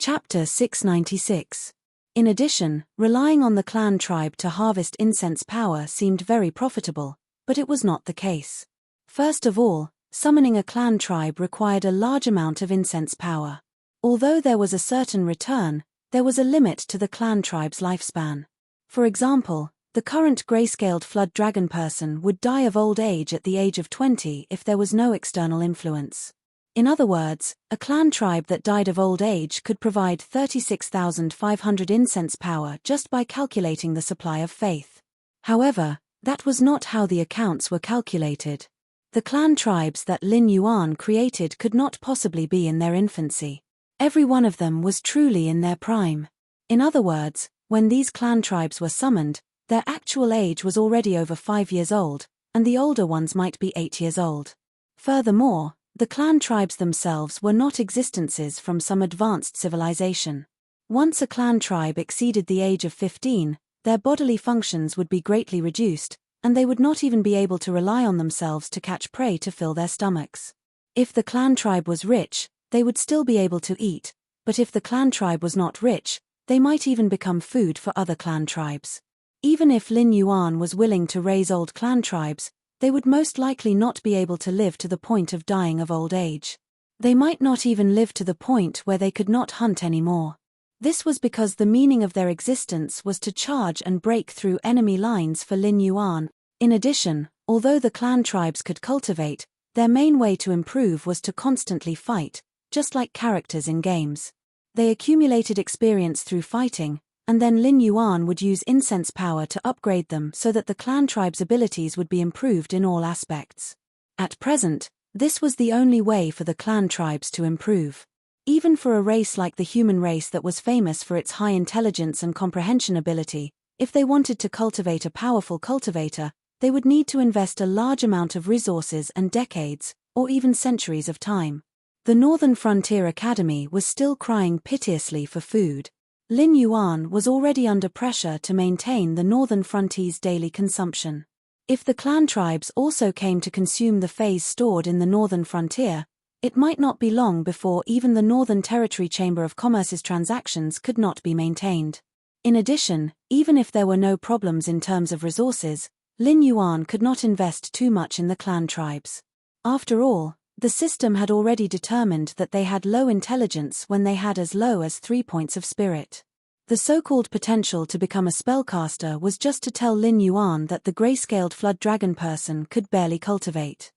Chapter 696. In addition, relying on the clan tribe to harvest incense power seemed very profitable, but it was not the case. First of all, summoning a clan tribe required a large amount of incense power. Although there was a certain return, there was a limit to the clan tribe's lifespan. For example, the current grayscaled flood dragon person would die of old age at the age of 20 if there was no external influence. In other words, a clan tribe that died of old age could provide 36,500 incense power just by calculating the supply of faith. However, that was not how the accounts were calculated. The clan tribes that Lin Yuan created could not possibly be in their infancy. Every one of them was truly in their prime. In other words, when these clan tribes were summoned, their actual age was already over 5 years old, and the older ones might be 8 years old. Furthermore, the clan tribes themselves were not existences from some advanced civilization. Once a clan tribe exceeded the age of 15, their bodily functions would be greatly reduced, and they would not even be able to rely on themselves to catch prey to fill their stomachs. If the clan tribe was rich, they would still be able to eat, but if the clan tribe was not rich, they might even become food for other clan tribes. Even if Lin Yuan was willing to raise old clan tribes, they would most likely not be able to live to the point of dying of old age. They might not even live to the point where they could not hunt anymore. This was because the meaning of their existence was to charge and break through enemy lines for Lin Yuan. In addition, although the clan tribes could cultivate, their main way to improve was to constantly fight, just like characters in games. They accumulated experience through fighting, and then Lin Yuan would use incense power to upgrade them so that the clan tribe's abilities would be improved in all aspects. At present, this was the only way for the clan tribes to improve. Even for a race like the human race that was famous for its high intelligence and comprehension ability, if they wanted to cultivate a powerful cultivator, they would need to invest a large amount of resources and decades, or even centuries of time. The Northern Frontier Academy was still crying piteously for food. Lin Yuan was already under pressure to maintain the Northern Frontier's daily consumption. If the clan tribes also came to consume the phase stored in the Northern Frontier, it might not be long before even the Northern Territory Chamber of Commerce's transactions could not be maintained. In addition, even if there were no problems in terms of resources, Lin Yuan could not invest too much in the clan tribes. After all, the system had already determined that they had low intelligence when they had as low as 3 points of spirit. The so-called potential to become a spellcaster was just to tell Lin Yuan that the grayscaled flood dragon person could barely cultivate.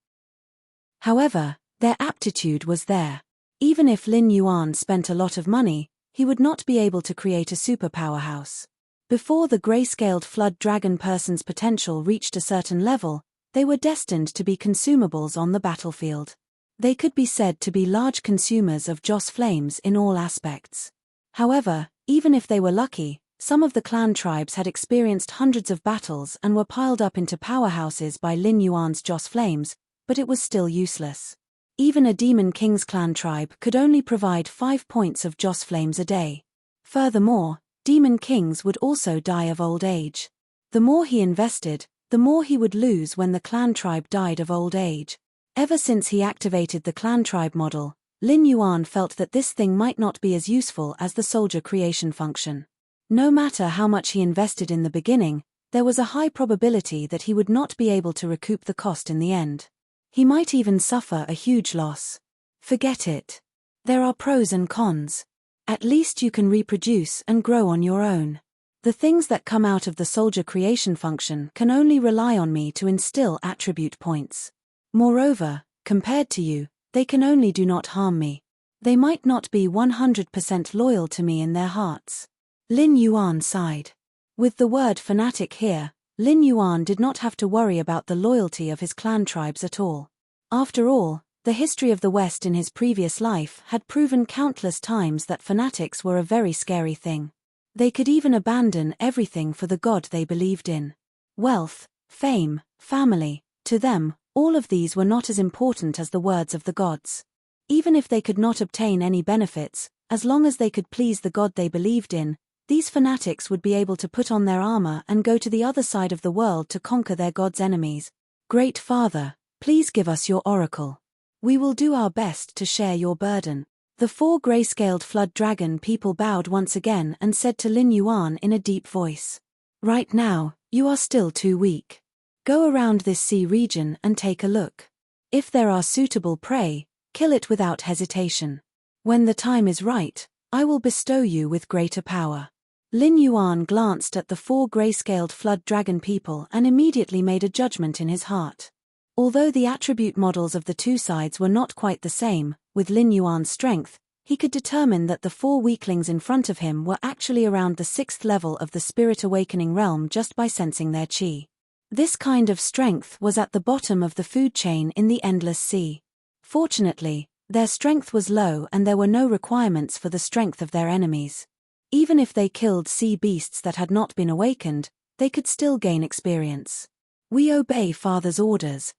However, their aptitude was there. Even if Lin Yuan spent a lot of money, he would not be able to create a superpower house. Before the grayscaled flood dragon person's potential reached a certain level, they were destined to be consumables on the battlefield. They could be said to be large consumers of Joss flames in all aspects. However, even if they were lucky, some of the clan tribes had experienced hundreds of battles and were piled up into powerhouses by Lin Yuan's Joss flames, but it was still useless. Even a Demon King's clan tribe could only provide 5 points of Joss flames a day. Furthermore, Demon Kings would also die of old age. The more he invested, the more he would lose when the clan tribe died of old age. Ever since he activated the clan tribe model, Lin Yuan felt that this thing might not be as useful as the soldier creation function. No matter how much he invested in the beginning, there was a high probability that he would not be able to recoup the cost in the end. He might even suffer a huge loss. Forget it. There are pros and cons. At least you can reproduce and grow on your own. The things that come out of the soldier creation function can only rely on me to instill attribute points. Moreover, compared to you, they can only do not harm me. They might not be 100% loyal to me in their hearts. Lin Yuan sighed. With the word fanatic here, Lin Yuan did not have to worry about the loyalty of his clan tribes at all. After all, the history of the West in his previous life had proven countless times that fanatics were a very scary thing. They could even abandon everything for the god they believed in. Wealth, fame, family, to them, all of these were not as important as the words of the gods. Even if they could not obtain any benefits, as long as they could please the god they believed in, these fanatics would be able to put on their armor and go to the other side of the world to conquer their god's enemies. Great Father, please give us your oracle. We will do our best to share your burden. The 4 gray-scaled flood dragon people bowed once again and said to Lin Yuan in a deep voice. Right now, you are still too weak. Go around this sea region and take a look. If there are suitable prey, kill it without hesitation. When the time is right, I will bestow you with greater power. Lin Yuan glanced at the 4 gray-scaled flood dragon people and immediately made a judgment in his heart. Although the attribute models of the two sides were not quite the same, with Lin Yuan's strength, he could determine that the 4 weaklings in front of him were actually around the 6th level of the Spirit Awakening realm just by sensing their qi. This kind of strength was at the bottom of the food chain in the Endless Sea. Fortunately, their strength was low and there were no requirements for the strength of their enemies. Even if they killed sea beasts that had not been awakened, they could still gain experience. We obey Father's orders.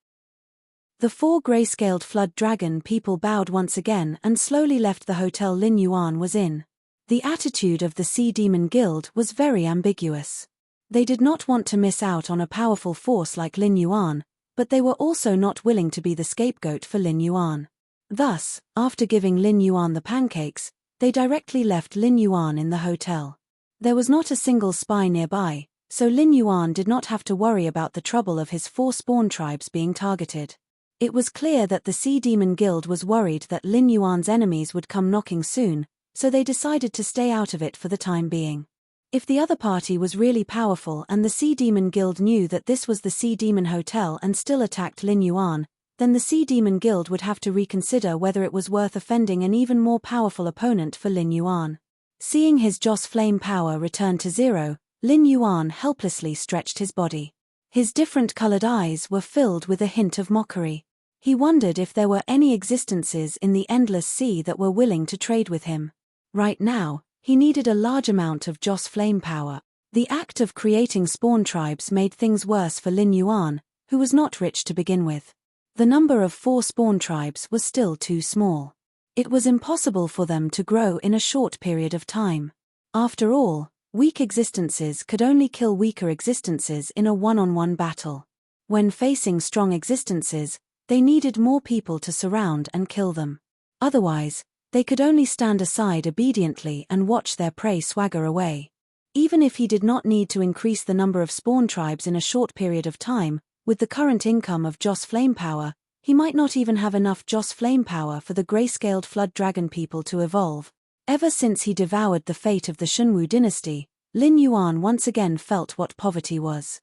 The 4 gray-scaled flood dragon people bowed once again and slowly left the hotel Lin Yuan was in. The attitude of the Sea Demon Guild was very ambiguous. They did not want to miss out on a powerful force like Lin Yuan, but they were also not willing to be the scapegoat for Lin Yuan. Thus, after giving Lin Yuan the pancakes, they directly left Lin Yuan in the hotel. There was not a single spy nearby, so Lin Yuan did not have to worry about the trouble of his 4 spawn tribes being targeted. It was clear that the Sea Demon Guild was worried that Lin Yuan's enemies would come knocking soon, so they decided to stay out of it for the time being. If the other party was really powerful and the Sea Demon Guild knew that this was the Sea Demon Hotel and still attacked Lin Yuan, then the Sea Demon Guild would have to reconsider whether it was worth offending an even more powerful opponent for Lin Yuan. Seeing his Joss flame power return to 0, Lin Yuan helplessly stretched his body. His different-colored eyes were filled with a hint of mockery. He wondered if there were any existences in the Endless Sea that were willing to trade with him. Right now, he needed a large amount of Joss flame power. The act of creating spawn tribes made things worse for Lin Yuan, who was not rich to begin with. The number of 4 spawn tribes was still too small. It was impossible for them to grow in a short period of time. After all, weak existences could only kill weaker existences in a one-on-one battle. When facing strong existences, they needed more people to surround and kill them. Otherwise, they could only stand aside obediently and watch their prey swagger away. Even if he did not need to increase the number of spawn tribes in a short period of time, with the current income of Joss flame power, he might not even have enough Joss flame power for the gray-scaled flood dragon people to evolve. Ever since he devoured the fate of the Shunwu dynasty, Lin Yuan once again felt what poverty was.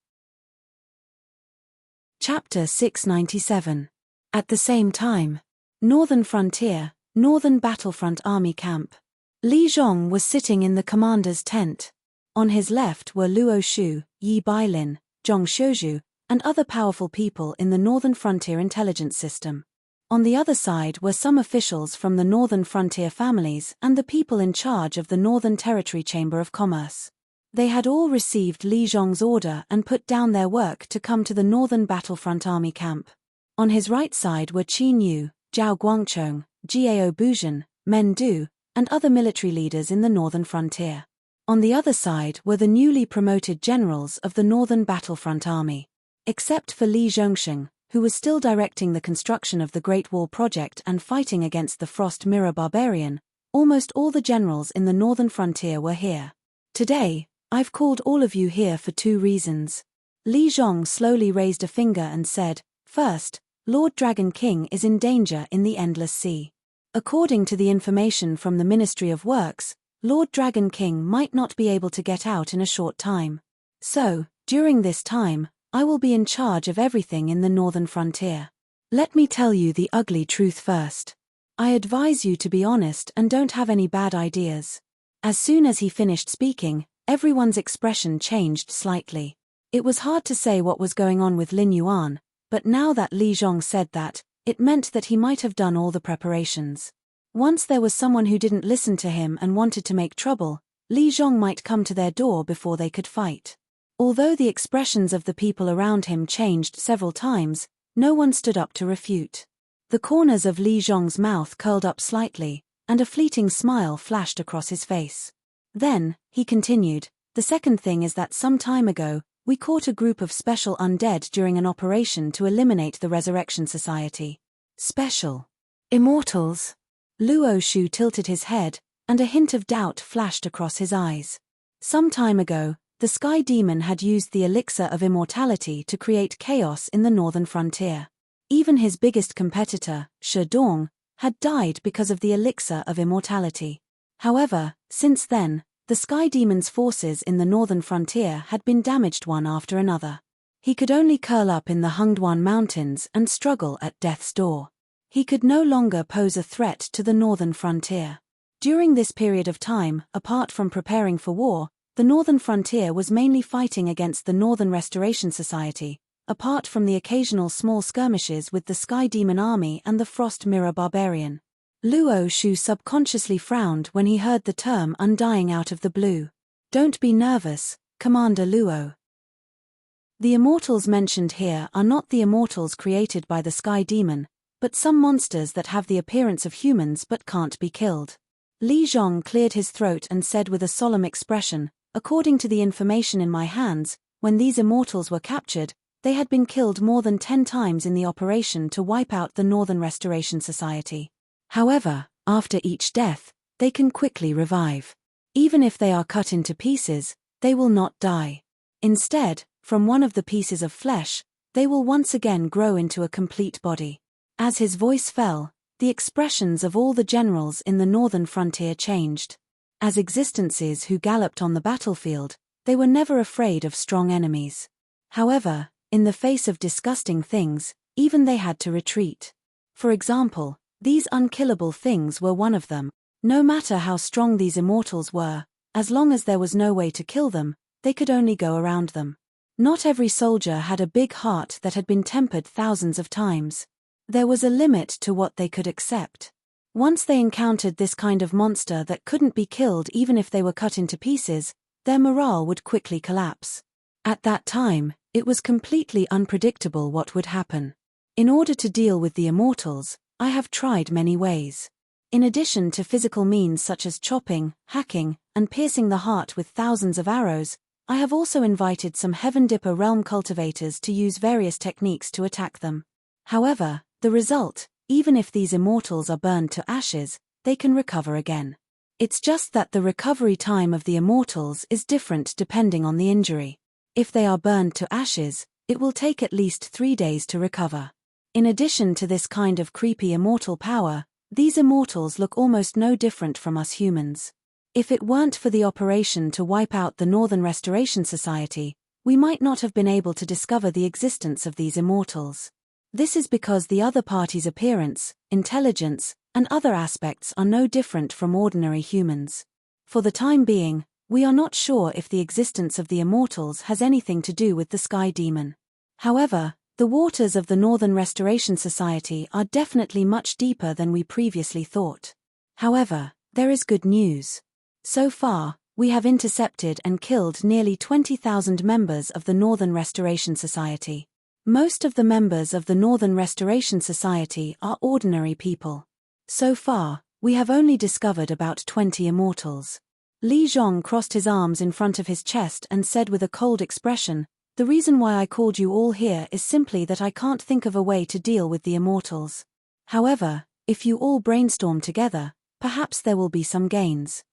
Chapter 697. At the same time. Northern Frontier, Northern Battlefront Army Camp. Li Zhong was sitting in the commander's tent. On his left were Luo Shu, Yi Bailin, Zhong Xiuzhu, and other powerful people in the Northern Frontier intelligence system. On the other side were some officials from the Northern Frontier families and the people in charge of the Northern Territory Chamber of Commerce. They had all received Li Zhong's order and put down their work to come to the Northern Battlefront Army Camp. On his right side were Qin Yu, Zhao Guangchong, Jiao Buzhen, Men Du, and other military leaders in the Northern Frontier. On the other side were the newly promoted generals of the Northern Battlefront Army. Except for Li Zhongsheng, who was still directing the construction of the Great Wall Project and fighting against the Frost Mirror Barbarian, almost all the generals in the Northern Frontier were here. Today, I've called all of you here for 2 reasons. Li Zhong slowly raised a finger and said, First, Lord Dragon King is in danger in the Endless Sea. According to the information from the Ministry of Works, Lord Dragon King might not be able to get out in a short time. So, during this time, I will be in charge of everything in the Northern Frontier. Let me tell you the ugly truth first. I advise you to be honest and don't have any bad ideas. As soon as he finished speaking, everyone's expression changed slightly. It was hard to say what was going on with Lin Yuan, but now that Li Zhong said that, it meant that he might have done all the preparations. Once there was someone who didn't listen to him and wanted to make trouble, Li Zhong might come to their door before they could fight. Although the expressions of the people around him changed several times, no one stood up to refute. The corners of Li Zhong's mouth curled up slightly, and a fleeting smile flashed across his face. Then, he continued, the second thing is that some time ago, we caught a group of special undead during an operation to eliminate the Resurrection Society. Special. Immortals. Luo Shu tilted his head, and a hint of doubt flashed across his eyes. Some time ago, the Sky Demon had used the elixir of immortality to create chaos in the northern frontier. Even his biggest competitor, Shi Dong, had died because of the elixir of immortality. However, since then, the Sky Demon's forces in the northern frontier had been damaged one after another. He could only curl up in the Hungduan Mountains and struggle at death's door. He could no longer pose a threat to the northern frontier. During this period of time, apart from preparing for war, the northern frontier was mainly fighting against the Northern Restoration Society, apart from the occasional small skirmishes with the Sky Demon Army and the Frost Mirror Barbarian. Luo Shu subconsciously frowned when he heard the term undying out of the blue. Don't be nervous, Commander Luo. The immortals mentioned here are not the immortals created by the Sky Demon, but some monsters that have the appearance of humans but can't be killed. Li Zhong cleared his throat and said with a solemn expression, according to the information in my hands, when these immortals were captured, they had been killed more than 10 times in the operation to wipe out the Northern Restoration Society. However, after each death, they can quickly revive. Even if they are cut into pieces, they will not die. Instead, from one of the pieces of flesh, they will once again grow into a complete body. As his voice fell, the expressions of all the generals in the northern frontier changed. As existences who galloped on the battlefield, they were never afraid of strong enemies. However, in the face of disgusting things, even they had to retreat. For example, these unkillable things were one of them. No matter how strong these immortals were, as long as there was no way to kill them, they could only go around them. Not every soldier had a big heart that had been tempered thousands of times. There was a limit to what they could accept. Once they encountered this kind of monster that couldn't be killed even if they were cut into pieces, their morale would quickly collapse. At that time, it was completely unpredictable what would happen. In order to deal with the immortals, I have tried many ways. In addition to physical means such as chopping, hacking, and piercing the heart with thousands of arrows, I have also invited some Heaven Dipper realm cultivators to use various techniques to attack them. However, the result, even if these immortals are burned to ashes, they can recover again. It's just that the recovery time of the immortals is different depending on the injury. If they are burned to ashes, it will take at least 3 days to recover. In addition to this kind of creepy immortal power, these immortals look almost no different from us humans. If it weren't for the operation to wipe out the Northern Restoration Society, we might not have been able to discover the existence of these immortals. This is because the other party's appearance, intelligence, and other aspects are no different from ordinary humans. For the time being, we are not sure if the existence of the immortals has anything to do with the Sky Demon. However, the waters of the Northern Restoration Society are definitely much deeper than we previously thought. However, there is good news. So far, we have intercepted and killed nearly 20,000 members of the Northern Restoration Society. Most of the members of the Northern Restoration Society are ordinary people. So far, we have only discovered about 20 immortals. Li Zhong crossed his arms in front of his chest and said with a cold expression, "The reason why I called you all here is simply that I can't think of a way to deal with the immortals. However, if you all brainstorm together, perhaps there will be some gains."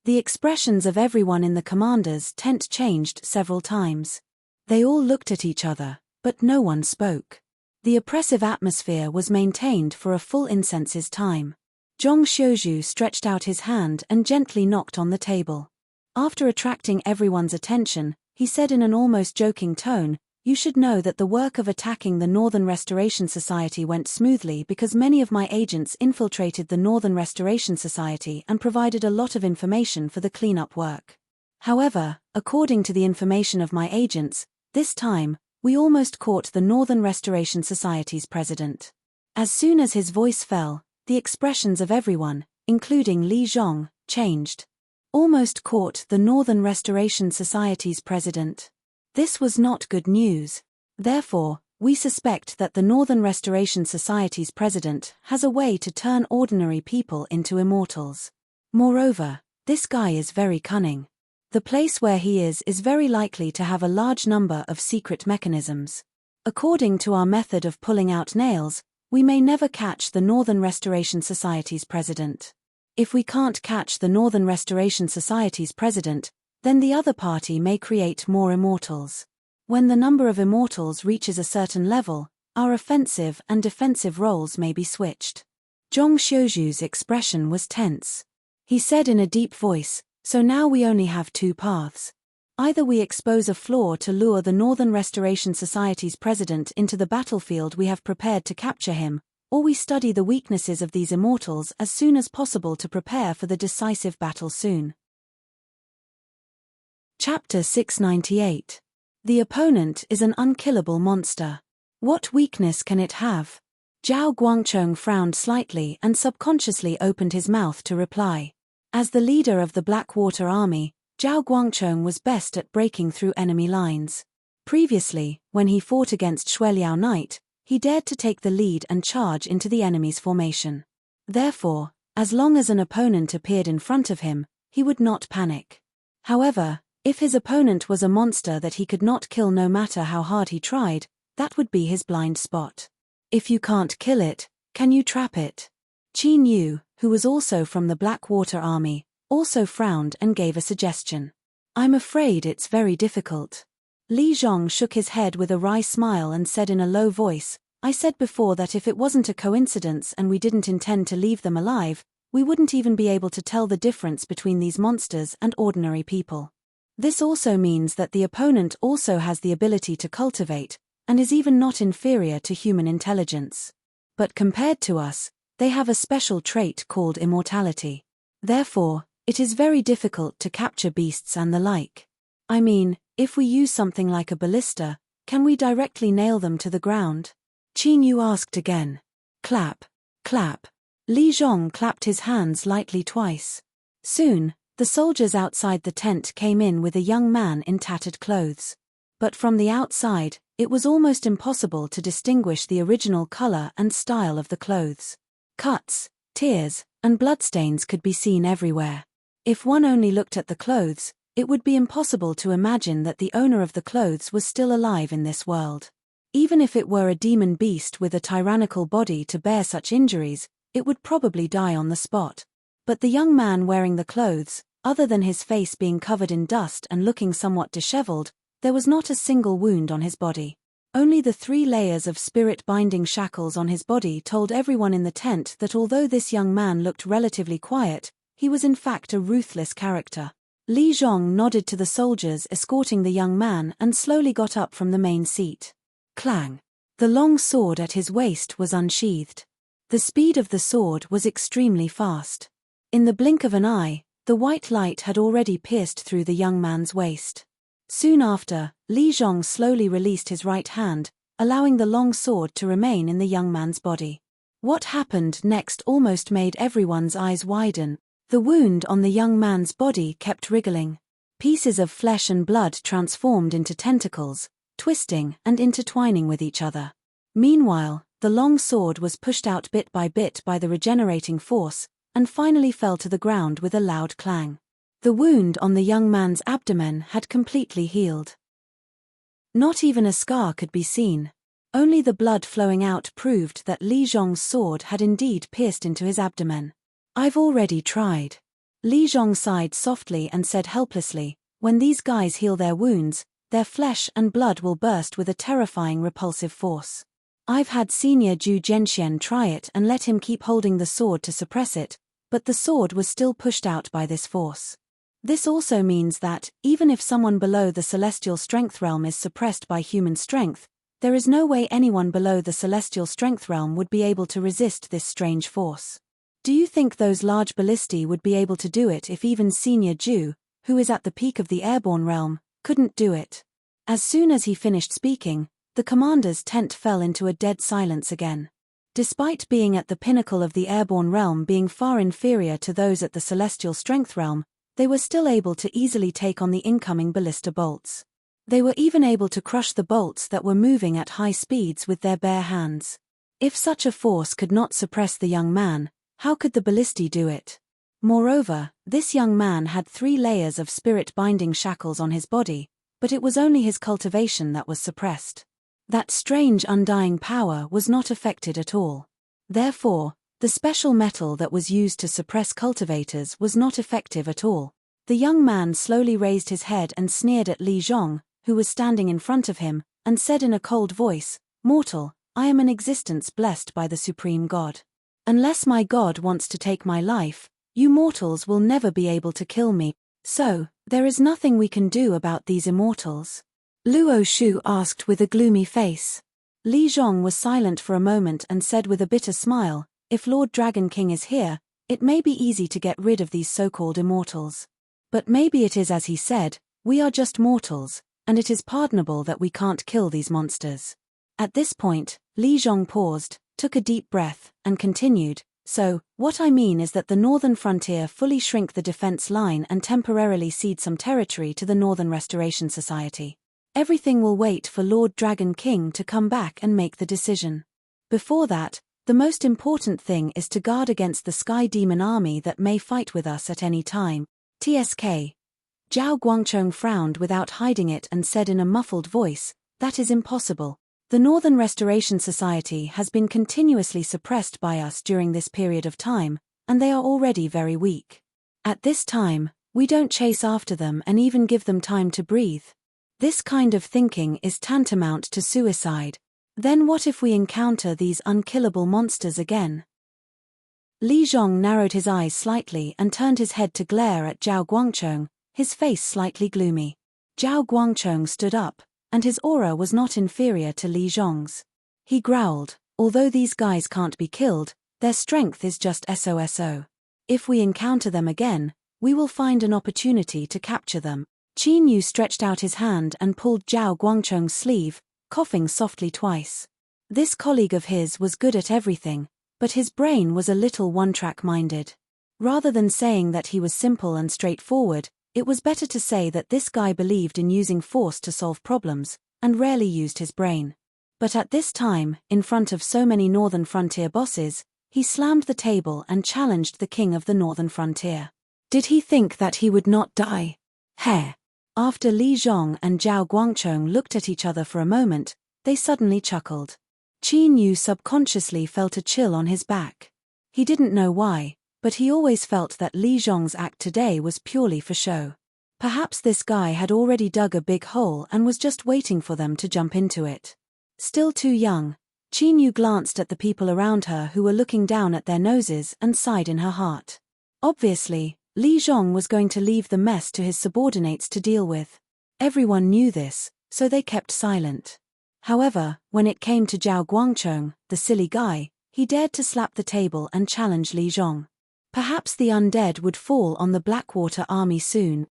The expressions of everyone in the commander's tent changed several times. They all looked at each other, but no one spoke. The oppressive atmosphere was maintained for a full incense's time. Zhong Xiuzhu stretched out his hand and gently knocked on the table. After attracting everyone's attention, he said in an almost joking tone, "You should know that the work of attacking the Northern Restoration Society went smoothly because many of my agents infiltrated the Northern Restoration Society and provided a lot of information for the cleanup work. However, according to the information of my agents, this time, we almost caught the Northern Restoration Society's president." As soon as his voice fell, the expressions of everyone, including Li Zhong, changed. Almost caught the Northern Restoration Society's president. This was not good news. Therefore, we suspect that the Northern Restoration Society's president has a way to turn ordinary people into immortals. Moreover, this guy is very cunning. The place where he is very likely to have a large number of secret mechanisms. According to our method of pulling out nails, We may never catch the Northern Restoration Society's president. If we can't catch the Northern Restoration Society's president, then the other party may create more immortals. When the number of immortals reaches a certain level, our offensive and defensive roles may be switched. Zhong Xiuzhu's expression was tense. He said in a deep voice, "So now we only have two paths. Either we expose a flaw to lure the Northern Restoration Society's president into the battlefield we have prepared to capture him, or we study the weaknesses of these immortals as soon as possible to prepare for the decisive battle soon." Chapter 698. The opponent is an unkillable monster. What weakness can it have? Zhao Guangcheng frowned slightly and subconsciously opened his mouth to reply. As the leader of the Blackwater Army, Zhao Guangcheng was best at breaking through enemy lines. Previously, when he fought against Xueliao Knight, he dared to take the lead and charge into the enemy's formation. Therefore, as long as an opponent appeared in front of him, he would not panic. However, if his opponent was a monster that he could not kill no matter how hard he tried, that would be his blind spot. If you can't kill it, can you trap it? Qin Yu, who was also from the Blackwater Army, also frowned and gave a suggestion. "I'm afraid it's very difficult." Li Zhong shook his head with a wry smile and said in a low voice, "I said before that if it wasn't a coincidence and we didn't intend to leave them alive, we wouldn't even be able to tell the difference between these monsters and ordinary people. This also means that the opponent also has the ability to cultivate, and is even not inferior to human intelligence. But compared to us, they have a special trait called immortality. Therefore, it is very difficult to capture beasts and the like. I mean, if we use something like a ballista, can we directly nail them to the ground?" Qin Yu asked again. Clap, clap. Li Zhong clapped his hands lightly twice. Soon, the soldiers outside the tent came in with a young man in tattered clothes. But from the outside, it was almost impossible to distinguish the original color and style of the clothes. Cuts, tears, and bloodstains could be seen everywhere. If one only looked at the clothes, it would be impossible to imagine that the owner of the clothes was still alive in this world. Even if it were a demon beast with a tyrannical body to bear such injuries, it would probably die on the spot. But the young man wearing the clothes, other than his face being covered in dust and looking somewhat disheveled, there was not a single wound on his body. Only the 3 layers of spirit-binding shackles on his body told everyone in the tent that although this young man looked relatively quiet, he was in fact a ruthless character. Li Zhong nodded to the soldiers escorting the young man and slowly got up from the main seat. Clang! The long sword at his waist was unsheathed. The speed of the sword was extremely fast. In the blink of an eye, the white light had already pierced through the young man's waist. Soon after, Li Zhong slowly released his right hand, allowing the long sword to remain in the young man's body. What happened next almost made everyone's eyes widen. The wound on the young man's body kept wriggling. Pieces of flesh and blood transformed into tentacles, twisting and intertwining with each other. Meanwhile, the long sword was pushed out bit by the regenerating force, and finally fell to the ground with a loud clang. The wound on the young man's abdomen had completely healed. Not even a scar could be seen. Only the blood flowing out proved that Li Zhong's sword had indeed pierced into his abdomen. "I've already tried." Li Zhong sighed softly and said helplessly, "When these guys heal their wounds, their flesh and blood will burst with a terrifying repulsive force. I've had Senior Zhu Zhenxian try it and let him keep holding the sword to suppress it, but the sword was still pushed out by this force. This also means that, even if someone below the celestial strength realm is suppressed by human strength, there is no way anyone below the celestial strength realm would be able to resist this strange force. Do you think those large ballistae would be able to do it if even Senior Zhu, who is at the peak of the airborne realm, couldn't do it?" As soon as he finished speaking, the commander's tent fell into a dead silence again. Despite being at the pinnacle of the airborne realm being far inferior to those at the celestial strength realm, they were still able to easily take on the incoming ballista bolts. They were even able to crush the bolts that were moving at high speeds with their bare hands. If such a force could not suppress the young man, how could the ballistae do it? Moreover, this young man had 3 layers of spirit-binding shackles on his body, but it was only his cultivation that was suppressed. That strange undying power was not affected at all. Therefore, the special metal that was used to suppress cultivators was not effective at all. The young man slowly raised his head and sneered at Li Zhong, who was standing in front of him, and said in a cold voice, "Mortal, I am an existence blessed by the Supreme God. Unless my God wants to take my life, you mortals will never be able to kill me. So, there is nothing we can do about these immortals?" Luo Shu asked with a gloomy face. Li Zhong was silent for a moment and said with a bitter smile, "If Lord Dragon King is here, it may be easy to get rid of these so-called immortals. But maybe it is as he said, we are just mortals, and it is pardonable that we can't kill these monsters." At this point, Li Zhong paused, took a deep breath, and continued, "So, what I mean is that the northern frontier fully shrink the defense line and temporarily cede some territory to the Northern Restoration Society. Everything will wait for Lord Dragon King to come back and make the decision. Before that, the most important thing is to guard against the Sky Demon Army that may fight with us at any time. TSK. Zhao Guangchong frowned without hiding it and said in a muffled voice, "That is impossible. The Northern Restoration Society has been continuously suppressed by us during this period of time, and they are already very weak. At this time, we don't chase after them and even give them time to breathe. This kind of thinking is tantamount to suicide. Then what if we encounter these unkillable monsters again?" Li Zhong narrowed his eyes slightly and turned his head to glare at Zhao Guangchong, his face slightly gloomy. Zhao Guangchong stood up, and his aura was not inferior to Li Zhong's. He growled, "Although these guys can't be killed, their strength is just SOSO. If we encounter them again, we will find an opportunity to capture them." Qin Yu stretched out his hand and pulled Zhao Guangchong's sleeve, coughing softly twice. This colleague of his was good at everything, but his brain was a little one-track minded. Rather than saying that he was simple and straightforward, it was better to say that this guy believed in using force to solve problems, and rarely used his brain. But at this time, in front of so many Northern Frontier bosses, he slammed the table and challenged the king of the Northern Frontier. Did he think that he would not die? Heh. After Li Zhong and Zhao Guangchong looked at each other for a moment, they suddenly chuckled. Qin Yu subconsciously felt a chill on his back. He didn't know why, but he always felt that Li Zhong's act today was purely for show. Perhaps this guy had already dug a big hole and was just waiting for them to jump into it. Still too young, Qin Yu glanced at the people around her who were looking down at their noses and sighed in her heart. Obviously, Li Zhong was going to leave the mess to his subordinates to deal with. Everyone knew this, so they kept silent. However, when it came to Zhao Guangchong, the silly guy, he dared to slap the table and challenge Li Zhong. Perhaps the undead would fall on the Blackwater army soon.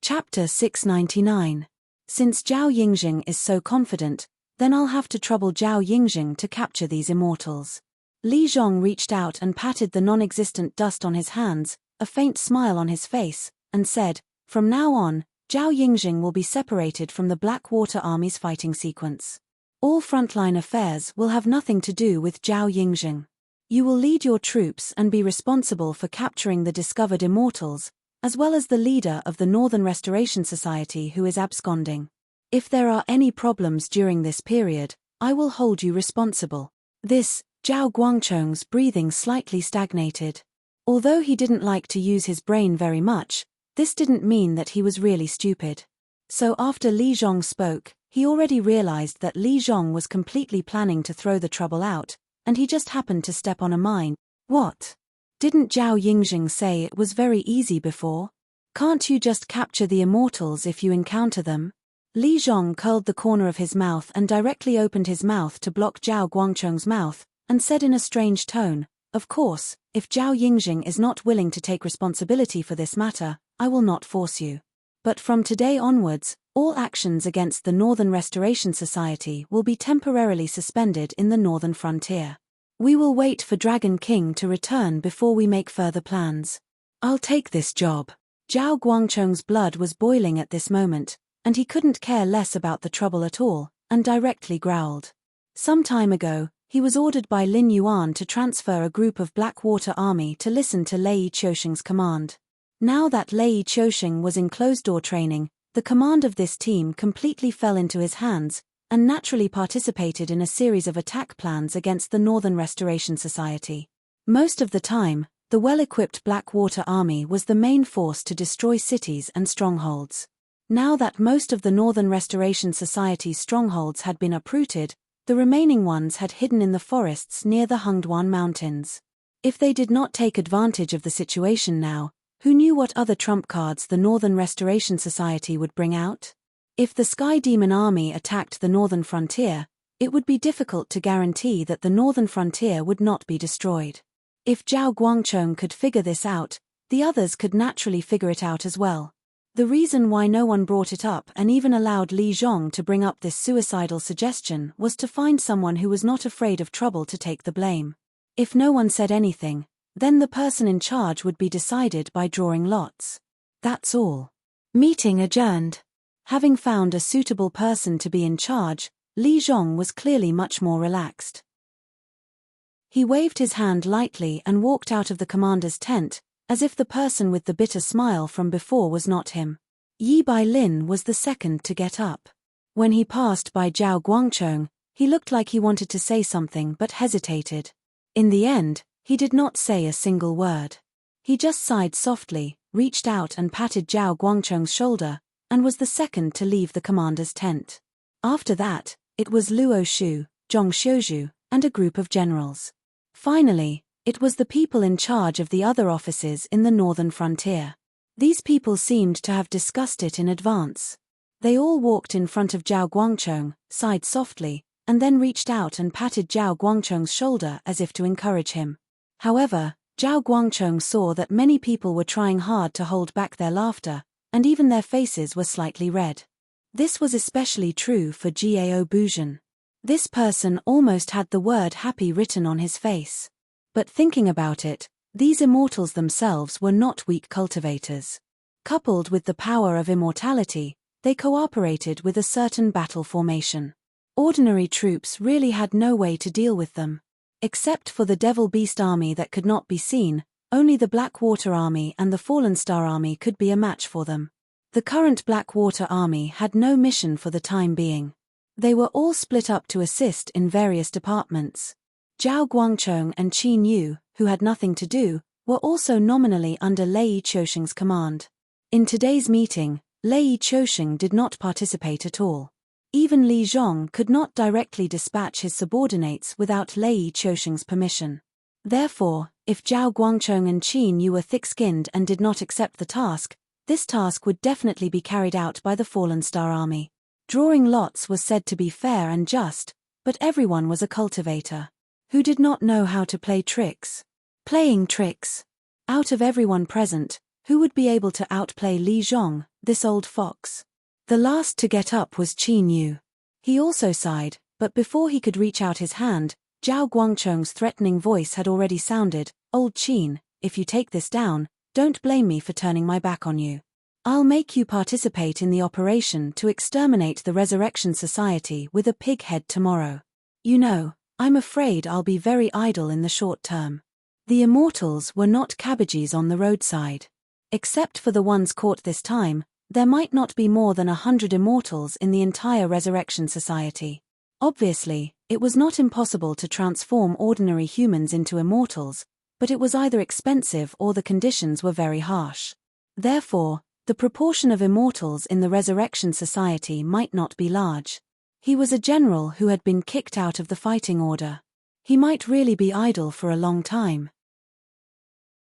Chapter 699. Since Zhao Yingjing is so confident, then I'll have to trouble Zhao Yingjing to capture these immortals. Li Zhong reached out and patted the non-existent dust on his hands, a faint smile on his face, and said, "From now on, Zhao Yingjing will be separated from the Blackwater Army's fighting sequence. All frontline affairs will have nothing to do with Zhao Yingjing. You will lead your troops and be responsible for capturing the discovered immortals, as well as the leader of the Northern Restoration Society who is absconding. If there are any problems during this period, I will hold you responsible." Zhao Guangchong's breathing slightly stagnated. Although he didn't like to use his brain very much, this didn't mean that he was really stupid. So after Li Zhong spoke, he already realized that Li Zhong was completely planning to throw the trouble out, and he just happened to step on a mine. What? Didn't Zhao Yingjing say it was very easy before? Can't you just capture the immortals if you encounter them? Li Zhong curled the corner of his mouth and directly opened his mouth to block Zhao Guangchong's mouth, and said in a strange tone, "Of course, if Zhao Yingjing is not willing to take responsibility for this matter, I will not force you. But from today onwards, all actions against the Northern Restoration Society will be temporarily suspended in the Northern Frontier. We will wait for Dragon King to return before we make further plans. I'll take this job." Zhao Guangchong's blood was boiling at this moment, and he couldn't care less about the trouble at all, and directly growled. Some time ago, he was ordered by Lin Yuan to transfer a group of Blackwater Army to listen to Lei Qiusheng's command. Now that Lei Qiusheng was in closed-door training, The command of this team completely fell into his hands, and naturally participated in a series of attack plans against the Northern Restoration Society. Most of the time, the well-equipped Blackwater Army was the main force to destroy cities and strongholds. Now that most of the Northern Restoration Society's strongholds had been uprooted, the remaining ones had hidden in the forests near the Hungduan Mountains. If they did not take advantage of the situation now, who knew what other trump cards the Northern Restoration Society would bring out? If the Sky Demon Army attacked the northern frontier, it would be difficult to guarantee that the northern frontier would not be destroyed. If Zhao Guangchong could figure this out, the others could naturally figure it out as well. The reason why no one brought it up and even allowed Li Zhong to bring up this suicidal suggestion was to find someone who was not afraid of trouble to take the blame. If no one said anything, then the person in charge would be decided by drawing lots. That's all. Meeting adjourned. Having found a suitable person to be in charge, Li Zhong was clearly much more relaxed. He waved his hand lightly and walked out of the commander's tent, as if the person with the bitter smile from before was not him. Yi Bailin was the second to get up. When he passed by Zhao Guangchong, he looked like he wanted to say something but hesitated. In the end, he did not say a single word. He just sighed softly, reached out and patted Zhao Guangchong's shoulder, and was the second to leave the commander's tent. After that, it was Luo Shu, Zhong Xiuzhu, and a group of generals. Finally, it was the people in charge of the other offices in the northern frontier. These people seemed to have discussed it in advance. They all walked in front of Zhao Guangchong, sighed softly, and then reached out and patted Zhao Guangchong's shoulder as if to encourage him. However, Zhao Guangchong saw that many people were trying hard to hold back their laughter, and even their faces were slightly red. This was especially true for Gao Buzhen. This person almost had the word happy written on his face. But thinking about it, these immortals themselves were not weak cultivators. Coupled with the power of immortality, they cooperated with a certain battle formation. Ordinary troops really had no way to deal with them. Except for the Devil Beast army that could not be seen, only the Blackwater army and the Fallen Star army could be a match for them. The current Blackwater army had no mission for the time being. They were all split up to assist in various departments. Zhao Guangchong and Qin Yu, who had nothing to do, were also nominally under Lei Qiusheng's command. In today's meeting, Lei Qiusheng did not participate at all. Even Li Zhong could not directly dispatch his subordinates without Lei Qiusheng's permission. Therefore, if Zhao Guangchong and Qin Yu were thick-skinned and did not accept the task, this task would definitely be carried out by the Fallen Star army. Drawing lots was said to be fair and just, but everyone was a cultivator. Who did not know how to play tricks? Playing tricks. Out of everyone present, who would be able to outplay Li Zhong, this old fox? The last to get up was Qin Yu. He also sighed, but before he could reach out his hand, Zhao Guangchong's threatening voice had already sounded, "Old Qin, if you take this down, don't blame me for turning my back on you. I'll make you participate in the operation to exterminate the Resurrection Society with a pig head tomorrow. You know, I'm afraid I'll be very idle in the short term." The immortals were not cabbages on the roadside. Except for the ones caught this time, there might not be more than 100 immortals in the entire Resurrection Society. Obviously, it was not impossible to transform ordinary humans into immortals, but it was either expensive or the conditions were very harsh. Therefore, the proportion of immortals in the Resurrection Society might not be large. He was a general who had been kicked out of the fighting order. He might really be idle for a long time.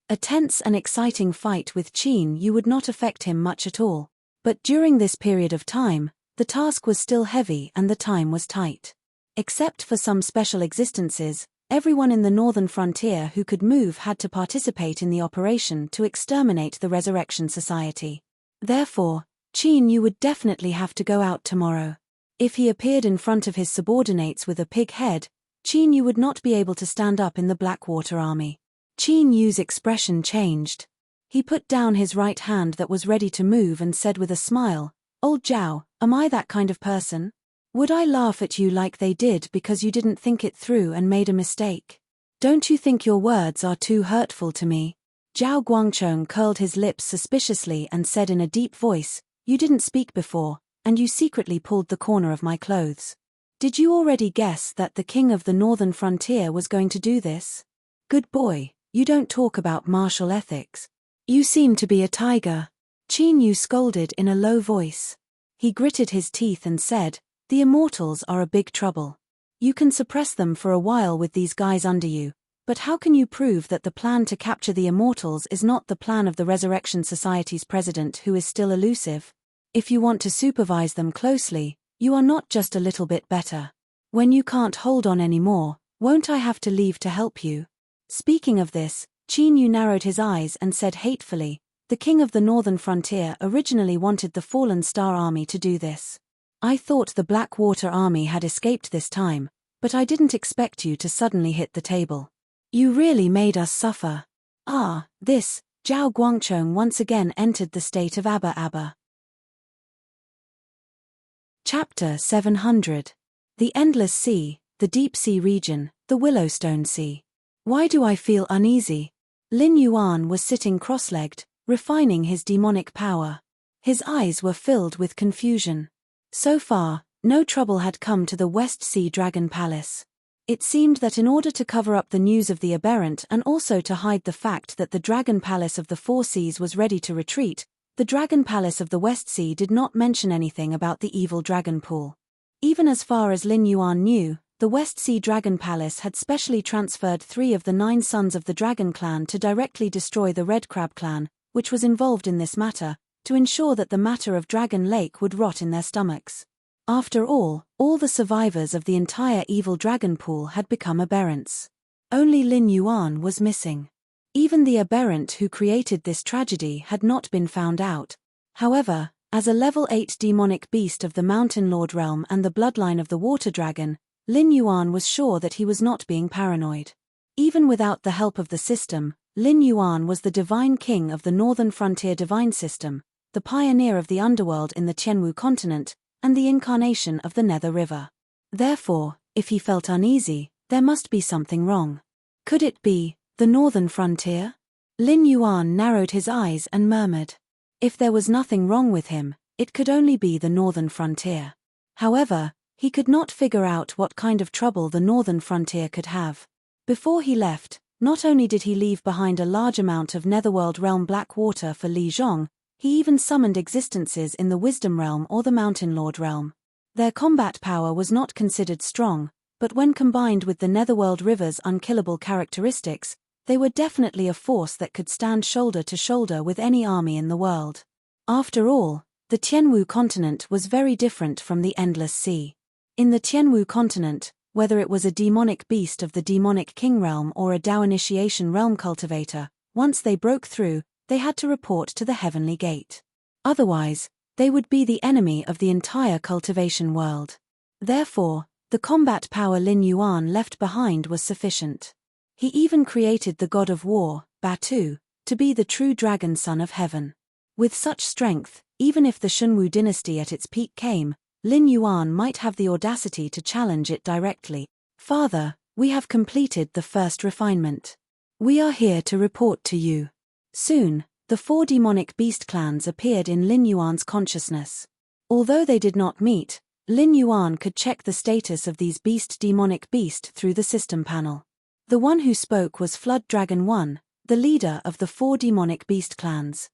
A tense and exciting fight with Qin Yu would not affect him much at all, but during this period of time, the task was still heavy and the time was tight. Except for some special existences, everyone in the northern frontier who could move had to participate in the operation to exterminate the Resurrection Society. Therefore, Qin Yu would definitely have to go out tomorrow. If he appeared in front of his subordinates with a pig head, Qin Yu would not be able to stand up in the Blackwater army. Qin Yu's expression changed. He put down his right hand that was ready to move and said with a smile, "Old Zhao, am I that kind of person? Would I laugh at you like they did because you didn't think it through and made a mistake? Don't you think your words are too hurtful to me?" Zhao Guangchong curled his lips suspiciously and said in a deep voice, You didn't speak before, and you secretly pulled the corner of my clothes. Did you already guess that the king of the northern frontier was going to do this? Good boy, you don't talk about martial ethics. You seem to be a tiger. Qin Yu scolded in a low voice. He gritted his teeth and said, "The immortals are a big trouble. You can suppress them for a while with these guys under you, but how can you prove that the plan to capture the immortals is not the plan of the Resurrection Society's president, who is still elusive? If you want to supervise them closely, you are not just a little bit better. When you can't hold on anymore, won't I have to leave to help you?" Speaking of this, Qin Yu narrowed his eyes and said hatefully, "The king of the northern frontier originally wanted the Fallen Star Army to do this. I thought the Blackwater Army had escaped this time, but I didn't expect you to suddenly hit the table. You really made us suffer." This, Zhao Guangchong once again entered the state of Abba Abba. Chapter 700. The Endless Sea, the Deep Sea Region, the Willowstone Sea. Why do I feel uneasy? Lin Yuan was sitting cross-legged, refining his demonic power. His eyes were filled with confusion. So far, no trouble had come to the West Sea Dragon Palace. It seemed that in order to cover up the news of the aberrant and also to hide the fact that the Dragon Palace of the Four Seas was ready to retreat, the Dragon Palace of the West Sea did not mention anything about the evil dragon pool. Even as far as Lin Yuan knew, the West Sea Dragon Palace had specially transferred 3 of the 9 sons of the Dragon Clan to directly destroy the Red Crab Clan, which was involved in this matter, to ensure that the matter of Dragon Lake would rot in their stomachs. After all the survivors of the entire evil dragon pool had become aberrants. Only Lin Yuan was missing. Even the aberrant who created this tragedy had not been found out. However, as a level 8 demonic beast of the Mountain Lord realm and the bloodline of the Water Dragon, Lin Yuan was sure that he was not being paranoid. Even without the help of the system, Lin Yuan was the divine king of the Northern Frontier Divine System, the pioneer of the underworld in the Tianwu continent, and the incarnation of the Nether River. Therefore, if he felt uneasy, there must be something wrong. Could it be the Northern Frontier? Lin Yuan narrowed his eyes and murmured. If there was nothing wrong with him, it could only be the Northern Frontier. However, he could not figure out what kind of trouble the Northern Frontier could have. Before he left, not only did he leave behind a large amount of Netherworld Realm black water for Li Zhong, he even summoned existences in the Wisdom Realm or the Mountain Lord Realm. Their combat power was not considered strong, but when combined with the Netherworld River's unkillable characteristics, they were definitely a force that could stand shoulder to shoulder with any army in the world. After all, the Tianwu continent was very different from the Endless Sea. In the Tianwu continent, whether it was a demonic beast of the Demonic King realm or a Dao Initiation realm cultivator, once they broke through, they had to report to the Heavenly Gate. Otherwise, they would be the enemy of the entire cultivation world. Therefore, the combat power Lin Yuan left behind was sufficient. He even created the god of war, Batu, to be the true dragon son of heaven. With such strength, even if the Shunwu dynasty at its peak came, Lin Yuan might have the audacity to challenge it directly. "Father, we have completed the first refinement. We are here to report to you." Soon, the 4 demonic beast clans appeared in Lin Yuan's consciousness. Although they did not meet, Lin Yuan could check the status of these demonic beast through the system panel. The one who spoke was Flood Dragon 1, the leader of the 4 demonic beast clans.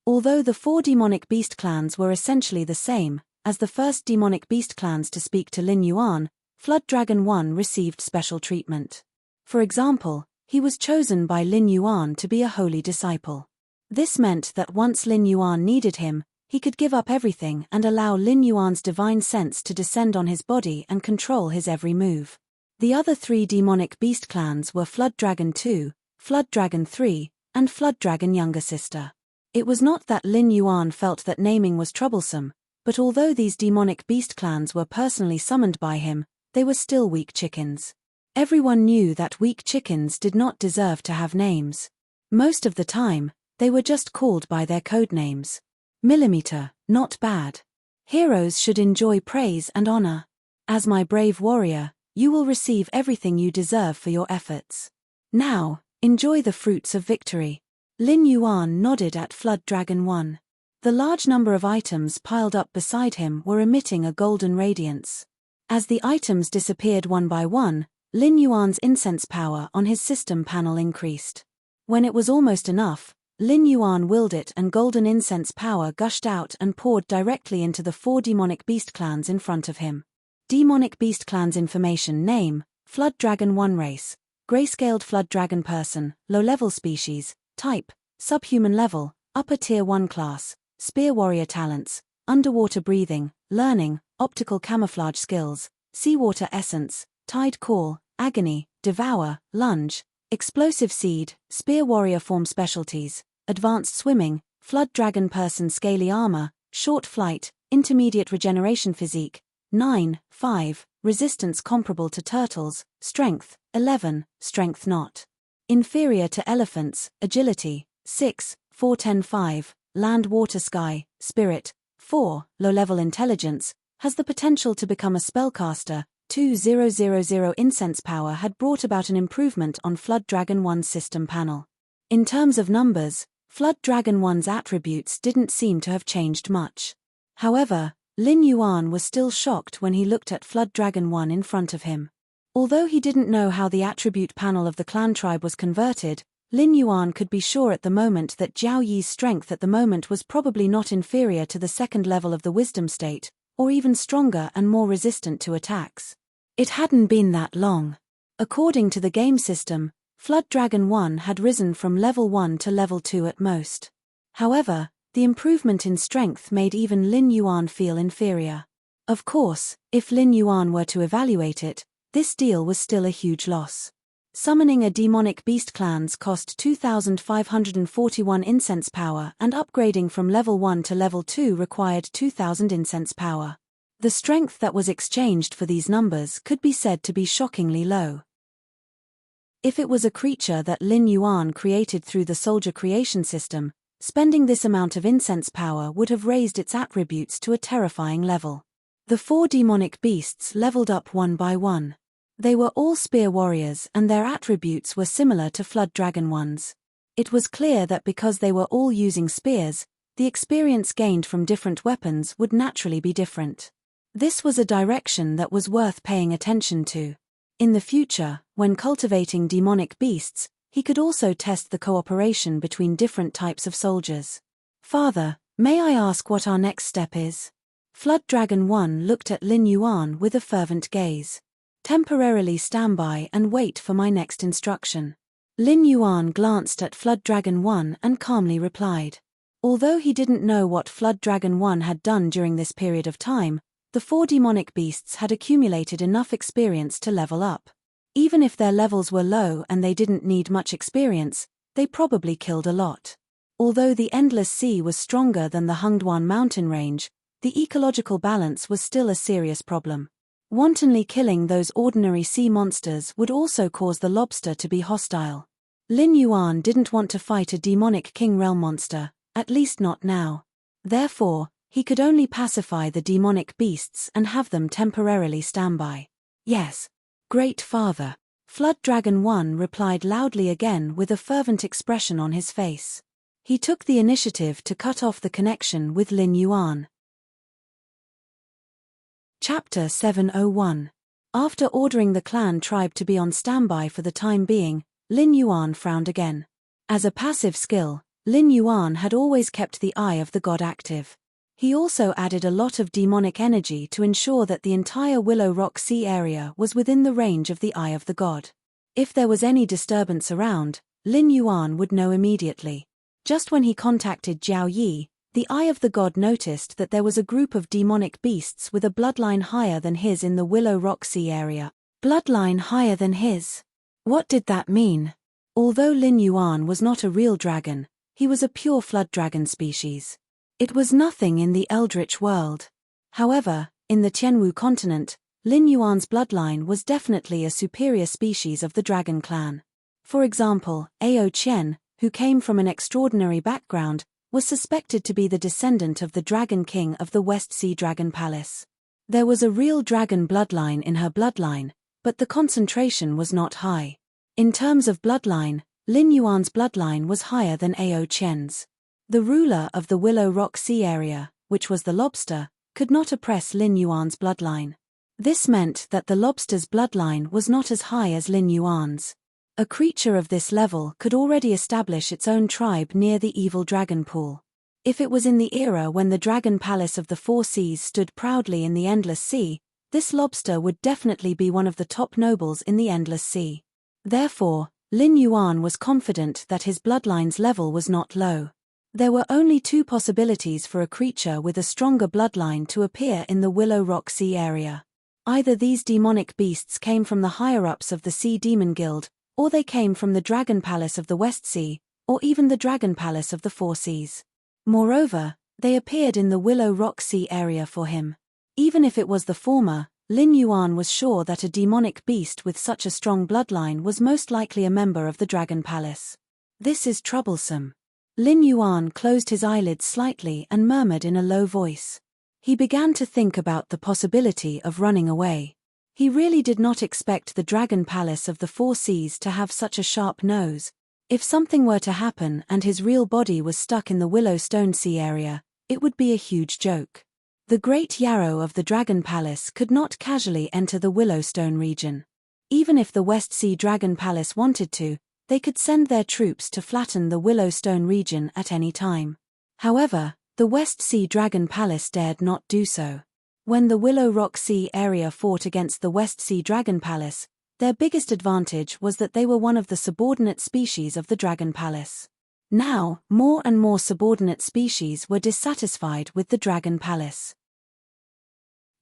Although the 4 demonic beast clans were essentially the same, as the first demonic beast clans to speak to Lin Yuan, Flood Dragon 1 received special treatment. For example, he was chosen by Lin Yuan to be a holy disciple. This meant that once Lin Yuan needed him, he could give up everything and allow Lin Yuan's divine sense to descend on his body and control his every move. The other 3 demonic beast clans were Flood Dragon 2, Flood Dragon 3, and Flood Dragon Younger Sister. It was not that Lin Yuan felt that naming was troublesome, but although these demonic beast clans were personally summoned by him, they were still weak chickens. Everyone knew that weak chickens did not deserve to have names. Most of the time, they were just called by their code names. Millimeter, not bad. Heroes should enjoy praise and honor. As my brave warrior, you will receive everything you deserve for your efforts. Now, enjoy the fruits of victory. Lin Yuan nodded at Flood Dragon 1. The large number of items piled up beside him were emitting a golden radiance. As the items disappeared one by one, Lin Yuan's incense power on his system panel increased. When it was almost enough, Lin Yuan willed it and golden incense power gushed out and poured directly into the 4 demonic beast clans in front of him. Demonic beast clans information: name, Flood Dragon 1 race, grayscaled Flood Dragon person, low-level species, type, subhuman level, upper tier 1 class, spear warrior talents, underwater breathing, learning, optical camouflage skills, seawater essence, tide call, agony, devour, lunge, explosive seed, spear warrior form specialties, advanced swimming, flood dragon person scaly armor, short flight, intermediate regeneration physique, 9/5, resistance comparable to turtles, strength, 11, strength not inferior to elephants, agility, 6/4-10-5, land water sky, spirit, 4, low-level intelligence, has the potential to become a spellcaster. 2000 incense power had brought about an improvement on Flood Dragon 1's system panel. In terms of numbers, Flood Dragon 1's attributes didn't seem to have changed much. However, Lin Yuan was still shocked when he looked at Flood Dragon 1 in front of him. Although he didn't know how the attribute panel of the clan tribe was converted, Lin Yuan could be sure at the moment that Jiao Yi's strength at the moment was probably not inferior to the second level of the wisdom state, or even stronger and more resistant to attacks. It hadn't been that long. According to the game system, Flood Dragon 1 had risen from level 1 to level 2 at most. However, the improvement in strength made even Lin Yuan feel inferior. Of course, if Lin Yuan were to evaluate it, this deal was still a huge loss. Summoning a demonic beast clans cost 2,541 incense power, and upgrading from level 1 to level 2 required 2,000 incense power. The strength that was exchanged for these numbers could be said to be shockingly low. If it was a creature that Lin Yuan created through the soldier creation system, spending this amount of incense power would have raised its attributes to a terrifying level. The 4 demonic beasts leveled up one by one. They were all spear warriors and their attributes were similar to Flood Dragon 1's. It was clear that because they were all using spears, the experience gained from different weapons would naturally be different. This was a direction that was worth paying attention to. In the future, when cultivating demonic beasts, he could also test the cooperation between different types of soldiers. Father, may I ask what our next step is? Flood Dragon 1 looked at Lin Yuan with a fervent gaze. Temporarily stand by and wait for my next instruction. Lin Yuan glanced at Flood Dragon 1 and calmly replied. Although he didn't know what Flood Dragon 1 had done during this period of time, the 4 demonic beasts had accumulated enough experience to level up. Even if their levels were low and they didn't need much experience, they probably killed a lot. Although the Endless Sea was stronger than the Hungduan mountain range, the ecological balance was still a serious problem. Wantonly killing those ordinary sea monsters would also cause the lobster to be hostile. Lin Yuan didn't want to fight a demonic king realm monster, at least not now. Therefore, he could only pacify the demonic beasts and have them temporarily stand by. Yes, great father. Flood Dragon 1 replied loudly again with a fervent expression on his face. He took the initiative to cut off the connection with Lin Yuan. Chapter 701. After ordering the clan tribe to be on standby for the time being, Lin Yuan frowned again. As a passive skill, Lin Yuan had always kept the Eye of the God active. He also added a lot of demonic energy to ensure that the entire Willow Rock Sea area was within the range of the Eye of the God. If there was any disturbance around, Lin Yuan would know immediately. Just when he contacted Jiao Yi, the Eye of the God noticed that there was a group of demonic beasts with a bloodline higher than his in the Willow Rock Sea area. Bloodline higher than his? What did that mean? Although Lin Yuan was not a real dragon, he was a pure flood dragon species. It was nothing in the Eldritch world. However, in the Tianwu continent, Lin Yuan's bloodline was definitely a superior species of the dragon clan. For example, Ao Qian, who came from an extraordinary background, was suspected to be the descendant of the Dragon King of the West Sea Dragon Palace. There was a real dragon bloodline in her bloodline, but the concentration was not high. In terms of bloodline, Lin Yuan's bloodline was higher than Ao Qian's. The ruler of the Willow Rock Sea area, which was the lobster, could not oppress Lin Yuan's bloodline. This meant that the lobster's bloodline was not as high as Lin Yuan's. A creature of this level could already establish its own tribe near the evil dragon pool. If it was in the era when the Dragon Palace of the Four Seas stood proudly in the Endless Sea, this lobster would definitely be one of the top nobles in the Endless Sea. Therefore, Lin Yuan was confident that his bloodline's level was not low. There were only two possibilities for a creature with a stronger bloodline to appear in the Willow Rock Sea area. Either these demonic beasts came from the higher-ups of the Sea Demon Guild, or they came from the Dragon Palace of the West Sea, or even the Dragon Palace of the Four Seas. Moreover, they appeared in the Willow Rock Sea area for him. Even if it was the former, Lin Yuan was sure that a demonic beast with such a strong bloodline was most likely a member of the Dragon Palace. This is troublesome. Lin Yuan closed his eyelids slightly and murmured in a low voice. He began to think about the possibility of running away. He really did not expect the Dragon Palace of the Four Seas to have such a sharp nose. If something were to happen and his real body was stuck in the Willowstone Sea area, it would be a huge joke. The great Yarrow of the Dragon Palace could not casually enter the Willowstone region. Even if the West Sea Dragon Palace wanted to, they could send their troops to flatten the Willowstone region at any time. However, the West Sea Dragon Palace dared not do so. When the Willow Rock Sea area fought against the West Sea Dragon Palace, their biggest advantage was that they were one of the subordinate species of the Dragon Palace. Now, more and more subordinate species were dissatisfied with the Dragon Palace.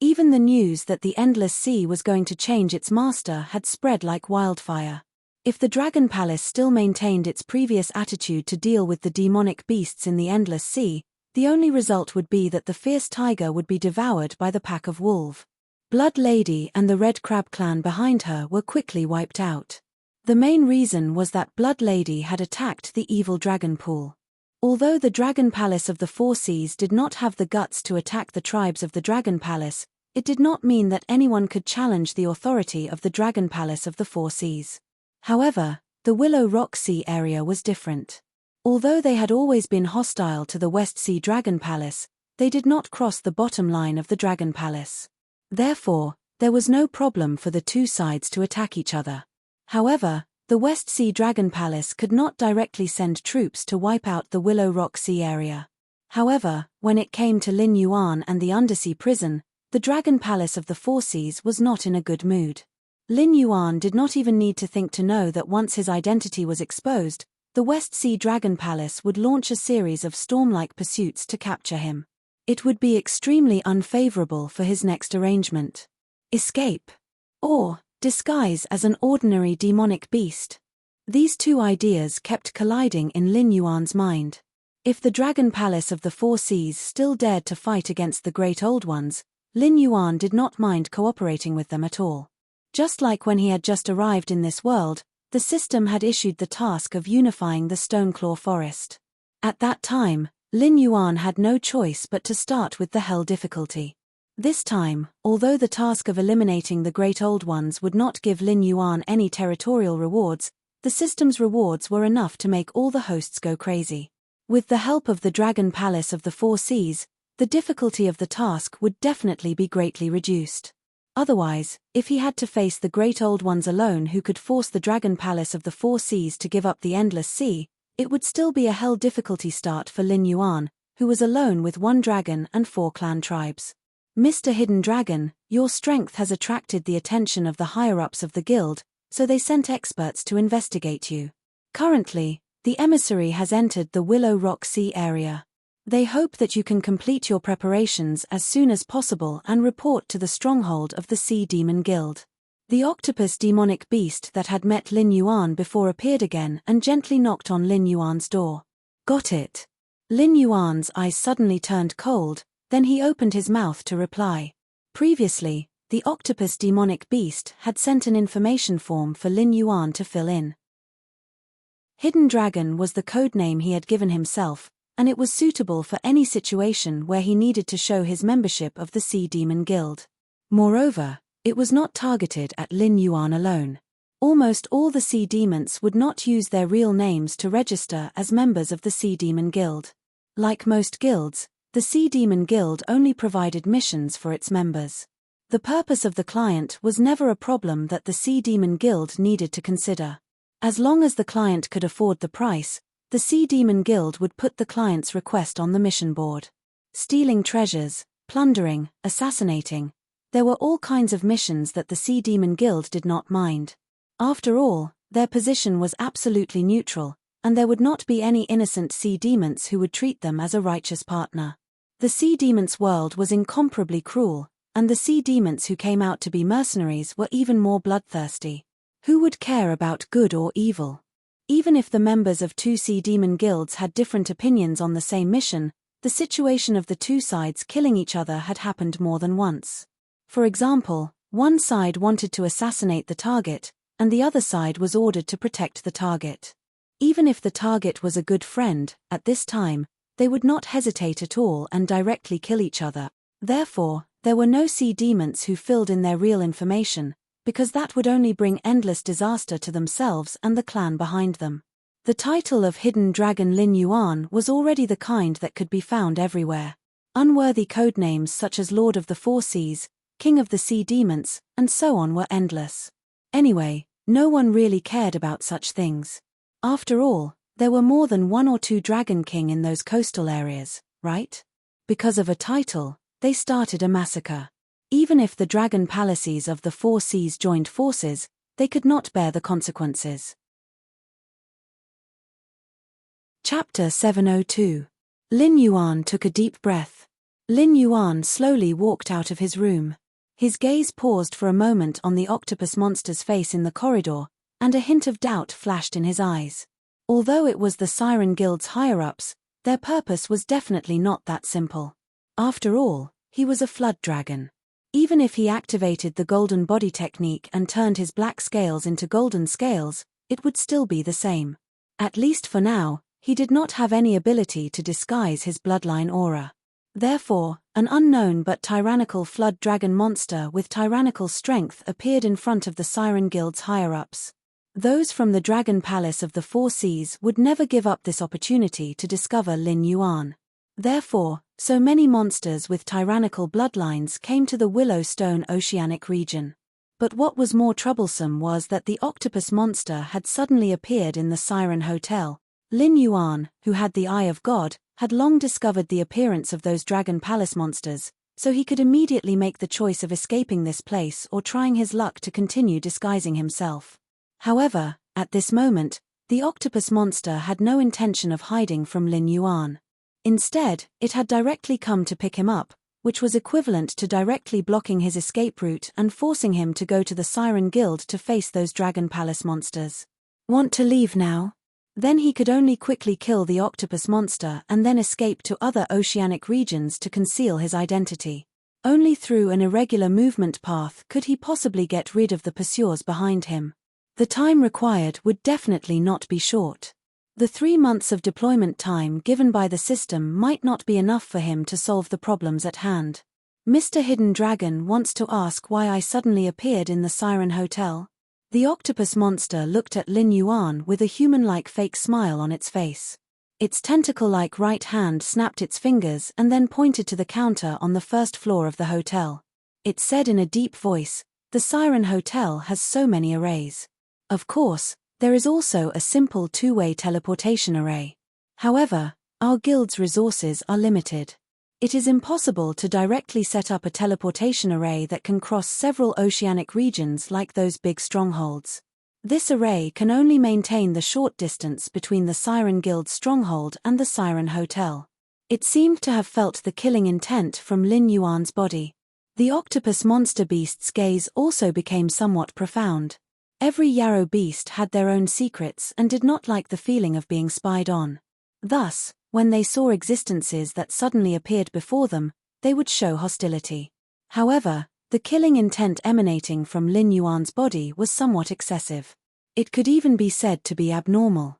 Even the news that the Endless Sea was going to change its master had spread like wildfire. If the Dragon Palace still maintained its previous attitude to deal with the demonic beasts in the Endless Sea, the only result would be that the fierce tiger would be devoured by the pack of wolves. Blood Lady and the Red Crab clan behind her were quickly wiped out. The main reason was that Blood Lady had attacked the evil dragon pool. Although the Dragon Palace of the Four Seas did not have the guts to attack the tribes of the Dragon Palace, it did not mean that anyone could challenge the authority of the Dragon Palace of the Four Seas. However, the Willow Rock Sea area was different. Although they had always been hostile to the West Sea Dragon Palace, they did not cross the bottom line of the Dragon Palace. Therefore, there was no problem for the two sides to attack each other. However, the West Sea Dragon Palace could not directly send troops to wipe out the Willow Rock Sea area. However, when it came to Lin Yuan and the Undersea Prison, the Dragon Palace of the Four Seas was not in a good mood. Lin Yuan did not even need to think to know that once his identity was exposed, the West Sea Dragon Palace would launch a series of storm-like pursuits to capture him. It would be extremely unfavorable for his next arrangement. Escape. Or disguise as an ordinary demonic beast. These two ideas kept colliding in Lin Yuan's mind. If the Dragon Palace of the Four Seas still dared to fight against the Great Old Ones, Lin Yuan did not mind cooperating with them at all. Just like when he had just arrived in this world, the system had issued the task of unifying the Stoneclaw Forest. At that time, Lin Yuan had no choice but to start with the Hell difficulty. This time, although the task of eliminating the Great Old Ones would not give Lin Yuan any territorial rewards, the system's rewards were enough to make all the hosts go crazy. With the help of the Dragon Palace of the Four Seas, the difficulty of the task would definitely be greatly reduced. Otherwise, if he had to face the Great Old Ones alone who could force the Dragon Palace of the Four Seas to give up the Endless Sea, it would still be a Hell difficulty start for Lin Yuan, who was alone with one dragon and 4 clan tribes. Mr. Hidden Dragon, your strength has attracted the attention of the higher-ups of the guild, so they sent experts to investigate you. Currently, the emissary has entered the Willow Rock Sea area. They hope that you can complete your preparations as soon as possible and report to the stronghold of the Sea Demon Guild. The octopus demonic beast that had met Lin Yuan before appeared again and gently knocked on Lin Yuan's door. Got it. Lin Yuan's eyes suddenly turned cold, then he opened his mouth to reply. Previously, the octopus demonic beast had sent an information form for Lin Yuan to fill in. Hidden Dragon was the codename he had given himself, and it was suitable for any situation where he needed to show his membership of the Sea Demon Guild. Moreover, it was not targeted at Lin Yuan alone. Almost all the Sea Demons would not use their real names to register as members of the Sea Demon Guild. Like most guilds, the Sea Demon Guild only provided missions for its members. The purpose of the client was never a problem that the Sea Demon Guild needed to consider. As long as the client could afford the price, the Sea Demon Guild would put the client's request on the mission board. Stealing treasures, plundering, assassinating. There were all kinds of missions that the Sea Demon Guild did not mind. After all, their position was absolutely neutral, and there would not be any innocent sea demons who would treat them as a righteous partner. The sea demons' world was incomparably cruel, and the sea demons who came out to be mercenaries were even more bloodthirsty. Who would care about good or evil? Even if the members of two sea demon guilds had different opinions on the same mission, the situation of the two sides killing each other had happened more than once. For example, one side wanted to assassinate the target, and the other side was ordered to protect the target. Even if the target was a good friend, at this time, they would not hesitate at all and directly kill each other. Therefore, there were no sea demons who filled in their real information, because that would only bring endless disaster to themselves and the clan behind them. The title of Hidden Dragon Lin Yuan was already the kind that could be found everywhere. Unworthy codenames such as Lord of the Four Seas, King of the Sea Demons, and so on were endless. Anyway, no one really cared about such things. After all, there were more than one or two Dragon King in those coastal areas, right? Because of a title, they started a massacre. Even if the dragon palaces of the Four Seas joined forces, they could not bear the consequences. Chapter 702. Lin Yuan took a deep breath. Lin Yuan slowly walked out of his room. His gaze paused for a moment on the octopus monster's face in the corridor, and a hint of doubt flashed in his eyes. Although it was the Siren Guild's higher-ups, their purpose was definitely not that simple. After all, he was a flood dragon. Even if he activated the golden body technique and turned his black scales into golden scales, it would still be the same. At least for now, he did not have any ability to disguise his bloodline aura. Therefore, an unknown but tyrannical flood dragon monster with tyrannical strength appeared in front of the Siren Guild's higher-ups. Those from the Dragon Palace of the Four Seas would never give up this opportunity to discover Lin Yuan. Therefore, so many monsters with tyrannical bloodlines came to the Willowstone Oceanic region. But what was more troublesome was that the octopus monster had suddenly appeared in the Siren Hotel. Lin Yuan, who had the Eye of God, had long discovered the appearance of those Dragon Palace monsters, so he could immediately make the choice of escaping this place or trying his luck to continue disguising himself. However, at this moment, the octopus monster had no intention of hiding from Lin Yuan. Instead, it had directly come to pick him up, which was equivalent to directly blocking his escape route and forcing him to go to the Siren Guild to face those Dragon Palace monsters. Want to leave now? Then he could only quickly kill the octopus monster and then escape to other oceanic regions to conceal his identity. Only through an irregular movement path could he possibly get rid of the pursuers behind him. The time required would definitely not be short. The 3 months of deployment time given by the system might not be enough for him to solve the problems at hand. Mr. Hidden Dragon wants to ask why I suddenly appeared in the Siren Hotel. The octopus monster looked at Lin Yuan with a human-like fake smile on its face. Its tentacle-like right hand snapped its fingers and then pointed to the counter on the first floor of the hotel. It said in a deep voice, "The Siren Hotel has so many arrays. Of course, there is also a simple two-way teleportation array. However, our guild's resources are limited. It is impossible to directly set up a teleportation array that can cross several oceanic regions like those big strongholds. This array can only maintain the short distance between the Siren Guild stronghold and the Siren Hotel." It seemed to have felt the killing intent from Lin Yuan's body. The octopus monster beast's gaze also became somewhat profound. Every Yarrow beast had their own secrets and did not like the feeling of being spied on. Thus, when they saw existences that suddenly appeared before them, they would show hostility. However, the killing intent emanating from Lin Yuan's body was somewhat excessive. It could even be said to be abnormal.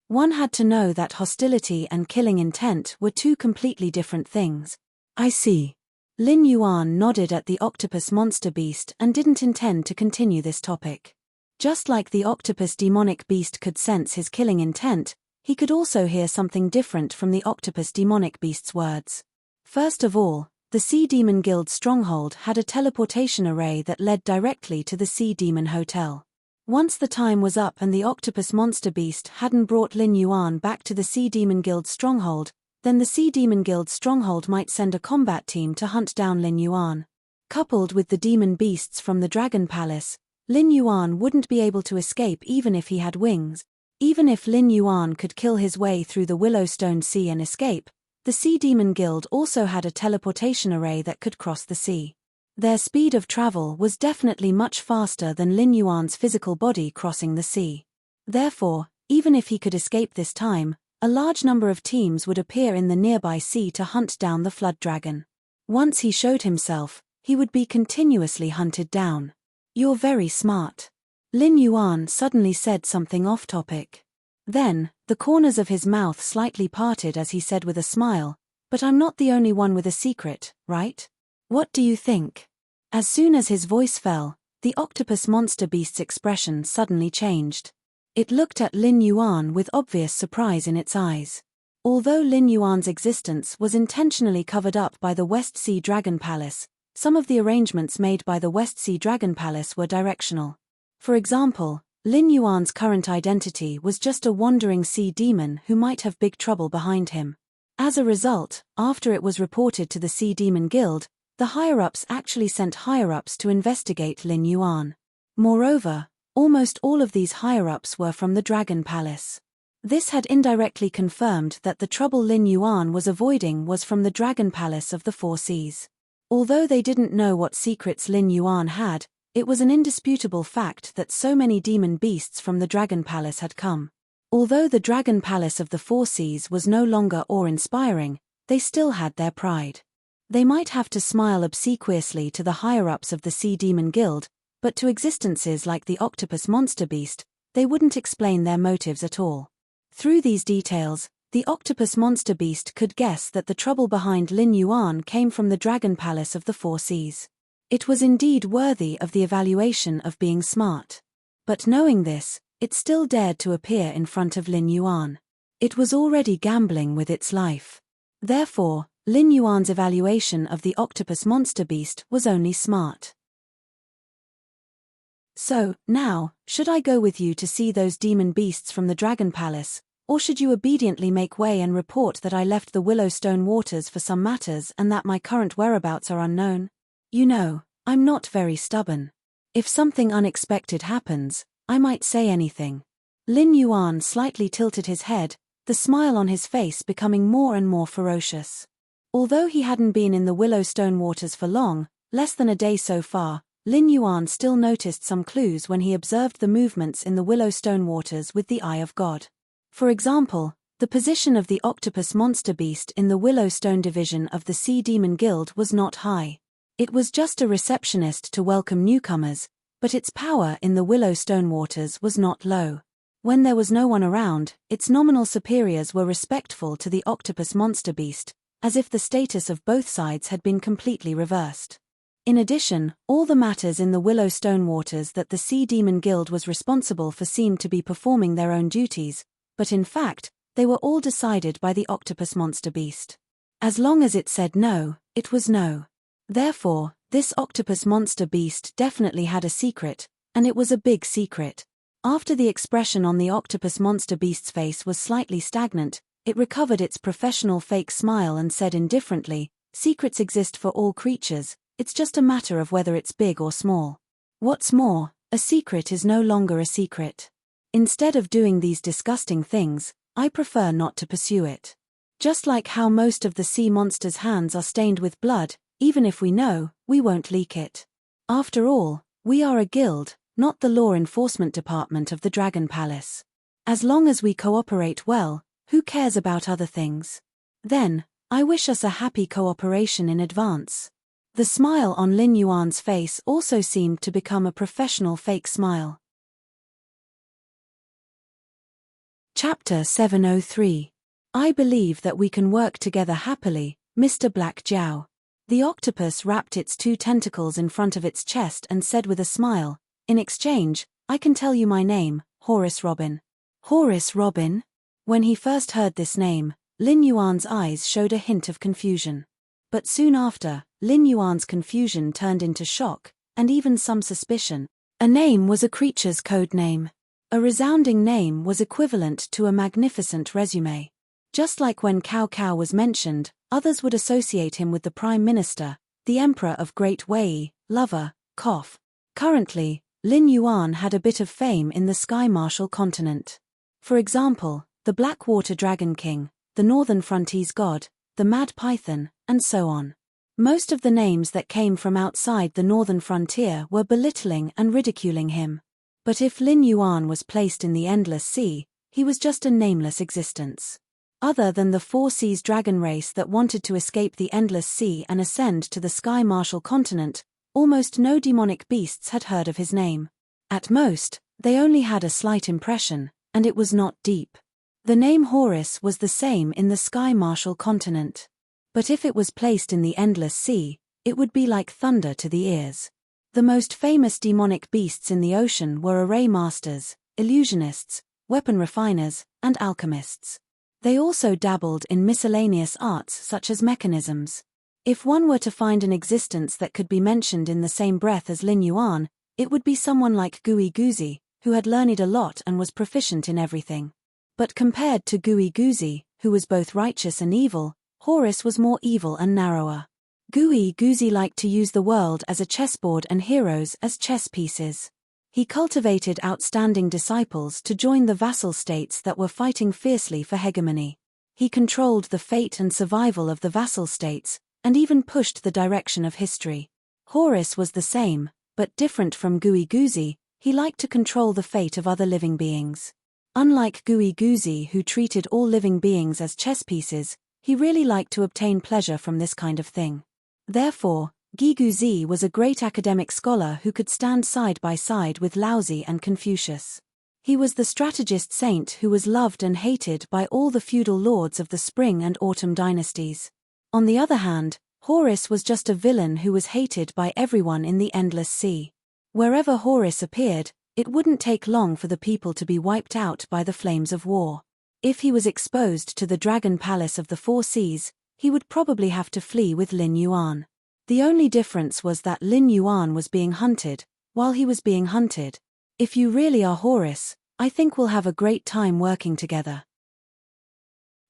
One had to know that hostility and killing intent were two completely different things. I see. Lin Yuan nodded at the octopus monster beast and didn't intend to continue this topic. Just like the octopus demonic beast could sense his killing intent, he could also hear something different from the octopus demonic beast's words. First of all, the Sea Demon Guild's stronghold had a teleportation array that led directly to the Sea Demon Hotel. Once the time was up and the octopus monster beast hadn't brought Lin Yuan back to the Sea Demon Guild's stronghold, then the Sea Demon Guild's stronghold might send a combat team to hunt down Lin Yuan. Coupled with the demon beasts from the Dragon Palace, Lin Yuan wouldn't be able to escape even if he had wings. Even if Lin Yuan could kill his way through the Willowstone Sea and escape, the Sea Demon Guild also had a teleportation array that could cross the sea. Their speed of travel was definitely much faster than Lin Yuan's physical body crossing the sea. Therefore, even if he could escape this time, a large number of teams would appear in the nearby sea to hunt down the flood dragon. Once he showed himself, he would be continuously hunted down. "You're very smart." Lin Yuan suddenly said something off-topic. Then, the corners of his mouth slightly parted as he said with a smile, "But I'm not the only one with a secret, right? What do you think?" As soon as his voice fell, the octopus monster beast's expression suddenly changed. It looked at Lin Yuan with obvious surprise in its eyes. Although Lin Yuan's existence was intentionally covered up by the West Sea Dragon Palace, some of the arrangements made by the West Sea Dragon Palace were directional. For example, Lin Yuan's current identity was just a wandering sea demon who might have big trouble behind him. As a result, after it was reported to the Sea Demon Guild, the higher-ups actually sent higher-ups to investigate Lin Yuan. Moreover, almost all of these higher-ups were from the Dragon Palace. This had indirectly confirmed that the trouble Lin Yuan was avoiding was from the Dragon Palace of the Four Seas. Although they didn't know what secrets Lin Yuan had, it was an indisputable fact that so many demon beasts from the Dragon Palace had come. Although the Dragon Palace of the Four Seas was no longer awe-inspiring, they still had their pride. They might have to smile obsequiously to the higher-ups of the Sea Demon Guild, but to existences like the octopus monster beast, they wouldn't explain their motives at all. Through these details, the octopus monster beast could guess that the trouble behind Lin Yuan came from the Dragon Palace of the Four Seas. It was indeed worthy of the evaluation of being smart. But knowing this, it still dared to appear in front of Lin Yuan. It was already gambling with its life. Therefore, Lin Yuan's evaluation of the octopus monster beast was only smart. "So, now, should I go with you to see those demon beasts from the Dragon Palace, or should you obediently make way and report that I left the Willowstone waters for some matters and that my current whereabouts are unknown? You know, I'm not very stubborn. If something unexpected happens, I might say anything." Lin Yuan slightly tilted his head, the smile on his face becoming more and more ferocious. Although he hadn't been in the Willowstone waters for long, less than a day so far, Lin Yuan still noticed some clues when he observed the movements in the Willowstone waters with the eye of God. For example, the position of the octopus monster beast in the Willowstone division of the Sea Demon Guild was not high. It was just a receptionist to welcome newcomers, but its power in the Willowstone waters was not low. When there was no one around, its nominal superiors were respectful to the octopus monster beast, as if the status of both sides had been completely reversed. In addition, all the matters in the Willowstone waters that the Sea Demon Guild was responsible for seemed to be performing their own duties, but in fact, they were all decided by the octopus monster beast. As long as it said no, it was no. Therefore, this octopus monster beast definitely had a secret, and it was a big secret. After the expression on the octopus monster beast's face was slightly stagnant, it recovered its professional fake smile and said indifferently, "Secrets exist for all creatures, it's just a matter of whether it's big or small. What's more, a secret is no longer a secret. Instead of doing these disgusting things, I prefer not to pursue it. Just like how most of the sea monsters' hands are stained with blood, even if we know, we won't leak it. After all, we are a guild, not the law enforcement department of the Dragon Palace. As long as we cooperate well, who cares about other things? Then, I wish us a happy cooperation in advance." The smile on Lin Yuan's face also seemed to become a professional fake smile. Chapter 703. I believe that we can work together happily, Mr. Black Jiao. The octopus wrapped its two tentacles in front of its chest and said with a smile, "In exchange, I can tell you my name, Horace Robin." "Horace Robin?" When he first heard this name, Lin Yuan's eyes showed a hint of confusion. But soon after, Lin Yuan's confusion turned into shock, and even some suspicion. A name was a creature's code name. A resounding name was equivalent to a magnificent resume. Just like when Cao Cao was mentioned, others would associate him with the Prime Minister, the Emperor of Great Wei, lover, cough. Currently, Lin Yuan had a bit of fame in the Sky Martial continent. For example, the Blackwater Dragon King, the Northern Frontiers God, the Mad Python, and so on. Most of the names that came from outside the northern frontier were belittling and ridiculing him. But if Lin Yuan was placed in the Endless Sea, he was just a nameless existence. Other than the Four Seas dragon race that wanted to escape the Endless Sea and ascend to the Sky Martial continent, almost no demonic beasts had heard of his name. At most, they only had a slight impression, and it was not deep. The name Horus was the same in the Sky Martial continent. But if it was placed in the Endless Sea, it would be like thunder to the ears. The most famous demonic beasts in the ocean were array masters, illusionists, weapon refiners, and alchemists. They also dabbled in miscellaneous arts such as mechanisms. If one were to find an existence that could be mentioned in the same breath as Lin Yuan, it would be someone like Gui Guzi, who had learned a lot and was proficient in everything. But compared to Gui Guzi, who was both righteous and evil, Horus was more evil and narrower. Gui Guzi liked to use the world as a chessboard and heroes as chess pieces. He cultivated outstanding disciples to join the vassal states that were fighting fiercely for hegemony. He controlled the fate and survival of the vassal states, and even pushed the direction of history. Horus was the same, but different from Gui Guzi, he liked to control the fate of other living beings. Unlike Gui Guzi, who treated all living beings as chess pieces, he really liked to obtain pleasure from this kind of thing. Therefore, Gui Guzi was a great academic scholar who could stand side by side with Laozi and Confucius. He was the strategist saint who was loved and hated by all the feudal lords of the Spring and Autumn dynasties. On the other hand, Horus was just a villain who was hated by everyone in the Endless Sea. Wherever Horus appeared, it wouldn't take long for the people to be wiped out by the flames of war. If he was exposed to the Dragon Palace of the Four Seas, he would probably have to flee with Lin Yuan. The only difference was that Lin Yuan was being hunted, while he was being hunted. If you really are Horus, I think we'll have a great time working together.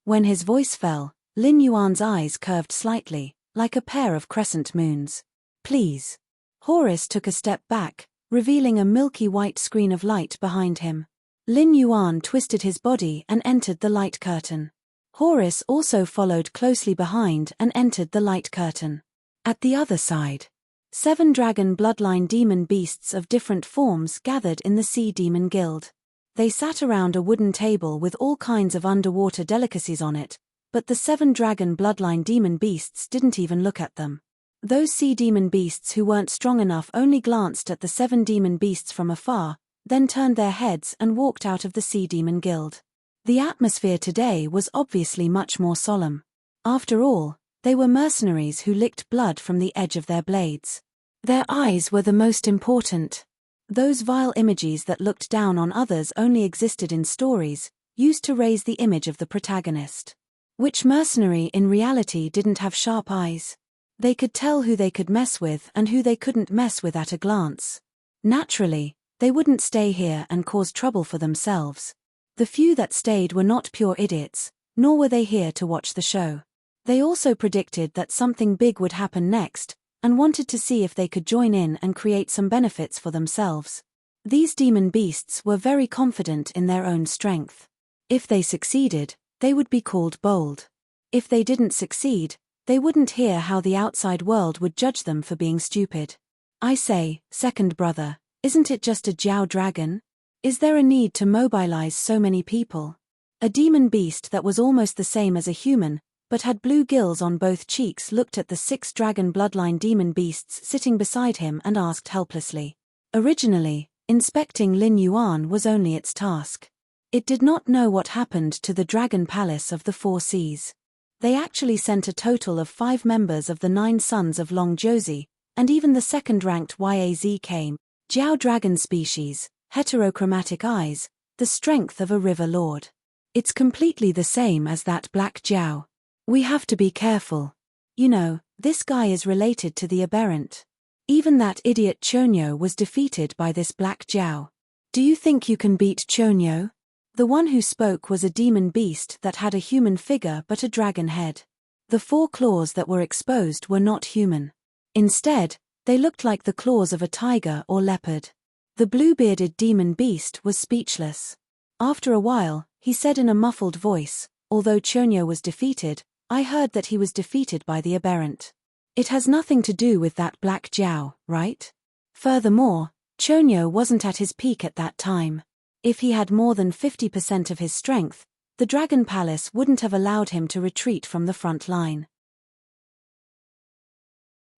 When his voice fell, Lin Yuan's eyes curved slightly, like a pair of crescent moons. Please. Horus took a step back, revealing a milky white screen of light behind him. Lin Yuan twisted his body and entered the light curtain. Horus also followed closely behind and entered the light curtain. At the other side, 7 dragon bloodline demon beasts of different forms gathered in the Sea Demon Guild. They sat around a wooden table with all kinds of underwater delicacies on it, but the 7 dragon bloodline demon beasts didn't even look at them. Those sea demon beasts who weren't strong enough only glanced at the 7 demon beasts from afar, then turned their heads and walked out of the Sea Demon Guild. The atmosphere today was obviously much more solemn. After all, they were mercenaries who licked blood from the edge of their blades. Their eyes were the most important. Those vile images that looked down on others only existed in stories, used to raise the image of the protagonist. Which mercenary in reality didn't have sharp eyes? They could tell who they could mess with and who they couldn't mess with at a glance. Naturally, they wouldn't stay here and cause trouble for themselves. The few that stayed were not pure idiots, nor were they here to watch the show. They also predicted that something big would happen next, and wanted to see if they could join in and create some benefits for themselves. These demon beasts were very confident in their own strength. If they succeeded, they would be called bold. If they didn't succeed, they wouldn't hear how the outside world would judge them for being stupid. I say, second brother, isn't it just a Jiao dragon? Is there a need to mobilize so many people? A demon beast that was almost the same as a human, but had blue gills on both cheeks, looked at the 6 dragon bloodline demon beasts sitting beside him and asked helplessly. Originally, inspecting Lin Yuan was only its task. It did not know what happened to the Dragon Palace of the Four Seas. They actually sent a total of 5 members of the 9 sons of Long Josie, and even the second-ranked Yaz came. Jiao dragon species, heterochromatic eyes, the strength of a river lord. It's completely the same as that Black Jiao. We have to be careful. You know, this guy is related to the aberrant. Even that idiot Chonyo was defeated by this Black Jiao. Do you think you can beat Chonyo? The one who spoke was a demon beast that had a human figure but a dragon head. The 4 claws that were exposed were not human. Instead, they looked like the claws of a tiger or leopard. The blue-bearded demon beast was speechless. After a while, he said in a muffled voice, although Chonyo was defeated, I heard that he was defeated by the aberrant. It has nothing to do with that Black Jiao, right? Furthermore, Chonyo wasn't at his peak at that time. If he had more than 50% of his strength, the Dragon Palace wouldn't have allowed him to retreat from the front line.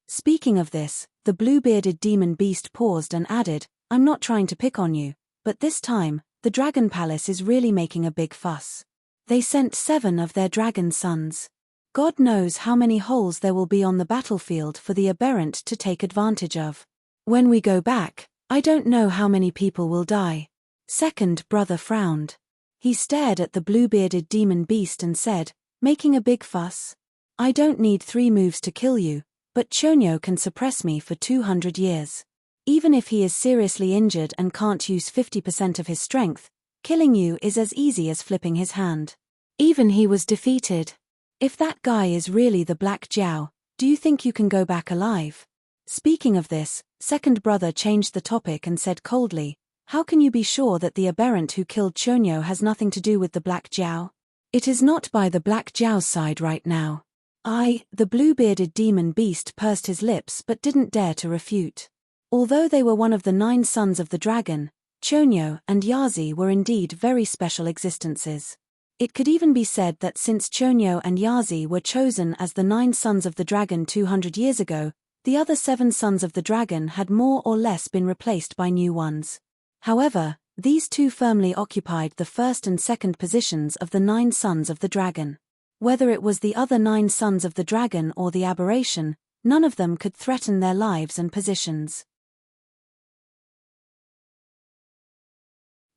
Speaking of this, the blue-bearded demon beast paused and added, I'm not trying to pick on you, but this time, the Dragon Palace is really making a big fuss. They sent 7 of their dragon sons. God knows how many holes there will be on the battlefield for the aberrant to take advantage of. When we go back, I don't know how many people will die. Second brother frowned. He stared at the blue-bearded demon beast and said, making a big fuss? I don't need 3 moves to kill you, but Chonyo can suppress me for 200 years. Even if he is seriously injured and can't use 50% of his strength, killing you is as easy as flipping his hand. Even he was defeated. If that guy is really the Black Jiao, do you think you can go back alive? Speaking of this, second brother changed the topic and said coldly, how can you be sure that the aberrant who killed Chonyo has nothing to do with the Black Jiao? It is not by the Black Jiao's side right now. The blue-bearded demon beast pursed his lips but didn't dare to refute. Although they were one of the 9 sons of the dragon, Chonyo and Yazi were indeed very special existences. It could even be said that since Chonyo and Yazi were chosen as the 9 sons of the dragon 200 years ago, the other 7 sons of the dragon had more or less been replaced by new ones. However, these 2 firmly occupied the first and second positions of the 9 sons of the dragon. Whether it was the other 9 sons of the dragon or the aberration, none of them could threaten their lives and positions.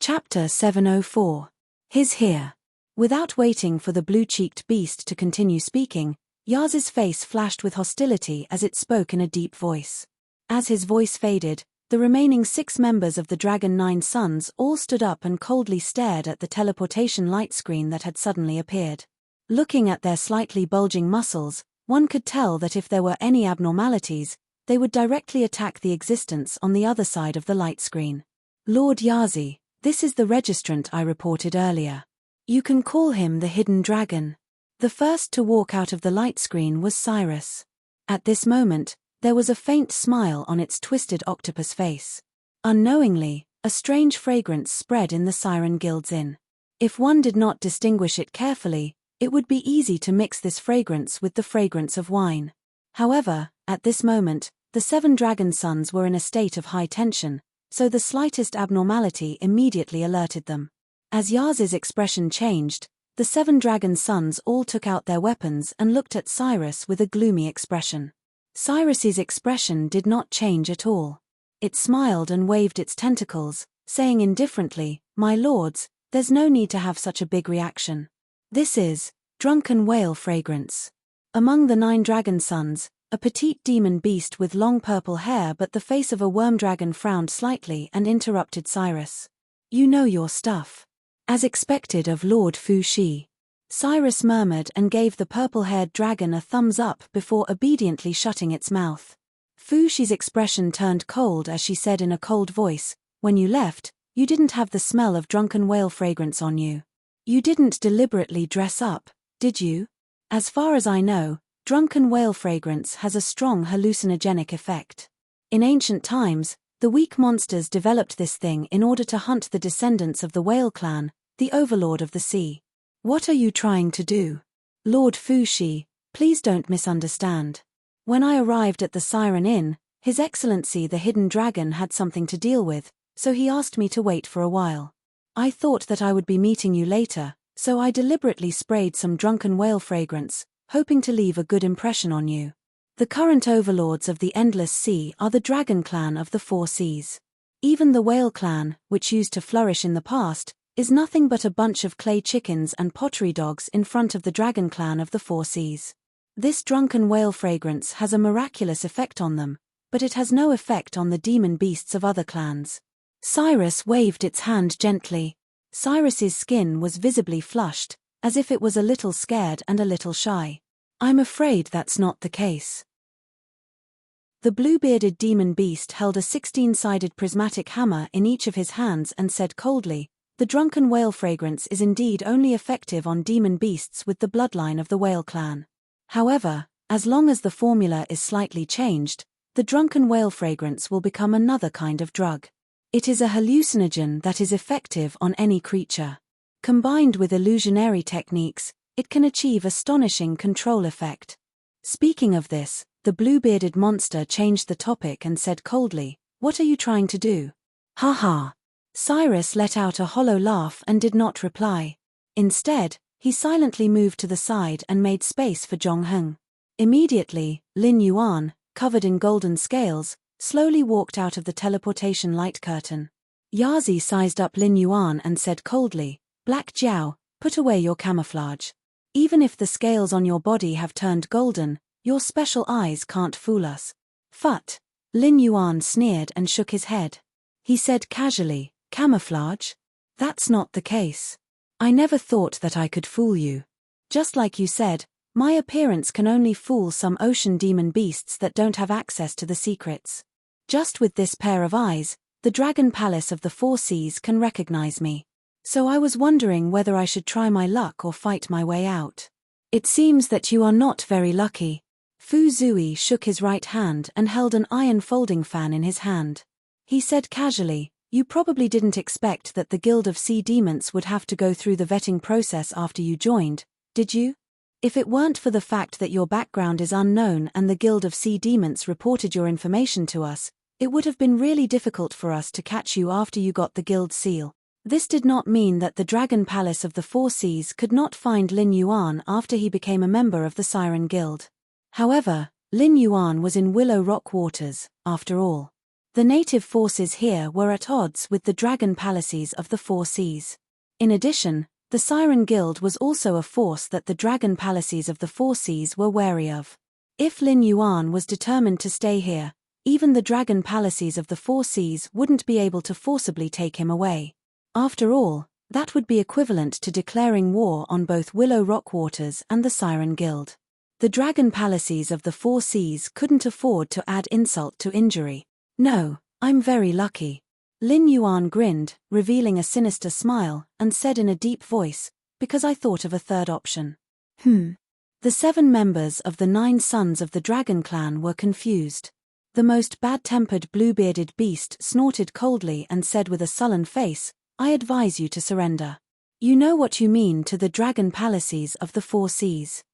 Chapter 704. His Here. Without waiting for the blue-cheeked beast to continue speaking, Yaz's face flashed with hostility as it spoke in a deep voice. As his voice faded, the remaining 6 members of the Dragon 9 Sons all stood up and coldly stared at the teleportation light screen that had suddenly appeared. Looking at their slightly bulging muscles, one could tell that if there were any abnormalities, they would directly attack the existence on the other side of the light screen. Lord Yazi, this is the registrant I reported earlier. You can call him the Hidden Dragon. The first to walk out of the light screen was Cyrus. At this moment, there was a faint smile on its twisted octopus face. Unknowingly, a strange fragrance spread in the Siren Guild's inn. If one did not distinguish it carefully, it would be easy to mix this fragrance with the fragrance of wine. However, at this moment, the 7 dragon sons were in a state of high tension, so the slightest abnormality immediately alerted them. As Yaz's expression changed, the 7 dragon sons all took out their weapons and looked at Cyrus with a gloomy expression. Cyrus's expression did not change at all. It smiled and waved its tentacles, saying indifferently, "My lords, there's no need to have such a big reaction. This is drunken whale fragrance." Among the 9 dragon sons, a petite demon beast with long purple hair but the face of a worm dragon frowned slightly and interrupted Cyrus. "You know your stuff." As expected of Lord Fu Shi. Cyrus murmured and gave the purple-haired dragon a thumbs up before obediently shutting its mouth. Fu Shi's expression turned cold as she said in a cold voice, "When you left, you didn't have the smell of drunken whale fragrance on you. You didn't deliberately dress up, did you? As far as I know, drunken whale fragrance has a strong hallucinogenic effect. In ancient times, the weak monsters developed this thing in order to hunt the descendants of the whale clan, the overlord of the sea. What are you trying to do? Lord Fu Shi, please don't misunderstand. When I arrived at the Siren Inn, His Excellency the Hidden Dragon had something to deal with, so he asked me to wait for a while. I thought that I would be meeting you later, so I deliberately sprayed some drunken whale fragrance, hoping to leave a good impression on you. The current overlords of the Endless Sea are the Dragon Clan of the 4 Seas. Even the Whale Clan, which used to flourish in the past, is nothing but a bunch of clay chickens and pottery dogs in front of the dragon clan of the Four Seas. This drunken whale fragrance has a miraculous effect on them, but it has no effect on the demon beasts of other clans. Cyrus waved its hand gently. Cyrus's skin was visibly flushed, as if it was a little scared and a little shy. I'm afraid that's not the case. The blue-bearded demon beast held a 16-sided prismatic hammer in each of his hands and said coldly, "The drunken whale fragrance is indeed only effective on demon beasts with the bloodline of the whale clan. However, as long as the formula is slightly changed, the drunken whale fragrance will become another kind of drug. It is a hallucinogen that is effective on any creature. Combined with illusionary techniques, it can achieve astonishing control effect." Speaking of this, the blue-bearded monster changed the topic and said coldly, "What are you trying to do?" "Ha ha." Cyrus let out a hollow laugh and did not reply. Instead, he silently moved to the side and made space for Zhongheng. Immediately, Lin Yuan, covered in golden scales, slowly walked out of the teleportation light curtain. Yazi sized up Lin Yuan and said coldly, "Black Jiao, put away your camouflage. Even if the scales on your body have turned golden, your special eyes can't fool us." "Phut." Lin Yuan sneered and shook his head. He said casually, "Camouflage? That's not the case. I never thought that I could fool you. Just like you said, my appearance can only fool some ocean demon beasts that don't have access to the secrets. Just with this pair of eyes, the Dragon Palace of the Four Seas can recognize me. So I was wondering whether I should try my luck or fight my way out." "It seems that you are not very lucky." Fu Zui shook his right hand and held an iron folding fan in his hand. He said casually, "You probably didn't expect that the Guild of Sea Demons would have to go through the vetting process after you joined, did you? If it weren't for the fact that your background is unknown and the Guild of Sea Demons reported your information to us, it would have been really difficult for us to catch you after you got the Guild seal." This did not mean that the Dragon Palace of the Four Seas could not find Lin Yuan after he became a member of the Siren Guild. However, Lin Yuan was in Willow Rock waters, after all. The native forces here were at odds with the Dragon Palaces of the Four Seas. In addition, the Siren Guild was also a force that the Dragon Palaces of the Four Seas were wary of. If Lin Yuan was determined to stay here, even the Dragon Palaces of the Four Seas wouldn't be able to forcibly take him away. After all, that would be equivalent to declaring war on both Willow Rock waters and the Siren Guild. The Dragon Palaces of the Four Seas couldn't afford to add insult to injury. "No, I'm very lucky." Lin Yuan grinned, revealing a sinister smile, and said in a deep voice, "Because I thought of a third option." The 7 members of the 9 sons of the Dragon Clan were confused. The most bad-tempered blue-bearded beast snorted coldly and said with a sullen face, "I advise you to surrender. You know what you mean to the Dragon Palaces of the Four Seas.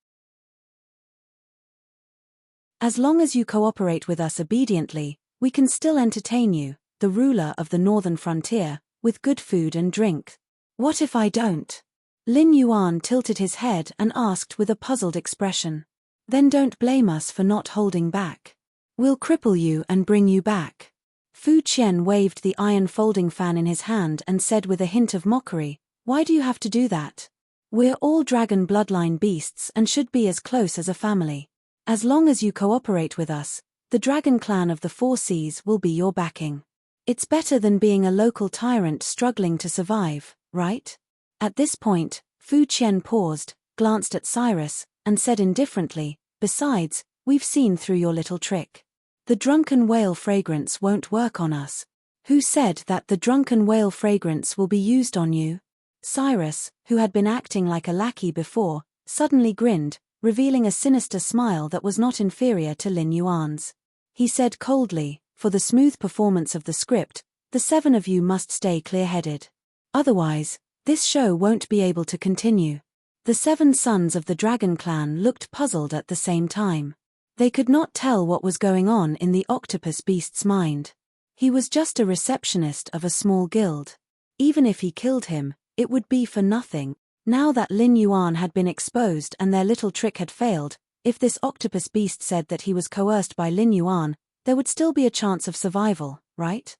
As long as you cooperate with us obediently, we can still entertain you, the ruler of the northern frontier, with good food and drink." "What if I don't?" Lin Yuan tilted his head and asked with a puzzled expression. "Then don't blame us for not holding back. We'll cripple you and bring you back." Fu Qian waved the iron folding fan in his hand and said with a hint of mockery, "Why do you have to do that? We're all dragon bloodline beasts and should be as close as a family. As long as you cooperate with us, the Dragon Clan of the Four Seas will be your backing. It's better than being a local tyrant struggling to survive, right?" At this point, Fu Qian paused, glanced at Cyrus, and said indifferently, "Besides, we've seen through your little trick. The drunken whale fragrance won't work on us." "Who said that the drunken whale fragrance will be used on you?" Cyrus, who had been acting like a lackey before, suddenly grinned, revealing a sinister smile that was not inferior to Lin Yuan's. He said coldly, "For the smooth performance of the script, the 7 of you must stay clear-headed. Otherwise, this show won't be able to continue." The 7 sons of the Dragon Clan looked puzzled at the same time. They could not tell what was going on in the octopus beast's mind. He was just a receptionist of a small guild. Even if he killed him, it would be for nothing. Now that Lin Yuan had been exposed and their little trick had failed, if this octopus beast said that he was coerced by Lin Yuan, there would still be a chance of survival, right?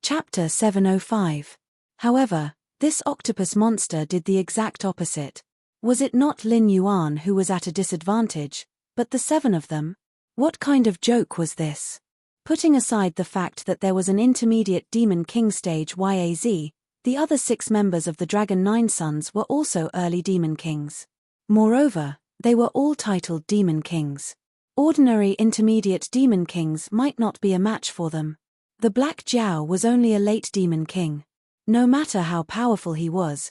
Chapter 705. However, this octopus monster did the exact opposite. Was it not Lin Yuan who was at a disadvantage, but the 7 of them? What kind of joke was this? Putting aside the fact that there was an intermediate Demon King stage YAZ, the other 6 members of the Dragon 9 Sons were also early Demon Kings. Moreover, they were all titled Demon Kings. Ordinary intermediate Demon Kings might not be a match for them. The Black Jiao was only a late Demon King. No matter how powerful he was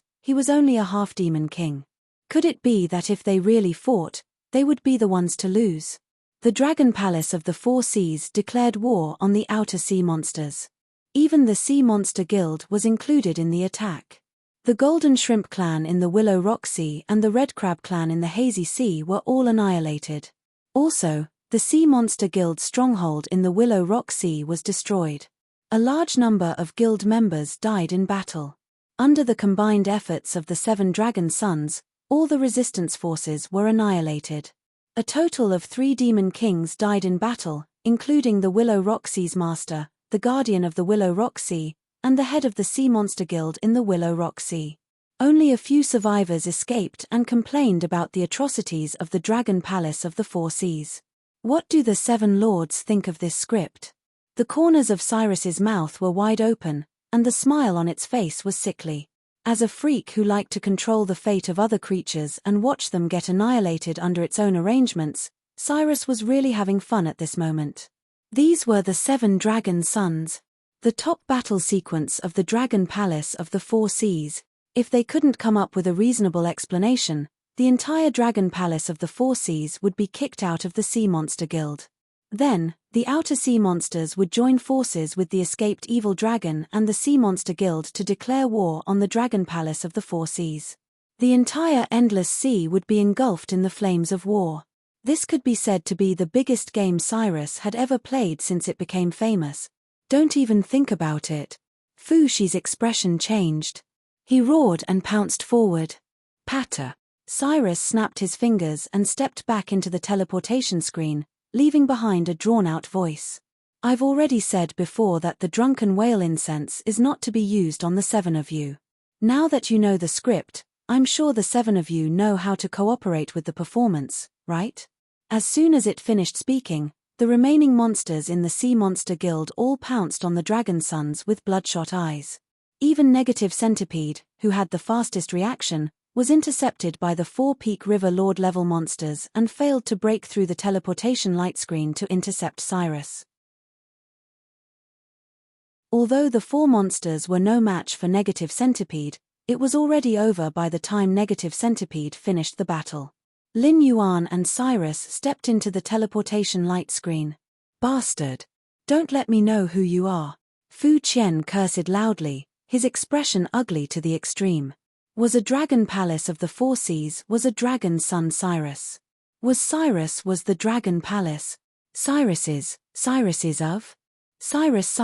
only a half Demon King. Could it be that if they really fought, they would be the ones to lose? The Dragon Palace of the Four Seas declared war on the outer sea monsters. Even the Sea Monster Guild was included in the attack. The Golden Shrimp Clan in the Willow Rock Sea and the Red Crab Clan in the Hazy Sea were all annihilated. Also, the Sea Monster Guild stronghold in the Willow Rock Sea was destroyed. A large number of guild members died in battle. Under the combined efforts of the 7 Dragon Sons, all the resistance forces were annihilated. A total of 3 Demon Kings died in battle, including the Willow Rock Sea's master, the guardian of the Willow Rock Sea, and the head of the Sea Monster Guild in the Willow Rock Sea. Only a few survivors escaped and complained about the atrocities of the Dragon Palace of the Four Seas. What do the 7 lords think of this script? The corners of Cyrus's mouth were wide open, and the smile on its face was sickly. As a freak who liked to control the fate of other creatures and watch them get annihilated under its own arrangements, Cyrus was really having fun at this moment. These were the 7 Dragon Sons. The top battle sequence of the Dragon Palace of the Four Seas. If they couldn't come up with a reasonable explanation, the entire Dragon Palace of the Four Seas would be kicked out of the Sea Monster Guild. Then, the outer sea monsters would join forces with the escaped evil dragon and the Sea Monster Guild to declare war on the Dragon Palace of the Four Seas. The entire endless sea would be engulfed in the flames of war. This could be said to be the biggest game Cyrus had ever played since it became famous. Don't even think about it. Fu Shi's expression changed. He roared and pounced forward. Patter. Cyrus snapped his fingers and stepped back into the teleportation screen, leaving behind a drawn-out voice. I've already said before that the drunken whale incense is not to be used on the 7 of you. Now that you know the script, I'm sure the 7 of you know how to cooperate with the performance, right? As soon as it finished speaking, the remaining monsters in the Sea Monster Guild all pounced on the Dragon Sons with bloodshot eyes. Even Negative Centipede, who had the fastest reaction, was intercepted by the 4 Peak River Lord level monsters and failed to break through the teleportation light screen to intercept Cyrus. Although the 4 monsters were no match for Negative Centipede, it was already over by the time Negative Centipede finished the battle. Lin Yuan and Cyrus stepped into the teleportation light screen. Bastard! Don't let me know who you are. Fu Qian cursed loudly, his expression ugly to the extreme. Was a Dragon Palace of the Four Seas was a Dragon Son Cyrus. Cyrus the Dragon Palace. Cyrus's of? Cyrus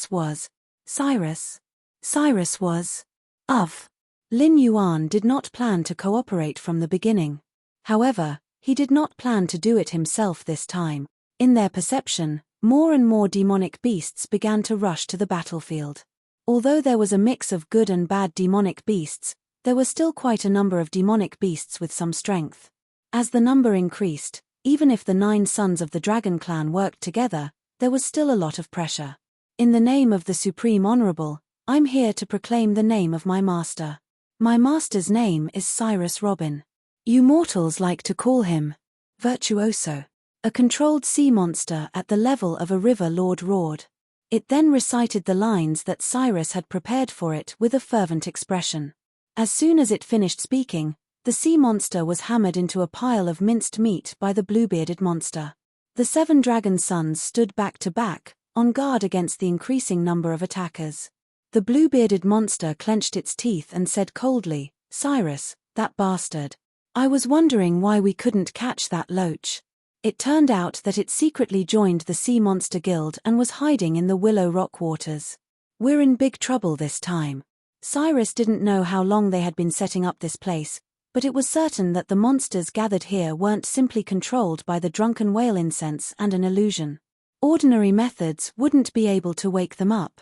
was. Cyrus was. Of. Lin Yuan did not plan to cooperate from the beginning. However, he did not plan to do it himself this time. In their perception, more and more demonic beasts began to rush to the battlefield. Although there was a mix of good and bad demonic beasts, there were still quite a number of demonic beasts with some strength. As the number increased, even if the 9 sons of the Dragon Clan worked together, there was still a lot of pressure. In the name of the Supreme Honorable, I'm here to proclaim the name of my master. My master's name is Cyrus Robin. You mortals like to call him Virtuoso. A controlled sea monster at the level of a river lord roared. It then recited the lines that Cyrus had prepared for it with a fervent expression. As soon as it finished speaking, the sea monster was hammered into a pile of minced meat by the blue-bearded monster. The 7 Dragon Sons stood back to back, on guard against the increasing number of attackers. The blue-bearded monster clenched its teeth and said coldly, Cyrus, that bastard. I was wondering why we couldn't catch that loach. It turned out that it secretly joined the Sea Monster Guild and was hiding in the Willow Rock waters. We're in big trouble this time. Cyrus didn't know how long they had been setting up this place, but it was certain that the monsters gathered here weren't simply controlled by the drunken whale incense and an illusion. Ordinary methods wouldn't be able to wake them up.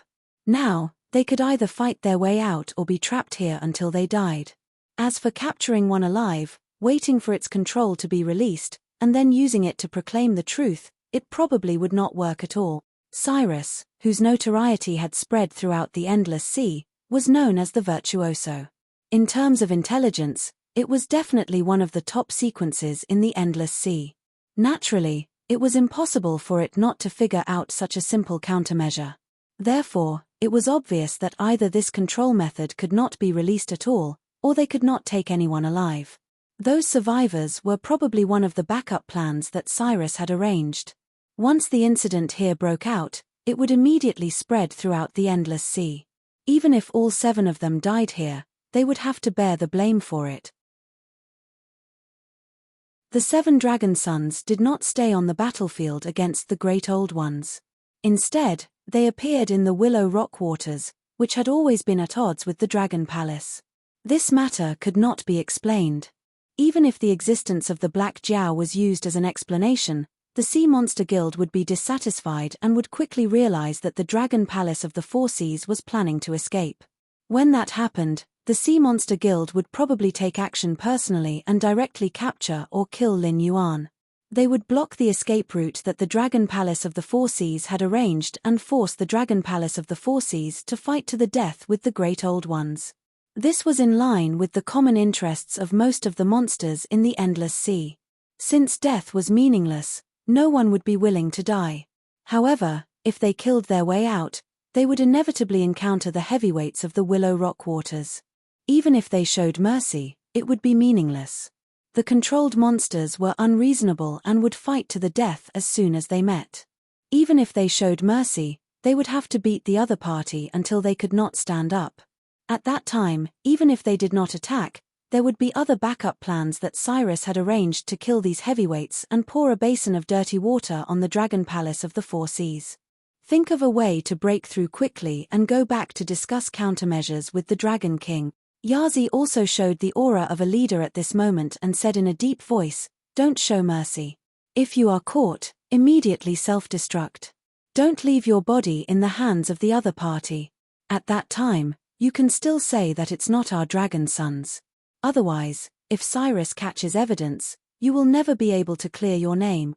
Now, they could either fight their way out or be trapped here until they died. As for capturing one alive, waiting for its control to be released, and then using it to proclaim the truth, it probably would not work at all. Cyrus, whose notoriety had spread throughout the endless sea, was known as the virtuoso. In terms of intelligence, it was definitely one of the top sequences in the endless sea. Naturally, it was impossible for it not to figure out such a simple countermeasure. Therefore, it was obvious that either this control method could not be released at all, or they could not take anyone alive. Those survivors were probably one of the backup plans that Cyrus had arranged. Once the incident here broke out, it would immediately spread throughout the endless sea. Even if all 7 of them died here, they would have to bear the blame for it. The 7 dragon sons did not stay on the battlefield against the great old ones. Instead, they appeared in the Willow Rock waters, which had always been at odds with the Dragon Palace. This matter could not be explained. Even if the existence of the Black Jiao was used as an explanation, the Sea Monster Guild would be dissatisfied and would quickly realize that the Dragon Palace of the Four Seas was planning to escape. When that happened, the Sea Monster Guild would probably take action personally and directly capture or kill Lin Yuan. They would block the escape route that the Dragon Palace of the Four Seas had arranged and force the Dragon Palace of the Four Seas to fight to the death with the Great Old Ones. This was in line with the common interests of most of the monsters in the Endless Sea. Since death was meaningless, no one would be willing to die. However, if they killed their way out, they would inevitably encounter the heavyweights of the Willow Rock waters. Even if they showed mercy, it would be meaningless. The controlled monsters were unreasonable and would fight to the death as soon as they met. Even if they showed mercy, they would have to beat the other party until they could not stand up. At that time, even if they did not attack, there would be other backup plans that Cyrus had arranged to kill these heavyweights and pour a basin of dirty water on the Dragon Palace of the Four Seas. Think of a way to break through quickly and go back to discuss countermeasures with the Dragon King. Yazi also showed the aura of a leader at this moment and said in a deep voice, "Don't show mercy. If you are caught, immediately self-destruct. Don't leave your body in the hands of the other party. At that time, you can still say that it's not our dragon sons. Otherwise, if Cyrus catches evidence, you will never be able to clear your name."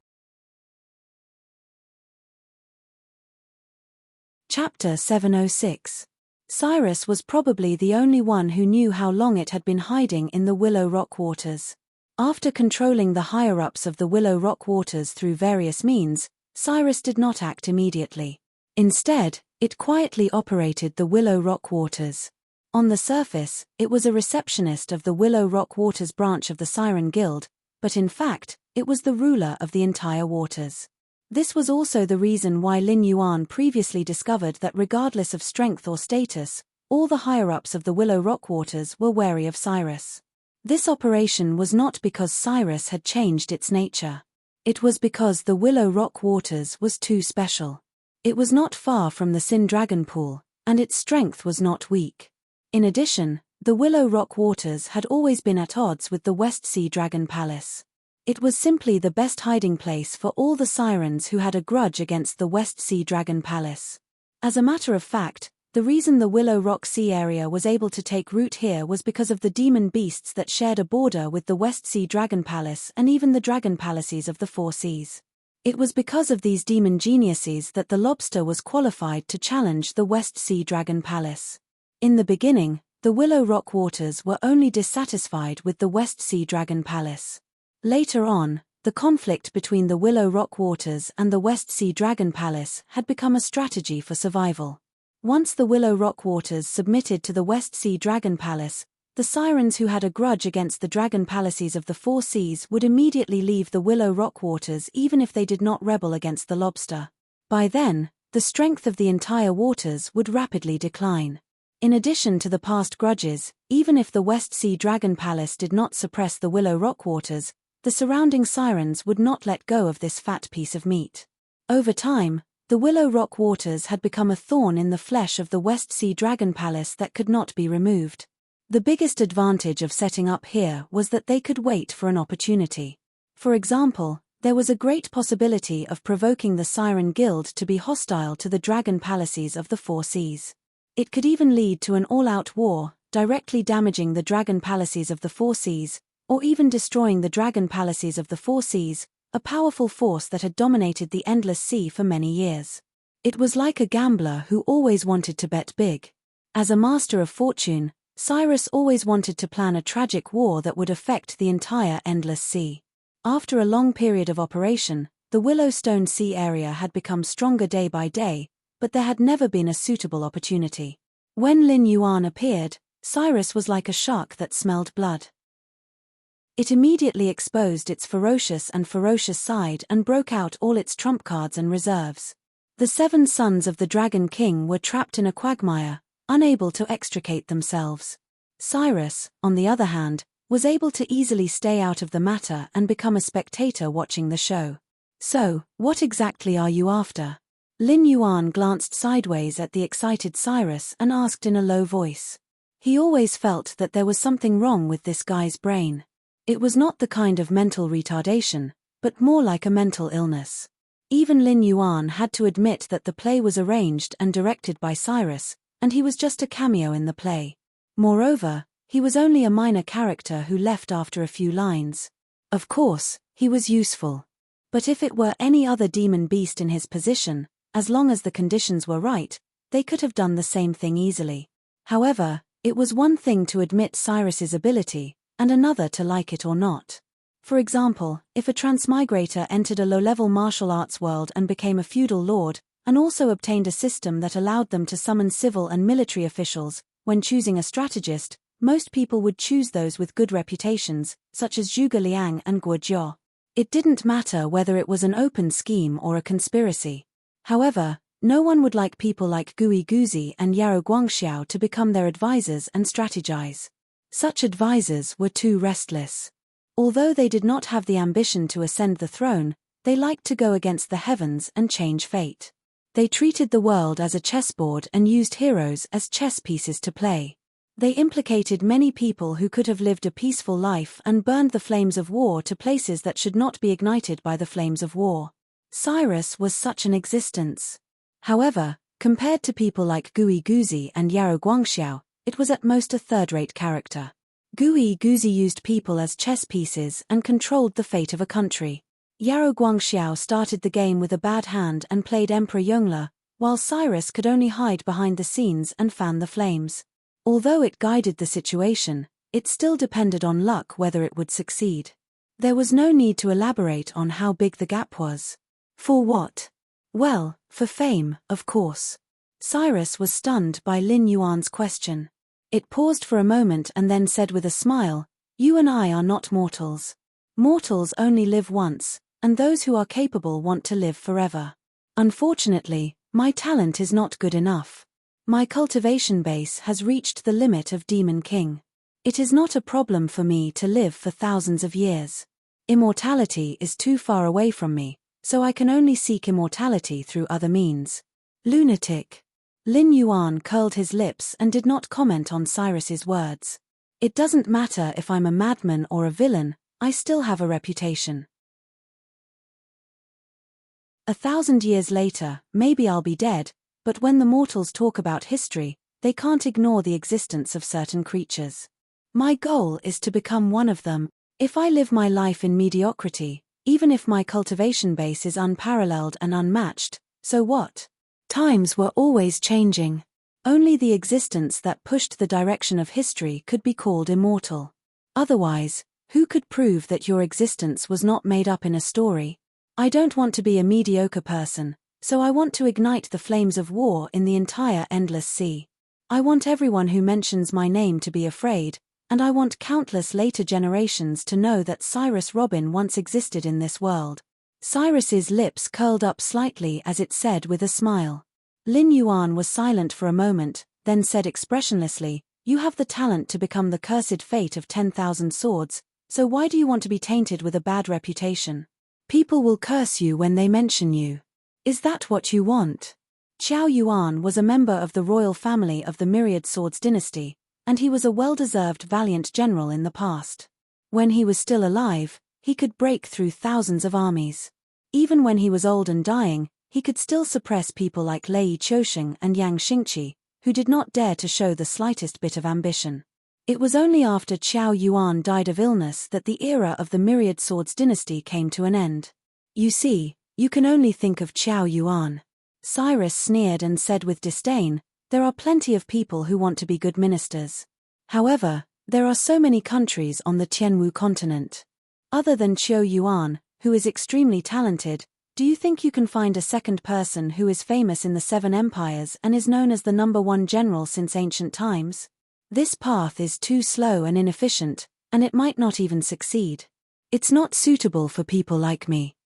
Chapter 706. Cyrus was probably the only one who knew how long it had been hiding in the Willow Rock waters. After controlling the higher-ups of the Willow Rock waters through various means, Cyrus did not act immediately. Instead, it quietly operated the Willow Rock waters. On the surface, it was a receptionist of the Willow Rock waters branch of the Siren Guild, but in fact, it was the ruler of the entire waters. This was also the reason why Lin Yuan previously discovered that regardless of strength or status, all the higher-ups of the Willow Rock waters were wary of Cyrus. This operation was not because Cyrus had changed its nature. It was because the Willow Rock waters was too special. It was not far from the Sin Dragon Pool, and its strength was not weak. In addition, the Willow Rock waters had always been at odds with the West Sea Dragon Palace. It was simply the best hiding place for all the sirens who had a grudge against the West Sea Dragon Palace. As a matter of fact, the reason the Willow Rock Sea area was able to take root here was because of the demon beasts that shared a border with the West Sea Dragon Palace and even the Dragon Palaces of the Four Seas. It was because of these demon geniuses that the lobster was qualified to challenge the West Sea Dragon Palace. In the beginning, the Willow Rock waters were only dissatisfied with the West Sea Dragon Palace. Later on, the conflict between the Willow Rock waters and the West Sea Dragon Palace had become a strategy for survival. Once the Willow Rock waters submitted to the West Sea Dragon Palace, the sirens who had a grudge against the Dragon Palaces of the Four Seas would immediately leave the Willow Rock waters even if they did not rebel against the lobster. By then, the strength of the entire waters would rapidly decline. In addition to the past grudges, even if the West Sea Dragon Palace did not suppress the Willow Rock waters, the surrounding sirens would not let go of this fat piece of meat. Over time, the Willow Rock waters had become a thorn in the flesh of the West Sea Dragon Palace that could not be removed. The biggest advantage of setting up here was that they could wait for an opportunity. For example, there was a great possibility of provoking the Siren Guild to be hostile to the Dragon Palaces of the Four Seas. It could even lead to an all-out war, directly damaging the dragon palaces of the Four Seas, or even destroying the dragon palaces of the Four Seas, a powerful force that had dominated the endless sea for many years. It was like a gambler who always wanted to bet big. As a master of fortune, Cyrus always wanted to plan a tragic war that would affect the entire endless sea. After a long period of operation, the Willowstone Sea area had become stronger day by day, but there had never been a suitable opportunity. When Lin Yuan appeared, Cyrus was like a shark that smelled blood. It immediately exposed its ferocious side and broke out all its trump cards and reserves. The 7 sons of the Dragon King were trapped in a quagmire, unable to extricate themselves. Cyrus, on the other hand, was able to easily stay out of the matter and become a spectator watching the show. So, what exactly are you after? Lin Yuan glanced sideways at the excited Cyrus and asked in a low voice. He always felt that there was something wrong with this guy's brain. It was not the kind of mental retardation, but more like a mental illness. Even Lin Yuan had to admit that the play was arranged and directed by Cyrus, and he was just a cameo in the play. Moreover, he was only a minor character who left after a few lines. Of course, he was useful. But if it were any other demon beast in his position, as long as the conditions were right, they could have done the same thing easily. However, it was one thing to admit Cyrus's ability, and another to like it or not. For example, if a transmigrator entered a low-level martial arts world and became a feudal lord, and also obtained a system that allowed them to summon civil and military officials, when choosing a strategist, most people would choose those with good reputations, such as Zhuge Liang and Guo Jiao. It didn't matter whether it was an open scheme or a conspiracy. However, no one would like people like Gui Guzi and Yaro Guangxiao to become their advisors and strategize. Such advisors were too restless. Although they did not have the ambition to ascend the throne, they liked to go against the heavens and change fate. They treated the world as a chessboard and used heroes as chess pieces to play. They implicated many people who could have lived a peaceful life and burned the flames of war to places that should not be ignited by the flames of war. Cyrus was such an existence. However, compared to people like Gui Guzi and Yaro Guangxiao, it was at most a third-rate character. Gui Guzi used people as chess pieces and controlled the fate of a country. Yaro Guangxiao started the game with a bad hand and played Emperor Yongle, while Cyrus could only hide behind the scenes and fan the flames. Although it guided the situation, it still depended on luck whether it would succeed. There was no need to elaborate on how big the gap was. For what? Well, for fame, of course. Cyrus was stunned by Lin Yuan's question. It paused for a moment and then said with a smile, "You and I are not mortals. Mortals only live once, and those who are capable want to live forever. Unfortunately, my talent is not good enough. My cultivation base has reached the limit of Demon King. It is not a problem for me to live for thousands of years. Immortality is too far away from me, so I can only seek immortality through other means." Lunatic. Lin Yuan curled his lips and did not comment on Cyrus's words. It doesn't matter if I'm a madman or a villain, I still have a reputation. 1,000 years later, maybe I'll be dead, but when the mortals talk about history, they can't ignore the existence of certain creatures. My goal is to become one of them. If I live my life in mediocrity, even if my cultivation base is unparalleled and unmatched, so what? Times were always changing. Only the existence that pushed the direction of history could be called immortal. Otherwise, who could prove that your existence was not made up in a story? I don't want to be a mediocre person, so I want to ignite the flames of war in the entire endless sea. I want everyone who mentions my name to be afraid, and I want countless later generations to know that Cyrus Robin once existed in this world. Cyrus's lips curled up slightly as it said with a smile. Lin Yuan was silent for a moment, then said expressionlessly, "You have the talent to become the cursed fate of 10,000 swords, so why do you want to be tainted with a bad reputation? People will curse you when they mention you. Is that what you want?" Qiao Yuan was a member of the royal family of the Myriad Swords dynasty, and he was a well-deserved valiant general in the past. When he was still alive, he could break through thousands of armies. Even when he was old and dying, he could still suppress people like Lei Qiusheng and Yang Xingqi, who did not dare to show the slightest bit of ambition. It was only after Qiao Yuan died of illness that the era of the Myriad Swords dynasty came to an end. You see, you can only think of Qiao Yuan. Cyrus sneered and said with disdain, there are plenty of people who want to be good ministers. However, there are so many countries on the Tianwu continent. Other than Qiao Yuan, who is extremely talented, do you think you can find a second person who is famous in the Seven Empires and is known as the #1 general since ancient times? This path is too slow and inefficient, and it might not even succeed. It's not suitable for people like me.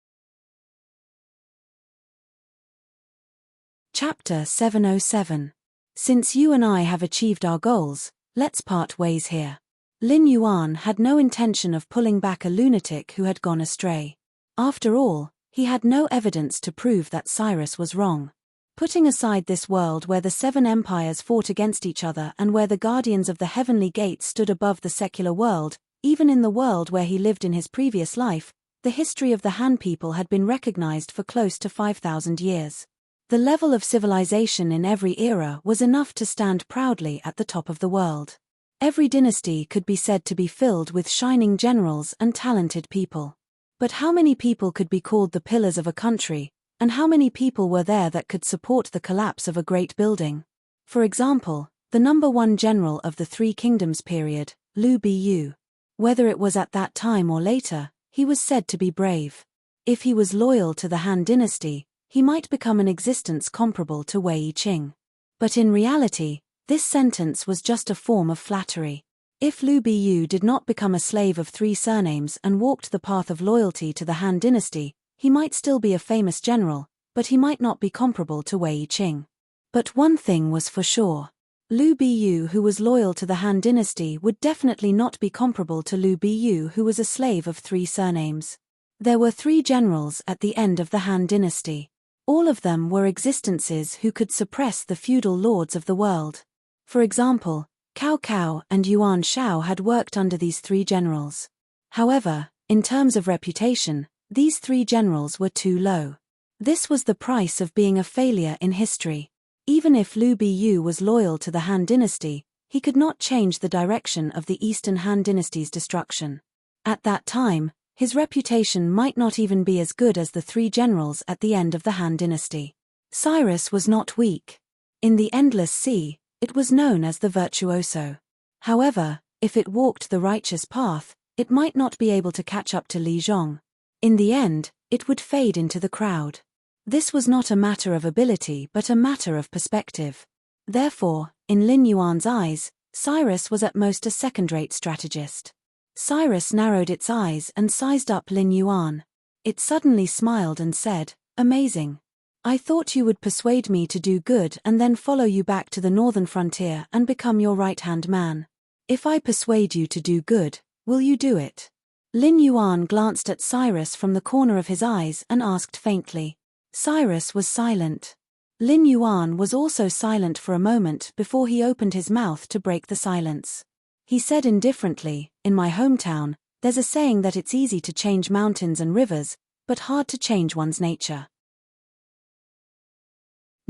Chapter 707. Since you and I have achieved our goals, let's part ways here. Lin Yuan had no intention of pulling back a lunatic who had gone astray. After all, he had no evidence to prove that Cyrus was wrong. Putting aside this world where the seven empires fought against each other and where the guardians of the heavenly gates stood above the secular world, even in the world where he lived in his previous life, the history of the Han people had been recognized for close to 5,000 years. The level of civilization in every era was enough to stand proudly at the top of the world. Every dynasty could be said to be filled with shining generals and talented people. But how many people could be called the pillars of a country, and how many people were there that could support the collapse of a great building? For example, the #1 general of the Three Kingdoms period, Liu Biyu. Whether it was at that time or later, he was said to be brave. If he was loyal to the Han dynasty, he might become an existence comparable to Wei Yiqing. But in reality, this sentence was just a form of flattery. If Liu Biyu did not become a slave of 3 surnames and walked the path of loyalty to the Han dynasty, he might still be a famous general, but he might not be comparable to Wei Yiqing. But one thing was for sure. Liu Biyu who was loyal to the Han dynasty would definitely not be comparable to Liu Biyu who was a slave of 3 surnames. There were 3 generals at the end of the Han dynasty. All of them were existences who could suppress the feudal lords of the world. For example, Cao Cao and Yuan Shao had worked under these 3 generals. However, in terms of reputation, these 3 generals were too low. This was the price of being a failure in history. Even if Liu Biyu was loyal to the Han dynasty, he could not change the direction of the Eastern Han dynasty's destruction. At that time, his reputation might not even be as good as the 3 generals at the end of the Han dynasty. Cyrus was not weak. In the Endless Sea, it was known as the virtuoso. However, if it walked the righteous path, it might not be able to catch up to Li Zhong. In the end, it would fade into the crowd. This was not a matter of ability but a matter of perspective. Therefore, in Lin Yuan's eyes, Cyrus was at most a second-rate strategist. Cyrus narrowed its eyes and sized up Lin Yuan. It suddenly smiled and said, "Amazing. I thought you would persuade me to do good and then follow you back to the northern frontier and become your right-hand man. If I persuade you to do good, will you do it?" Lin Yuan glanced at Cyrus from the corner of his eyes and asked faintly. Cyrus was silent. Lin Yuan was also silent for a moment before he opened his mouth to break the silence. He said indifferently, "In my hometown, there's a saying that it's easy to change mountains and rivers, but hard to change one's nature.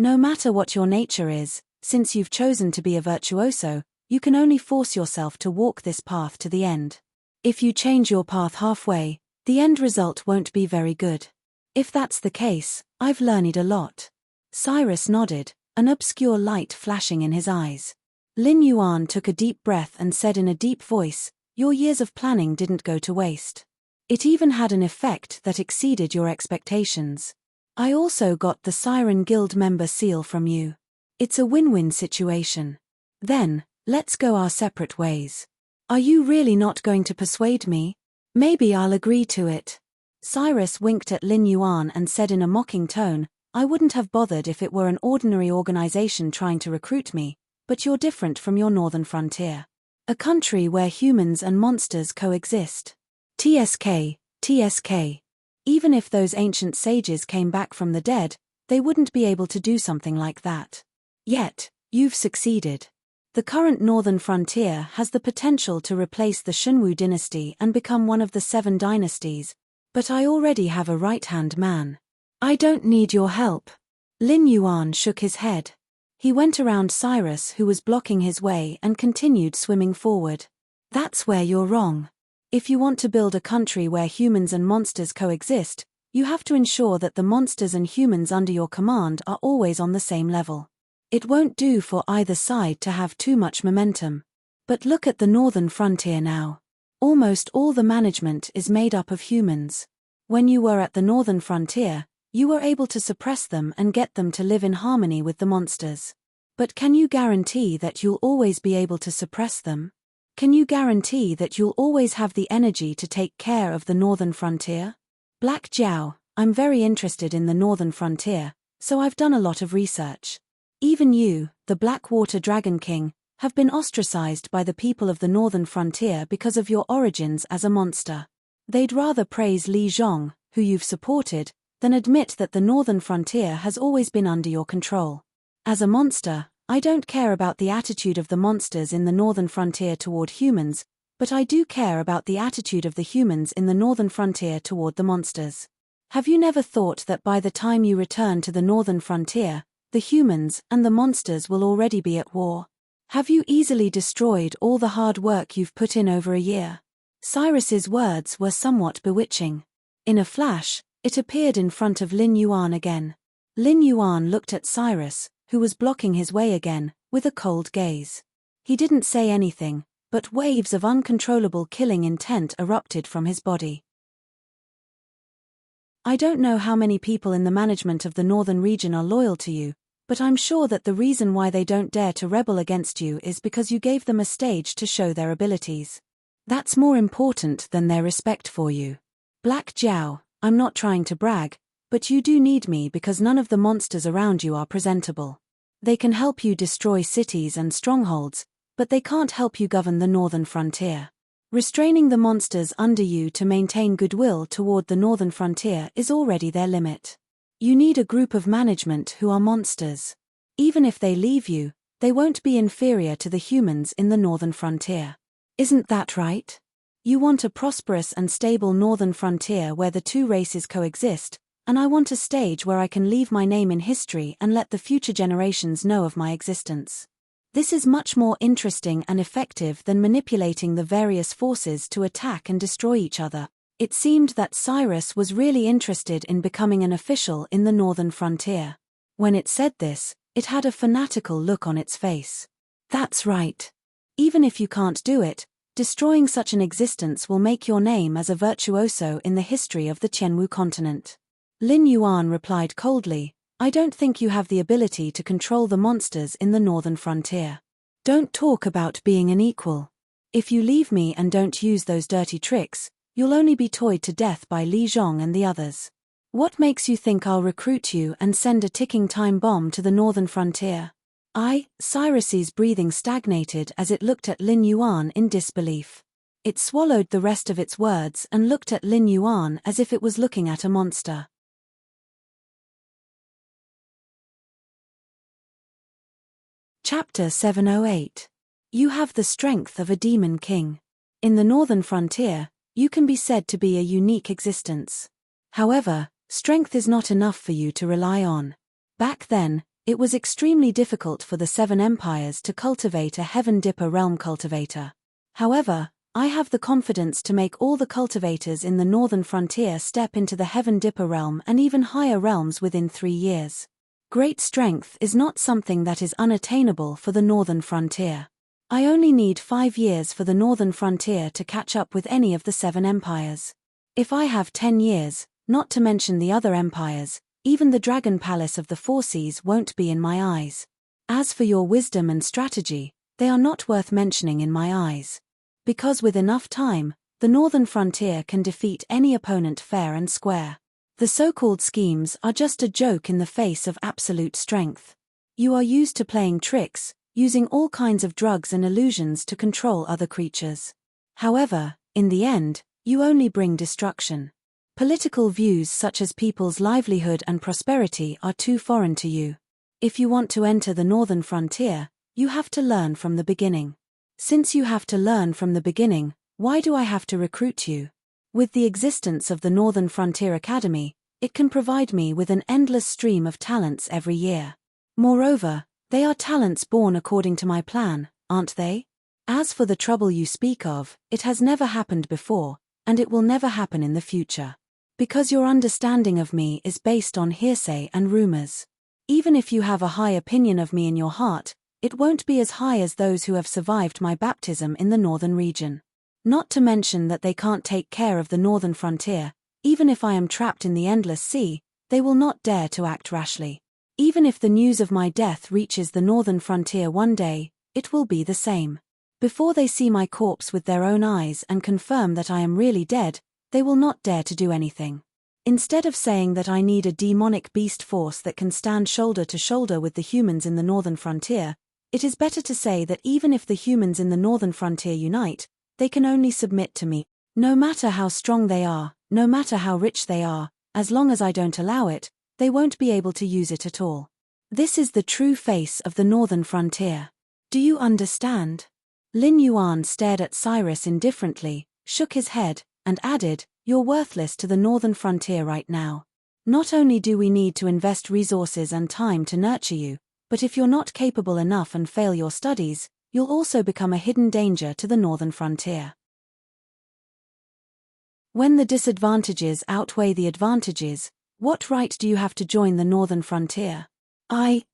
No matter what your nature is, since you've chosen to be a virtuoso, you can only force yourself to walk this path to the end. If you change your path halfway, the end result won't be very good. If that's the case, I've learned a lot." Cyrus nodded, an obscure light flashing in his eyes. Lin Yuan took a deep breath and said in a deep voice, "Your years of planning didn't go to waste. It even had an effect that exceeded your expectations. I also got the Siren Guild member seal from you. It's a win-win situation. Then, let's go our separate ways. Are you really not going to persuade me? Maybe I'll agree to it." Cyrus winked at Lin Yuan and said in a mocking tone, "I wouldn't have bothered if it were an ordinary organization trying to recruit me, but you're different from your northern frontier. A country where humans and monsters coexist. TSK, TSK. Even if those ancient sages came back from the dead, they wouldn't be able to do something like that. Yet, you've succeeded. The current northern frontier has the potential to replace the Shunwu dynasty and become one of the 7 dynasties, but I already have a right-hand man. I don't need your help." Lin Yuan shook his head. He went around Cyrus, who was blocking his way, and continued swimming forward. That's where you're wrong. If you want to build a country where humans and monsters coexist, you have to ensure that the monsters and humans under your command are always on the same level. It won't do for either side to have too much momentum. But look at the northern frontier now. Almost all the management is made up of humans. When you were at the northern frontier, you were able to suppress them and get them to live in harmony with the monsters. But can you guarantee that you'll always be able to suppress them? Can you guarantee that you'll always have the energy to take care of the northern frontier? Black Jiao, I'm very interested in the northern frontier, so I've done a lot of research. Even you, the Blackwater Dragon King, have been ostracized by the people of the northern frontier because of your origins as a monster. They'd rather praise Li Zhong, who you've supported, than admit that the northern frontier has always been under your control. As a monster, I don't care about the attitude of the monsters in the northern frontier toward humans, but I do care about the attitude of the humans in the northern frontier toward the monsters. Have you never thought that by the time you return to the northern frontier, the humans and the monsters will already be at war? Have you easily destroyed all the hard work you've put in over a year? Cyrus's words were somewhat bewitching. In a flash, it appeared in front of Lin Yuan again. Lin Yuan looked at Cyrus, who was blocking his way again, with a cold gaze. He didn't say anything, but waves of uncontrollable killing intent erupted from his body. I don't know how many people in the management of the northern region are loyal to you, but I'm sure that the reason why they don't dare to rebel against you is because you gave them a stage to show their abilities. That's more important than their respect for you. Black Jiao, I'm not trying to brag, but you do need me because none of the monsters around you are presentable. They can help you destroy cities and strongholds, but they can't help you govern the northern frontier. Restraining the monsters under you to maintain goodwill toward the northern frontier is already their limit. You need a group of management who are monsters. Even if they leave you, they won't be inferior to the humans in the northern frontier. Isn't that right? You want a prosperous and stable northern frontier where the two races coexist, and I want a stage where I can leave my name in history and let the future generations know of my existence. This is much more interesting and effective than manipulating the various forces to attack and destroy each other. It seemed that Cyrus was really interested in becoming an official in the northern frontier. When it said this, it had a fanatical look on its face. That's right. Even if you can't do it, destroying such an existence will make your name as a virtuoso in the history of the Qianwu continent. Lin Yuan replied coldly, I don't think you have the ability to control the monsters in the northern frontier. Don't talk about being an equal. If you leave me and don't use those dirty tricks, you'll only be toyed to death by Li Zhong and the others. What makes you think I'll recruit you and send a ticking time bomb to the northern frontier? Cyrus's breathing stagnated as it looked at Lin Yuan in disbelief. It swallowed the rest of its words and looked at Lin Yuan as if it was looking at a monster. Chapter 708. You have the strength of a demon king. In the northern frontier, you can be said to be a unique existence. However, strength is not enough for you to rely on. Back then, it was extremely difficult for the Seven Empires to cultivate a Heaven Dipper realm cultivator. However, I have the confidence to make all the cultivators in the northern frontier step into the Heaven Dipper realm and even higher realms within 3 years. Great strength is not something that is unattainable for the northern frontier. I only need 5 years for the northern frontier to catch up with any of the 7 empires. If I have 10 years, not to mention the other empires, even the Dragon Palace of the Four Seas won't be in my eyes. As for your wisdom and strategy, they are not worth mentioning in my eyes. Because with enough time, the northern frontier can defeat any opponent fair and square. The so-called schemes are just a joke in the face of absolute strength. You are used to playing tricks, using all kinds of drugs and illusions to control other creatures. However, in the end, you only bring destruction. Political views such as people's livelihood and prosperity are too foreign to you. If you want to enter the northern frontier, you have to learn from the beginning. Since you have to learn from the beginning, why do I have to recruit you? With the existence of the Northern Frontier Academy, it can provide me with an endless stream of talents every year. Moreover, They are talents born according to my plan, aren't they? As for the trouble you speak of, it has never happened before, and it will never happen in the future. Because your understanding of me is based on hearsay and rumors. Even if you have a high opinion of me in your heart, it won't be as high as those who have survived my baptism in the northern region. Not to mention that they can't take care of the northern frontier. Even if I am trapped in the endless sea, they will not dare to act rashly. Even if the news of my death reaches the northern frontier one day, it will be the same. Before they see my corpse with their own eyes and confirm that I am really dead, they will not dare to do anything. Instead of saying that I need a demonic beast force that can stand shoulder to shoulder with the humans in the northern frontier, it is better to say that even if the humans in the northern frontier unite, they can only submit to me. No matter how strong they are, no matter how rich they are, as long as I don't allow it, they won't be able to use it at all. This is the true face of the northern frontier. Do you understand? Lin Yuan stared at Cyrus indifferently, shook his head, and added, "You're worthless to the northern frontier right now. Not only do we need to invest resources and time to nurture you, but if you're not capable enough and fail your studies, you'll also become a hidden danger to the northern frontier. When the disadvantages outweigh the advantages, what right do you have to join the northern frontier?"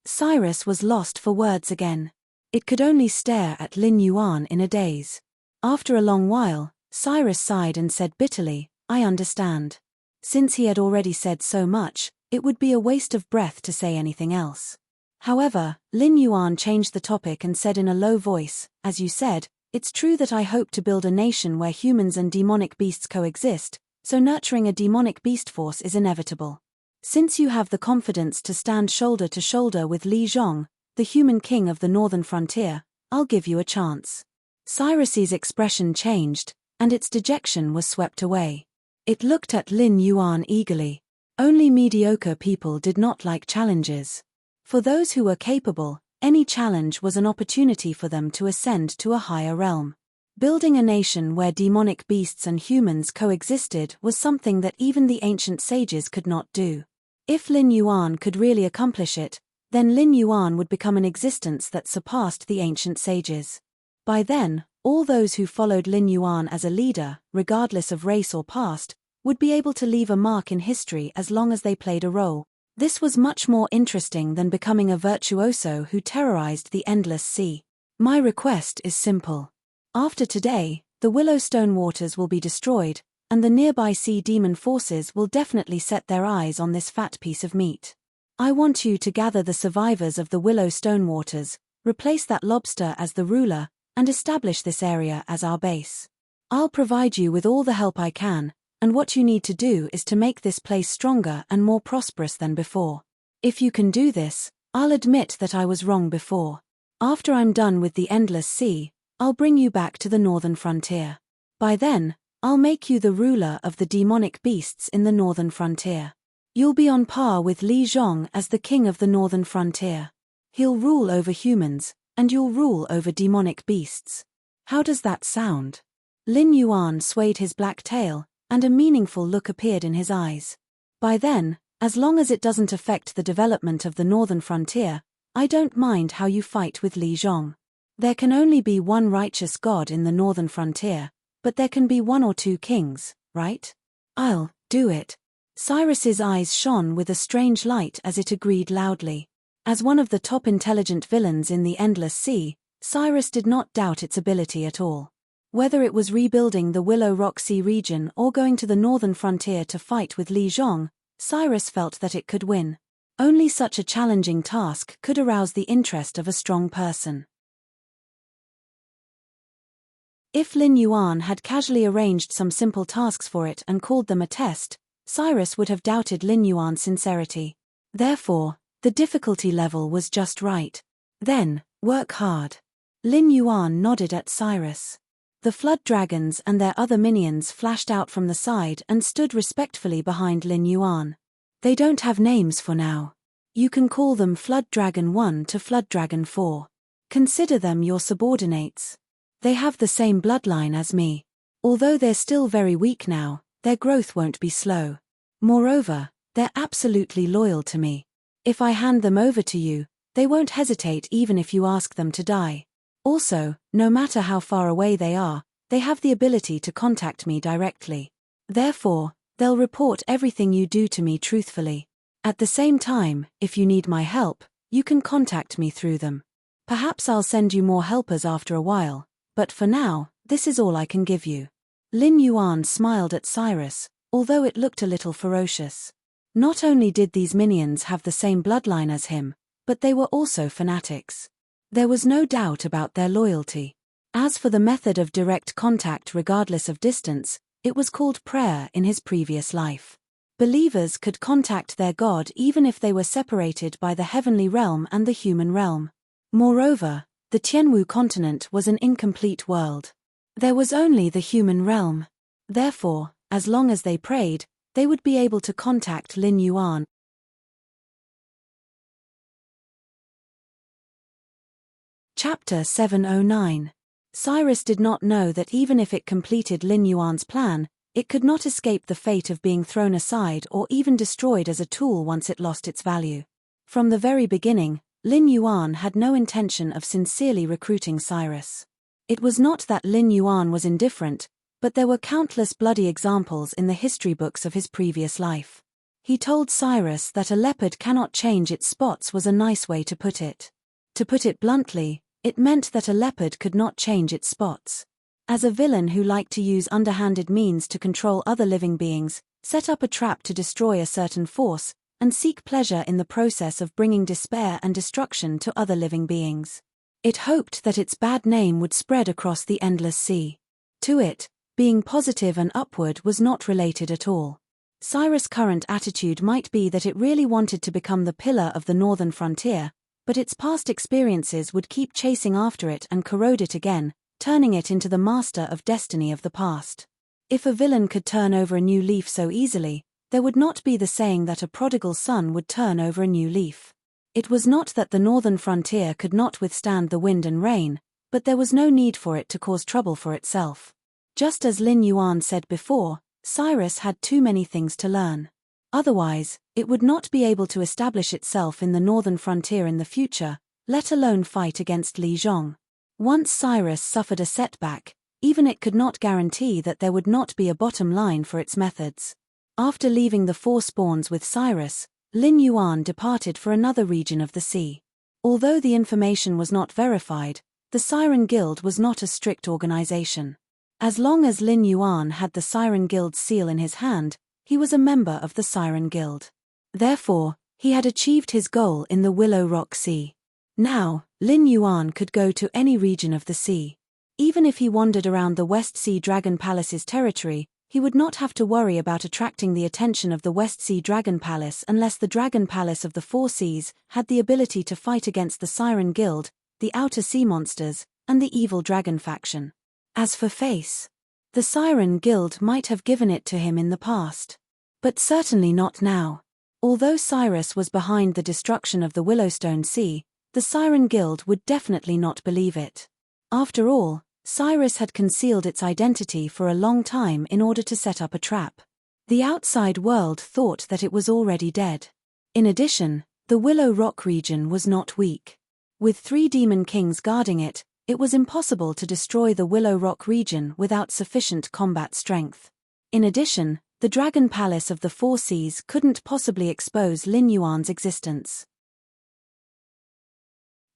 Cyrus was lost for words again. It could only stare at Lin Yuan in a daze. After a long while, Cyrus sighed and said bitterly, "I understand." Since he had already said so much, it would be a waste of breath to say anything else. However, Lin Yuan changed the topic and said in a low voice, "As you said, it's true that I hope to build a nation where humans and demonic beasts coexist, so nurturing a demonic beast force is inevitable. Since you have the confidence to stand shoulder to shoulder with Li Zhong, the human king of the northern frontier, I'll give you a chance." Cyrus's expression changed, and its dejection was swept away. It looked at Lin Yuan eagerly. Only mediocre people did not like challenges. For those who were capable, any challenge was an opportunity for them to ascend to a higher realm. Building a nation where demonic beasts and humans coexisted was something that even the ancient sages could not do. If Lin Yuan could really accomplish it, then Lin Yuan would become an existence that surpassed the ancient sages. By then, all those who followed Lin Yuan as a leader, regardless of race or past, would be able to leave a mark in history as long as they played a role. This was much more interesting than becoming a virtuoso who terrorized the endless sea. My request is simple. After today, the Willowstone waters will be destroyed, and the nearby sea demon forces will definitely set their eyes on this fat piece of meat. I want you to gather the survivors of the Willowstone waters, replace that lobster as the ruler, and establish this area as our base. I'll provide you with all the help I can, and what you need to do is to make this place stronger and more prosperous than before. If you can do this, I'll admit that I was wrong before. After I'm done with the endless sea, I'll bring you back to the northern frontier. By then, I'll make you the ruler of the demonic beasts in the northern frontier. You'll be on par with Li Zhong as the king of the northern frontier. He'll rule over humans, and you'll rule over demonic beasts. How does that sound?" Lin Yuan swayed his black tail, and a meaningful look appeared in his eyes. "By then, as long as it doesn't affect the development of the northern frontier, I don't mind how you fight with Li Zhong. There can only be one righteous god in the northern frontier, but there can be one or two kings, right? I'll do it." Cyrus's eyes shone with a strange light as it agreed loudly. As one of the top intelligent villains in the Endless Sea, Cyrus did not doubt its ability at all. Whether it was rebuilding the Willow Rock Sea region or going to the northern frontier to fight with Li Zhong, Cyrus felt that it could win. Only such a challenging task could arouse the interest of a strong person. If Lin Yuan had casually arranged some simple tasks for it and called them a test, Cyrus would have doubted Lin Yuan's sincerity. Therefore, the difficulty level was just right. Then, work hard. Lin Yuan nodded at Cyrus. The flood dragons and their other minions flashed out from the side and stood respectfully behind Lin Yuan. They don't have names for now. You can call them Flood Dragon 1 to Flood Dragon 4. Consider them your subordinates. They have the same bloodline as me. Although they're still very weak now, their growth won't be slow. Moreover, they're absolutely loyal to me. If I hand them over to you, They won't hesitate even if you ask them to die. Also, no matter how far away they are, they have the ability to contact me directly. Therefore, they'll report everything you do to me truthfully. At the same time, if you need my help, you can contact me through them. Perhaps I'll send you more helpers after a while, but for now, this is all I can give you." Lin Yuan smiled at Cyrus, although it looked a little ferocious. Not only did these minions have the same bloodline as him, but they were also fanatics. There was no doubt about their loyalty. As for the method of direct contact regardless of distance, it was called prayer in his previous life. Believers could contact their God even if they were separated by the heavenly realm and the human realm. Moreover, the Tianwu continent was an incomplete world. There was only the human realm. Therefore, as long as they prayed, they would be able to contact Lin Yuan. Chapter 709. Cyrus did not know that even if it completed Lin Yuan's plan, it could not escape the fate of being thrown aside or even destroyed as a tool once it lost its value. From the very beginning, Lin Yuan had no intention of sincerely recruiting Cyrus. It was not that Lin Yuan was indifferent, but there were countless bloody examples in the history books of his previous life. He told Cyrus that a leopard cannot change its spots was a nice way to put it. To put it bluntly, it meant that a leopard could not change its spots. As a villain who liked to use underhanded means to control other living beings, set up a trap to destroy a certain force, and seek pleasure in the process of bringing despair and destruction to other living beings. It hoped that its bad name would spread across the endless sea. To it, being positive and upward was not related at all. Cyrus' current attitude might be that it really wanted to become the pillar of the northern frontier, but its past experiences would keep chasing after it and corrode it again, turning it into the master of destiny of the past. If a villain could turn over a new leaf so easily, there would not be the saying that a prodigal son would turn over a new leaf. It was not that the northern frontier could not withstand the wind and rain, but there was no need for it to cause trouble for itself. Just as Lin Yuan said before, Cyrus had too many things to learn. Otherwise, it would not be able to establish itself in the northern frontier in the future, let alone fight against Li Zhong. Once Cyrus suffered a setback, even it could not guarantee that there would not be a bottom line for its methods. After leaving the four spawns with Cyrus, Lin Yuan departed for another region of the sea. Although the information was not verified, the Siren Guild was not a strict organization. As long as Lin Yuan had the Siren Guild's seal in his hand, he was a member of the Siren Guild. Therefore, he had achieved his goal in the Willow Rock Sea. Now, Lin Yuan could go to any region of the sea. Even if he wandered around the West Sea Dragon Palace's territory, he would not have to worry about attracting the attention of the West Sea Dragon Palace unless the Dragon Palace of the Four Seas had the ability to fight against the Siren Guild, the Outer Sea Monsters, and the Evil Dragon faction. As for face, the Siren Guild might have given it to him in the past. But certainly not now. Although Cyrus was behind the destruction of the Willowstone Sea, the Siren Guild would definitely not believe it. After all, Cyrus had concealed its identity for a long time in order to set up a trap. The outside world thought that it was already dead. In addition, the Willow Rock region was not weak. With 3 demon kings guarding it, it was impossible to destroy the Willow Rock region without sufficient combat strength. In addition, the Dragon Palace of the Four Seas couldn't possibly expose Lin Yuan's existence.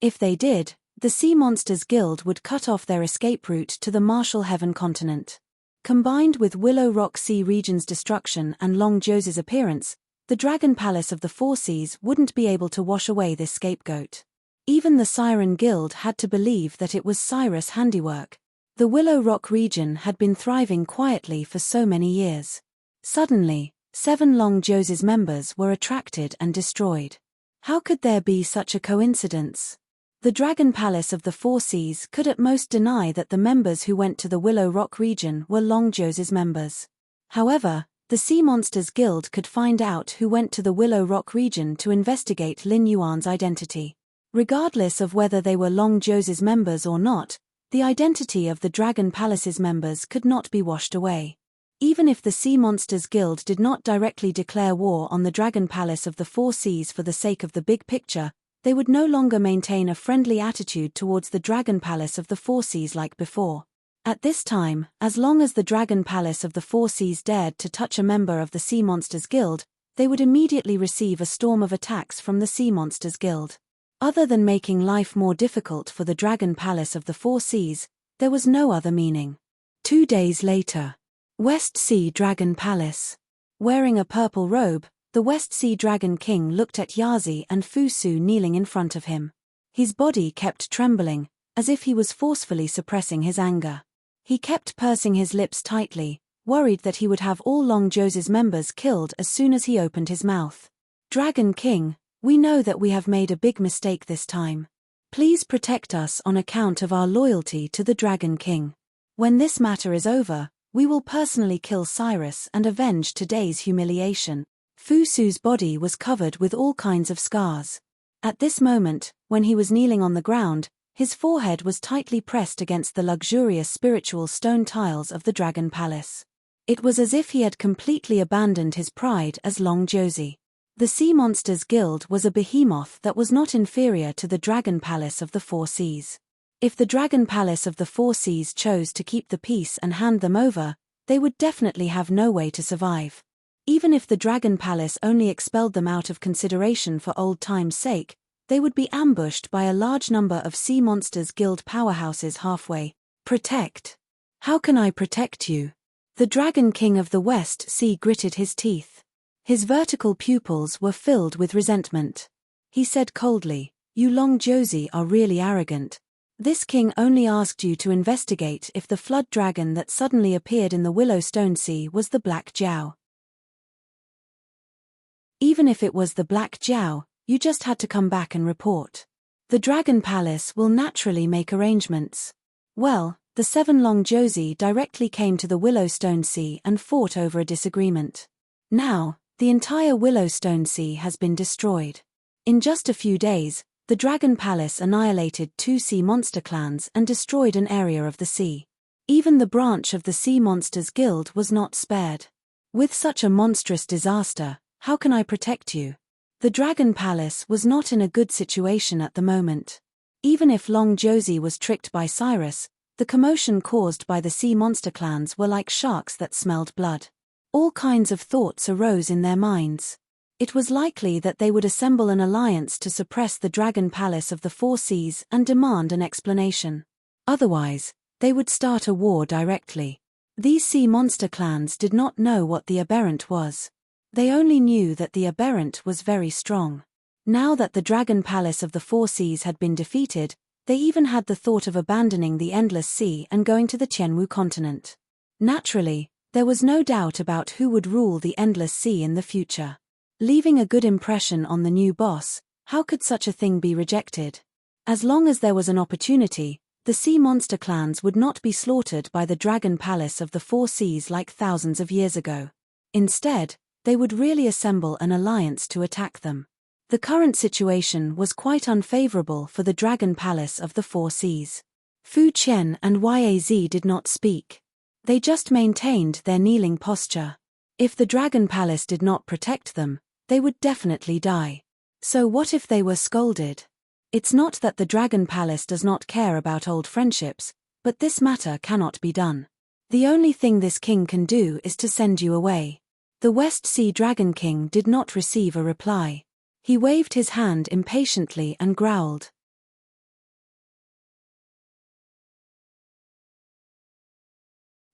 If they did, the Sea Monsters Guild would cut off their escape route to the Martial Heaven continent. Combined with Willow Rock Sea region's destruction and Long Jose's appearance, the Dragon Palace of the Four Seas wouldn't be able to wash away this scapegoat. Even the Siren Guild had to believe that it was Cyrus' handiwork. The Willow Rock region had been thriving quietly for so many years. Suddenly, 7 Long Jose's members were attracted and destroyed. How could there be such a coincidence? The Dragon Palace of the Four Seas could at most deny that the members who went to the Willow Rock region were Long Jose's members. However, the Sea Monsters Guild could find out who went to the Willow Rock region to investigate Lin Yuan's identity. Regardless of whether they were Long Jose's members or not, the identity of the Dragon Palace's members could not be washed away. Even if the Sea Monsters Guild did not directly declare war on the Dragon Palace of the Four Seas for the sake of the big picture, they would no longer maintain a friendly attitude towards the Dragon Palace of the Four Seas like before. At this time, as long as the Dragon Palace of the Four Seas dared to touch a member of the Sea Monsters Guild, they would immediately receive a storm of attacks from the Sea Monsters Guild. Other than making life more difficult for the Dragon Palace of the Four Seas, there was no other meaning. 2 days later. West Sea Dragon Palace. Wearing a purple robe, the West Sea Dragon King looked at Yazi and Fusu kneeling in front of him. His body kept trembling, as if he was forcefully suppressing his anger. He kept pursing his lips tightly, worried that he would have all Long Jose's members killed as soon as he opened his mouth. Dragon King, we know that we have made a big mistake this time. Please protect us on account of our loyalty to the Dragon King. When this matter is over, we will personally kill Cyrus and avenge today's humiliation. Fusu's body was covered with all kinds of scars. At this moment, when he was kneeling on the ground, his forehead was tightly pressed against the luxurious spiritual stone tiles of the Dragon Palace. It was as if he had completely abandoned his pride as Long Josie. The Sea Monsters Guild was a behemoth that was not inferior to the Dragon Palace of the Four Seas. If the Dragon Palace of the Four Seas chose to keep the peace and hand them over, they would definitely have no way to survive. Even if the Dragon Palace only expelled them out of consideration for old time's sake, they would be ambushed by a large number of Sea Monsters Guild powerhouses halfway. Protect. How can I protect you? The Dragon King of the West Sea gritted his teeth. His vertical pupils were filled with resentment. He said coldly, "You Long Josie are really arrogant. This king only asked you to investigate if the flood dragon that suddenly appeared in the Willowstone Sea was the Black Jiao. Even if it was the Black Jiao, you just had to come back and report. The Dragon Palace will naturally make arrangements." Well, the 7 Long Josie directly came to the Willowstone Sea and fought over a disagreement. Now, the entire Willowstone Sea has been destroyed. In just a few days, the Dragon Palace annihilated 2 sea monster clans and destroyed an area of the sea. Even the branch of the Sea Monsters Guild was not spared. With such a monstrous disaster, how can I protect you? The Dragon Palace was not in a good situation at the moment. Even if Long Josie was tricked by Cyrus, the commotion caused by the sea monster clans were like sharks that smelled blood. All kinds of thoughts arose in their minds. It was likely that they would assemble an alliance to suppress the Dragon Palace of the Four Seas and demand an explanation. Otherwise, they would start a war directly. These sea monster clans did not know what the aberrant was. They only knew that the aberrant was very strong. Now that the Dragon Palace of the Four Seas had been defeated, they even had the thought of abandoning the Endless Sea and going to the Tianwu continent. Naturally, there was no doubt about who would rule the Endless Sea in the future. Leaving a good impression on the new boss, how could such a thing be rejected? As long as there was an opportunity, the sea monster clans would not be slaughtered by the Dragon Palace of the Four Seas like thousands of years ago. Instead, they would really assemble an alliance to attack them. The current situation was quite unfavorable for the Dragon Palace of the Four Seas. Fu Qian and Yaz did not speak. They just maintained their kneeling posture. If the Dragon Palace did not protect them, they would definitely die. So what if they were scolded? It's not that the Dragon Palace does not care about old friendships, but this matter cannot be done. The only thing this king can do is to send you away. The West Sea Dragon King did not receive a reply. He waved his hand impatiently and growled.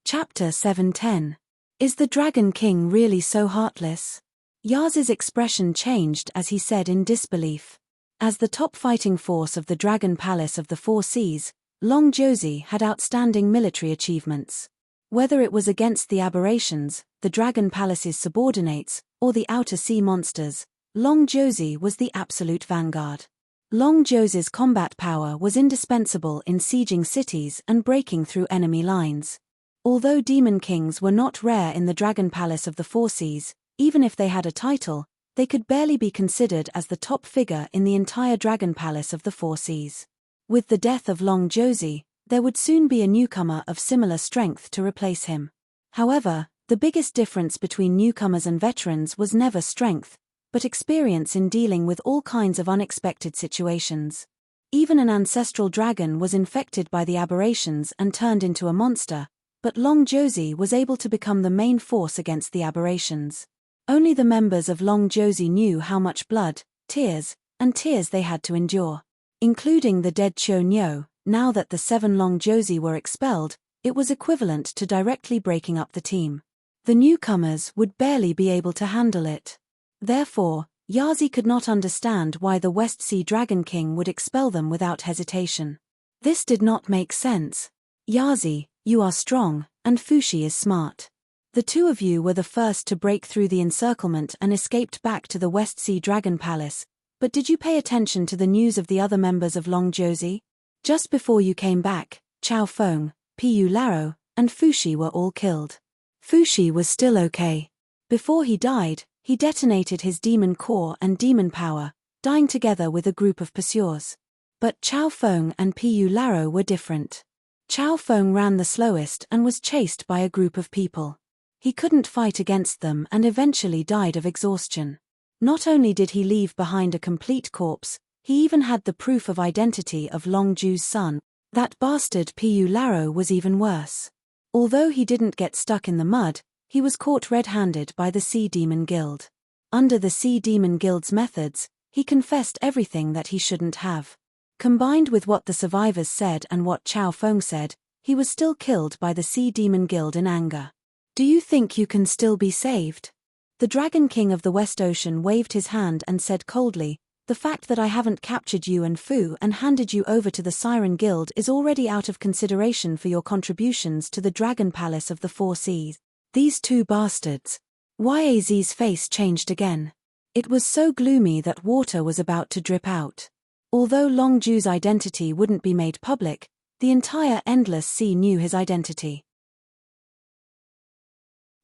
Chapter 710. Is the Dragon King really so heartless? Yaz's expression changed as he said in disbelief. As the top fighting force of the Dragon Palace of the Four Seas, Long Josie had outstanding military achievements. Whether it was against the aberrations, the Dragon Palace's subordinates, or the outer sea monsters, Long Josie was the absolute vanguard. Long Josie's combat power was indispensable in sieging cities and breaking through enemy lines. Although demon kings were not rare in the Dragon Palace of the Four Seas, even if they had a title, they could barely be considered as the top figure in the entire Dragon Palace of the Four Seas. With the death of Long Josie, there would soon be a newcomer of similar strength to replace him. However, the biggest difference between newcomers and veterans was never strength, but experience in dealing with all kinds of unexpected situations. Even an ancestral dragon was infected by the aberrations and turned into a monster, but Long Josie was able to become the main force against the aberrations. Only the members of Long Josie knew how much blood, tears, and tears they had to endure. Including the dead Chio Nyo. Now that the 7 Long Josie were expelled, it was equivalent to directly breaking up the team. The newcomers would barely be able to handle it. Therefore, Yazi could not understand why the West Sea Dragon King would expel them without hesitation. This did not make sense. Yazi, you are strong, and Fushi is smart. The two of you were the first to break through the encirclement and escaped back to the West Sea Dragon Palace, but did you pay attention to the news of the other members of Long Josie? Just before you came back, Chao Feng, Pu Laro, and Fushi were all killed. Fushi was still okay. Before he died, he detonated his demon core and demon power, dying together with a group of pursuers. But Chao Feng and Pu Laro were different. Chao Feng ran the slowest and was chased by a group of people. He couldn't fight against them and eventually died of exhaustion. Not only did he leave behind a complete corpse, he even had the proof of identity of Long Ju's son. That bastard Pu Laro was even worse. Although he didn't get stuck in the mud, he was caught red-handed by the Sea Demon Guild. Under the Sea Demon Guild's methods, he confessed everything that he shouldn't have. Combined with what the survivors said and what Chao Feng said, he was still killed by the Sea Demon Guild in anger. Do you think you can still be saved? The Dragon King of the West Ocean waved his hand and said coldly, the fact that I haven't captured you and Fu and handed you over to the Siren Guild is already out of consideration for your contributions to the Dragon Palace of the Four Seas. These two bastards. Yaz's face changed again. It was so gloomy that water was about to drip out. Although Long Ju's identity wouldn't be made public, the entire Endless Sea knew his identity.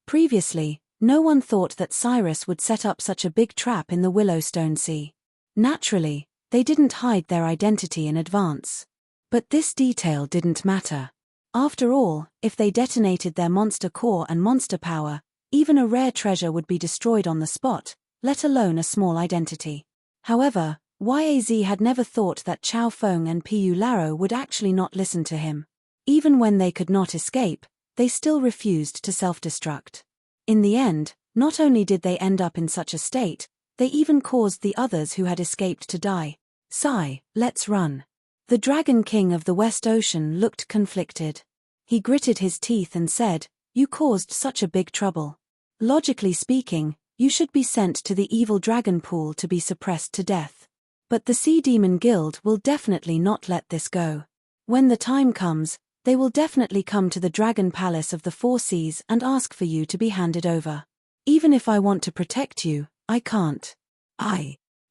Previously, no one thought that Cyrus would set up such a big trap in the Willowstone Sea. Naturally, they didn't hide their identity in advance. But this detail didn't matter. After all, if they detonated their monster core and monster power, even a rare treasure would be destroyed on the spot, let alone a small identity. However, Yaz had never thought that Chao Feng and Pu Laro would actually not listen to him. Even when they could not escape, they still refused to self-destruct. In the end, not only did they end up in such a state, they even caused the others who had escaped to die. Sigh, let's run. The Dragon King of the West Ocean looked conflicted. He gritted his teeth and said, you caused such a big trouble. Logically speaking, you should be sent to the evil dragon pool to be suppressed to death. But the Sea Demon Guild will definitely not let this go. When the time comes, they will definitely come to the Dragon Palace of the Four Seas and ask for you to be handed over. Even if I want to protect you, I can't.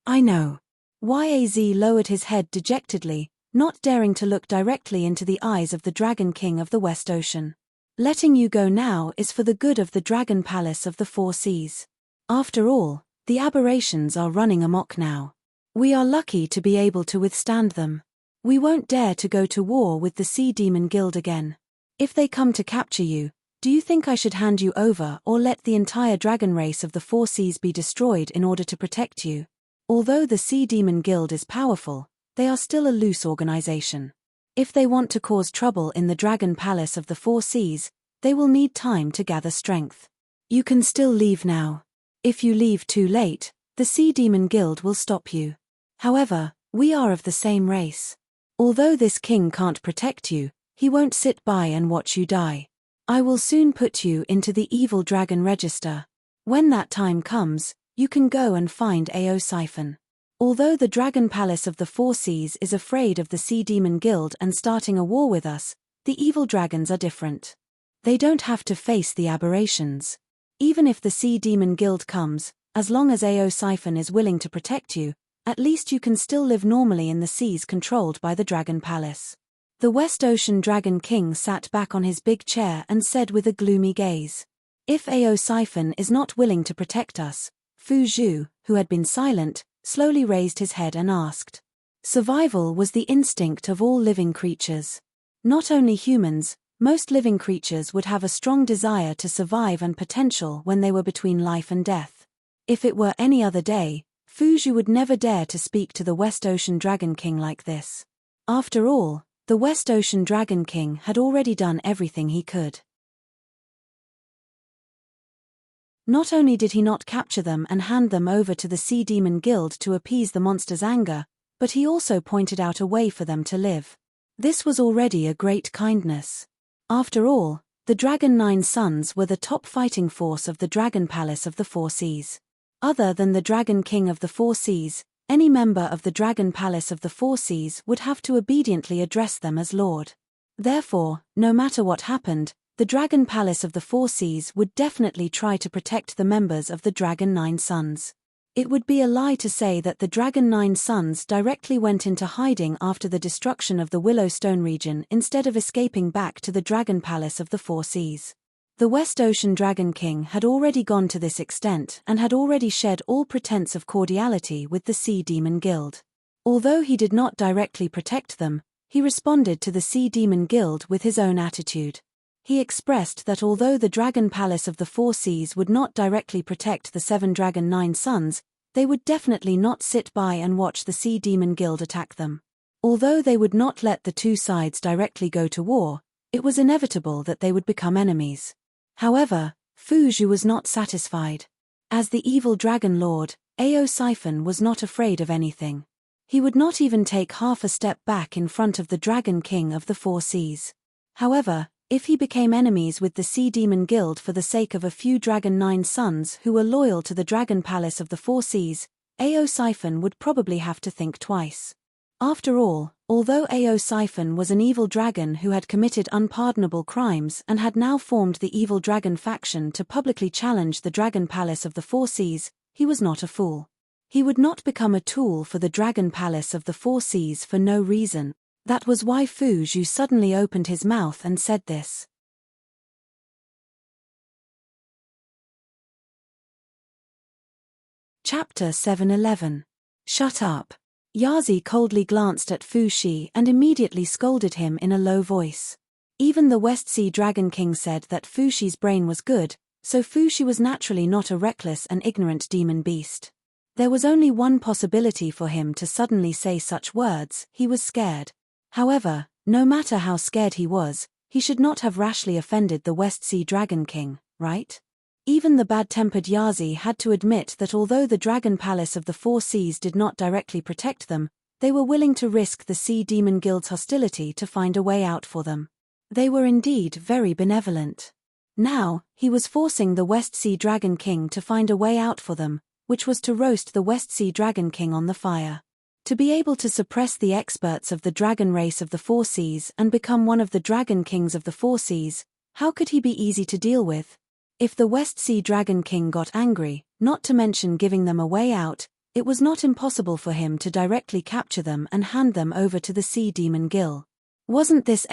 I know. Yaz lowered his head dejectedly, not daring to look directly into the eyes of the Dragon King of the West Ocean. Letting you go now is for the good of the Dragon Palace of the Four Seas. After all, the aberrations are running amok now. We are lucky to be able to withstand them. We won't dare to go to war with the Sea Demon Guild again. If they come to capture you, do you think I should hand you over or let the entire dragon race of the Four Seas be destroyed in order to protect you? Although the Sea Demon Guild is powerful, they are still a loose organization. If they want to cause trouble in the Dragon Palace of the Four Seas, they will need time to gather strength. You can still leave now. If you leave too late, the Sea Demon Guild will stop you. However, we are of the same race. Although this king can't protect you, he won't sit by and watch you die. I will soon put you into the Evil Dragon Register. When that time comes, you can go and find Ao Siphon. Although the Dragon Palace of the Four Seas is afraid of the Sea Demon Guild and starting a war with us, the evil dragons are different. They don't have to face the aberrations. Even if the Sea Demon Guild comes, as long as Ao Siphon is willing to protect you, at least you can still live normally in the seas controlled by the Dragon Palace. The West Ocean Dragon King sat back on his big chair and said with a gloomy gaze, if Ao Siphon is not willing to protect us, Fu Zhu, who had been silent, slowly raised his head and asked. Survival was the instinct of all living creatures. Not only humans, most living creatures would have a strong desire to survive and potential when they were between life and death. If it were any other day, Fu Zhu would never dare to speak to the West Ocean Dragon King like this. After all, the West Ocean Dragon King had already done everything he could. Not only did he not capture them and hand them over to the Sea Demon Guild to appease the monster's anger, but he also pointed out a way for them to live. This was already a great kindness. After all, the Dragon 9 Sons were the top fighting force of the Dragon Palace of the Four Seas. Other than the Dragon King of the Four Seas, any member of the Dragon Palace of the Four Seas would have to obediently address them as Lord. Therefore, no matter what happened, the Dragon Palace of the Four Seas would definitely try to protect the members of the Dragon 9 Sons. It would be a lie to say that the Dragon 9 Sons directly went into hiding after the destruction of the Willowstone region instead of escaping back to the Dragon Palace of the Four Seas. The West Ocean Dragon King had already gone to this extent and had already shed all pretense of cordiality with the Sea Demon Guild. Although he did not directly protect them, he responded to the Sea Demon Guild with his own attitude. He expressed that although the Dragon Palace of the Four Seas would not directly protect the 7 Dragon 9 Sons, they would definitely not sit by and watch the Sea Demon Guild attack them. Although they would not let the two sides directly go to war, it was inevitable that they would become enemies. However, Fu Zhu was not satisfied. As the evil Dragon Lord, Ao Siphon was not afraid of anything. He would not even take half a step back in front of the Dragon King of the Four Seas. However, if he became enemies with the Sea Demon Guild for the sake of a few Dragon 9 Sons who were loyal to the Dragon Palace of the Four Seas, Ao Siphon would probably have to think twice. After all, although Ao Siphon was an evil dragon who had committed unpardonable crimes and had now formed the Evil Dragon faction to publicly challenge the Dragon Palace of the Four Seas, he was not a fool. He would not become a tool for the Dragon Palace of the Four Seas for no reason. That was why Fu Zhu suddenly opened his mouth and said this. Chapter 7:11. Shut up. Yazi coldly glanced at Fu Shi and immediately scolded him in a low voice. Even the West Sea Dragon King said that Fu Shi's brain was good, so Fu Shi was naturally not a reckless and ignorant demon beast. There was only one possibility for him to suddenly say such words: he was scared. However, no matter how scared he was, he should not have rashly offended the West Sea Dragon King, right? Even the bad-tempered Yazi had to admit that although the Dragon Palace of the Four Seas did not directly protect them, they were willing to risk the Sea Demon Guild's hostility to find a way out for them. They were indeed very benevolent. Now, he was forcing the West Sea Dragon King to find a way out for them, which was to roast the West Sea Dragon King on the fire. To be able to suppress the experts of the dragon race of the Four Seas and become one of the Dragon Kings of the Four Seas, how could he be easy to deal with? If the West Sea Dragon King got angry, not to mention giving them a way out, it was not impossible for him to directly capture them and hand them over to the Sea Demon Guild. Wasn't this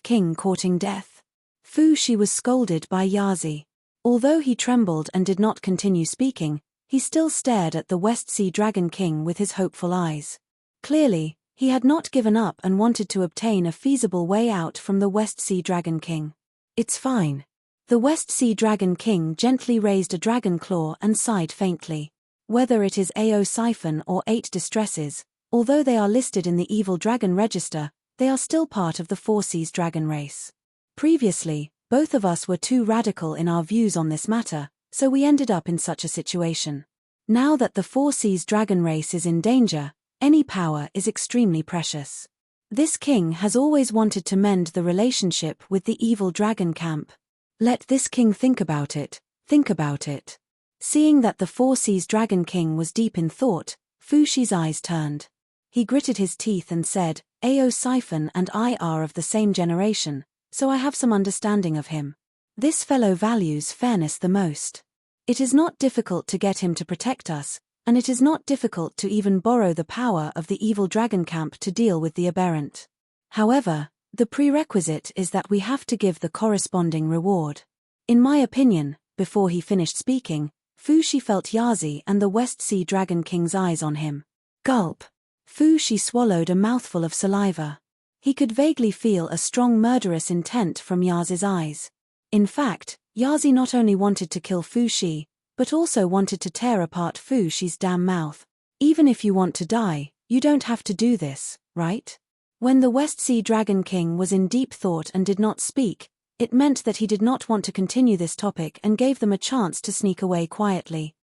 King courting death? Fu Shi was scolded by Yazi. Although he trembled and did not continue speaking, he still stared at the West Sea Dragon King with his hopeful eyes. Clearly, he had not given up and wanted to obtain a feasible way out from the West Sea Dragon King. It's fine. The West Sea Dragon King gently raised a dragon claw and sighed faintly. Whether it is Ao Siphon or 8 Distresses, although they are listed in the Evil Dragon Register, they are still part of the Four Seas dragon race. Previously, both of us were too radical in our views on this matter, so we ended up in such a situation. Now that the Four Seas dragon race is in danger, any power is extremely precious. This king has always wanted to mend the relationship with the Evil Dragon camp. Let this king think about it, think about it. Seeing that the Four Seas Dragon King was deep in thought, Fu Shi's eyes turned. He gritted his teeth and said, Ao Siphon and I are of the same generation, so I have some understanding of him. This fellow values fairness the most. It is not difficult to get him to protect us, and it is not difficult to even borrow the power of the Evil Dragon camp to deal with the aberrant. However, the prerequisite is that we have to give the corresponding reward. In my opinion, before he finished speaking, Fu Shi felt Yazi and the West Sea Dragon King's eyes on him. Gulp. Fu Shi swallowed a mouthful of saliva. He could vaguely feel a strong murderous intent from Yazi's eyes. In fact, Yazi not only wanted to kill Fu Shi, but also wanted to tear apart Fu Shi's damn mouth. Even if you want to die, you don't have to do this, right? When the West Sea Dragon King was in deep thought and did not speak, it meant that he did not want to continue this topic and gave them a chance to sneak away quietly.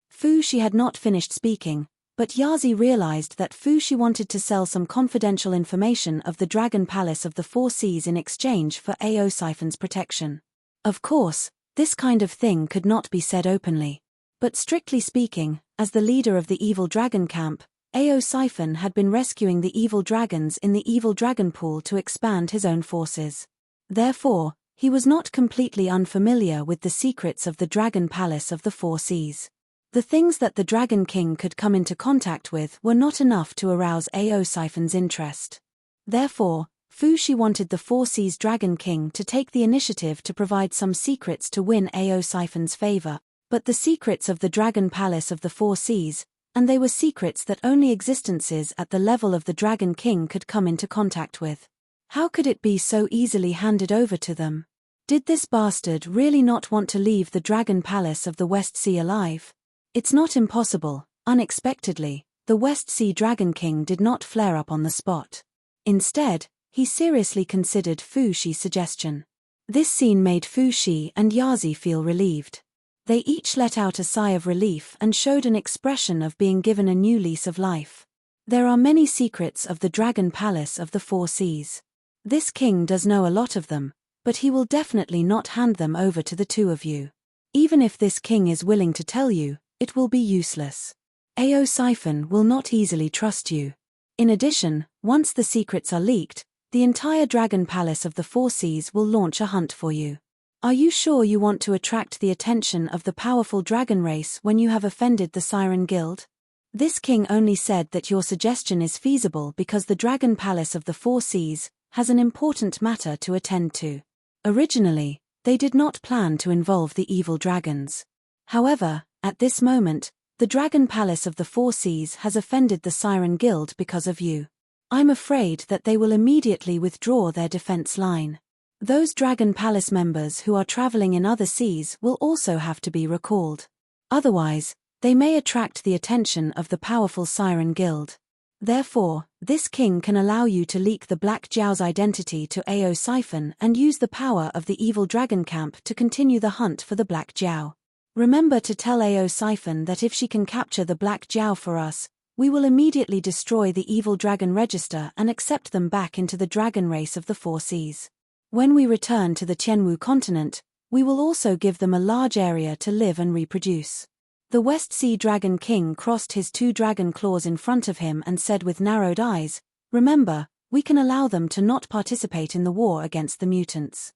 Fu Shi had not finished speaking, but Yazi realized that Fu Shi wanted to sell some confidential information of the Dragon Palace of the Four Seas in exchange for Ao Siphon's protection. Of course, this kind of thing could not be said openly. But strictly speaking, as the leader of the evil dragon camp, Ao Siphon had been rescuing the evil dragons in the evil dragon pool to expand his own forces. Therefore, he was not completely unfamiliar with the secrets of the Dragon Palace of the Four Seas. The things that the Dragon King could come into contact with were not enough to arouse Ao Siphon's interest. Therefore, Fu Shi wanted the Four Seas Dragon King to take the initiative to provide some secrets to win Ao Siphon's favor, but the secrets of the Dragon Palace of the Four Seas, and they were secrets that only existences at the level of the Dragon King could come into contact with. How could it be so easily handed over to them? Did this bastard really not want to leave the Dragon Palace of the West Sea alive? It's not impossible. Unexpectedly, the West Sea Dragon King did not flare up on the spot. Instead, he seriously considered Fu Shi's suggestion. This scene made Fu Shi and Yazi feel relieved. They each let out a sigh of relief and showed an expression of being given a new lease of life. There are many secrets of the Dragon Palace of the Four Seas. This king does know a lot of them, but he will definitely not hand them over to the two of you. Even if this king is willing to tell you, it will be useless. Ao Siphon will not easily trust you. In addition, once the secrets are leaked, the entire Dragon Palace of the Four Seas will launch a hunt for you. Are you sure you want to attract the attention of the powerful dragon race when you have offended the Siren Guild? This king only said that your suggestion is feasible because the Dragon Palace of the Four Seas has an important matter to attend to. Originally, they did not plan to involve the evil dragons. However, at this moment, the Dragon Palace of the Four Seas has offended the Siren Guild because of you. I'm afraid that they will immediately withdraw their defense line. Those Dragon Palace members who are traveling in other seas will also have to be recalled. Otherwise, they may attract the attention of the powerful Siren Guild. Therefore, this king can allow you to leak the Black Jiao's identity to Ao Siphon and use the power of the evil dragon camp to continue the hunt for the Black Jiao. Remember to tell Ao Siphon that if she can capture the Black Jiao for us, we will immediately destroy the evil dragon register and accept them back into the dragon race of the Four Seas. When we return to the Tianwu continent, we will also give them a large area to live and reproduce. The West Sea Dragon King crossed his two dragon claws in front of him and said with narrowed eyes, "Remember, we can allow them to not participate in the war against the mutants."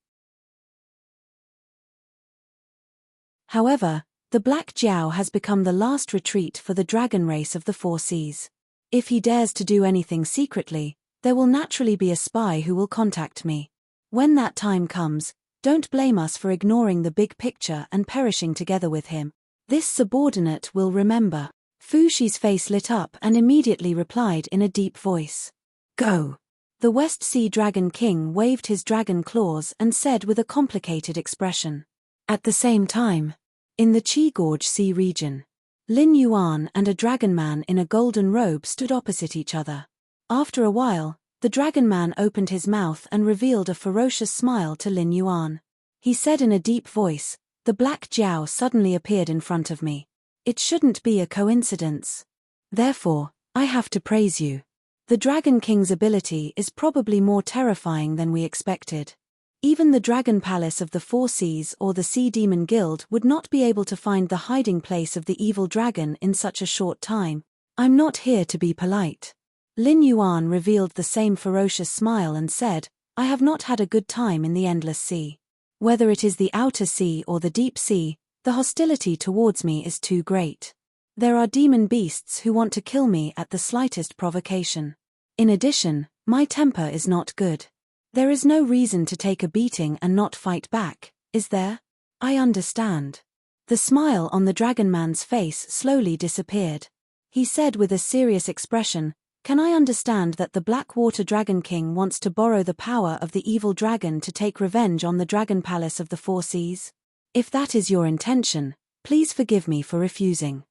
However, the Black Jiao has become the last retreat for the dragon race of the Four Seas. If he dares to do anything secretly, there will naturally be a spy who will contact me. When that time comes, don't blame us for ignoring the big picture and perishing together with him. This subordinate will remember. Fu Shi's face lit up and immediately replied in a deep voice. Go! The West Sea Dragon King waved his dragon claws and said with a complicated expression. At the same time, in the Qi Gorge Sea region, Lin Yuan and a dragon man in a golden robe stood opposite each other. After a while, the dragon man opened his mouth and revealed a ferocious smile to Lin Yuan. He said in a deep voice, "The Black Jiao suddenly appeared in front of me. It shouldn't be a coincidence. Therefore, I have to praise you. The Dragon King's ability is probably more terrifying than we expected. Even the Dragon Palace of the Four Seas or the Sea Demon Guild would not be able to find the hiding place of the evil dragon in such a short time. I'm not here to be polite." Lin Yuan revealed the same ferocious smile and said, "I have not had a good time in the Endless Sea. Whether it is the outer sea or the deep sea, the hostility towards me is too great. There are demon beasts who want to kill me at the slightest provocation. In addition, my temper is not good. There is no reason to take a beating and not fight back, is there? I understand." The smile on the dragon man's face slowly disappeared. He said with a serious expression, "Can I understand that the Blackwater Dragon King wants to borrow the power of the evil dragon to take revenge on the Dragon Palace of the Four Seas?" If that is your intention, please forgive me for refusing.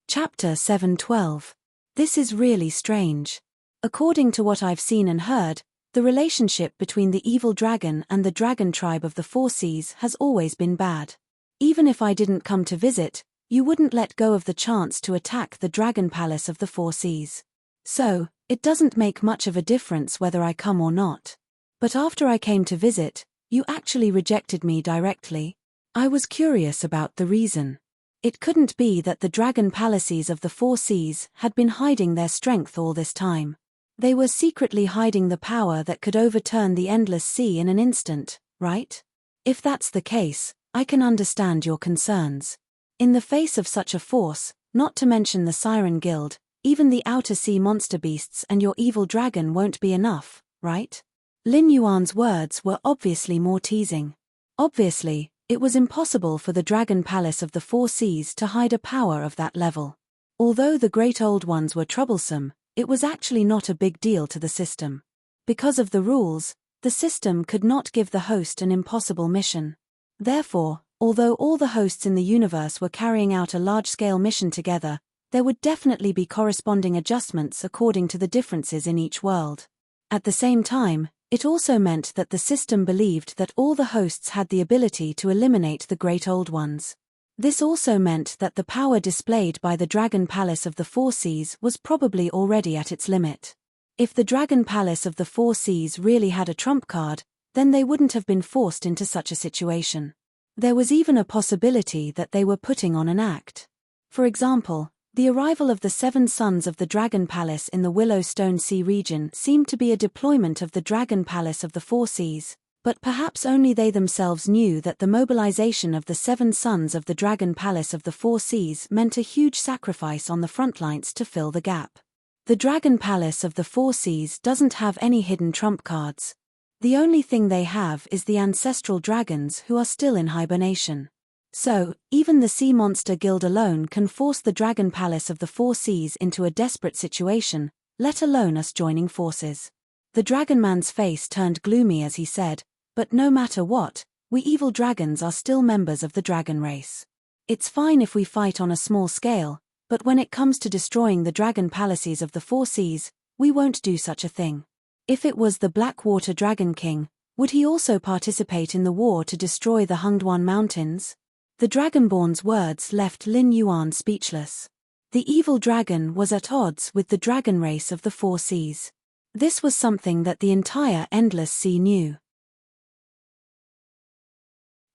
Chapter 7:12. This is really strange. According to what I've seen and heard, the relationship between the evil dragon and the dragon tribe of the Four Seas has always been bad. Even if I didn't come to visit, you wouldn't let go of the chance to attack the dragon palace of the Four Seas. So, it doesn't make much of a difference whether I come or not. But after I came to visit, you actually rejected me directly. I was curious about the reason. It couldn't be that the dragon palaces of the Four Seas had been hiding their strength all this time. They were secretly hiding the power that could overturn the endless sea in an instant, right? If that's the case, I can understand your concerns. In the face of such a force, not to mention the Siren Guild, even the outer sea monster beasts and your evil dragon won't be enough, right? Lin Yuan's words were obviously more teasing. Obviously, it was impossible for the dragon palace of the Four Seas to hide a power of that level. Although the great old ones were troublesome, it was actually not a big deal to the system. Because of the rules, the system could not give the host an impossible mission. Therefore, although all the hosts in the universe were carrying out a large-scale mission together, there would definitely be corresponding adjustments according to the differences in each world. At the same time, it also meant that the system believed that all the hosts had the ability to eliminate the great old ones. This also meant that the power displayed by the Dragon Palace of the Four Seas was probably already at its limit. If the Dragon Palace of the Four Seas really had a trump card, then they wouldn't have been forced into such a situation. There was even a possibility that they were putting on an act. For example, the arrival of the 7 sons of the Dragon Palace in the Willowstone Sea region seemed to be a deployment of the Dragon Palace of the Four Seas, but perhaps only they themselves knew that the mobilization of the 7 sons of the Dragon Palace of the Four Seas meant a huge sacrifice on the front lines to fill the gap. The Dragon Palace of the Four Seas doesn't have any hidden trump cards. The only thing they have is the ancestral dragons who are still in hibernation. So, even the Sea Monster Guild alone can force the Dragon Palace of the Four Seas into a desperate situation, let alone us joining forces. The Dragon Man's face turned gloomy as he said, "But no matter what, we evil dragons are still members of the dragon race. It's fine if we fight on a small scale, but when it comes to destroying the dragon palaces of the Four Seas, we won't do such a thing." If it was the Blackwater Dragon King, would he also participate in the war to destroy the Hungduan Mountains? The Dragonborn's words left Lin Yuan speechless. The evil dragon was at odds with the dragon race of the Four Seas. This was something that the entire Endless Sea knew.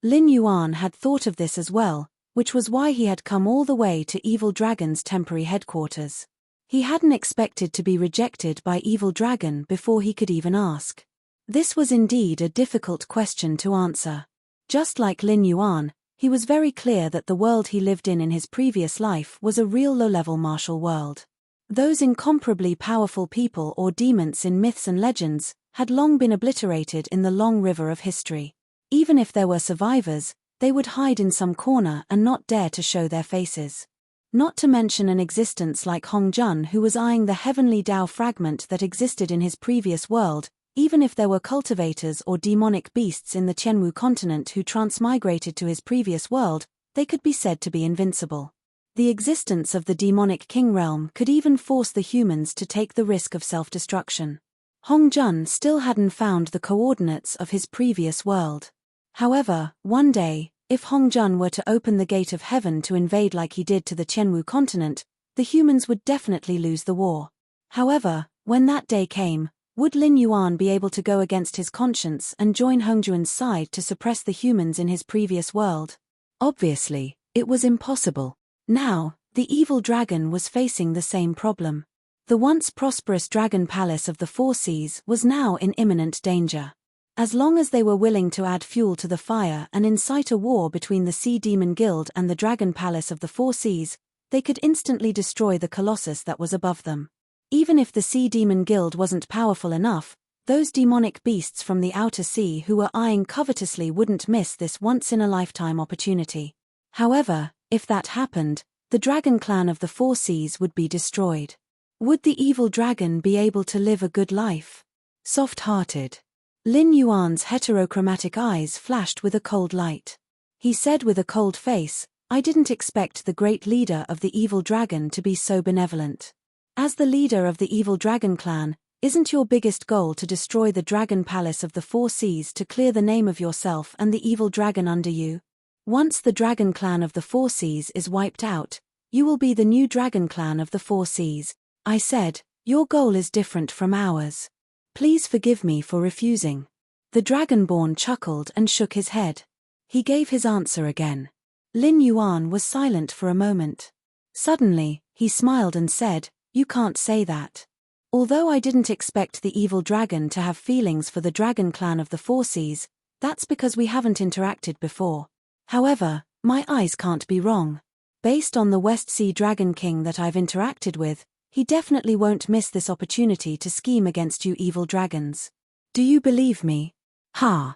Lin Yuan had thought of this as well, which was why he had come all the way to Evil Dragon's temporary headquarters. He hadn't expected to be rejected by Evil Dragon before he could even ask. This was indeed a difficult question to answer. Just like Lin Yuan, he was very clear that the world he lived in his previous life was a real low-level martial world. Those incomparably powerful people or demons in myths and legends had long been obliterated in the long river of history. Even if there were survivors, they would hide in some corner and not dare to show their faces. Not to mention an existence like Hong Jun, who was eyeing the heavenly Tao fragment that existed in his previous world. Even if there were cultivators or demonic beasts in the Tianwu continent who transmigrated to his previous world, they could be said to be invincible. The existence of the demonic king realm could even force the humans to take the risk of self-destruction. Hong Jun still hadn't found the coordinates of his previous world. However, one day, if Hong Jun were to open the gate of heaven to invade like he did to the Tianwu continent, the humans would definitely lose the war. However, when that day came, would Lin Yuan be able to go against his conscience and join Hongjuan's side to suppress the humans in his previous world? Obviously, it was impossible. Now, the evil dragon was facing the same problem. The once prosperous dragon palace of the Four Seas was now in imminent danger. As long as they were willing to add fuel to the fire and incite a war between the Sea Demon Guild and the Dragon Palace of the Four Seas, they could instantly destroy the colossus that was above them. Even if the Sea Demon Guild wasn't powerful enough, those demonic beasts from the outer sea who were eyeing covetously wouldn't miss this once-in-a-lifetime opportunity. However, if that happened, the Dragon Clan of the Four Seas would be destroyed. Would the evil dragon be able to live a good life? Soft-hearted. Lin Yuan's heterochromatic eyes flashed with a cold light. He said with a cold face, I didn't expect the great leader of the evil dragon to be so benevolent. As the leader of the evil dragon clan, isn't your biggest goal to destroy the dragon palace of the four seas to clear the name of yourself and the evil dragon under you? Once the dragon clan of the four seas is wiped out, you will be the new dragon clan of the four seas. I said, your goal is different from ours. Please forgive me for refusing. The Dragonborn chuckled and shook his head. He gave his answer again. Lin Yuan was silent for a moment. Suddenly, he smiled and said, you can't say that. Although I didn't expect the evil dragon to have feelings for the dragon clan of the four seas, that's because we haven't interacted before. However, my eyes can't be wrong. Based on the West Sea Dragon King that I've interacted with, he definitely won't miss this opportunity to scheme against you evil dragons. Do you believe me? Ha!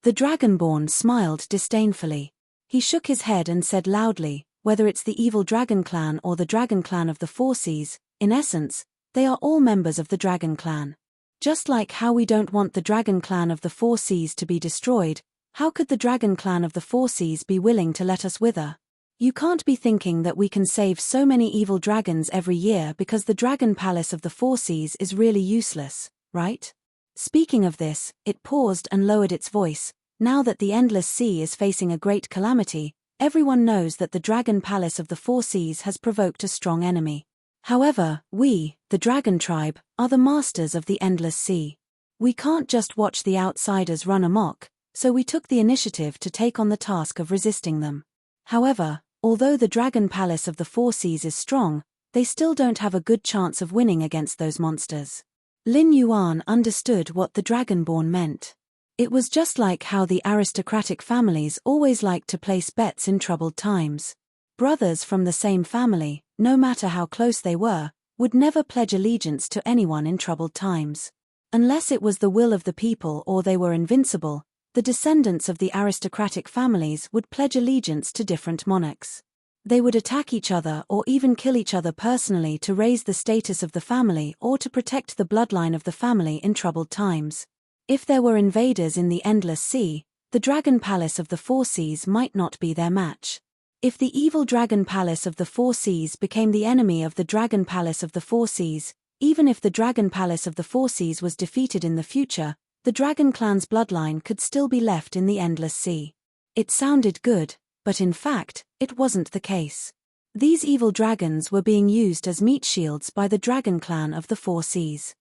The Dragonborn smiled disdainfully. He shook his head and said loudly, whether it's the evil dragon clan or the dragon clan of the four seas, in essence, they are all members of the dragon clan. Just like how we don't want the dragon clan of the four seas to be destroyed, how could the dragon clan of the four seas be willing to let us wither? You can't be thinking that we can save so many evil dragons every year because the dragon palace of the four seas is really useless, right? Speaking of this, it paused and lowered its voice. Now that the endless sea is facing a great calamity, everyone knows that the dragon palace of the four seas has provoked a strong enemy. However, we, the dragon tribe, are the masters of the endless sea. We can't just watch the outsiders run amok, so we took the initiative to take on the task of resisting them. However, although the dragon palace of the four seas is strong, they still don't have a good chance of winning against those monsters. Lin Yuan understood what the Dragonborn meant. It was just like how the aristocratic families always liked to place bets in troubled times. Brothers from the same family, no matter how close they were, would never pledge allegiance to anyone in troubled times. Unless it was the will of the people or they were invincible, the descendants of the aristocratic families would pledge allegiance to different monarchs. They would attack each other or even kill each other personally to raise the status of the family or to protect the bloodline of the family in troubled times. If there were invaders in the endless sea, the dragon palace of the four seas might not be their match. If the evil dragon palace of the four seas became the enemy of the dragon palace of the four seas, even if the dragon palace of the four seas was defeated in the future, the dragon clan's bloodline could still be left in the endless sea. It sounded good, but in fact, it wasn't the case. These evil dragons were being used as meat shields by the dragon clan of the four seas.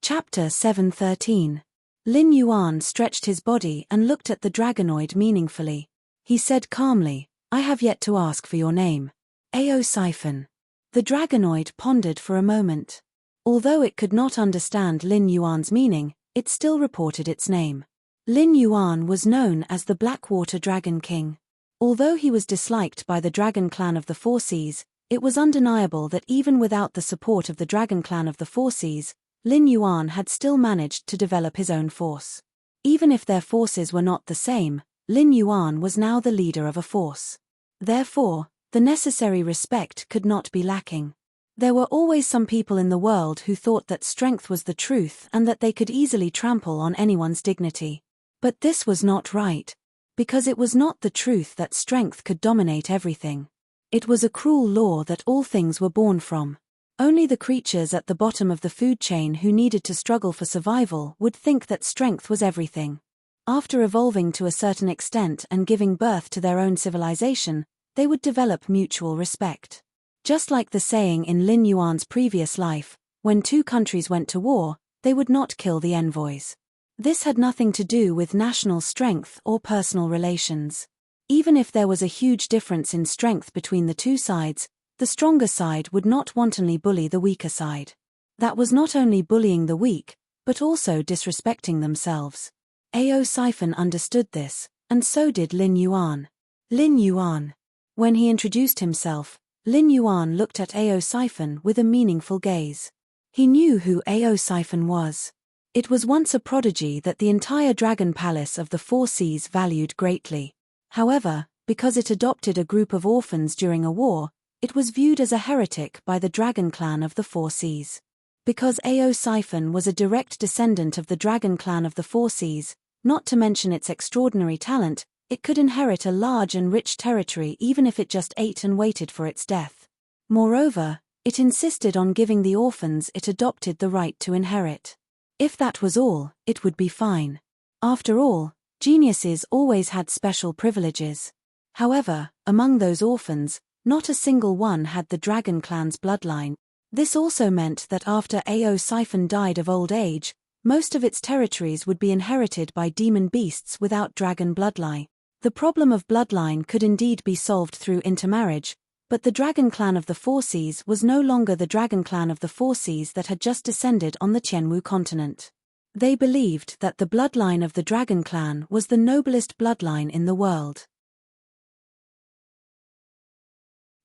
Chapter 7:13. Lin Yuan stretched his body and looked at the dragonoid meaningfully. He said calmly, I have yet to ask for your name. Siphon. The dragonoid pondered for a moment. Although it could not understand Lin Yuan's meaning, it still reported its name. Lin Yuan was known as the Blackwater Dragon King. Although he was disliked by the dragon clan of the four seas, it was undeniable that even without the support of the dragon clan of the four seas, Lin Yuan had still managed to develop his own force. Even if their forces were not the same, Lin Yuan was now the leader of a force. Therefore, the necessary respect could not be lacking. There were always some people in the world who thought that strength was the truth and that they could easily trample on anyone's dignity. But this was not right. Because it was not the truth that strength could dominate everything. It was a cruel law that all things were born from. Only the creatures at the bottom of the food chain who needed to struggle for survival would think that strength was everything. After evolving to a certain extent and giving birth to their own civilization, they would develop mutual respect. Just like the saying in Lin Yuan's previous life, when two countries went to war, they would not kill the envoys. This had nothing to do with national strength or personal relations. Even if there was a huge difference in strength between the two sides, the stronger side would not wantonly bully the weaker side. That was not only bullying the weak, but also disrespecting themselves. Siphon understood this, and so did Lin Yuan. Lin Yuan. When he introduced himself, Lin Yuan looked at Siphon with a meaningful gaze. He knew who Siphon was. It was once a prodigy that the entire dragon palace of the four seas valued greatly. However, Because it adopted a group of orphans during a war, it was viewed as a heretic by the dragon clan of the Four Seas. Because Aosiphon was a direct descendant of the dragon clan of the Four Seas, not to mention its extraordinary talent, it could inherit a large and rich territory even if it just ate and waited for its death. Moreover, it insisted on giving the orphans it adopted the right to inherit. If that was all, it would be fine. After all, geniuses always had special privileges. However, among those orphans, not a single one had the dragon clan's bloodline. This also meant that after Aosiphon died of old age, most of its territories would be inherited by demon beasts without dragon bloodline. The problem of bloodline could indeed be solved through intermarriage, but the dragon clan of the Four Seas was no longer the dragon clan of the Four Seas that had just descended on the Tianwu continent. They believed that the bloodline of the dragon clan was the noblest bloodline in the world.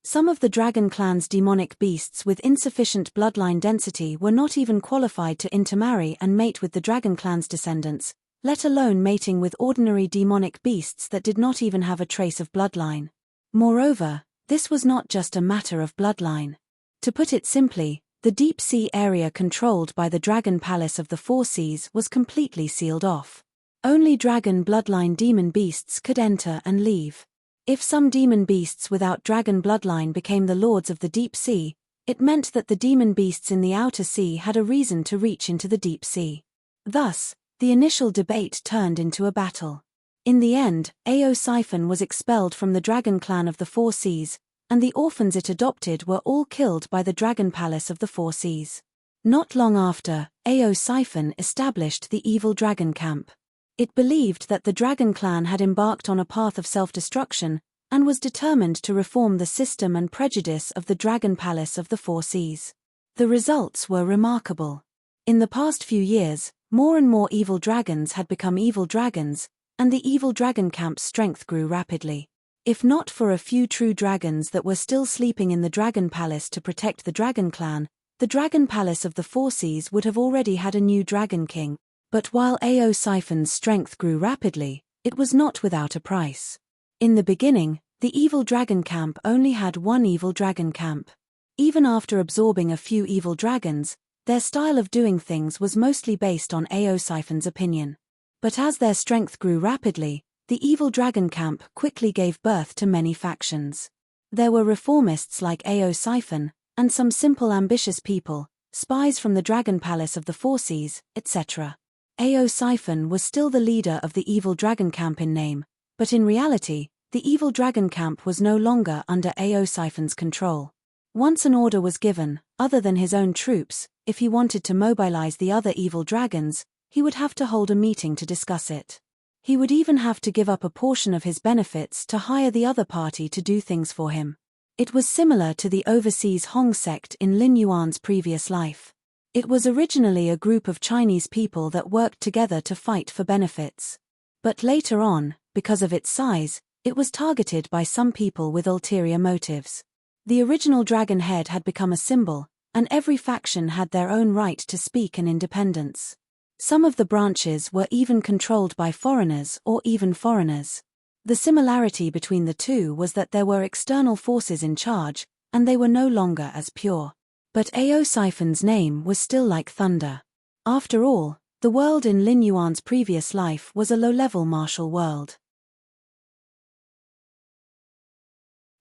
Some of the dragon clan's demonic beasts with insufficient bloodline density were not even qualified to intermarry and mate with the dragon clan's descendants, let alone mating with ordinary demonic beasts that did not even have a trace of bloodline. Moreover, this was not just a matter of bloodline. To put it simply, the deep sea area controlled by the dragon palace of the Four Seas was completely sealed off. Only dragon bloodline demon beasts could enter and leave. If some demon beasts without dragon bloodline became the lords of the deep sea, it meant that the demon beasts in the outer sea had a reason to reach into the deep sea. Thus, the initial debate turned into a battle. In the end, Aosiphon was expelled from the dragon clan of the Four Seas, and the orphans it adopted were all killed by the dragon palace of the Four Seas. Not long after, Aosiphon established the evil dragon camp. It believed that the dragon clan had embarked on a path of self-destruction, and was determined to reform the system and prejudice of the dragon palace of the Four Seas. The results were remarkable. In the past few years, more and more evil dragons had become evil dragons, and the evil dragon camp's strength grew rapidly. If not for a few true dragons that were still sleeping in the dragon palace to protect the dragon clan, the dragon palace of the Four Seas would have already had a new dragon king. But while Aosiphon's strength grew rapidly, it was not without a price. In the beginning, the evil dragon camp only had one evil dragon camp. Even after absorbing a few evil dragons, their style of doing things was mostly based on Aosiphon's opinion. But as their strength grew rapidly, the evil dragon camp quickly gave birth to many factions. There were reformists like Aosiphon, and some simple ambitious people, spies from the dragon palace of the Four Seas, etc. Aosiphon was still the leader of the evil dragon camp in name, but in reality, the evil dragon camp was no longer under Aosiphon's control. Once an order was given, other than his own troops, if he wanted to mobilize the other evil dragons, he would have to hold a meeting to discuss it. He would even have to give up a portion of his benefits to hire the other party to do things for him. It was similar to the overseas Hong sect in Lin Yuan's previous life. It was originally a group of Chinese people that worked together to fight for benefits. But later on, because of its size, it was targeted by some people with ulterior motives. The original dragon head had become a symbol, and every faction had their own right to speak and independence. Some of the branches were even controlled by foreigners or even foreigners. The similarity between the two was that there were external forces in charge, and they were no longer as pure. But Aosiphon's name was still like thunder. After all, the world in Lin Yuan's previous life was a low-level martial world.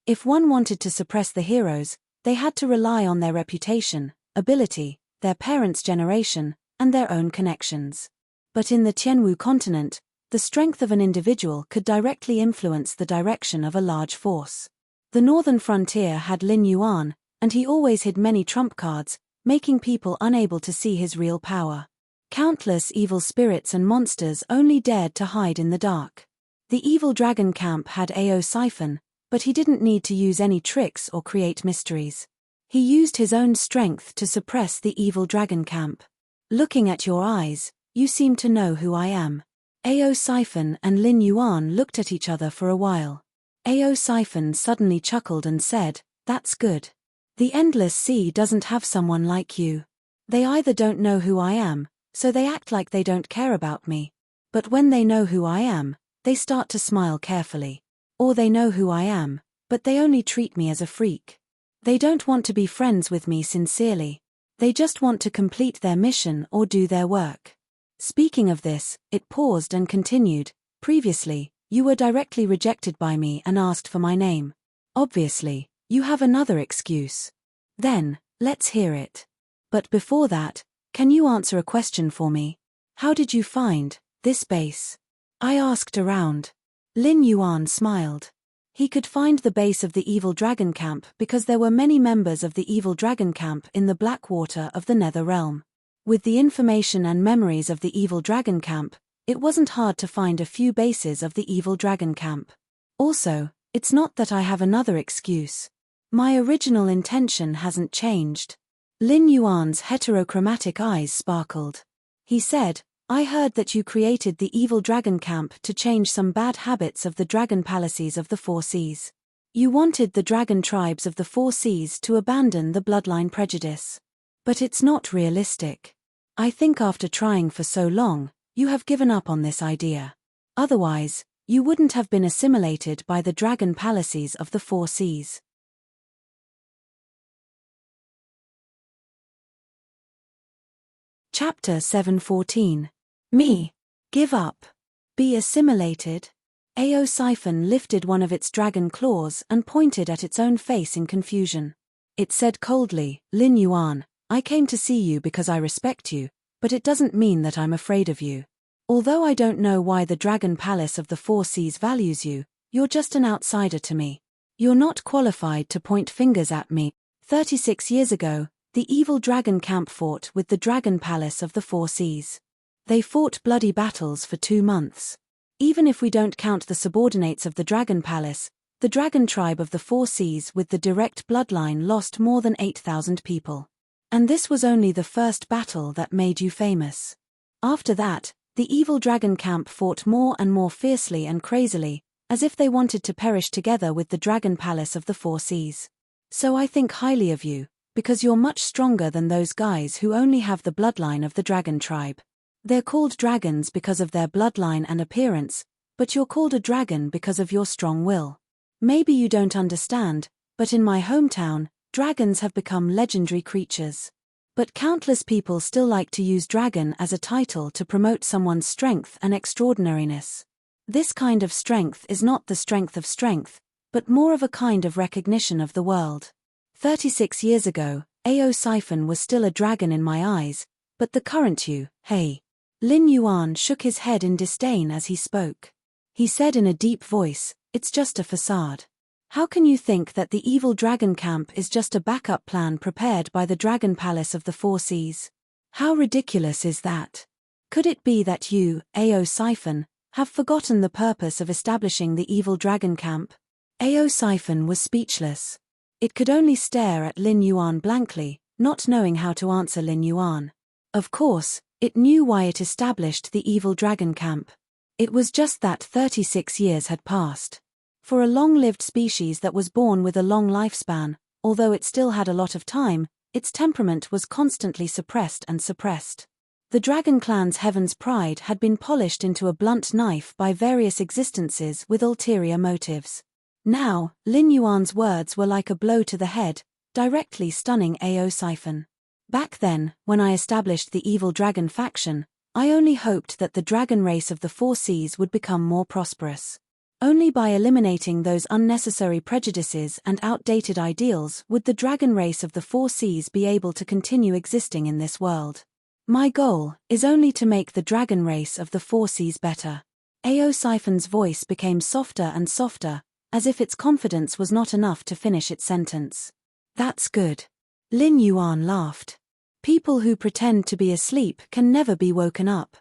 If one wanted to suppress the heroes, they had to rely on their reputation, ability, their parents' generation, and their own connections. But in the Tianwu continent, the strength of an individual could directly influence the direction of a large force. The northern frontier had Lin Yuan, and he always hid many trump cards, making people unable to see his real power. Countless evil spirits and monsters only dared to hide in the dark. The evil dragon camp had Aosiphon, but he didn't need to use any tricks or create mysteries. He used his own strength to suppress the evil dragon camp. Looking at your eyes, you seem to know who I am. Aosiphon and Lin Yuan looked at each other for a while. Aosiphon suddenly chuckled and said, "That's good. The endless sea doesn't have someone like you. They either don't know who I am, so they act like they don't care about me. But when they know who I am, they start to smile carefully. Or they know who I am, but they only treat me as a freak. They don't want to be friends with me sincerely. They just want to complete their mission or do their work. Speaking of this, it paused and continued, previously, you were directly rejected by me and asked for my name. Obviously, you have another excuse. Then, let's hear it. But before that, can you answer a question for me? How did you find this base? I asked around. Lin Yuan smiled. He could find the base of the Evil Dragon Camp because there were many members of the Evil Dragon Camp in the Blackwater of the Nether Realm. With the information and memories of the Evil Dragon Camp, it wasn't hard to find a few bases of the Evil Dragon Camp. Also, it's not that I have another excuse. My original intention hasn't changed. Lin Yuan's heterochromatic eyes sparkled. He said, I heard that you created the Evil Dragon Camp to change some bad habits of the dragon palaces of the Four Seas. You wanted the dragon tribes of the Four Seas to abandon the bloodline prejudice. But it's not realistic. I think after trying for so long, you have given up on this idea. Otherwise, you wouldn't have been assimilated by the dragon palaces of the Four Seas. Chapter 714. Me. Give up. Be assimilated. Ao Siphon lifted one of its dragon claws and pointed at its own face in confusion. It said coldly, Lin Yuan, I came to see you because I respect you, but it doesn't mean that I'm afraid of you. Although I don't know why the Dragon Palace of the Four Seas values you, you're just an outsider to me. You're not qualified to point fingers at me. 36 years ago, the Evil Dragon Camp fought with the Dragon Palace of the Four Seas. They fought bloody battles for 2 months. Even if we don't count the subordinates of the Dragon Palace, the Dragon Tribe of the Four Seas with the direct bloodline lost more than 8,000 people. And this was only the first battle that made you famous. After that, the Evil Dragon Camp fought more and more fiercely and crazily, as if they wanted to perish together with the Dragon Palace of the Four Seas. So I think highly of you, because you're much stronger than those guys who only have the bloodline of the Dragon Tribe. They're called dragons because of their bloodline and appearance, but you're called a dragon because of your strong will. Maybe you don't understand, but in my hometown, dragons have become legendary creatures. But countless people still like to use dragon as a title to promote someone's strength and extraordinariness. This kind of strength is not the strength of strength, but more of a kind of recognition of the world. 36 years ago, Ao Siphon was still a dragon in my eyes, but the current you, hey. Lin Yuan shook his head in disdain as he spoke. He said in a deep voice, it's just a facade. How can you think that the Evil Dragon Camp is just a backup plan prepared by the Dragon Palace of the Four Seas? How ridiculous is that? Could it be that you, Ao Siphon, have forgotten the purpose of establishing the Evil Dragon Camp? Ao Siphon was speechless. It could only stare at Lin Yuan blankly, not knowing how to answer Lin Yuan. Of course, it knew why it established the Evil Dragon Camp. It was just that 36 years had passed. For a long-lived species that was born with a long lifespan, although it still had a lot of time, its temperament was constantly suppressed and suppressed. The Dragon Clan's Heaven's Pride had been polished into a blunt knife by various existences with ulterior motives. Now, Lin Yuan's words were like a blow to the head, directly stunning Ao Siphon. Back then, when I established the Evil Dragon faction, I only hoped that the dragon race of the Four Seas would become more prosperous. Only by eliminating those unnecessary prejudices and outdated ideals would the dragon race of the Four Seas be able to continue existing in this world. My goal is only to make the dragon race of the Four Seas better. Ao Siphon's voice became softer and softer, as if its confidence was not enough to finish its sentence. That's good. Lin Yuan laughed. People who pretend to be asleep can never be woken up.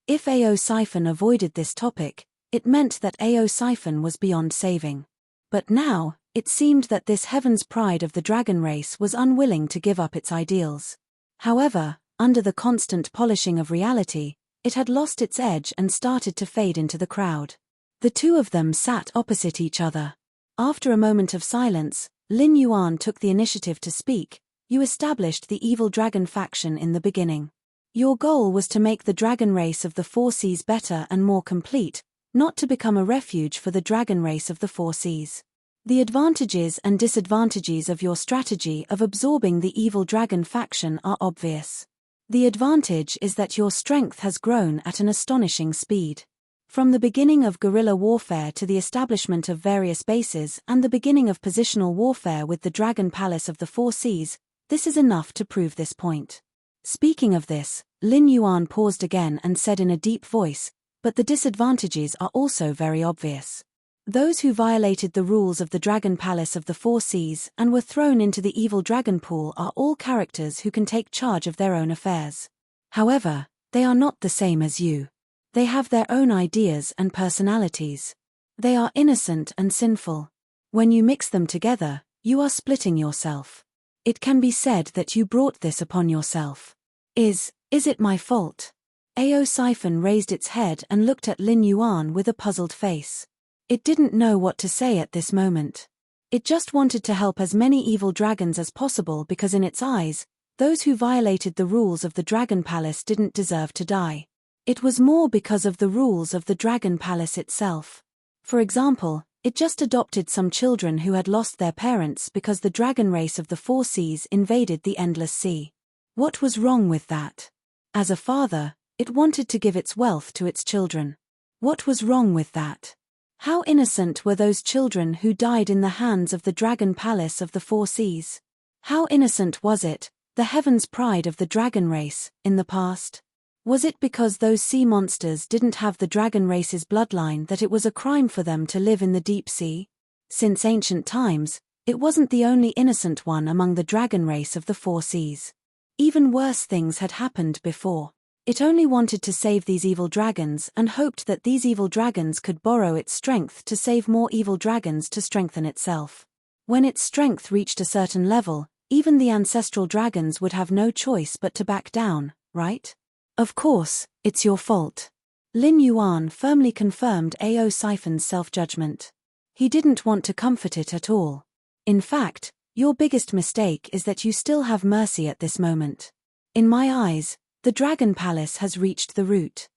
If Ao Siphon avoided this topic, it meant that Ao Siphon was beyond saving. But now, it seemed that this Heaven's Pride of the dragon race was unwilling to give up its ideals. However, under the constant polishing of reality, it had lost its edge and started to fade into the crowd. The two of them sat opposite each other. After a moment of silence, Lin Yuan took the initiative to speak. You established the Evil Dragon faction in the beginning. Your goal was to make the dragon race of the Four Seas better and more complete, not to become a refuge for the dragon race of the Four Seas. The advantages and disadvantages of your strategy of absorbing the evil dragon faction are obvious. The advantage is that your strength has grown at an astonishing speed. From the beginning of guerrilla warfare to the establishment of various bases and the beginning of positional warfare with the Dragon Palace of the Four Seas, this is enough to prove this point. Speaking of this, Lin Yuan paused again and said in a deep voice, but the disadvantages are also very obvious. Those who violated the rules of the Dragon Palace of the Four Seas and were thrown into the evil dragon pool are all characters who can take charge of their own affairs. However, they are not the same as you. They have their own ideas and personalities. They are innocent and sinful. When you mix them together, you are splitting yourself. It can be said that you brought this upon yourself. Is it my fault? Ao Siphon raised its head and looked at Lin Yuan with a puzzled face. It didn't know what to say at this moment. It just wanted to help as many evil dragons as possible because in its eyes, those who violated the rules of the Dragon Palace didn't deserve to die. It was more because of the rules of the Dragon Palace itself. For example, it just adopted some children who had lost their parents because the dragon race of the Four Seas invaded the Endless Sea. What was wrong with that? As a father, it wanted to give its wealth to its children. What was wrong with that? How innocent were those children who died in the hands of the Dragon Palace of the Four Seas? How innocent was it, the heaven's pride of the dragon race, in the past? Was it because those sea monsters didn't have the dragon race's bloodline that it was a crime for them to live in the deep sea? Since ancient times, it wasn't the only innocent one among the dragon race of the Four Seas. Even worse things had happened before. It only wanted to save these evil dragons and hoped that these evil dragons could borrow its strength to save more evil dragons to strengthen itself. When its strength reached a certain level, even the ancestral dragons would have no choice but to back down, right? Of course, it's your fault. Lin Yuan firmly confirmed Ao Siphon's self-judgment. He didn't want to comfort it at all. In fact, your biggest mistake is that you still have mercy at this moment. In my eyes, the Dragon Palace has reached the root.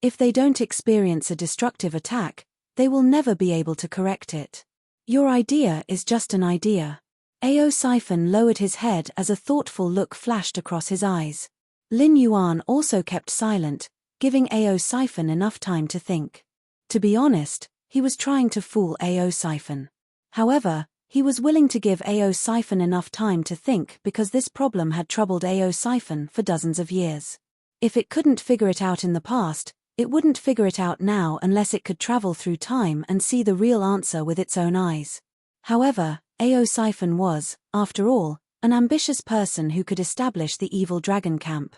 If they don't experience a destructive attack, they will never be able to correct it. Your idea is just an idea. Ao Siphon lowered his head as a thoughtful look flashed across his eyes. Lin Yuan also kept silent, giving Ao Siphon enough time to think. To be honest, he was trying to fool Ao Siphon. However, he was willing to give Ao Siphon enough time to think because this problem had troubled Ao Siphon for dozens of years. If it couldn't figure it out in the past, it wouldn't figure it out now unless it could travel through time and see the real answer with its own eyes. However, Ao Siphon was, after all, an ambitious person who could establish the evil dragon camp.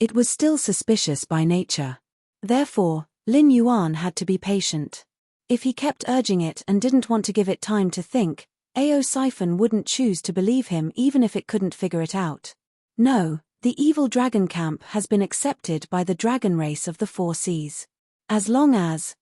It was still suspicious by nature. Therefore, Lin Yuan had to be patient. If he kept urging it and didn't want to give it time to think, Ao Siphon wouldn't choose to believe him even if it couldn't figure it out. No, the evil dragon camp has been accepted by the dragon race of the Four Seas. As long as,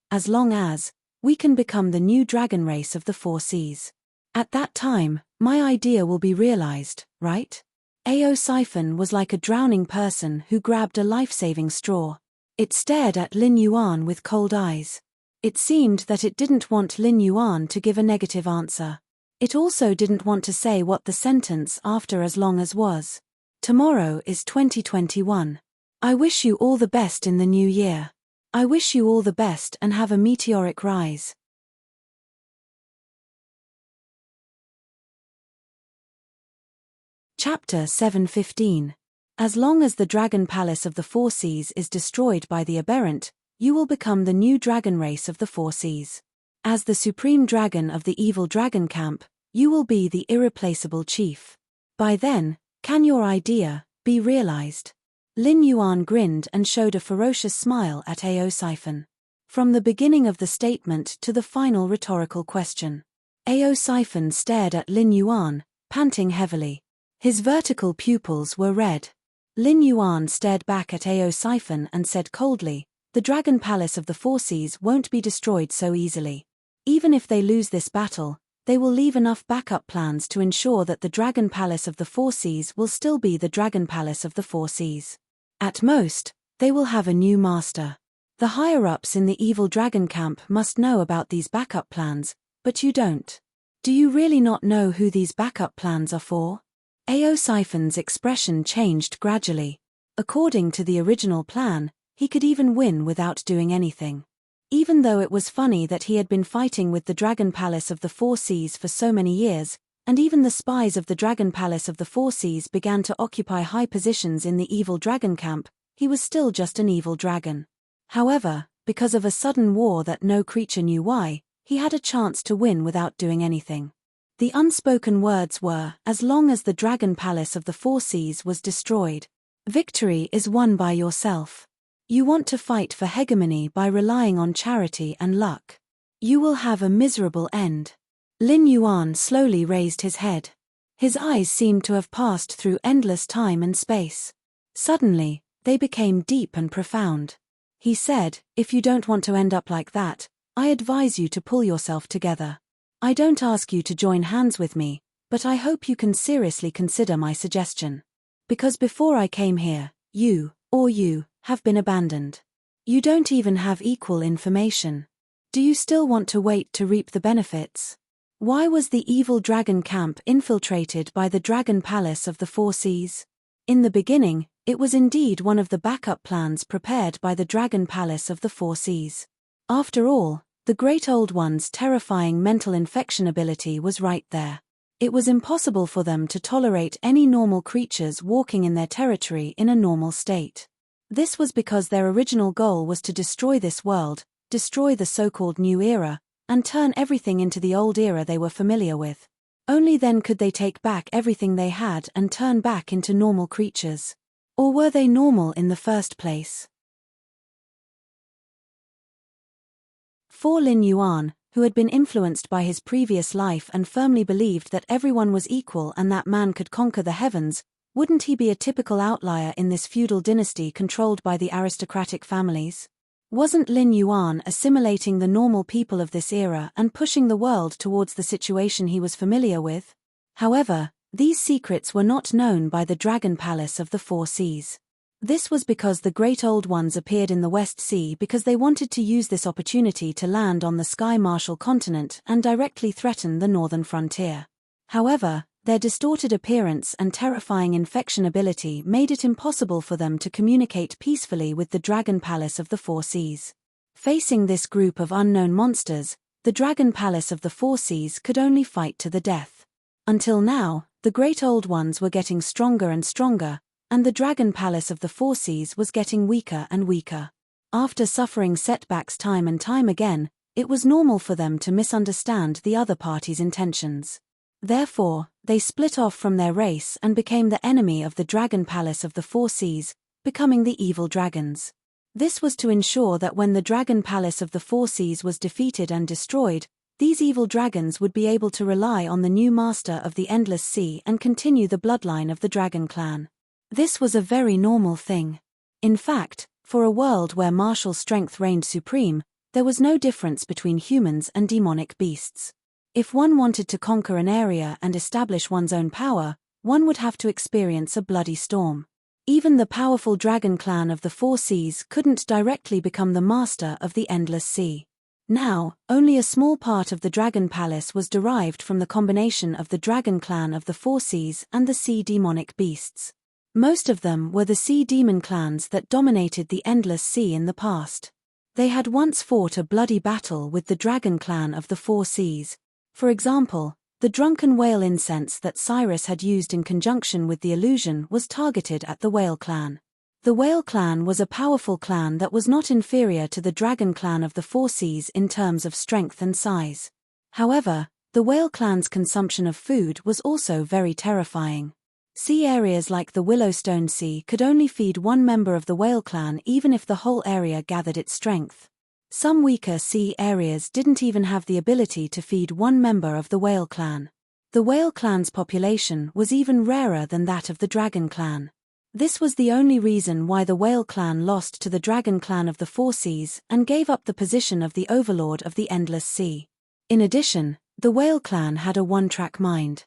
we can become the new dragon race of the Four Seas. At that time, my idea will be realized, right? Ao Siphon was like a drowning person who grabbed a life-saving straw. It stared at Lin Yuan with cold eyes. It seemed that it didn't want Lin Yuan to give a negative answer. It also didn't want to say what the sentence after as long as was. Tomorrow is 2021. I wish you all the best in the new year. I wish you all the best and have a meteoric rise. Chapter 7:15. As long as the Dragon Palace of the Four Seas is destroyed by the aberrant, you will become the new dragon race of the Four Seas. As the supreme dragon of the evil dragon camp, you will be the irreplaceable chief. By then, can your idea be realized? Lin Yuan grinned and showed a ferocious smile at Ao Siphon. From the beginning of the statement to the final rhetorical question, Ao Siphon stared at Lin Yuan, panting heavily. His vertical pupils were red. Lin Yuan stared back at Ao Siphon and said coldly, "The Dragon Palace of the Four Seas won't be destroyed so easily. Even if they lose this battle, they will leave enough backup plans to ensure that the Dragon Palace of the Four Seas will still be the Dragon Palace of the Four Seas. At most, they will have a new master. The higher-ups in the evil dragon camp must know about these backup plans, but you don't. Do you really not know who these backup plans are for? A.O. Siphon's expression changed gradually. According to the original plan, he could even win without doing anything. Even though it was funny that he had been fighting with the Dragon Palace of the Four Seas for so many years, and even the spies of the Dragon Palace of the Four Seas began to occupy high positions in the evil dragon camp, he was still just an evil dragon. However, because of a sudden war that no creature knew why, he had a chance to win without doing anything. The unspoken words were, as long as the Dragon Palace of the Four Seas was destroyed, victory is won by yourself. You want to fight for hegemony by relying on charity and luck. You will have a miserable end. Lin Yuan slowly raised his head. His eyes seemed to have passed through endless time and space. Suddenly, they became deep and profound. He said, "If you don't want to end up like that, I advise you to pull yourself together. I don't ask you to join hands with me, but I hope you can seriously consider my suggestion. Because before I came here, you have been abandoned. You don't even have equal information. Do you still want to wait to reap the benefits? Why was the evil dragon camp infiltrated by the Dragon Palace of the Four Seas? In the beginning, it was indeed one of the backup plans prepared by the Dragon Palace of the Four Seas. After all, the Great Old One's terrifying mental infection ability was right there. It was impossible for them to tolerate any normal creatures walking in their territory in a normal state. This was because their original goal was to destroy this world, destroy the so-called New Era, and turn everything into the old era they were familiar with. Only then could they take back everything they had and turn back into normal creatures. Or were they normal in the first place? For Lin Yuan, who had been influenced by his previous life and firmly believed that everyone was equal and that man could conquer the heavens, wouldn't he be a typical outlier in this feudal dynasty controlled by the aristocratic families? Wasn't Lin Yuan assimilating the normal people of this era and pushing the world towards the situation he was familiar with? However, these secrets were not known by the Dragon Palace of the Four Seas. This was because the Great Old Ones appeared in the West Sea because they wanted to use this opportunity to land on the Sky Marshal continent and directly threaten the northern frontier. However, their distorted appearance and terrifying infection ability made it impossible for them to communicate peacefully with the Dragon Palace of the Four Seas. Facing this group of unknown monsters, the Dragon Palace of the Four Seas could only fight to the death. Until now, the Great Old Ones were getting stronger and stronger, and the Dragon Palace of the Four Seas was getting weaker and weaker. After suffering setbacks time and time again, it was normal for them to misunderstand the other party's intentions. Therefore, they split off from their race and became the enemy of the Dragon Palace of the Four Seas, becoming the evil dragons. This was to ensure that when the Dragon Palace of the Four Seas was defeated and destroyed, these evil dragons would be able to rely on the new master of the Endless Sea and continue the bloodline of the Dragon Clan. This was a very normal thing. In fact, for a world where martial strength reigned supreme, there was no difference between humans and demonic beasts. If one wanted to conquer an area and establish one's own power, one would have to experience a bloody storm. Even the powerful Dragon Clan of the Four Seas couldn't directly become the master of the Endless Sea. Now, only a small part of the Dragon Palace was derived from the combination of the Dragon Clan of the Four Seas and the sea demonic beasts. Most of them were the sea demon clans that dominated the Endless Sea in the past. They had once fought a bloody battle with the Dragon Clan of the Four Seas. For example, the drunken whale incense that Cyrus had used in conjunction with the illusion was targeted at the Whale Clan. The Whale Clan was a powerful clan that was not inferior to the Dragon Clan of the Four Seas in terms of strength and size. However, the Whale Clan's consumption of food was also very terrifying. Sea areas like the Willowstone Sea could only feed one member of the Whale Clan even if the whole area gathered its strength. Some weaker sea areas didn't even have the ability to feed one member of the Whale Clan. The Whale Clan's population was even rarer than that of the Dragon Clan. This was the only reason why the Whale Clan lost to the Dragon Clan of the Four Seas and gave up the position of the overlord of the Endless Sea. In addition, The whale clan had a one-track mind.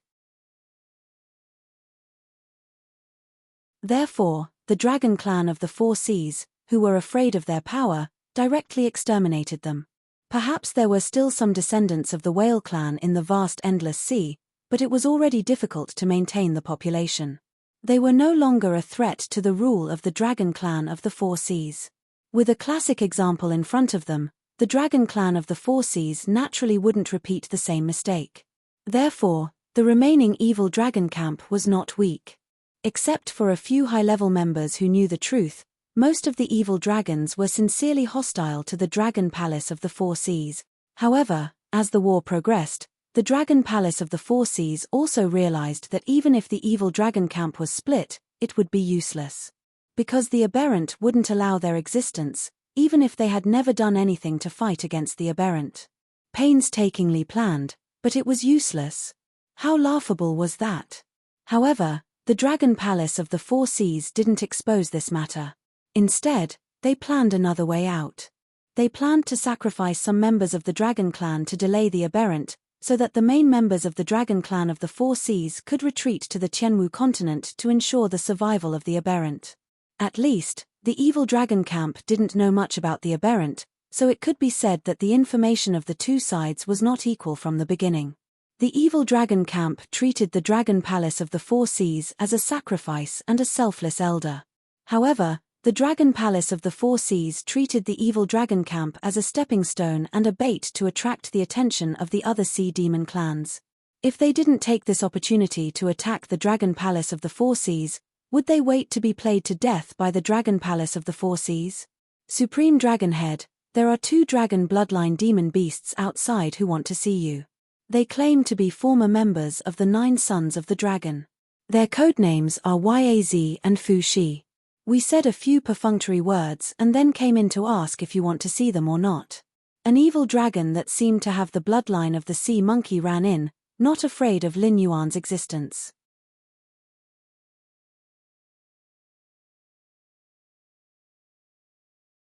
Therefore, the dragon clan of the four seas, who were afraid of their power, directly exterminated them. Perhaps there were still some descendants of the whale clan in the vast endless sea, but it was already difficult to maintain the population. They were no longer a threat to the rule of the dragon clan of the four seas. With a classic example in front of them, the dragon clan of the four seas naturally wouldn't repeat the same mistake. Therefore, the remaining evil dragon camp was not weak. Except for a few high-level members who knew the truth, most of the evil dragons were sincerely hostile to the Dragon Palace of the Four Seas. However, as the war progressed, the Dragon Palace of the Four Seas also realized that even if the evil dragon camp was split, it would be useless. Because the aberrant wouldn't allow their existence, even if they had never done anything to fight against the aberrant. Painstakingly planned, but it was useless. How laughable was that? However, the Dragon Palace of the Four Seas didn't expose this matter. Instead, they planned another way out. They planned to sacrifice some members of the Dragon Clan to delay the aberrant, so that the main members of the Dragon Clan of the Four Seas could retreat to the Tianwu continent to ensure the survival of the aberrant. At least, the evil dragon camp didn't know much about the aberrant, so it could be said that the information of the two sides was not equal from the beginning. The evil dragon camp treated the Dragon Palace of the Four Seas as a sacrifice and a selfless elder. However, the Dragon Palace of the Four Seas treated the evil dragon camp as a stepping stone and a bait to attract the attention of the other sea demon clans. If they didn't take this opportunity to attack the Dragon Palace of the Four Seas, would they wait to be played to death by the Dragon Palace of the Four Seas? Supreme Dragonhead, there are 2 dragon bloodline demon beasts outside who want to see you. They claim to be former members of the 9 Sons of the Dragon. Their codenames are Yaz and Fu Shi. We said a few perfunctory words and then came in to ask if you want to see them or not. An evil dragon that seemed to have the bloodline of the sea monkey ran in, not afraid of Lin Yuan's existence.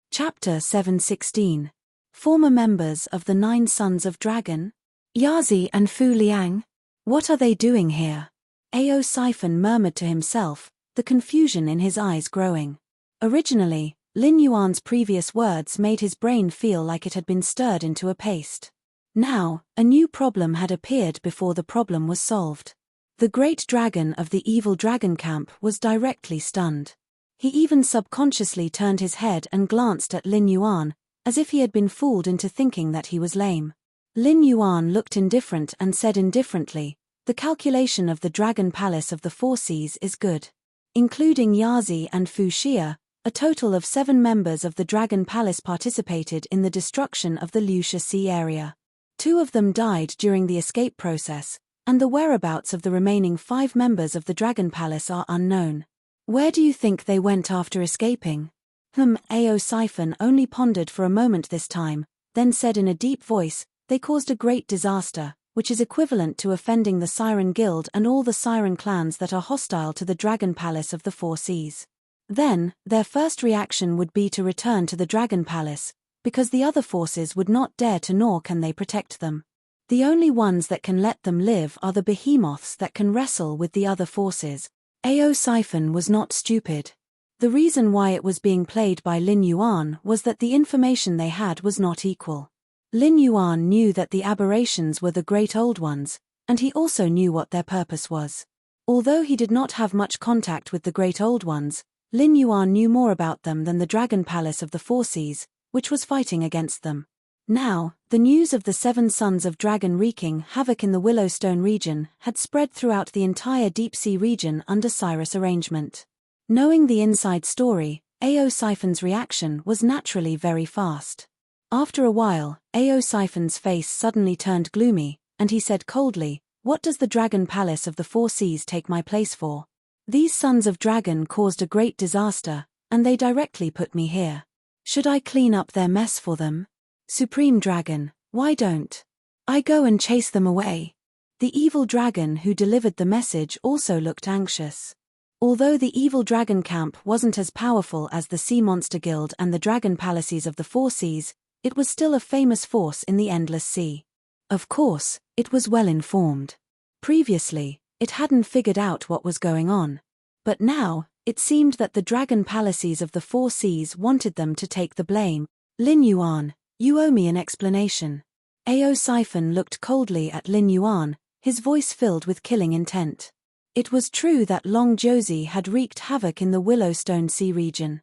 Chapter 716. Former members of the 9 Sons of Dragon? Yazi and Fu Liang? What are they doing here? Ao Siphon murmured to himself, the confusion in his eyes growing. Originally, Lin Yuan's previous words made his brain feel like it had been stirred into a paste. Now, a new problem had appeared before the problem was solved. The great dragon of the evil dragon camp was directly stunned. He even subconsciously turned his head and glanced at Lin Yuan, as if he had been fooled into thinking that he was lame. Lin Yuan looked indifferent and said indifferently, "The calculation of the Dragon Palace of the Four Seas is good." Including Yazi and Fu Xia, a total of 7 members of the Dragon Palace participated in the destruction of the Lucia Sea area. 2 of them died during the escape process, and the whereabouts of the remaining 5 members of the Dragon Palace are unknown. Where do you think they went after escaping? Ao Siphon only pondered for a moment this time, then said in a deep voice, "They caused a great disaster, which is equivalent to offending the Siren Guild and all the Siren clans that are hostile to the Dragon Palace of the Four Seas. Then, their first reaction would be to return to the Dragon Palace, because the other forces would not dare to, nor can they protect them. The only ones that can let them live are the behemoths that can wrestle with the other forces." Ao Siphon was not stupid. The reason why it was being played by Lin Yuan was that the information they had was not equal. Lin Yuan knew that the aberrations were the Great Old Ones, and he also knew what their purpose was. Although he did not have much contact with the Great Old Ones, Lin Yuan knew more about them than the Dragon Palace of the Four Seas, which was fighting against them. Now, the news of the 7 Sons of Dragon wreaking havoc in the Willowstone region had spread throughout the entire deep-sea region under Cyrus' arrangement. Knowing the inside story, Ao Siphon's reaction was naturally very fast. After a while, Ao Siphon's face suddenly turned gloomy, and he said coldly, "What does the Dragon Palace of the Four Seas take my place for? These Sons of Dragon caused a great disaster, and they directly put me here. Should I clean up their mess for them? Supreme Dragon, why don't I go and chase them away?" The evil dragon who delivered the message also looked anxious. Although the evil dragon camp wasn't as powerful as the Sea Monster Guild and the Dragon Palaces of the Four Seas, it was still a famous force in the Endless Sea. Of course, it was well informed. Previously, it hadn't figured out what was going on. But now, it seemed that the dragon palaces of the Four Seas wanted them to take the blame. Lin Yuan, you owe me an explanation. Ao Siphon looked coldly at Lin Yuan, his voice filled with killing intent. It was true that Long Josie had wreaked havoc in the Willowstone Sea region.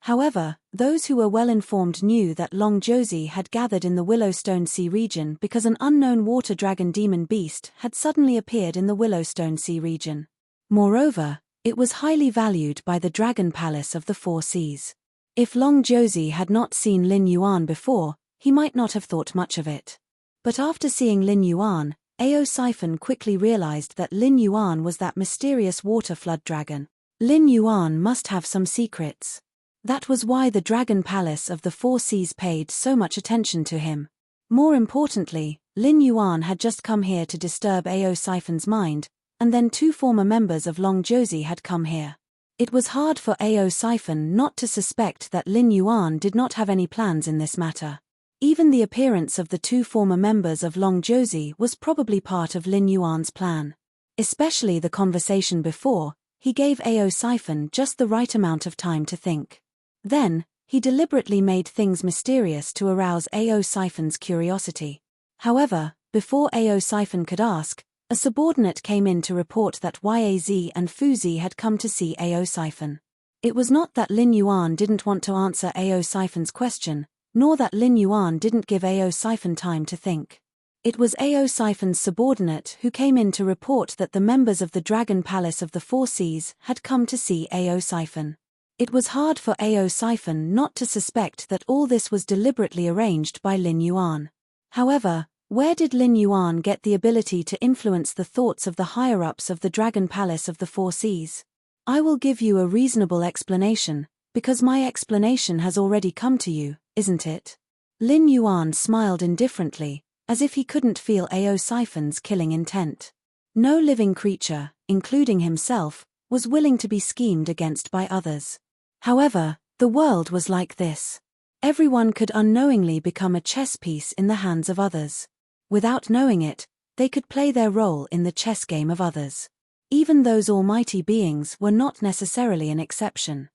However, those who were well-informed knew that Long Josie had gathered in the Willowstone Sea region because an unknown water dragon demon beast had suddenly appeared in the Willowstone Sea region. Moreover, it was highly valued by the Dragon Palace of the Four Seas. If Long Josie had not seen Lin Yuan before, he might not have thought much of it. But after seeing Lin Yuan, Ao Siphon quickly realized that Lin Yuan was that mysterious water flood dragon. Lin Yuan must have some secrets. That was why the Dragon Palace of the Four Seas paid so much attention to him. More importantly, Lin Yuan had just come here to disturb Ao Siphon's mind, and then two former members of Long Josie had come here. It was hard for Ao Siphon not to suspect that Lin Yuan did not have any plans in this matter. Even the appearance of the two former members of Long Josie was probably part of Lin Yuan's plan. Especially the conversation before, he gave Ao Siphon just the right amount of time to think. Then, he deliberately made things mysterious to arouse Ao Siphon's curiosity. However, before Ao Siphon could ask, a subordinate came in to report that Yaz and Fuzi had come to see Ao Siphon. It was not that Lin Yuan didn't want to answer Ao Siphon's question, nor that Lin Yuan didn't give Ao Siphon time to think. It was Ao Siphon's subordinate who came in to report that the members of the Dragon Palace of the Four Seas had come to see Ao Siphon. It was hard for Ao Siphon not to suspect that all this was deliberately arranged by Lin Yuan. However, where did Lin Yuan get the ability to influence the thoughts of the higher-ups of the Dragon Palace of the Four Seas? I will give you a reasonable explanation, because my explanation has already come to you, isn't it? Lin Yuan smiled indifferently, as if he couldn't feel Ao Siphon's killing intent. No living creature, including himself, was willing to be schemed against by others. However, the world was like this. Everyone could unknowingly become a chess piece in the hands of others. Without knowing it, they could play their role in the chess game of others. Even those almighty beings were not necessarily an exception.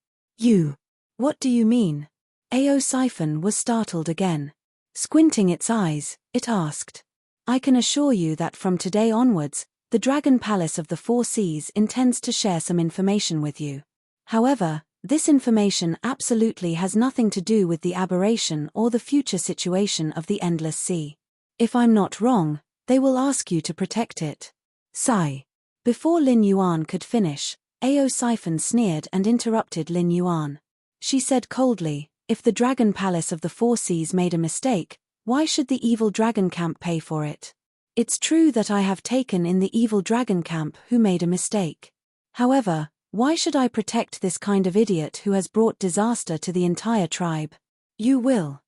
What do you mean? Ao Siphon was startled again. Squinting its eyes, it asked. I can assure you that from today onwards, the Dragon Palace of the Four Seas intends to share some information with you. However, this information absolutely has nothing to do with the aberration or the future situation of the Endless Sea. If I'm not wrong, they will ask you to protect it. Sigh. Before Lin Yuan could finish, Ao Siphon sneered and interrupted Lin Yuan. She said coldly, if the Dragon Palace of the Four Seas made a mistake, why should the evil dragon camp pay for it? It's true that I have taken in the evil dragon camp who made a mistake. However, why should I protect this kind of idiot who has brought disaster to the entire tribe? You will.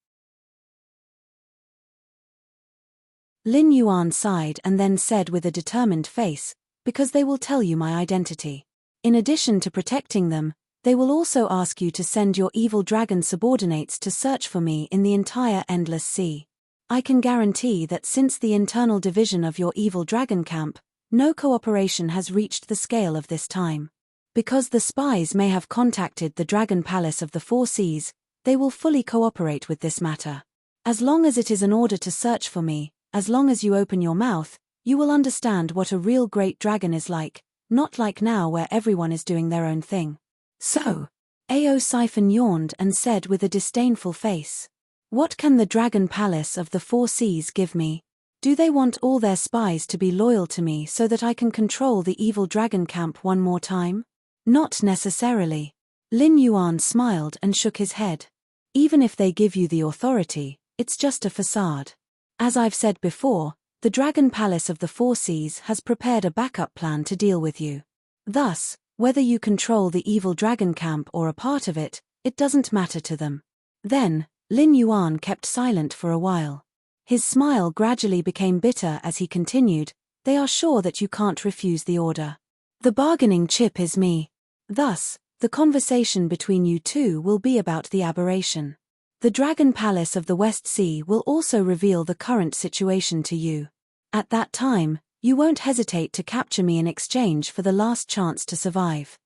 Lin Yuan sighed and then said with a determined face, because they will tell you my identity. In addition to protecting them, they will also ask you to send your evil dragon subordinates to search for me in the entire Endless Sea. I can guarantee that since the internal division of your evil dragon camp, no cooperation has reached the scale of this time. Because the spies may have contacted the Dragon Palace of the Four Seas, they will fully cooperate with this matter. As long as it is an order to search for me, as long as you open your mouth, you will understand what a real great dragon is like, not like now where everyone is doing their own thing. So, Ao Siphon yawned and said with a disdainful face, what can the Dragon Palace of the Four Seas give me? Do they want all their spies to be loyal to me so that I can control the evil dragon camp one more time? Not necessarily. Lin Yuan smiled and shook his head. Even if they give you the authority, it's just a facade. As I've said before, the Dragon Palace of the Four Seas has prepared a backup plan to deal with you. Thus, whether you control the evil dragon camp or a part of it, it doesn't matter to them. Then, Lin Yuan kept silent for a while. His smile gradually became bitter as he continued, they are sure that you can't refuse the order. The bargaining chip is me. Thus, the conversation between you two will be about the aberration. The Dragon Palace of the West Sea will also reveal the current situation to you. At that time, you won't hesitate to capture me in exchange for the last chance to survive.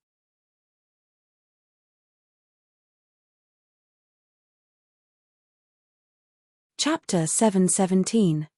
Chapter 717.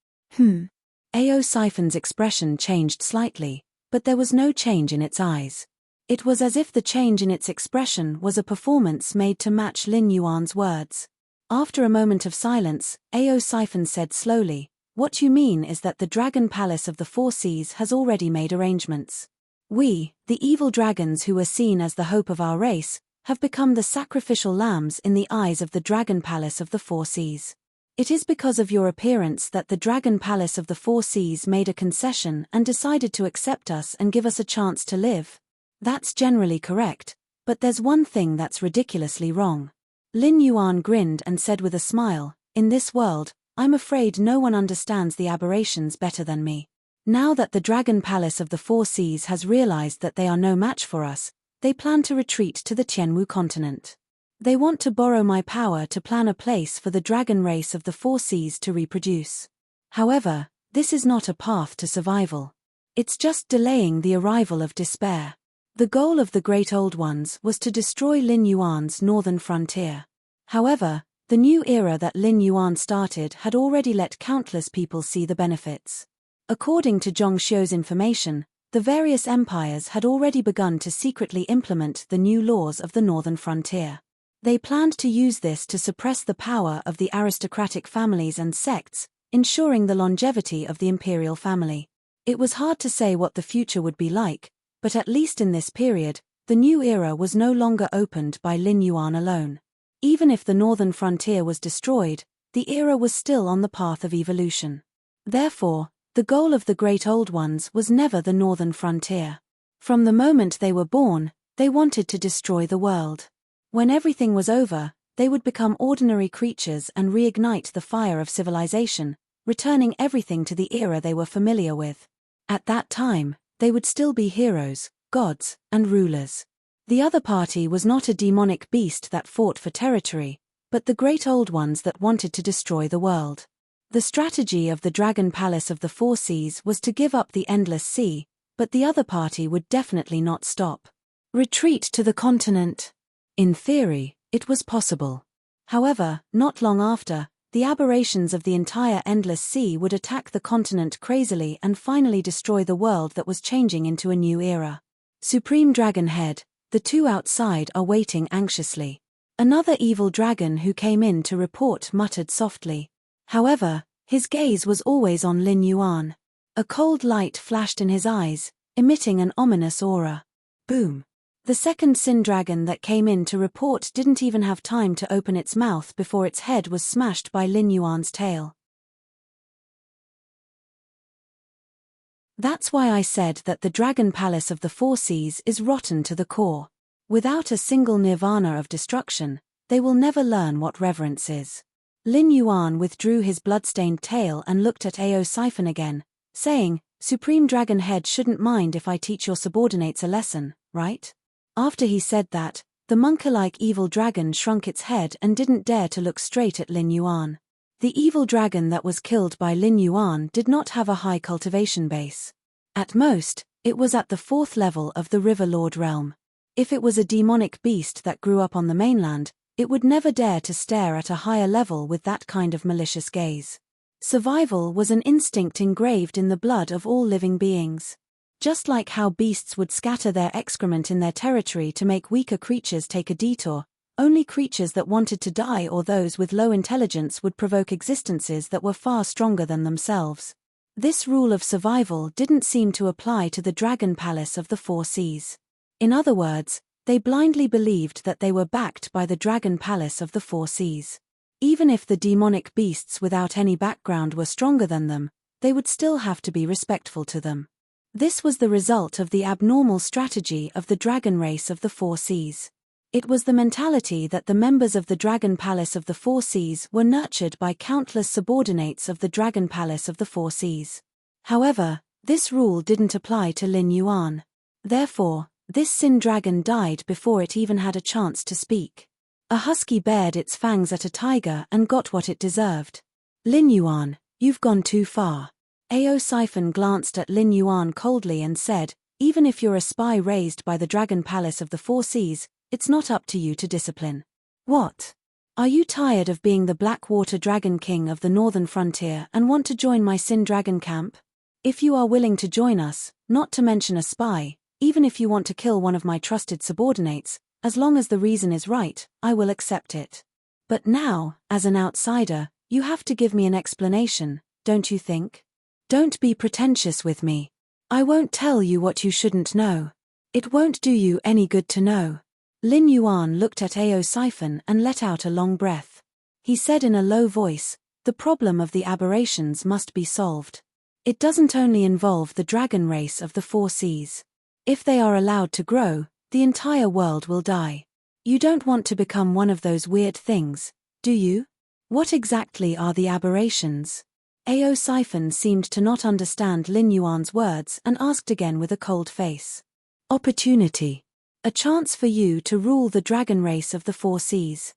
Ao Siphon's expression changed slightly, but there was no change in its eyes. It was as if the change in its expression was a performance made to match Lin Yuan's words. After a moment of silence, Ao Siphon said slowly, "What you mean is that the Dragon Palace of the Four Seas has already made arrangements. We, the evil dragons who were seen as the hope of our race, have become the sacrificial lambs in the eyes of the Dragon Palace of the Four Seas. It is because of your appearance that the Dragon Palace of the Four Seas made a concession and decided to accept us and give us a chance to live. That's generally correct, but there's one thing that's ridiculously wrong." Lin Yuan grinned and said with a smile, "In this world, I'm afraid no one understands the aberrations better than me. Now that the Dragon Palace of the Four Seas has realized that they are no match for us, they plan to retreat to the Tianwu continent. They want to borrow my power to plan a place for the dragon race of the Four Seas to reproduce. However, this is not a path to survival. It's just delaying the arrival of despair. The goal of the Great Old Ones was to destroy Lin Yuan's northern frontier. However, the new era that Lin Yuan started had already let countless people see the benefits. According to Zhong Xiu's information, the various empires had already begun to secretly implement the new laws of the northern frontier. They planned to use this to suppress the power of the aristocratic families and sects, ensuring the longevity of the imperial family. It was hard to say what the future would be like, but at least in this period, the new era was no longer opened by Lin Yuan alone. Even if the northern frontier was destroyed, the era was still on the path of evolution. Therefore, the goal of the Great Old Ones was never the northern frontier. From the moment they were born, they wanted to destroy the world. When everything was over, they would become ordinary creatures and reignite the fire of civilization, returning everything to the era they were familiar with. At that time, they would still be heroes, gods, and rulers. The other party was not a demonic beast that fought for territory, but the Great Old Ones that wanted to destroy the world. The strategy of the Dragon Palace of the Four Seas was to give up the endless sea, but the other party would definitely not stop. Retreat to the continent. In theory, it was possible. However, not long after, the aberrations of the entire endless sea would attack the continent crazily and finally destroy the world that was changing into a new era. Supreme Dragon Head, the two outside are waiting anxiously. Another evil dragon who came in to report muttered softly. However, his gaze was always on Lin Yuan. A cold light flashed in his eyes, emitting an ominous aura. Boom. The second Sin Dragon that came in to report didn't even have time to open its mouth before its head was smashed by Lin Yuan's tail. That's why I said that the Dragon Palace of the Four Seas is rotten to the core. Without a single nirvana of destruction, they will never learn what reverence is. Lin Yuan withdrew his bloodstained tail and looked at Ao Siphon again, saying, "Supreme Dragon Head shouldn't mind if I teach your subordinates a lesson, right?" After he said that, the monkey-like evil dragon shrunk its head and didn't dare to look straight at Lin Yuan. The evil dragon that was killed by Lin Yuan did not have a high cultivation base. At most, it was at the 4th level of the River Lord realm. If it was a demonic beast that grew up on the mainland, it would never dare to stare at a higher level with that kind of malicious gaze. Survival was an instinct engraved in the blood of all living beings. Just like how beasts would scatter their excrement in their territory to make weaker creatures take a detour, only creatures that wanted to die or those with low intelligence would provoke existences that were far stronger than themselves. This rule of survival didn't seem to apply to the Dragon Palace of the Four Seas. In other words, they blindly believed that they were backed by the Dragon Palace of the Four Seas. Even if the demonic beasts without any background were stronger than them, they would still have to be respectful to them. This was the result of the abnormal strategy of the dragon race of the Four Seas. It was the mentality that the members of the Dragon Palace of the Four Seas were nurtured by countless subordinates of the Dragon Palace of the Four Seas. However, this rule didn't apply to Lin Yuan. Therefore, this Sin Dragon died before it even had a chance to speak. A husky bared its fangs at a tiger and got what it deserved. Lin Yuan, you've gone too far. Ao Siphon glanced at Lin Yuan coldly and said, even if you're a spy raised by the Dragon Palace of the Four Seas, it's not up to you to discipline. What? Are you tired of being the Blackwater Dragon King of the Northern Frontier and want to join my Sin Dragon camp? If you are willing to join us, not to mention a spy, even if you want to kill one of my trusted subordinates, as long as the reason is right, I will accept it. But now, as an outsider, you have to give me an explanation, don't you think? Don't be pretentious with me. I won't tell you what you shouldn't know. It won't do you any good to know. Lin Yuan looked at Ao Siphon and let out a long breath. He said in a low voice, the problem of the aberrations must be solved. It doesn't only involve the dragon race of the Four Seas. If they are allowed to grow, the entire world will die. You don't want to become one of those weird things, do you? What exactly are the aberrations? Ao Siphon seemed to not understand Lin Yuan's words and asked again with a cold face. Opportunity. A chance for you to rule the dragon race of the Four Seas.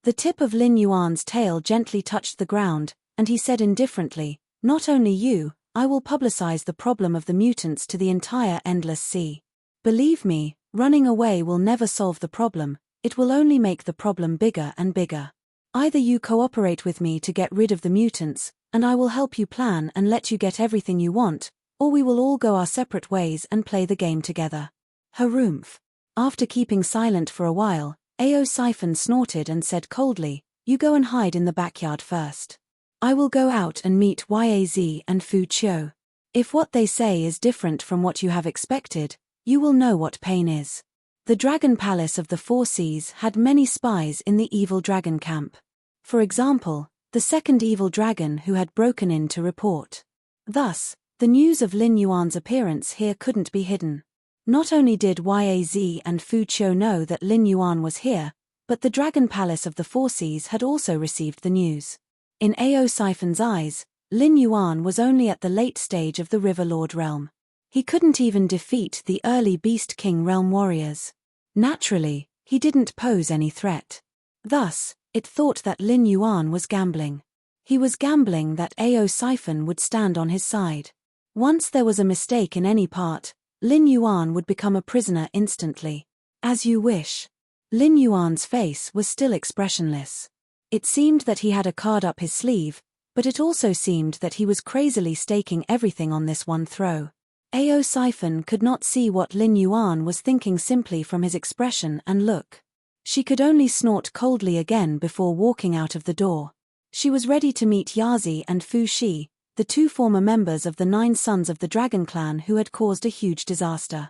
The tip of Lin Yuan's tail gently touched the ground, and he said indifferently, not only you, I will publicize the problem of the mutants to the entire Endless Sea. Believe me, running away will never solve the problem, it will only make the problem bigger and bigger. Either you cooperate with me to get rid of the mutants, and I will help you plan and let you get everything you want, or we will all go our separate ways and play the game together. Harumph. After keeping silent for a while, Ao Siphon snorted and said coldly, you go and hide in the backyard first. I will go out and meet Yaz and Fu Qiu. If what they say is different from what you have expected, you will know what pain is. The Dragon Palace of the Four Seas had many spies in the evil dragon camp. For example, the second evil dragon who had broken in to report. Thus, the news of Lin Yuan's appearance here couldn't be hidden. Not only did Yaz and Fu Qiu know that Lin Yuan was here, but the Dragon Palace of the Four Seas had also received the news. In Ao Siphon's eyes, Lin Yuan was only at the late stage of the River Lord realm. He couldn't even defeat the early Beast King realm warriors. Naturally, he didn't pose any threat. Thus, it thought that Lin Yuan was gambling. He was gambling that Ao Siphon would stand on his side. Once there was a mistake in any part, Lin Yuan would become a prisoner instantly. As you wish. Lin Yuan's face was still expressionless. It seemed that he had a card up his sleeve, but it also seemed that he was crazily staking everything on this one throw. Ao Siphon could not see what Lin Yuan was thinking simply from his expression and look. She could only snort coldly again before walking out of the door. She was ready to meet Yazi and Fu Shi, the two former members of the 9 sons of the Dragon Clan who had caused a huge disaster.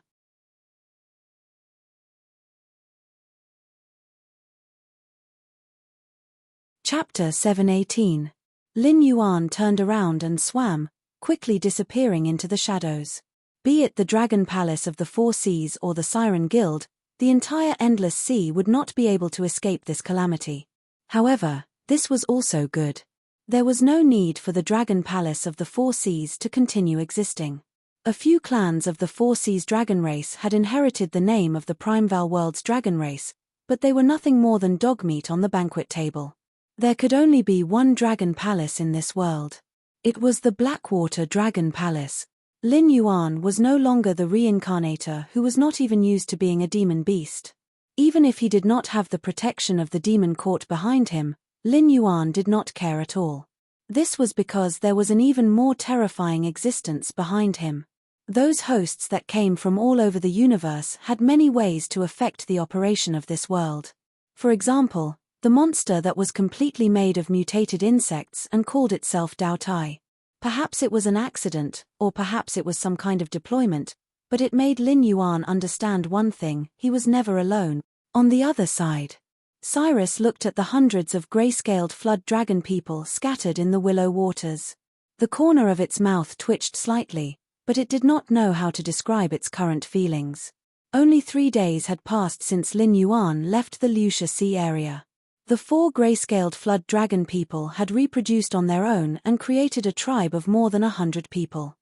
Chapter 718. Lin Yuan turned around and swam, quickly disappearing into the shadows. Be it the Dragon Palace of the Four Seas or the Siren Guild, the entire Endless Sea would not be able to escape this calamity. However, this was also good. There was no need for the Dragon Palace of the Four Seas to continue existing. A few clans of the Four Seas dragon race had inherited the name of the Primeval World's dragon race, but they were nothing more than dog meat on the banquet table. There could only be one dragon palace in this world. It was the Blackwater Dragon Palace. Lin Yuan was no longer the reincarnator who was not even used to being a demon beast. Even if he did not have the protection of the demon court behind him, Lin Yuan did not care at all. This was because there was an even more terrifying existence behind him. Those hosts that came from all over the universe had many ways to affect the operation of this world. For example, the monster that was completely made of mutated insects and called itself Dao Tai. Perhaps it was an accident, or perhaps it was some kind of deployment, but it made Lin Yuan understand one thing: he was never alone. On the other side, Cyrus looked at the hundreds of grey-scaled flood dragon people scattered in the willow waters. The corner of its mouth twitched slightly, but it did not know how to describe its current feelings. Only 3 days had passed since Lin Yuan left the Lucia Sea area. The 4 grey-scaled flood dragon people had reproduced on their own and created a tribe of more than 100 people.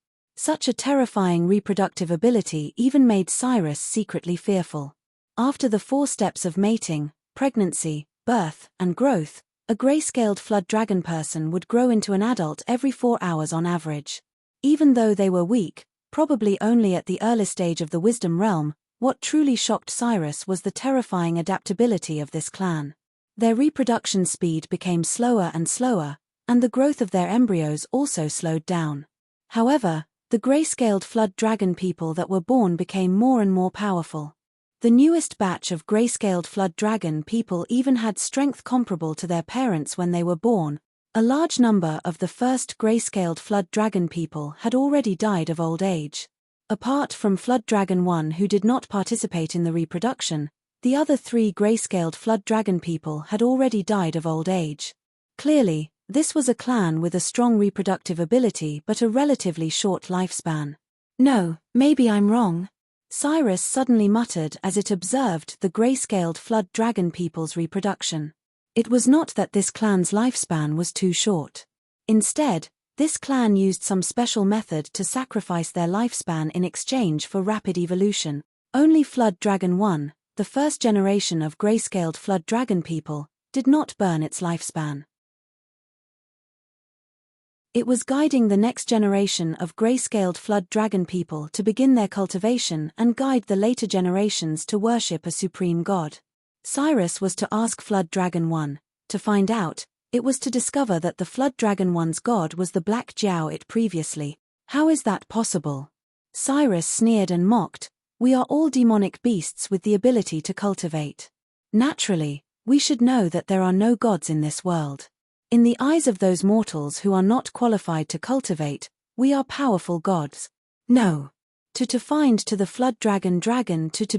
Such a terrifying reproductive ability even made Cyrus secretly fearful. After the 4 steps of mating, pregnancy, birth, and growth, a gray-scaled flood dragon person would grow into an adult every 4 hours on average. Even though they were weak, probably only at the early stage of the wisdom realm, what truly shocked Cyrus was the terrifying adaptability of this clan. Their reproduction speed became slower and slower, and the growth of their embryos also slowed down. However, the gray-scaled flood dragon people that were born became more and more powerful. The newest batch of gray-scaled flood dragon people even had strength comparable to their parents when they were born. A large number of the first gray-scaled flood dragon people had already died of old age. Apart from Flood Dragon 1 who did not participate in the reproduction, the other 3 gray-scaled flood dragon people had already died of old age. Clearly, this was a clan with a strong reproductive ability but a relatively short lifespan. No, maybe I'm wrong, Cyrus suddenly muttered as it observed the gray-scaled flood dragon people's reproduction. It was not that this clan's lifespan was too short. Instead, this clan used some special method to sacrifice their lifespan in exchange for rapid evolution. Only Flood Dragon 1, the first generation of gray-scaled flood dragon people, did not burn its lifespan. It was guiding the next generation of gray-scaled flood dragon people to begin their cultivation and guide the later generations to worship a supreme god. Cyrus was to ask Flood Dragon 1. To find out, it was to discover that the Flood Dragon 1's god was the Black Jiao it previously. How is that possible? Cyrus sneered and mocked. We are all demonic beasts with the ability to cultivate. Naturally, we should know that there are no gods in this world. In the eyes of those mortals who are not qualified to cultivate, we are powerful gods. No. To find to the flood dragon to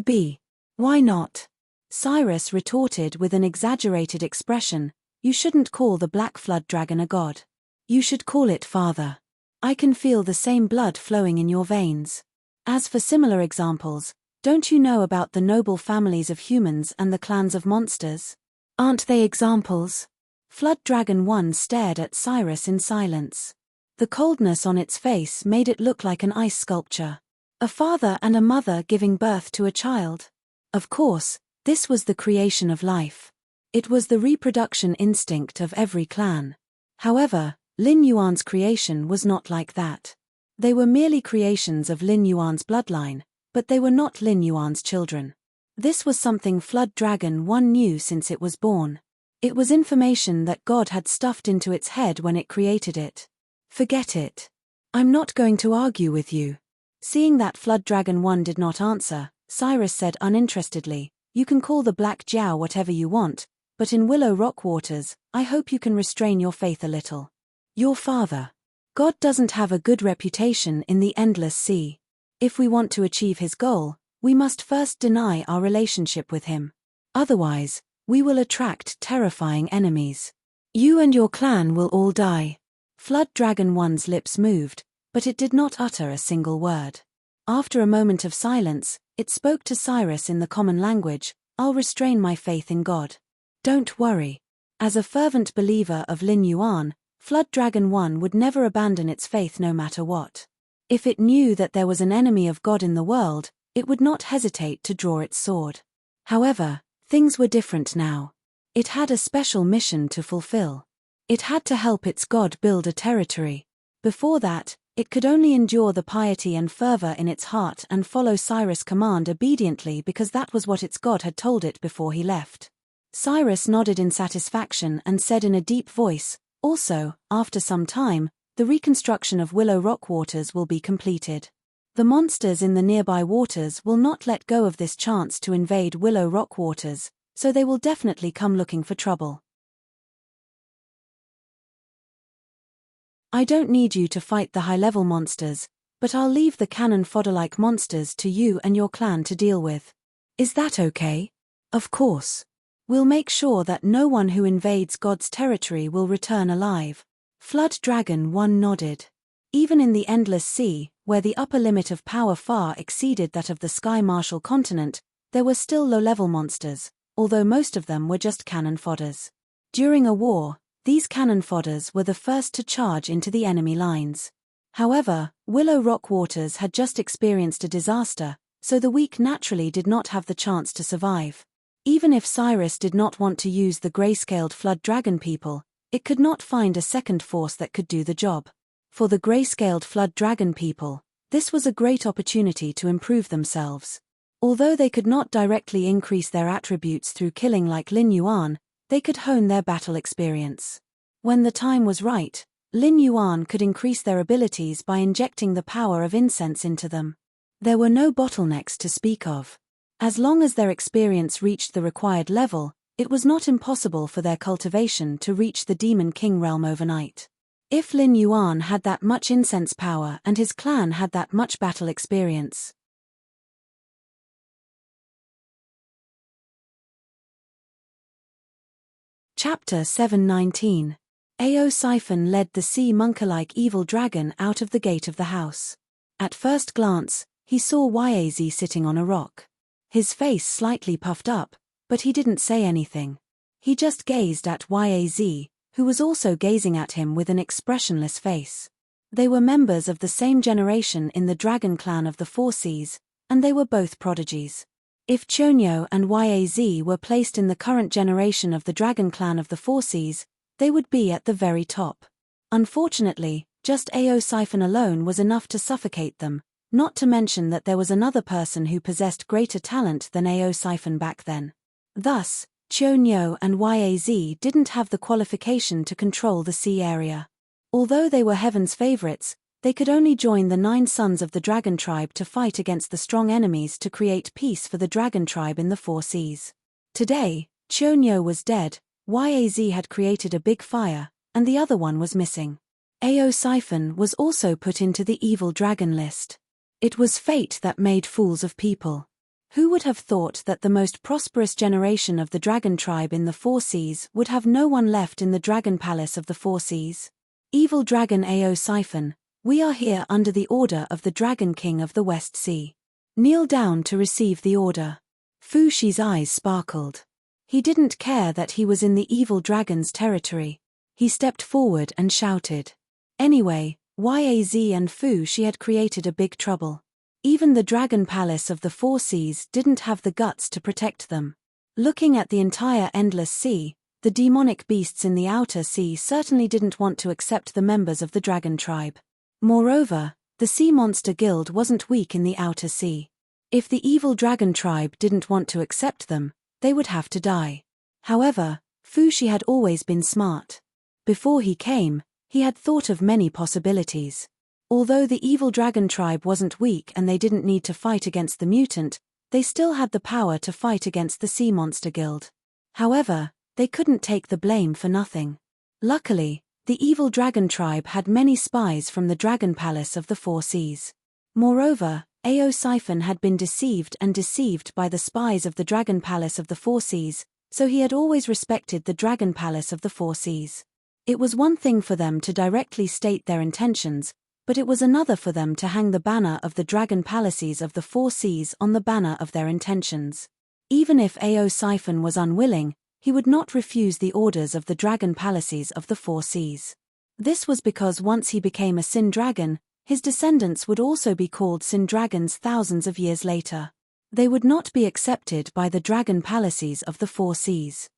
be. Why not? Cyrus retorted with an exaggerated expression. You shouldn't call the black flood dragon a god. You should call it father. I can feel the same blood flowing in your veins. As for similar examples, don't you know about the noble families of humans and the clans of monsters? Aren't they examples? Flood Dragon 1 stared at Cyrus in silence. The coldness on its face made it look like an ice sculpture. A father and a mother giving birth to a child. Of course, this was the creation of life. It was the reproduction instinct of every clan. However, Lin Yuan's creation was not like that. They were merely creations of Lin Yuan's bloodline, but they were not Lin Yuan's children. This was something Flood Dragon 1 knew since it was born. It was information that God had stuffed into its head when it created it. Forget it. I'm not going to argue with you. Seeing that Flood Dragon 1 did not answer, Cyrus said uninterestedly, You can call the Black Jiao whatever you want, but in Willow Rock Waters, I hope you can restrain your faith a little. Your father. God doesn't have a good reputation in the endless sea. If we want to achieve his goal, we must first deny our relationship with him. Otherwise, we will attract terrifying enemies. You and your clan will all die. Flood Dragon 1's lips moved, but it did not utter a single word. After a moment of silence, it spoke to Cyrus in the common language, I'll restrain my faith in God. Don't worry. As a fervent believer of Lin Yuan, Flood Dragon 1 would never abandon its faith no matter what. If it knew that there was an enemy of God in the world, it would not hesitate to draw its sword. However, things were different now. It had a special mission to fulfill. It had to help its God build a territory. Before that, it could only endure the piety and fervor in its heart and follow Cyrus' command obediently because that was what its God had told it before he left. Cyrus nodded in satisfaction and said in a deep voice, Also, after some time, the reconstruction of Willow Rock Waters will be completed. The monsters in the nearby waters will not let go of this chance to invade Willow Rock Waters, so they will definitely come looking for trouble. I don't need you to fight the high-level monsters, but I'll leave the cannon fodder-like monsters to you and your clan to deal with. Is that okay? Of course. We'll make sure that no one who invades God's territory will return alive. Flood Dragon 1 nodded. Even in the Endless Sea, where the upper limit of power far exceeded that of the Sky Marshal continent, there were still low-level monsters, although most of them were just cannon fodders. During a war, These cannon fodders were the first to charge into the enemy lines. However, Willow Rock Waters had just experienced a disaster, so the weak naturally did not have the chance to survive. Even if Cyrus did not want to use the gray-scaled flood dragon people, it could not find a second force that could do the job. For the gray-scaled flood dragon people, this was a great opportunity to improve themselves. Although they could not directly increase their attributes through killing like Lin Yuan, they could hone their battle experience. When the time was right, Lin Yuan could increase their abilities by injecting the power of incense into them. There were no bottlenecks to speak of. As long as their experience reached the required level, it was not impossible for their cultivation to reach the Demon King realm overnight. If Lin Yuan had that much incense power and his clan had that much battle experience. Chapter 719. Ao Siphon led the sea monker-like evil dragon out of the gate of the house. At first glance, he saw Yaz sitting on a rock. His face slightly puffed up, but he didn't say anything. He just gazed at Yaz, who was also gazing at him with an expressionless face. They were members of the same generation in the dragon clan of the Four Seas, and they were both prodigies. If Chonyo and Yaz were placed in the current generation of the dragon clan of the Four Seas, they would be at the very top. Unfortunately, just Ao Siphon alone was enough to suffocate them, not to mention that there was another person who possessed greater talent than Ao Siphon back then. Thus, Chonyo and Yaz didn't have the qualification to control the sea area. Although they were heaven's favorites, they could only join the 9 sons of the dragon tribe to fight against the strong enemies to create peace for the dragon tribe in the Four Seas. Today, Chonyo was dead, Yaz had created a big fire, and the other one was missing. Ao Siphon was also put into the evil dragon list. It was fate that made fools of people. Who would have thought that the most prosperous generation of the dragon tribe in the Four Seas would have no one left in the dragon palace of the Four Seas? Evil dragon Ao Siphon, we are here under the order of the Dragon King of the West Sea. Kneel down to receive the order. Fu Shi's eyes sparkled. He didn't care that he was in the evil dragon's territory. He stepped forward and shouted. Anyway, Yaz and Fu Shi had created a big trouble. Even the dragon palace of the Four Seas didn't have the guts to protect them. Looking at the entire endless sea, the demonic beasts in the outer sea certainly didn't want to accept the members of the dragon tribe. Moreover, the Sea Monster Guild wasn't weak in the outer sea. If the evil dragon tribe didn't want to accept them, they would have to die. However, Fu Shi had always been smart. Before he came, he had thought of many possibilities. Although the evil dragon tribe wasn't weak and they didn't need to fight against the mutant, they still had the power to fight against the Sea Monster Guild. However, they couldn't take the blame for nothing. Luckily, the evil dragon tribe had many spies from the dragon palace of the Four Seas. Moreover, Ao Siphon had been deceived by the spies of the dragon palace of the Four Seas, so he had always respected the dragon palace of the Four Seas. It was one thing for them to directly state their intentions, but it was another for them to hang the banner of the dragon palaces of the Four Seas on the banner of their intentions. Even if Ao Siphon was unwilling, he would not refuse the orders of the dragon palaces of the Four Seas. This was because once he became a Sin Dragon, his descendants would also be called Sin Dragons thousands of years later. They would not be accepted by the dragon palaces of the Four Seas.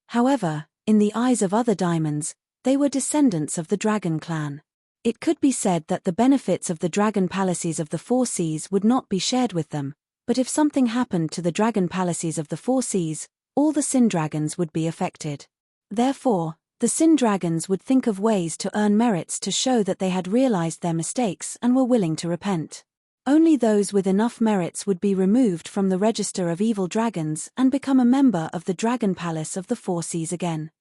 However, in the eyes of other diamonds, they were descendants of the dragon clan. It could be said that the benefits of the dragon palaces of the Four Seas would not be shared with them, but if something happened to the dragon palaces of the Four Seas, all the Sin Dragons would be affected. Therefore, the Sin Dragons would think of ways to earn merits to show that they had realized their mistakes and were willing to repent. Only those with enough merits would be removed from the register of evil dragons and become a member of the dragon palace of the Four Seas again.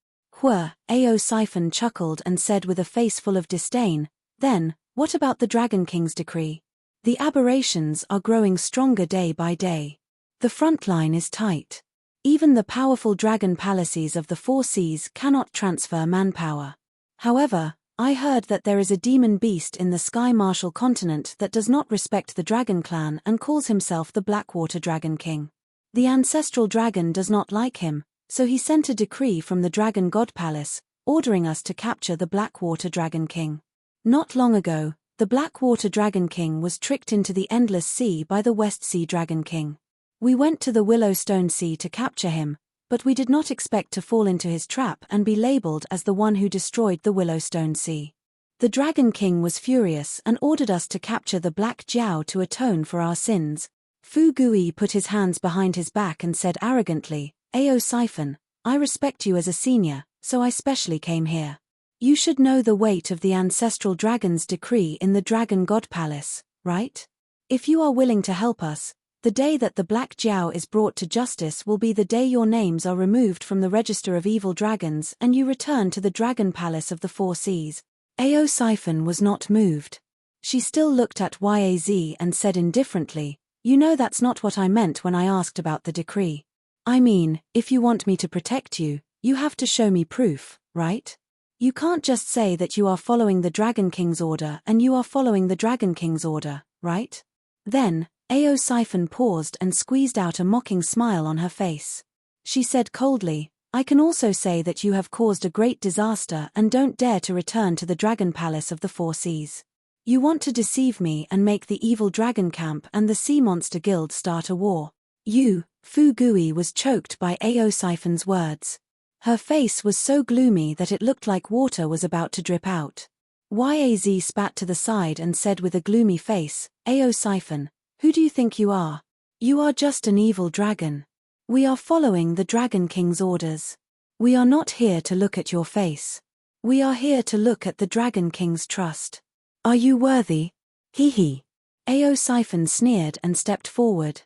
Ao Siphon chuckled and said with a face full of disdain, "Then, what about the Dragon King's decree? The aberrations are growing stronger day by day. The front line is tight. Even the powerful dragon palaces of the Four Seas cannot transfer manpower. However, I heard that there is a demon beast in the Sky Marshal continent that does not respect the Dragon Clan and calls himself the Blackwater Dragon King. The ancestral dragon does not like him, so he sent a decree from the Dragon God Palace, ordering us to capture the Blackwater Dragon King. Not long ago, the Blackwater Dragon King was tricked into the Endless Sea by the West Sea Dragon King. We went to the Willowstone Sea to capture him, but we did not expect to fall into his trap and be labeled as the one who destroyed the Willowstone Sea. The Dragon King was furious and ordered us to capture the Black Jiao to atone for our sins. Fu Gui put his hands behind his back and said arrogantly, "Ao Siphon, I respect you as a senior, so I specially came here. You should know the weight of the ancestral dragon's decree in the Dragon God Palace, right? If you are willing to help us, the day that the Black Jiao is brought to justice will be the day your names are removed from the register of evil dragons and you return to the Dragon Palace of the Four Seas." Ao Siphon was not moved. She still looked at Yaz and said indifferently, "You know that's not what I meant when I asked about the decree. I mean, if you want me to protect you, you have to show me proof, right? You can't just say that you are following the Dragon King's order and you are following the Dragon King's order, right?" Then, Ao Siphon paused and squeezed out a mocking smile on her face. She said coldly, "I can also say that you have caused a great disaster and don't dare to return to the Dragon Palace of the Four Seas. You want to deceive me and make the evil Dragon Camp and the Sea Monster Guild start a war. You." Fu Gui was choked by Ao Siphon's words. Her face was so gloomy that it looked like water was about to drip out. Yaz spat to the side and said with a gloomy face, "Ao Siphon, who do you think you are? You are just an evil dragon. We are following the Dragon King's orders. We are not here to look at your face. We are here to look at the Dragon King's trust. Are you worthy? Hee hee." Ao Siphon sneered and stepped forward.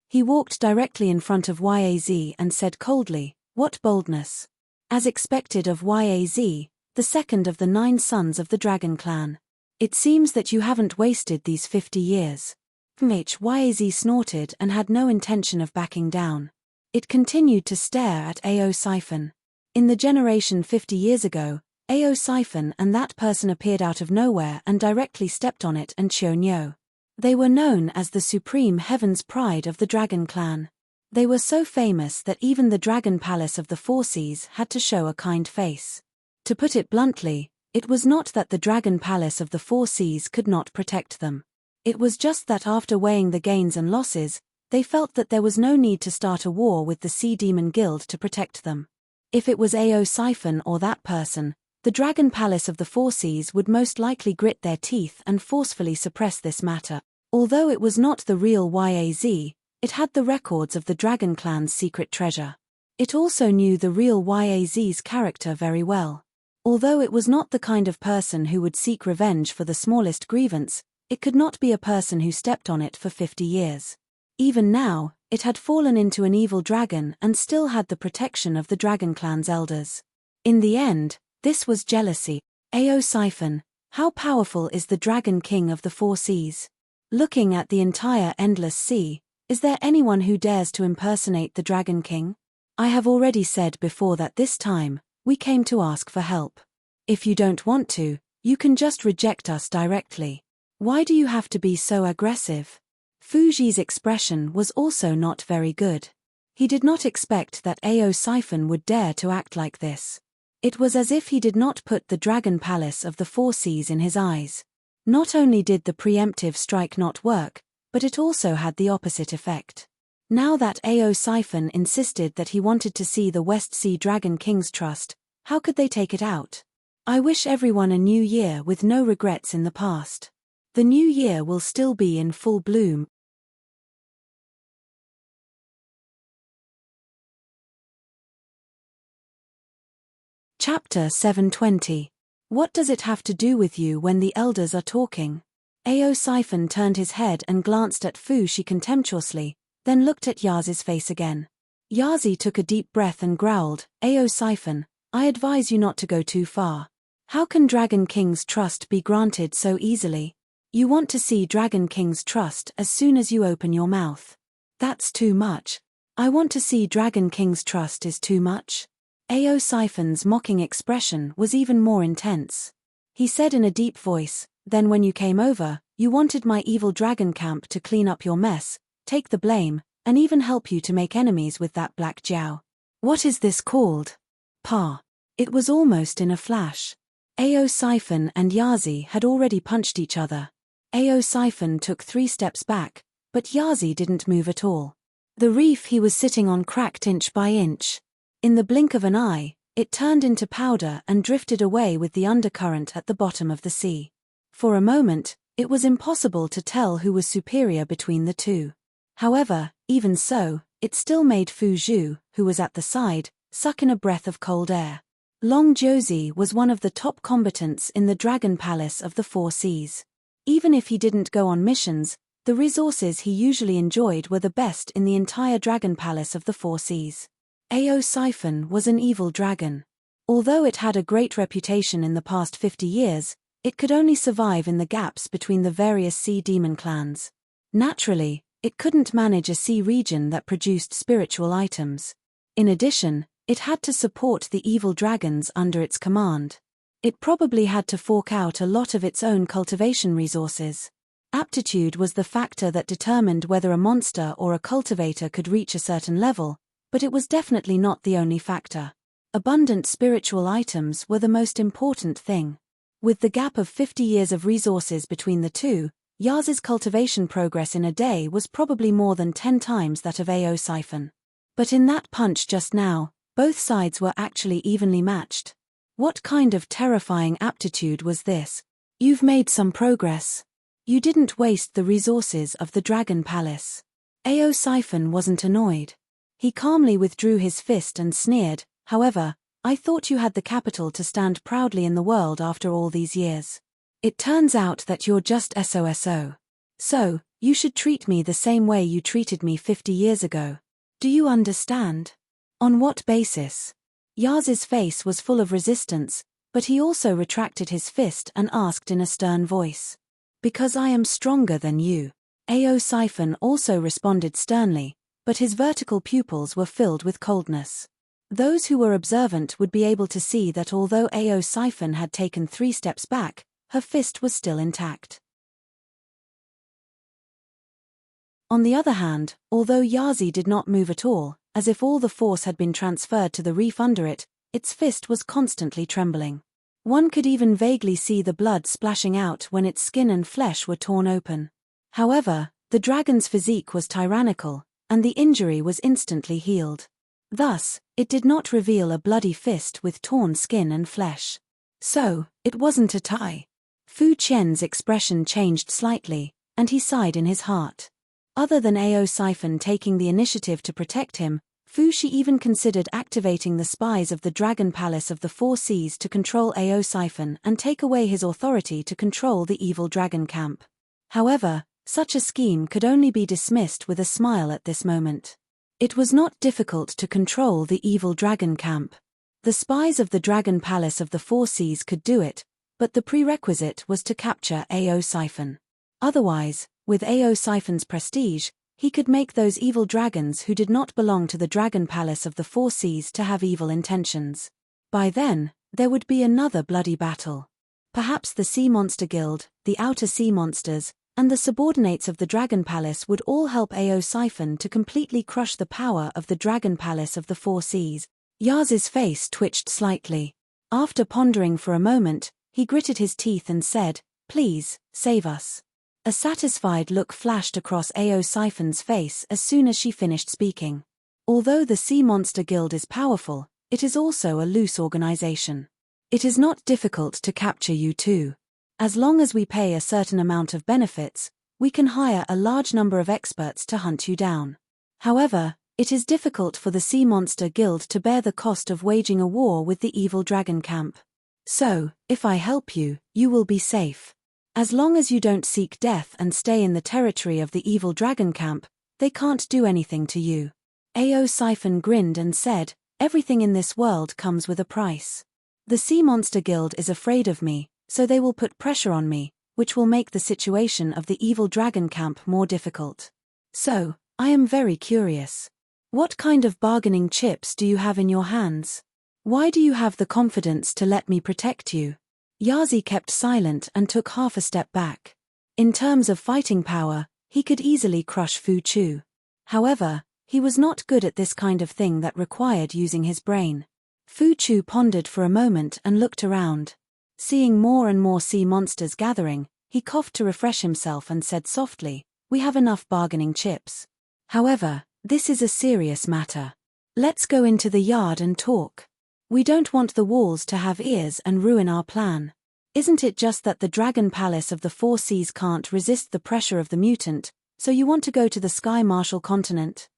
He walked directly in front of Yaz and said coldly, "What boldness." As expected of Yaz, the second of the 9 sons of the Dragon Clan. "It seems that you haven't wasted these 50 years. Yaz snorted and had no intention of backing down. It continued to stare at Ao Siphon. In the generation 50 years ago, Ao Siphon and that person appeared out of nowhere and directly stepped on it and Chionyo. They were known as the supreme heaven's pride of the Dragon Clan. They were so famous that even the Dragon Palace of the Four Seas had to show a kind face. To put it bluntly, it was not that the Dragon Palace of the Four Seas could not protect them. It was just that after weighing the gains and losses, they felt that there was no need to start a war with the Sea Demon Guild to protect them. If it was Ao Siphon or that person, the Dragon Palace of the Four Seas would most likely grit their teeth and forcefully suppress this matter. Although it was not the real Yaz, it had the records of the Dragon Clan's secret treasure. It also knew the real Yaz's character very well. Although it was not the kind of person who would seek revenge for the smallest grievance, it could not be a person who stepped on it for 50 years. Even now, it had fallen into an evil dragon and still had the protection of the Dragon Clan's elders. In the end, this was jealousy. Ao Siphon, how powerful is the Dragon King of the Four Seas? Looking at the entire Endless Sea, is there anyone who dares to impersonate the Dragon King? I have already said before that this time, we came to ask for help. If you don't want to, you can just reject us directly. Why do you have to be so aggressive? Fuji's expression was also not very good. He did not expect that Ao Siphon would dare to act like this. It was as if he did not put the Dragon Palace of the Four Seas in his eyes. Not only did the preemptive strike not work, but it also had the opposite effect. Now that Ao Siphon insisted that he wanted to see the West Sea Dragon King's trust, how could they take it out? I wish everyone a new year with no regrets in the past. The new year will still be in full bloom. Chapter 720. What does it have to do with you when the elders are talking? Ao Siphon turned his head and glanced at Fuji contemptuously, then looked at Yaz's face again. Yazi took a deep breath and growled, "Ao Siphon, I advise you not to go too far. How can Dragon King's trust be granted so easily? You want to see Dragon King's trust as soon as you open your mouth. That's too much. I want to see Dragon King's trust is too much." Ao Siphon's mocking expression was even more intense. He said in a deep voice, "Then when you came over, you wanted my evil dragon camp to clean up your mess, take the blame, and even help you to make enemies with that black jiao. What is this called? Pa. It was almost in a flash. Ao Siphon and Yazi had already punched each other. Ao Siphon took 3 steps back, but Yazi didn't move at all. The reef he was sitting on cracked inch by inch. In the blink of an eye, it turned into powder and drifted away with the undercurrent at the bottom of the sea. For a moment, it was impossible to tell who was superior between the two. However, even so, it still made Fu Zhu, who was at the side, suck in a breath of cold air. Long Josie was one of the top combatants in the Dragon Palace of the Four Seas. Even if he didn't go on missions, the resources he usually enjoyed were the best in the entire Dragon Palace of the Four Seas. Ao Siphon was an evil dragon. Although it had a great reputation in the past 50 years, it could only survive in the gaps between the various sea demon clans. Naturally, it couldn't manage a sea region that produced spiritual items. In addition, it had to support the evil dragons under its command. It probably had to fork out a lot of its own cultivation resources. Aptitude was the factor that determined whether a monster or a cultivator could reach a certain level, but it was definitely not the only factor. Abundant spiritual items were the most important thing. With the gap of 50 years of resources between the two, Yaz's cultivation progress in a day was probably more than 10 times that of Ao Siphon. But in that punch just now, both sides were actually evenly matched. What kind of terrifying aptitude was this? You've made some progress. You didn't waste the resources of the Dragon Palace. Ao Siphon wasn't annoyed. He calmly withdrew his fist and sneered, however, I thought you had the capital to stand proudly in the world after all these years. It turns out that you're just SOSO. So, you should treat me the same way you treated me 50 years ago. Do you understand? On what basis? Yaz's face was full of resistance, but he also retracted his fist and asked in a stern voice. Because I am stronger than you. Ao Siphon also responded sternly, but his vertical pupils were filled with coldness. Those who were observant would be able to see that although Ao Siphon had taken 3 steps back, her fist was still intact. On the other hand, although Yazi did not move at all, as if all the force had been transferred to the reef under it, its fist was constantly trembling. One could even vaguely see the blood splashing out when its skin and flesh were torn open. However, the dragon's physique was tyrannical, and the injury was instantly healed. Thus, it did not reveal a bloody fist with torn skin and flesh. So, it wasn't a tie. Fu Qian's expression changed slightly, and he sighed in his heart. Other than Ao Siphon taking the initiative to protect him, Fu Xi even considered activating the spies of the Dragon Palace of the Four Seas to control Ao Siphon and take away his authority to control the evil dragon camp. However, such a scheme could only be dismissed with a smile at this moment. It was not difficult to control the evil dragon camp. The spies of the Dragon Palace of the Four Seas could do it, but the prerequisite was to capture Ao Siphon. Otherwise, with Ao Siphon's prestige, he could make those evil dragons who did not belong to the Dragon Palace of the Four Seas to have evil intentions. By then, there would be another bloody battle. Perhaps the Sea Monster Guild, the Outer Sea Monsters, and the subordinates of the Dragon Palace would all help Ao Siphon to completely crush the power of the Dragon Palace of the Four Seas. Yaz's face twitched slightly. After pondering for a moment, he gritted his teeth and said, "Please, save us." A satisfied look flashed across Ao Siphon's face as soon as she finished speaking. Although the Sea Monster Guild is powerful, it is also a loose organization. It is not difficult to capture you too. As long as we pay a certain amount of benefits, we can hire a large number of experts to hunt you down. However, it is difficult for the Sea Monster Guild to bear the cost of waging a war with the evil dragon camp. So, if I help you, you will be safe. As long as you don't seek death and stay in the territory of the evil dragon camp, they can't do anything to you. Ao Siphon grinned and said, "Everything in this world comes with a price. The Sea Monster Guild is afraid of me, so they will put pressure on me, which will make the situation of the evil dragon camp more difficult. So, I am very curious. What kind of bargaining chips do you have in your hands? Why do you have the confidence to let me protect you?" Yazi kept silent and took half a step back. In terms of fighting power, he could easily crush Fu Chu. However, he was not good at this kind of thing that required using his brain. Fu Chu pondered for a moment and looked around. Seeing more and more sea monsters gathering, he coughed to refresh himself and said softly, "We have enough bargaining chips. However, this is a serious matter. Let's go into the yard and talk. We don't want the walls to have ears and ruin our plan. Isn't it just that the Dragon Palace of the Four Seas can't resist the pressure of the mutant, so you want to go to the Sky Marshal continent?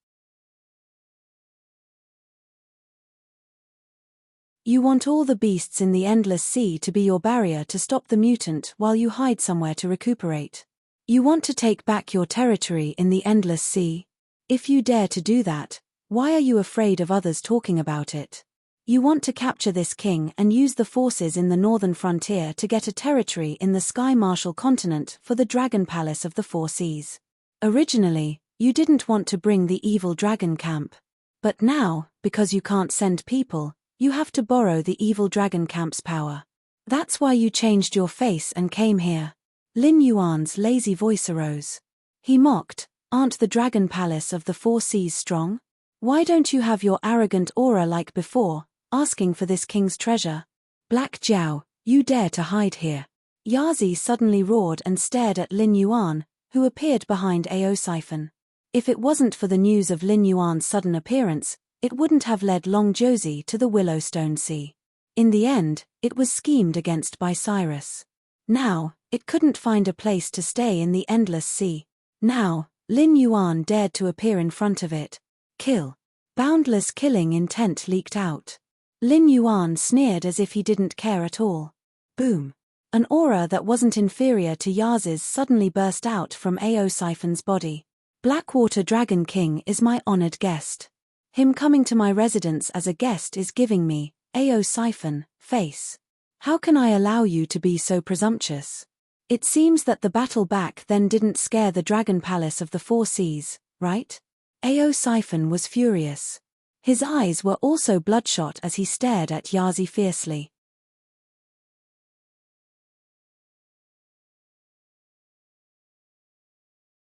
You want all the beasts in the Endless Sea to be your barrier to stop the mutant while you hide somewhere to recuperate. You want to take back your territory in the Endless Sea? If you dare to do that, why are you afraid of others talking about it? You want to capture this king and use the forces in the northern frontier to get a territory in the Sky Marshal continent for the Dragon Palace of the Four Seas. Originally, you didn't want to bring the evil dragon camp. But now, because you can't send people, you have to borrow the evil dragon camp's power. That's why you changed your face and came here. Lin Yuan's lazy voice arose. He mocked, "Aren't the Dragon Palace of the Four Seas strong? Why don't you have your arrogant aura like before, asking for this king's treasure? Black Jiao, you dare to hide here." Yazi suddenly roared and stared at Lin Yuan, who appeared behind Ao Siphon. If it wasn't for the news of Lin Yuan's sudden appearance, it wouldn't have led Long Josie to the Willowstone Sea. In the end, it was schemed against by Cyrus. Now, it couldn't find a place to stay in the Endless Sea. Now, Lin Yuan dared to appear in front of it. Kill. Boundless killing intent leaked out. Lin Yuan sneered as if he didn't care at all. Boom. An aura that wasn't inferior to Yaz's suddenly burst out from Ao Siphon's body. Blackwater Dragon King is my honored guest. Him coming to my residence as a guest is giving me, Ao Siphon, face. How can I allow you to be so presumptuous? It seems that the battle back then didn't scare the Dragon Palace of the Four Seas, right? Ao Siphon was furious. His eyes were also bloodshot as he stared at Yazi fiercely.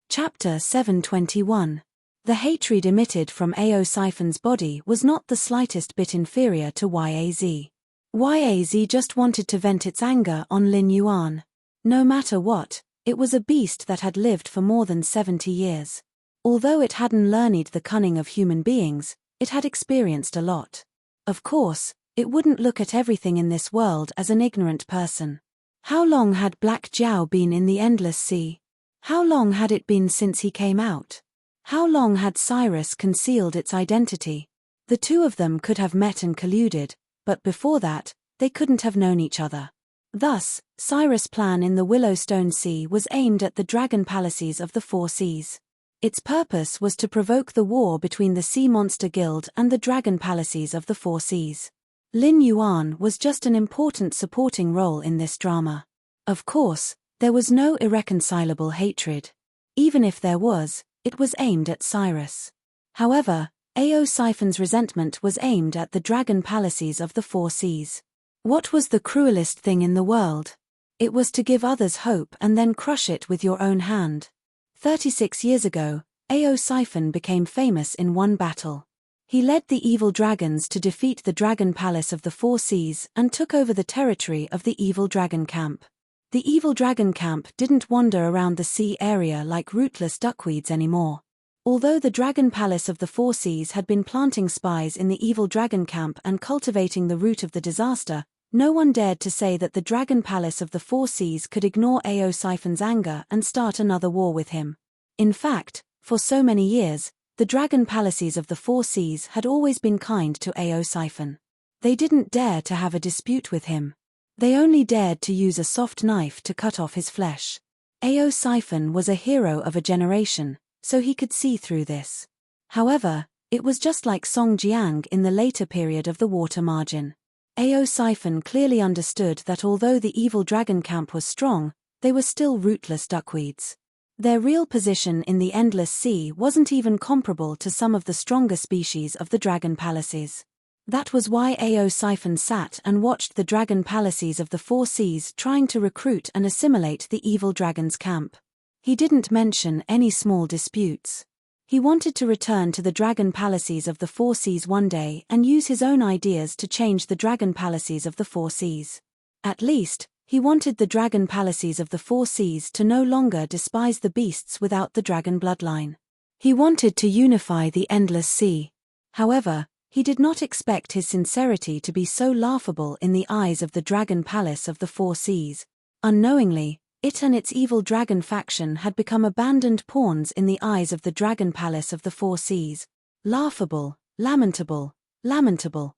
Chapter 721. The hatred emitted from Ao Siphon's body was not the slightest bit inferior to Yaz. Yaz just wanted to vent its anger on Lin Yuan. No matter what, it was a beast that had lived for more than 70 years. Although it hadn't learned the cunning of human beings, it had experienced a lot. Of course, it wouldn't look at everything in this world as an ignorant person. How long had Black Jiao been in the Endless Sea? How long had it been since he came out? How long had Cyrus concealed its identity? The two of them could have met and colluded, but before that, they couldn't have known each other. Thus, Cyrus' plan in the Willowstone Sea was aimed at the Dragon Palaces of the Four Seas. Its purpose was to provoke the war between the Sea Monster Guild and the Dragon Palaces of the Four Seas. Lin Yuan was just an important supporting role in this drama. Of course, there was no irreconcilable hatred. Even if there was, it was aimed at Cyrus. However, Ao Siphon's resentment was aimed at the Dragon Palaces of the Four Seas. What was the cruelest thing in the world? It was to give others hope and then crush it with your own hand. 36 years ago, Ao Siphon became famous in one battle. He led the evil dragons to defeat the Dragon Palace of the Four Seas and took over the territory of the evil dragon camp. The evil dragon camp didn't wander around the sea area like rootless duckweeds anymore. Although the Dragon Palace of the Four Seas had been planting spies in the evil dragon camp and cultivating the root of the disaster, no one dared to say that the Dragon Palace of the Four Seas could ignore Ao Siphon's anger and start another war with him. In fact, for so many years, the Dragon Palaces of the Four Seas had always been kind to Ao Siphon. They didn't dare to have a dispute with him. They only dared to use a soft knife to cut off his flesh. Ao Siphon was a hero of a generation, so he could see through this. However, it was just like Song Jiang in the later period of the water margin. Ao Siphon clearly understood that although the evil dragon camp was strong, they were still rootless duckweeds. Their real position in the Endless Sea wasn't even comparable to some of the stronger species of the Dragon Palaces. That was why Ao Siphon sat and watched the Dragon Palaces of the Four Seas trying to recruit and assimilate the evil dragon's camp. He didn't mention any small disputes. He wanted to return to the dragon palaces of the Four Seas one day and use his own ideas to change the dragon palaces of the Four Seas. At least, he wanted the dragon palaces of the Four Seas to no longer despise the beasts without the dragon bloodline. He wanted to unify the endless sea. However, he did not expect his sincerity to be so laughable in the eyes of the dragon palace of the Four Seas. Unknowingly, it and its evil dragon faction had become abandoned pawns in the eyes of the dragon palace of the Four Seas. Laughable, lamentable, lamentable.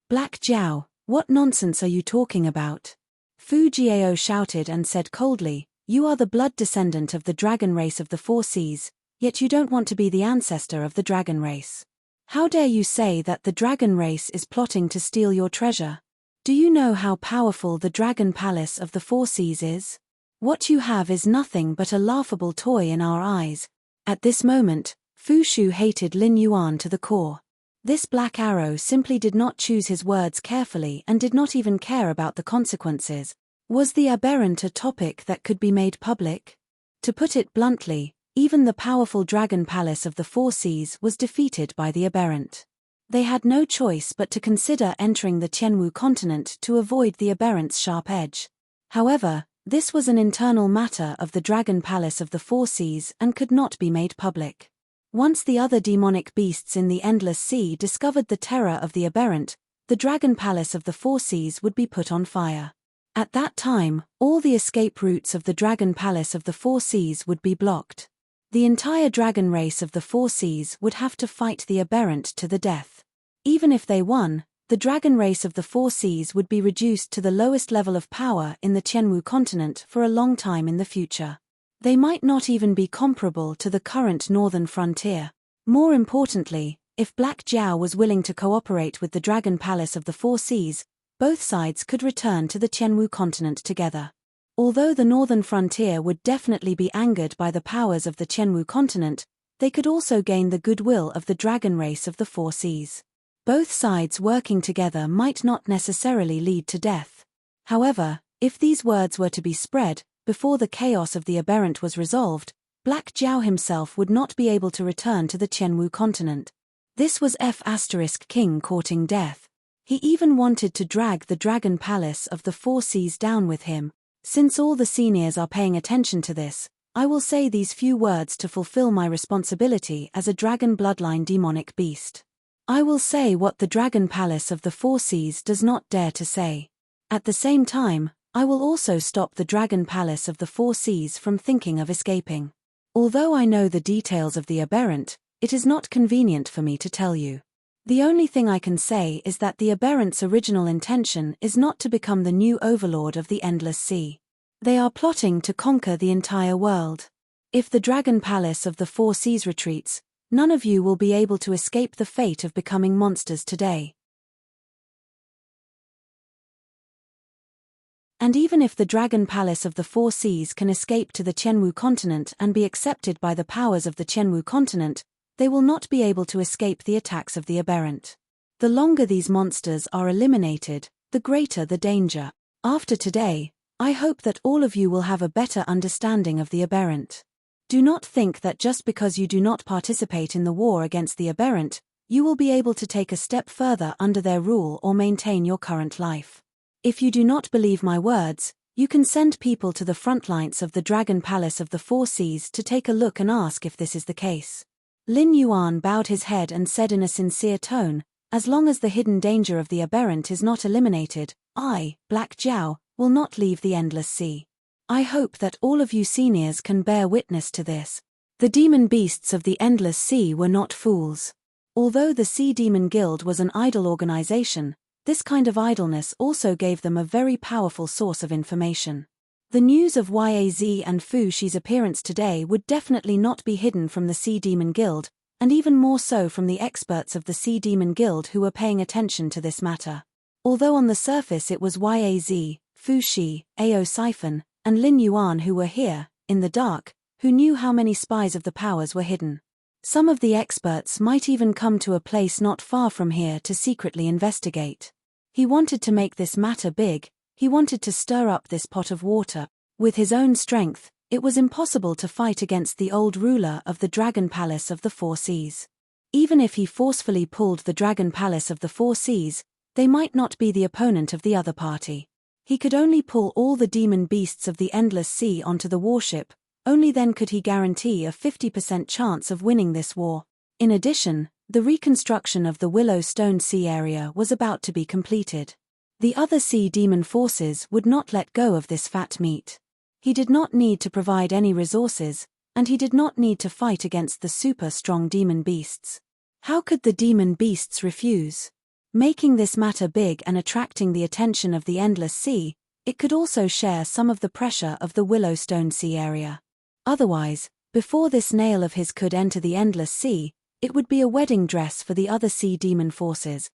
Black Jiao, what nonsense are you talking about? Fu Jiao shouted and said coldly, you are the blood descendant of the dragon race of the Four Seas, yet you don't want to be the ancestor of the dragon race. How dare you say that the dragon race is plotting to steal your treasure? Do you know how powerful the dragon palace of the Four Seas is? What you have is nothing but a laughable toy in our eyes. At this moment, Fu Shu hated Lin Yuan to the core. This black arrow simply did not choose his words carefully and did not even care about the consequences. Was the aberrant a topic that could be made public? To put it bluntly, even the powerful dragon palace of the Four Seas was defeated by the aberrant. They had no choice but to consider entering the Tianwu continent to avoid the aberrant's sharp edge. However, this was an internal matter of the dragon palace of the Four Seas and could not be made public. Once the other demonic beasts in the endless sea discovered the terror of the aberrant, the dragon palace of the Four Seas would be put on fire. At that time, all the escape routes of the dragon palace of the Four Seas would be blocked. The entire dragon race of the Four Seas would have to fight the aberrant to the death. Even if they won, the dragon race of the Four Seas would be reduced to the lowest level of power in the Tianwu continent for a long time in the future. They might not even be comparable to the current northern frontier. More importantly, if Black Jiao was willing to cooperate with the dragon palace of the Four Seas, both sides could return to the Tianwu continent together. Although the northern frontier would definitely be angered by the powers of the Tianwu continent, they could also gain the goodwill of the dragon race of the Four Seas. Both sides working together might not necessarily lead to death. However, if these words were to be spread, before the chaos of the aberrant was resolved, Black Jiao himself would not be able to return to the Tianwu continent. This was King courting death. He even wanted to drag the dragon palace of the Four Seas down with him. Since all the seniors are paying attention to this, I will say these few words to fulfill my responsibility as a dragon bloodline demonic beast. I will say what the dragon palace of the Four Seas does not dare to say. At the same time, I will also stop the dragon palace of the Four Seas from thinking of escaping. Although I know the details of the aberrant, it is not convenient for me to tell you. The only thing I can say is that the aberrant's original intention is not to become the new overlord of the endless sea. They are plotting to conquer the entire world. If the dragon palace of the Four Seas retreats, none of you will be able to escape the fate of becoming monsters today. And even if the dragon palace of the Four Seas can escape to the Tianwu continent and be accepted by the powers of the Tianwu continent, they will not be able to escape the attacks of the aberrant. The longer these monsters are eliminated, the greater the danger. After today, I hope that all of you will have a better understanding of the aberrant. Do not think that just because you do not participate in the war against the aberrant, you will be able to take a step further under their rule or maintain your current life. If you do not believe my words, you can send people to the front lines of the Dragon Palace of the Four Seas to take a look and ask if this is the case. Lin Yuan bowed his head and said in a sincere tone, as long as the hidden danger of the aberrant is not eliminated, I, Black Jiao, will not leave the endless sea. I hope that all of you seniors can bear witness to this. The demon beasts of the endless sea were not fools. Although the Sea Demon Guild was an idle organization, this kind of idleness also gave them a very powerful source of information. The news of Yaz and Fu Shi's appearance today would definitely not be hidden from the Sea Demon Guild, and even more so from the experts of the Sea Demon Guild who were paying attention to this matter. Although on the surface it was Yaz, Fu Shi, Ao Siphon, and Lin Yuan who were here, in the dark, who knew how many spies of the powers were hidden. Some of the experts might even come to a place not far from here to secretly investigate. He wanted to make this matter big, he wanted to stir up this pot of water. With his own strength, It was impossible to fight against the old ruler of the Dragon Palace of the Four Seas. Even if he forcefully pulled the Dragon Palace of the Four Seas, they might not be the opponent of the other party. He could only pull all the demon beasts of the Endless Sea onto the warship, only then could he guarantee a 50% chance of winning this war. In addition, the reconstruction of the Willow Stone Sea area was about to be completed. The other sea demon forces would not let go of this fat meat. He did not need to provide any resources, and he did not need to fight against the super-strong demon beasts. How could the demon beasts refuse? Making this matter big and attracting the attention of the Endless Sea, it could also share some of the pressure of the Willow Stone Sea area. Otherwise, before this nail of his could enter the Endless Sea, it would be a wedding dress for the other sea demon forces.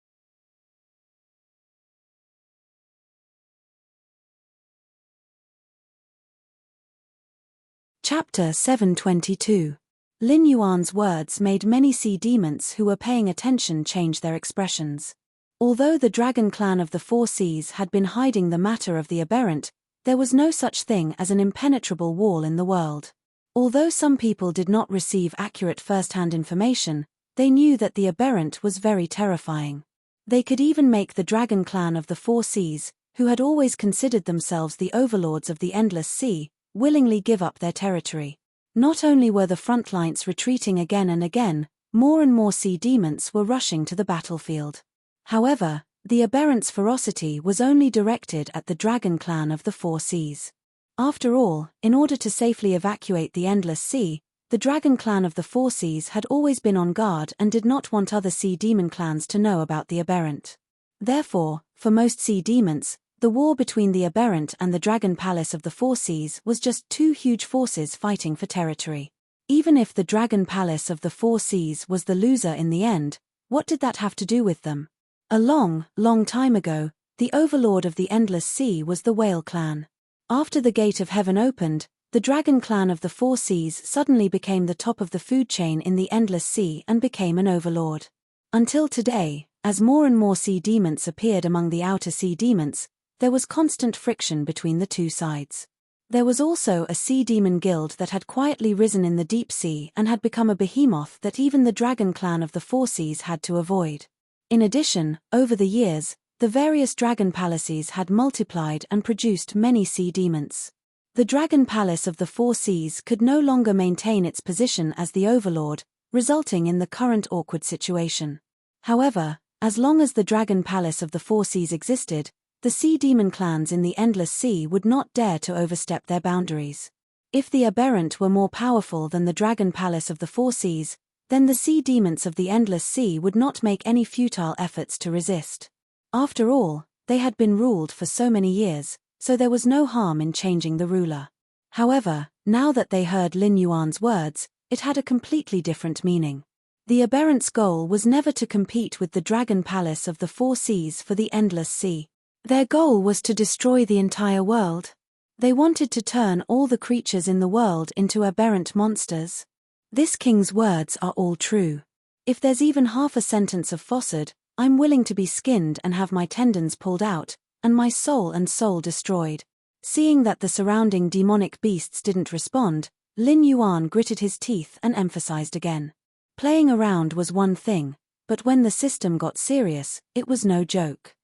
Chapter 722. Lin Yuan's words made many sea demons who were paying attention change their expressions. Although the dragon clan of the Four Seas had been hiding the matter of the aberrant, there was no such thing as an impenetrable wall in the world. Although some people did not receive accurate first-hand information, they knew that the aberrant was very terrifying. They could even make the dragon clan of the Four Seas, who had always considered themselves the overlords of the Endless Sea, willingly give up their territory. Not only were the front lines retreating again and again, more and more sea demons were rushing to the battlefield. However, the aberrant's ferocity was only directed at the dragon clan of the Four Seas. After all, in order to safely evacuate the Endless Sea, the dragon clan of the Four Seas had always been on guard and did not want other sea demon clans to know about the aberrant. Therefore, for most sea demons, the war between the aberrant and the Dragon Palace of the Four Seas was just two huge forces fighting for territory. Even if the Dragon Palace of the Four Seas was the loser in the end, what did that have to do with them? A long, long time ago, the overlord of the Endless Sea was the Whale Clan. After the Gate of Heaven opened, the Dragon Clan of the Four Seas suddenly became the top of the food chain in the Endless Sea and became an overlord. Until today, as more and more sea demons appeared among the outer sea demons, there was constant friction between the two sides. There was also a sea demon guild that had quietly risen in the deep sea and had become a behemoth that even the Dragon Clan of the Four Seas had to avoid. In addition, over the years, the various dragon palaces had multiplied and produced many sea demons. The Dragon Palace of the Four Seas could no longer maintain its position as the overlord, resulting in the current awkward situation. However, as long as the Dragon Palace of the Four Seas existed, the sea demon clans in the Endless Sea would not dare to overstep their boundaries. If the aberrant were more powerful than the Dragon Palace of the Four Seas, then the sea demons of the Endless Sea would not make any futile efforts to resist. After all, they had been ruled for so many years, so there was no harm in changing the ruler. However, now that they heard Lin Yuan's words, it had a completely different meaning. The aberrant's goal was never to compete with the Dragon Palace of the Four Seas for the Endless Sea. Their goal was to destroy the entire world. They wanted to turn all the creatures in the world into aberrant monsters. This king's words are all true. If there's even half a sentence of falsehood, I'm willing to be skinned and have my tendons pulled out, and my soul destroyed. Seeing that the surrounding demonic beasts didn't respond, Lin Yuan gritted his teeth and emphasized again. Playing around was one thing, but when the system got serious, it was no joke.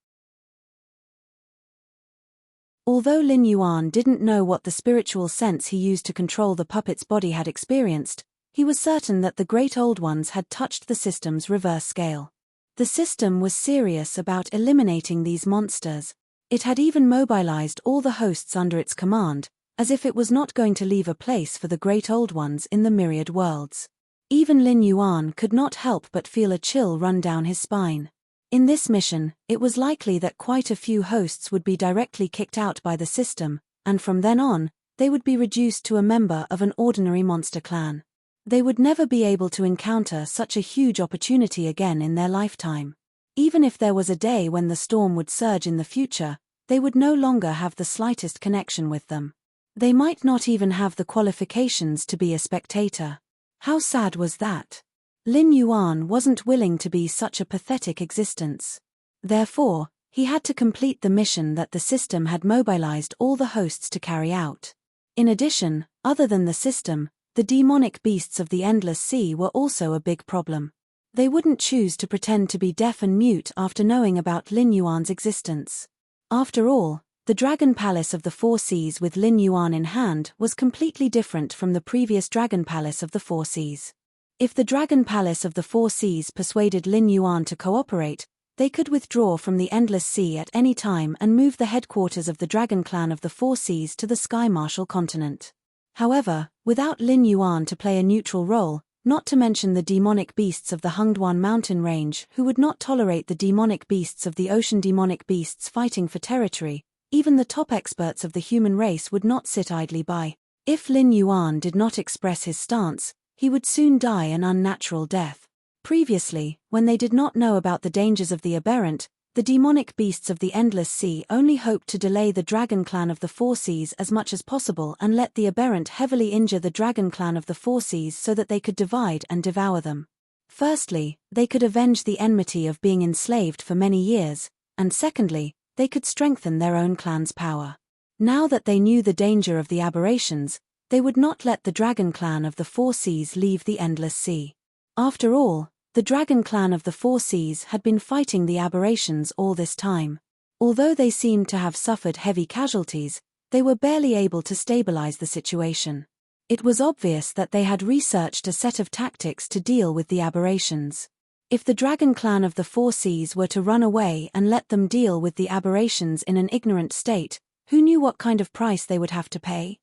Although Lin Yuan didn't know what the spiritual sense he used to control the puppet's body had experienced, he was certain that the Great Old Ones had touched the system's reverse scale. The system was serious about eliminating these monsters. It had even mobilized all the hosts under its command, as if it was not going to leave a place for the Great Old Ones in the myriad worlds. Even Lin Yuan could not help but feel a chill run down his spine. In this mission, it was likely that quite a few hosts would be directly kicked out by the system, and from then on, they would be reduced to a member of an ordinary monster clan. They would never be able to encounter such a huge opportunity again in their lifetime. Even if there was a day when the storm would surge in the future, they would no longer have the slightest connection with them. They might not even have the qualifications to be a spectator. How sad was that? Lin Yuan wasn't willing to be such a pathetic existence. Therefore, he had to complete the mission that the system had mobilized all the hosts to carry out. In addition, Other than the system, the demonic beasts of the endless sea were also a big problem. They wouldn't choose to pretend to be deaf and mute after knowing about Lin Yuan's existence. After all, the Dragon Palace of the Four Seas with Lin Yuan in hand was completely different from the previous Dragon Palace of the Four Seas. If the Dragon Palace of the Four Seas persuaded Lin Yuan to cooperate, they could withdraw from the Endless Sea at any time and move the headquarters of the Dragon Clan of the Four Seas to the Sky Marshal continent. However, without Lin Yuan to play a neutral role, not to mention the demonic beasts of the Hungduan mountain range who would not tolerate the demonic beasts of the ocean demonic beasts fighting for territory, even the top experts of the human race would not sit idly by. If Lin Yuan did not express his stance, he would soon die an unnatural death. Previously, when they did not know about the dangers of the aberrant, the demonic beasts of the Endless Sea only hoped to delay the Dragon Clan of the Four Seas as much as possible and let the aberrant heavily injure the Dragon Clan of the Four Seas so that they could divide and devour them. Firstly, they could avenge the enmity of being enslaved for many years, and secondly, they could strengthen their own clan's power. Now that they knew the danger of the aberrations, they would not let the Dragon Clan of the Four Seas leave the Endless Sea. After all, the Dragon Clan of the Four Seas had been fighting the aberrations all this time. Although they seemed to have suffered heavy casualties, they were barely able to stabilize the situation. It was obvious that they had researched a set of tactics to deal with the aberrations. If the Dragon Clan of the Four Seas were to run away and let them deal with the aberrations in an ignorant state, who knew what kind of price they would have to pay?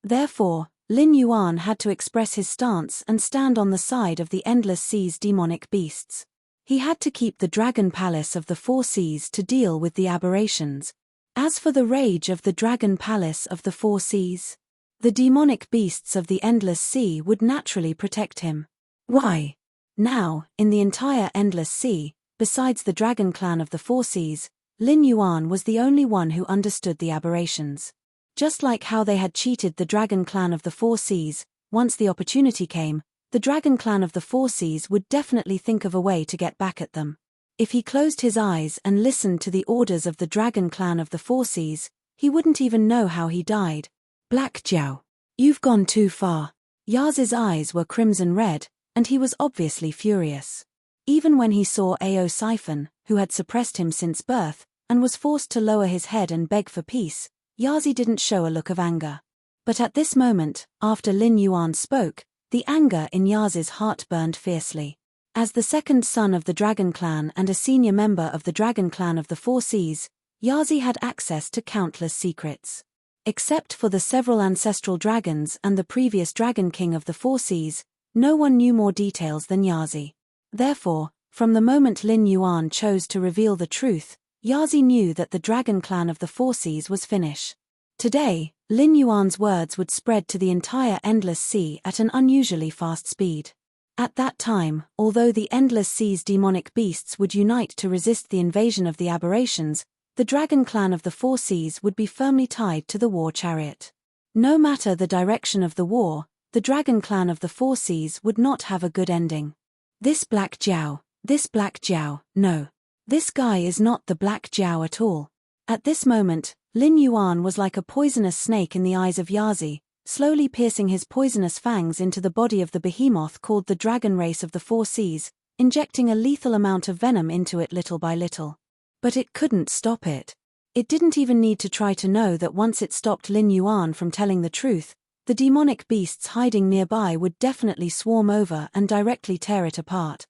Therefore, Lin Yuan had to express his stance and stand on the side of the Endless Sea's demonic beasts. He had to keep the Dragon Palace of the Four Seas to deal with the aberrations. As for the rage of the Dragon Palace of the Four Seas, the demonic beasts of the Endless Sea would naturally protect him. Why? Now, in the entire Endless Sea, besides the Dragon Clan of the Four Seas, Lin Yuan was the only one who understood the aberrations. Just like how they had cheated the Dragon Clan of the Four Seas, once the opportunity came, the Dragon Clan of the Four Seas would definitely think of a way to get back at them. If he closed his eyes and listened to the orders of the Dragon Clan of the Four Seas, he wouldn't even know how he died. Black Jiao, you've gone too far. Yaz's eyes were crimson red, and he was obviously furious. Even when he saw Ao Siphon, who had suppressed him since birth, and was forced to lower his head and beg for peace, Yazi didn't show a look of anger. But at this moment, after Lin Yuan spoke, the anger in Yaz's heart burned fiercely. As the second son of the Dragon Clan and a senior member of the Dragon Clan of the Four Seas, Yazi had access to countless secrets. Except for the several ancestral dragons and the previous Dragon King of the Four Seas, no one knew more details than Yazi. Therefore, from the moment Lin Yuan chose to reveal the truth, Yazi knew that the Dragon Clan of the Four Seas was finished. Today, Lin Yuan's words would spread to the entire Endless Sea at an unusually fast speed. At that time, although the Endless Sea's demonic beasts would unite to resist the invasion of the aberrations, the Dragon Clan of the Four Seas would be firmly tied to the war chariot. No matter the direction of the war, the Dragon Clan of the Four Seas would not have a good ending. This Black Jiao, no. This guy is not the Black Jiao at all. At this moment, Lin Yuan was like a poisonous snake in the eyes of Yazi, slowly piercing his poisonous fangs into the body of the behemoth called the Dragon Race of the Four Seas, injecting a lethal amount of venom into it little by little. But it couldn't stop it. It didn't even need to try to know that once it stopped Lin Yuan from telling the truth, the demonic beasts hiding nearby would definitely swarm over and directly tear it apart.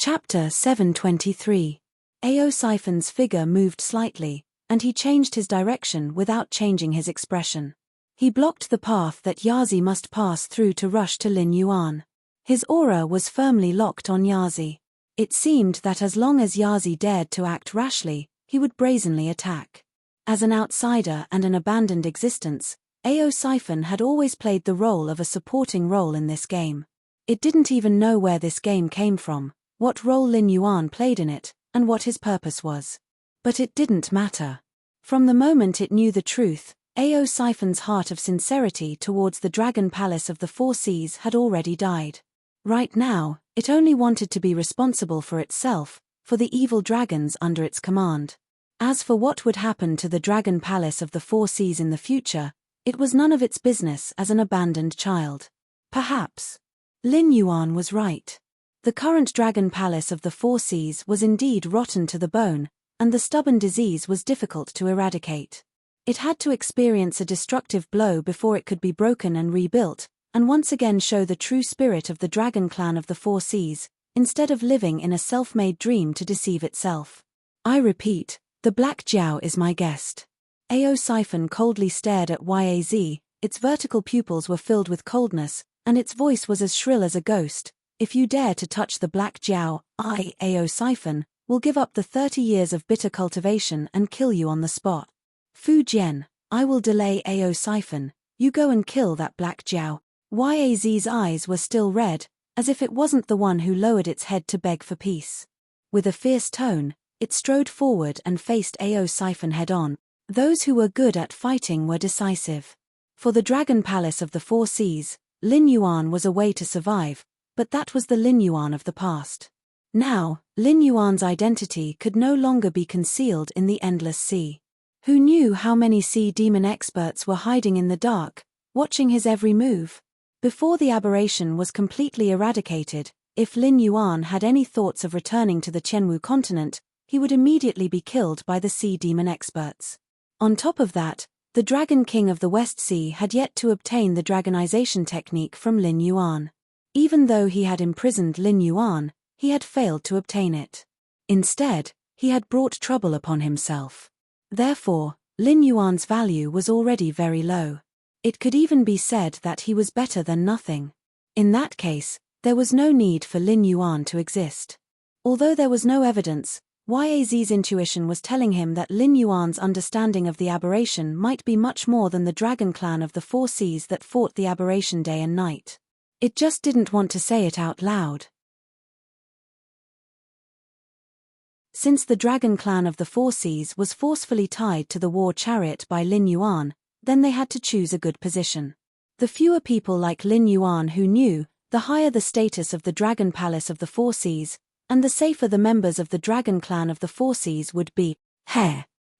Chapter 723. Ao Siphon's figure moved slightly, and he changed his direction without changing his expression. He blocked the path that Yazi must pass through to rush to Lin Yuan. His aura was firmly locked on Yazi. It seemed that as long as Yazi dared to act rashly, he would brazenly attack. As an outsider and an abandoned existence, Ao Siphon had always played the role of a supporting role in this game. It didn't even know where this game came from, what role Lin Yuan played in it, and what his purpose was. But it didn't matter. From the moment it knew the truth, Ao Siphon's heart of sincerity towards the Dragon Palace of the Four Seas had already died. Right now, It only wanted to be responsible for itself, for the evil dragons under its command. As for what would happen to the Dragon Palace of the Four Seas in the future, it was none of its business as an abandoned child. Perhaps Lin Yuan was right. The current Dragon Palace of the Four Seas was indeed rotten to the bone, and the stubborn disease was difficult to eradicate. It had to experience a destructive blow before it could be broken and rebuilt, and once again show the true spirit of the Dragon Clan of the Four Seas, instead of living in a self-made dream to deceive itself. I repeat, the Black Jiao is my guest. Ao Siphon coldly stared at Yaz, its vertical pupils were filled with coldness, and its voice was as shrill as a ghost. If you dare to touch the Black Jiao, I, Ao Siphon, will give up the 30 years of bitter cultivation and kill you on the spot. Fu Jian, I will delay Ao Siphon, you go and kill that Black Jiao. Yaz's eyes were still red, as if it wasn't the one who lowered its head to beg for peace. With a fierce tone, it strode forward and faced Ao Siphon head-on. Those who were good at fighting were decisive. For the Dragon Palace of the Four Seas, Lin Yuan was a way to survive, but that was the Lin Yuan of the past. Now, Lin Yuan's identity could no longer be concealed in the endless sea. Who knew how many sea demon experts were hiding in the dark, watching his every move? Before the aberration was completely eradicated, if Lin Yuan had any thoughts of returning to the Qianwu continent, he would immediately be killed by the sea demon experts. On top of that, the Dragon King of the West Sea had yet to obtain the dragonization technique from Lin Yuan. Even though he had imprisoned Lin Yuan, he had failed to obtain it. Instead, he had brought trouble upon himself. Therefore, Lin Yuan's value was already very low. It could even be said that he was better than nothing. In that case, there was no need for Lin Yuan to exist. Although there was no evidence, Yaz's intuition was telling him that Lin Yuan's understanding of the aberration might be much more than the Dragon Clan of the Four Seas that fought the aberration day and night. It just didn't want to say it out loud. Since the Dragon Clan of the Four Seas was forcefully tied to the war chariot by Lin Yuan, then they had to choose a good position. The fewer people like Lin Yuan who knew, the higher the status of the Dragon Palace of the Four Seas, and the safer the members of the Dragon Clan of the Four Seas would be.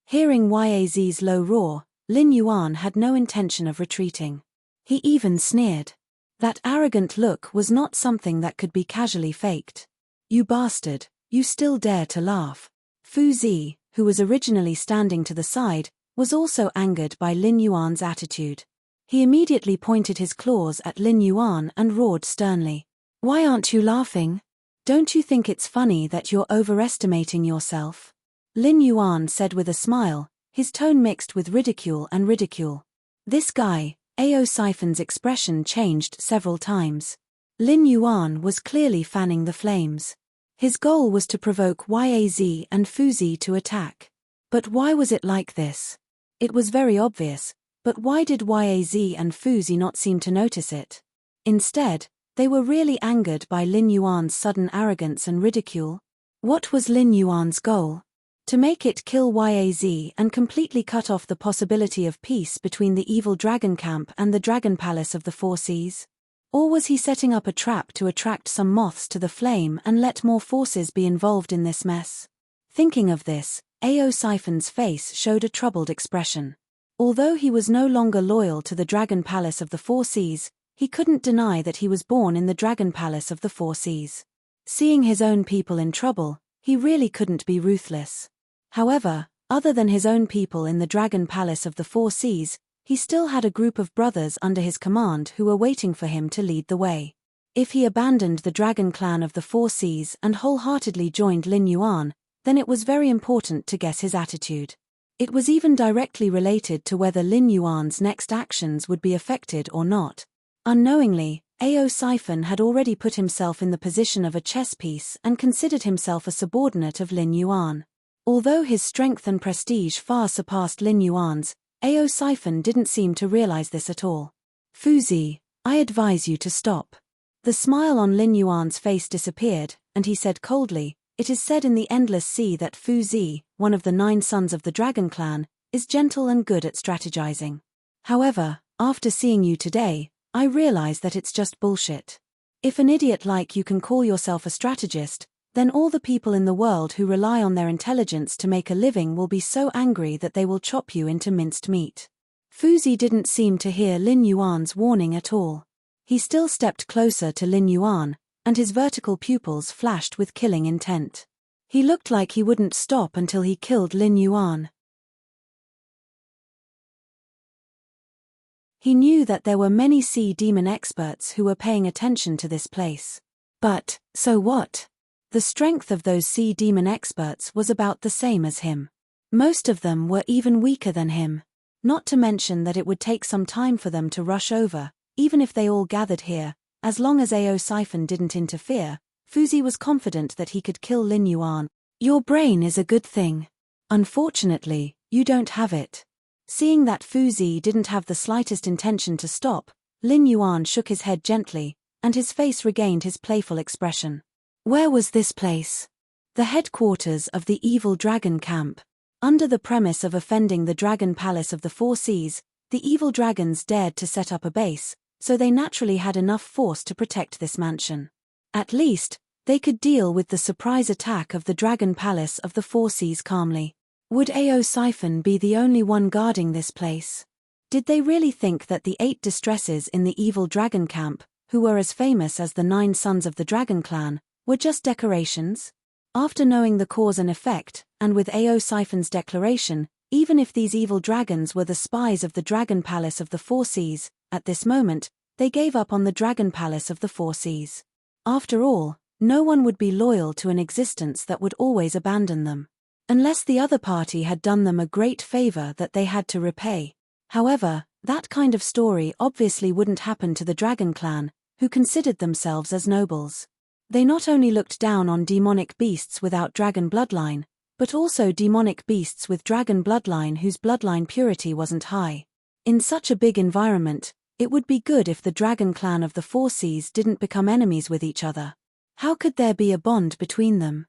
Hearing Yaz's low roar, Lin Yuan had no intention of retreating. He even sneered. That arrogant look was not something that could be casually faked. You bastard, you still dare to laugh. Fu Zi, who was originally standing to the side, was also angered by Lin Yuan's attitude. He immediately pointed his claws at Lin Yuan and roared sternly. Why aren't you laughing? Don't you think it's funny that you're overestimating yourself? Lin Yuan said with a smile, his tone mixed with ridicule and ridicule. This guy, Ao Siphon's expression changed several times. Lin Yuan was clearly fanning the flames. His goal was to provoke Yaz and Fu Zi to attack. But why was it like this? It was very obvious, but why did Yaz and Fu Zi not seem to notice it? Instead, they were really angered by Lin Yuan's sudden arrogance and ridicule. What was Lin Yuan's goal? To make it kill Yaz and completely cut off the possibility of peace between the evil dragon camp and the Dragon Palace of the Four Seas? Or was he setting up a trap to attract some moths to the flame and let more forces be involved in this mess? Thinking of this, Ao Siphon's face showed a troubled expression. Although he was no longer loyal to the Dragon Palace of the Four Seas, he couldn't deny that he was born in the Dragon Palace of the Four Seas. Seeing his own people in trouble, he really couldn't be ruthless. However, other than his own people in the Dragon Palace of the Four Seas, he still had a group of brothers under his command who were waiting for him to lead the way. If he abandoned the Dragon Clan of the Four Seas and wholeheartedly joined Lin Yuan, then it was very important to guess his attitude. It was even directly related to whether Lin Yuan's next actions would be affected or not. Unknowingly, Ao Siphon had already put himself in the position of a chess piece and considered himself a subordinate of Lin Yuan. Although his strength and prestige far surpassed Lin Yuan's, Ao Siphon didn't seem to realize this at all. Fu Zi, I advise you to stop. The smile on Lin Yuan's face disappeared, and he said coldly, It is said in the endless sea that Fu Zi, one of the 9 sons of the Dragon Clan, is gentle and good at strategizing. However, after seeing you today, I realize that it's just bullshit. If an idiot like you can call yourself a strategist, then all the people in the world who rely on their intelligence to make a living will be so angry that they will chop you into minced meat. Fuzi didn't seem to hear Lin Yuan's warning at all. He still stepped closer to Lin Yuan, and his vertical pupils flashed with killing intent. He looked like he wouldn't stop until he killed Lin Yuan. He knew that there were many sea demon experts who were paying attention to this place. But, so what? The strength of those sea demon experts was about the same as him. Most of them were even weaker than him. Not to mention that it would take some time for them to rush over, even if they all gathered here. As long as Ao Siphon didn't interfere, Fuzi was confident that he could kill Lin Yuan. Your brain is a good thing. Unfortunately, you don't have it. Seeing that Fuzi didn't have the slightest intention to stop, Lin Yuan shook his head gently, and his face regained his playful expression. Where was this place? The headquarters of the evil dragon camp. Under the premise of offending the Dragon Palace of the Four Seas, the evil dragons dared to set up a base, so they naturally had enough force to protect this mansion. At least, they could deal with the surprise attack of the Dragon Palace of the Four Seas calmly. Would Ao Siphon be the only one guarding this place? Did they really think that the 8 distresses in the evil dragon camp, who were as famous as the 9 sons of the dragon clan, were just decorations? After knowing the cause and effect, and with Ao Siphon's declaration, even if these evil dragons were the spies of the Dragon Palace of the Four Seas, at this moment, they gave up on the Dragon Palace of the Four Seas. After all, no one would be loyal to an existence that would always abandon them. Unless the other party had done them a great favor that they had to repay. However, that kind of story obviously wouldn't happen to the Dragon Clan, who considered themselves as nobles. They not only looked down on demonic beasts without dragon bloodline, but also demonic beasts with dragon bloodline whose bloodline purity wasn't high. In such a big environment, it would be good if the Dragon Clan of the Four Seas didn't become enemies with each other. How could there be a bond between them?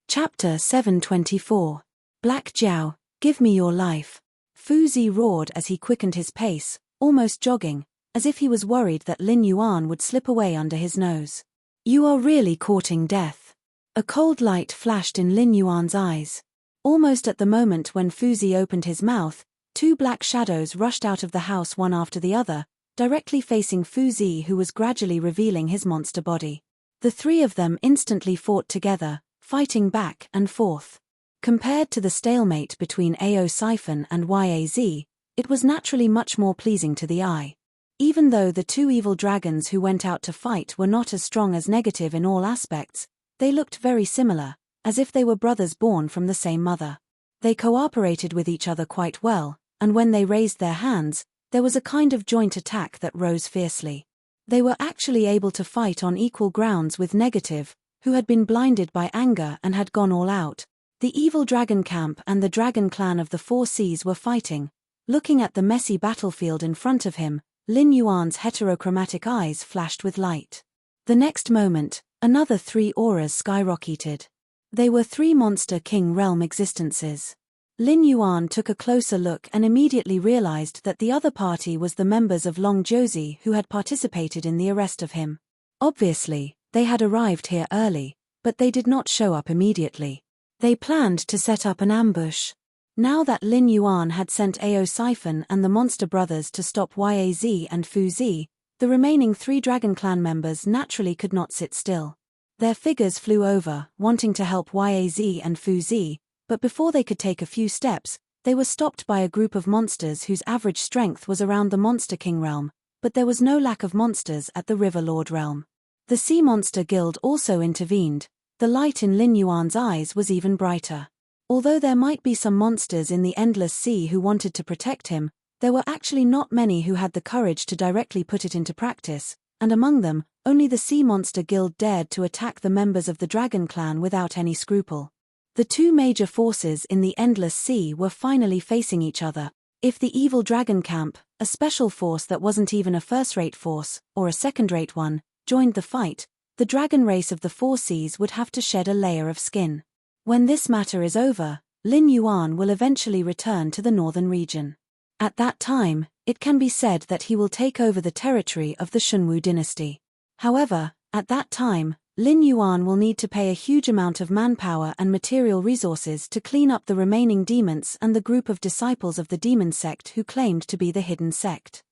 Chapter 724. Black Jiao, give me your life. Fuzi roared as he quickened his pace, almost jogging, as if he was worried that Lin Yuan would slip away under his nose. You are really courting death. A cold light flashed in Lin Yuan's eyes. Almost at the moment when Fuzi opened his mouth, 2 black shadows rushed out of the house one after the other, directly facing Fuzi, who was gradually revealing his monster body. The 3 of them instantly fought together, fighting back and forth. Compared to the stalemate between Ao Siphon and Yaz, it was naturally much more pleasing to the eye. Even though the 2 evil dragons who went out to fight were not as strong as negative in all aspects, they looked very similar, as if they were brothers born from the same mother. They cooperated with each other quite well, and when they raised their hands, there was a kind of joint attack that rose fiercely. They were actually able to fight on equal grounds with negative, who had been blinded by anger and had gone all out. The evil dragon camp and the dragon clan of the Four Seas were fighting. Looking at the messy battlefield in front of him, Lin Yuan's heterochromatic eyes flashed with light. The next moment, another 3 auras skyrocketed. They were 3 monster king realm existences. Lin Yuan took a closer look and immediately realized that the other party was the members of Long Josie who had participated in the arrest of him. Obviously, they had arrived here early, but they did not show up immediately. They planned to set up an ambush. Now that Lin Yuan had sent Ao Siphon and the monster brothers to stop Yaz and Fuzi, the remaining 3 Dragon Clan members naturally could not sit still. Their figures flew over, wanting to help Yaz and Fuzi, but before they could take a few steps, they were stopped by a group of monsters whose average strength was around the Monster King realm, but there was no lack of monsters at the River Lord realm. The Sea Monster Guild also intervened. The light in Lin Yuan's eyes was even brighter. Although there might be some monsters in the Endless Sea who wanted to protect him, there were actually not many who had the courage to directly put it into practice, and among them, only the Sea Monster Guild dared to attack the members of the Dragon Clan without any scruple. The 2 major forces in the Endless Sea were finally facing each other. If the evil dragon camp, a special force that wasn't even a first-rate force, or a second-rate one, joined the fight, the dragon race of the Four Seas would have to shed a layer of skin. When this matter is over, Lin Yuan will eventually return to the northern region. At that time, it can be said that he will take over the territory of the Shunwu dynasty. However, at that time, Lin Yuan will need to pay a huge amount of manpower and material resources to clean up the remaining demons and the group of disciples of the demon sect who claimed to be the hidden sect.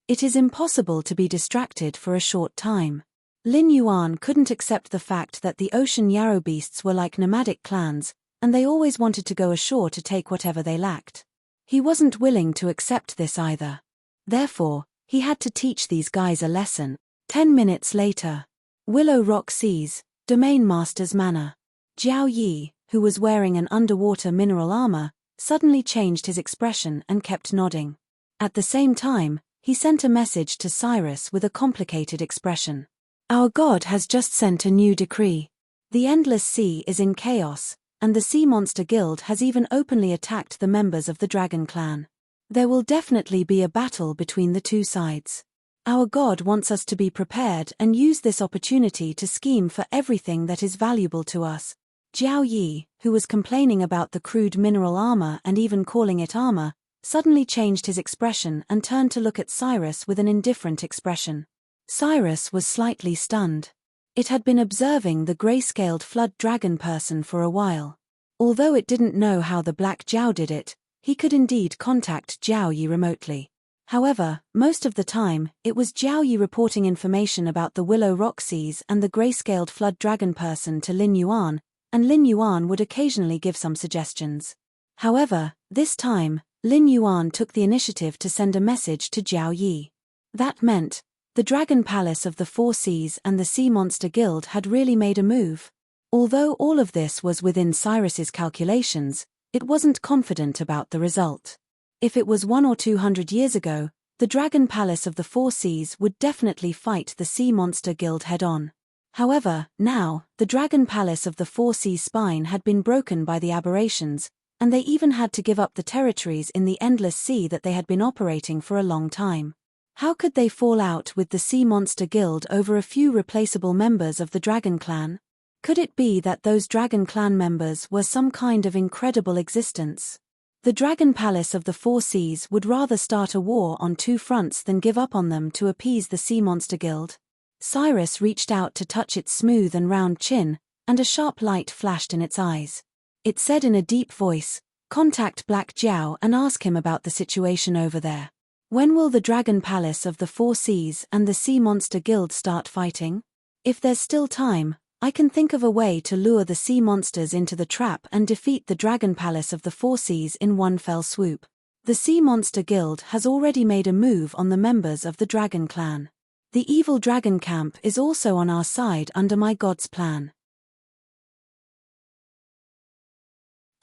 It is impossible to be distracted for a short time. Lin Yuan couldn't accept the fact that the ocean yarrow beasts were like nomadic clans, and they always wanted to go ashore to take whatever they lacked. He wasn't willing to accept this either. Therefore, he had to teach these guys a lesson. 10 minutes later. Willow Rock Seas, Domain Master's Manor. Jiao Yi, who was wearing an underwater mineral armor, suddenly changed his expression and kept nodding. At the same time, he sent a message to Cyrus with a complicated expression. Our God has just sent a new decree. The Endless Sea is in chaos, and the Sea Monster Guild has even openly attacked the members of the Dragon Clan. There will definitely be a battle between the two sides. Our God wants us to be prepared and use this opportunity to scheme for everything that is valuable to us. Jiao Yi, who was complaining about the crude mineral armor and even calling it armor, suddenly changed his expression and turned to look at Cyrus with an indifferent expression. Cyrus was slightly stunned. It had been observing the gray-scaled flood dragon person for a while. Although it didn't know how the Black Jiao did it, he could indeed contact Jiao Yi remotely. However, most of the time, it was Jiao Yi reporting information about the Willow Rock Seas and the gray-scaled flood dragon person to Lin Yuan, and Lin Yuan would occasionally give some suggestions. However, this time, Lin Yuan took the initiative to send a message to Jiao Yi. That meant, the Dragon Palace of the Four Seas and the Sea Monster Guild had really made a move. Although all of this was within Cyrus's calculations, it wasn't confident about the result. If it was 100 or 200 years ago, the Dragon Palace of the Four Seas would definitely fight the Sea Monster Guild head-on. However, now, the Dragon Palace of the Four Seas spine had been broken by the aberrations, and they even had to give up the territories in the Endless Sea that they had been operating for a long time. How could they fall out with the Sea Monster Guild over a few replaceable members of the Dragon Clan? Could it be that those Dragon Clan members were some kind of incredible existence? The Dragon Palace of the Four Seas would rather start a war on two fronts than give up on them to appease the Sea Monster Guild. Cyrus reached out to touch its smooth and round chin, and a sharp light flashed in its eyes. It said in a deep voice, "Contact Black Jiao and ask him about the situation over there. When will the Dragon Palace of the Four Seas and the Sea Monster Guild start fighting? If there's still time, I can think of a way to lure the sea monsters into the trap and defeat the Dragon Palace of the Four Seas in one fell swoop. The Sea Monster Guild has already made a move on the members of the Dragon Clan. The evil dragon camp is also on our side under my god's plan.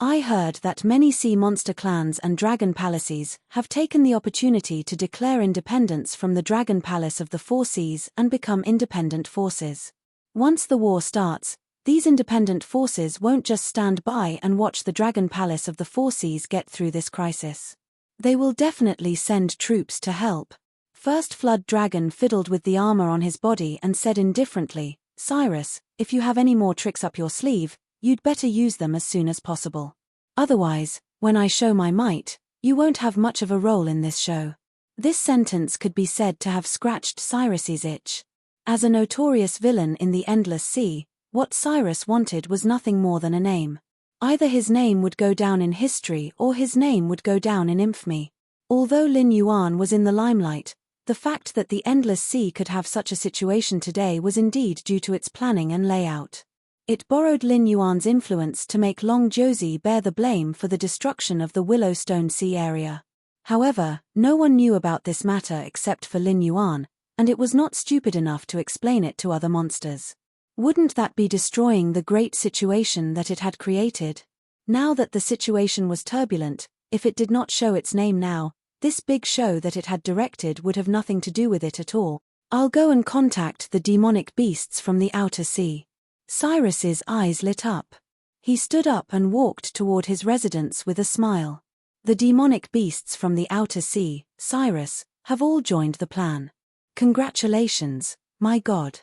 I heard that many sea monster clans and dragon palaces have taken the opportunity to declare independence from the Dragon Palace of the Four Seas and become independent forces. Once the war starts, these independent forces won't just stand by and watch the Dragon Palace of the Four Seas get through this crisis. They will definitely send troops to help." First Flood Dragon fiddled with the armor on his body and said indifferently, "Cyrus, if you have any more tricks up your sleeve, you'd better use them as soon as possible. Otherwise, when I show my might, you won't have much of a role in this show." This sentence could be said to have scratched Cyrus's itch. As a notorious villain in the Endless Sea, what Cyrus wanted was nothing more than a name. Either his name would go down in history or his name would go down in infamy. Although Lin Yuan was in the limelight, the fact that the Endless Sea could have such a situation today was indeed due to its planning and layout. It borrowed Lin Yuan's influence to make Long Josie bear the blame for the destruction of the Willowstone Sea area. However, no one knew about this matter except for Lin Yuan, and it was not stupid enough to explain it to other monsters. Wouldn't that be destroying the great situation that it had created? Now that the situation was turbulent, if it did not show its name now, this big show that it had directed would have nothing to do with it at all. "I'll go and contact the demonic beasts from the outer sea." Cyrus's eyes lit up. He stood up and walked toward his residence with a smile. The demonic beasts from the outer sea, Cyrus, have all joined the plan. Congratulations, my god.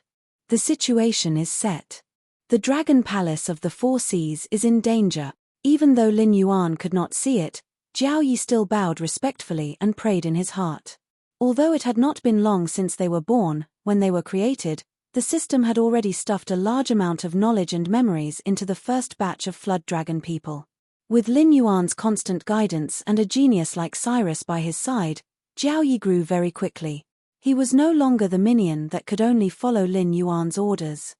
The situation is set. The dragon palace of the four seas is in danger. Even though Lin Yuan could not see it, Jiao Yi still bowed respectfully and prayed in his heart. Although it had not been long since they were born, when they were created, the system had already stuffed a large amount of knowledge and memories into the first batch of flood dragon people. With Lin Yuan's constant guidance and a genius like Cyrus by his side, Jiao Yi grew very quickly. He was no longer the minion that could only follow Lin Yuan's orders.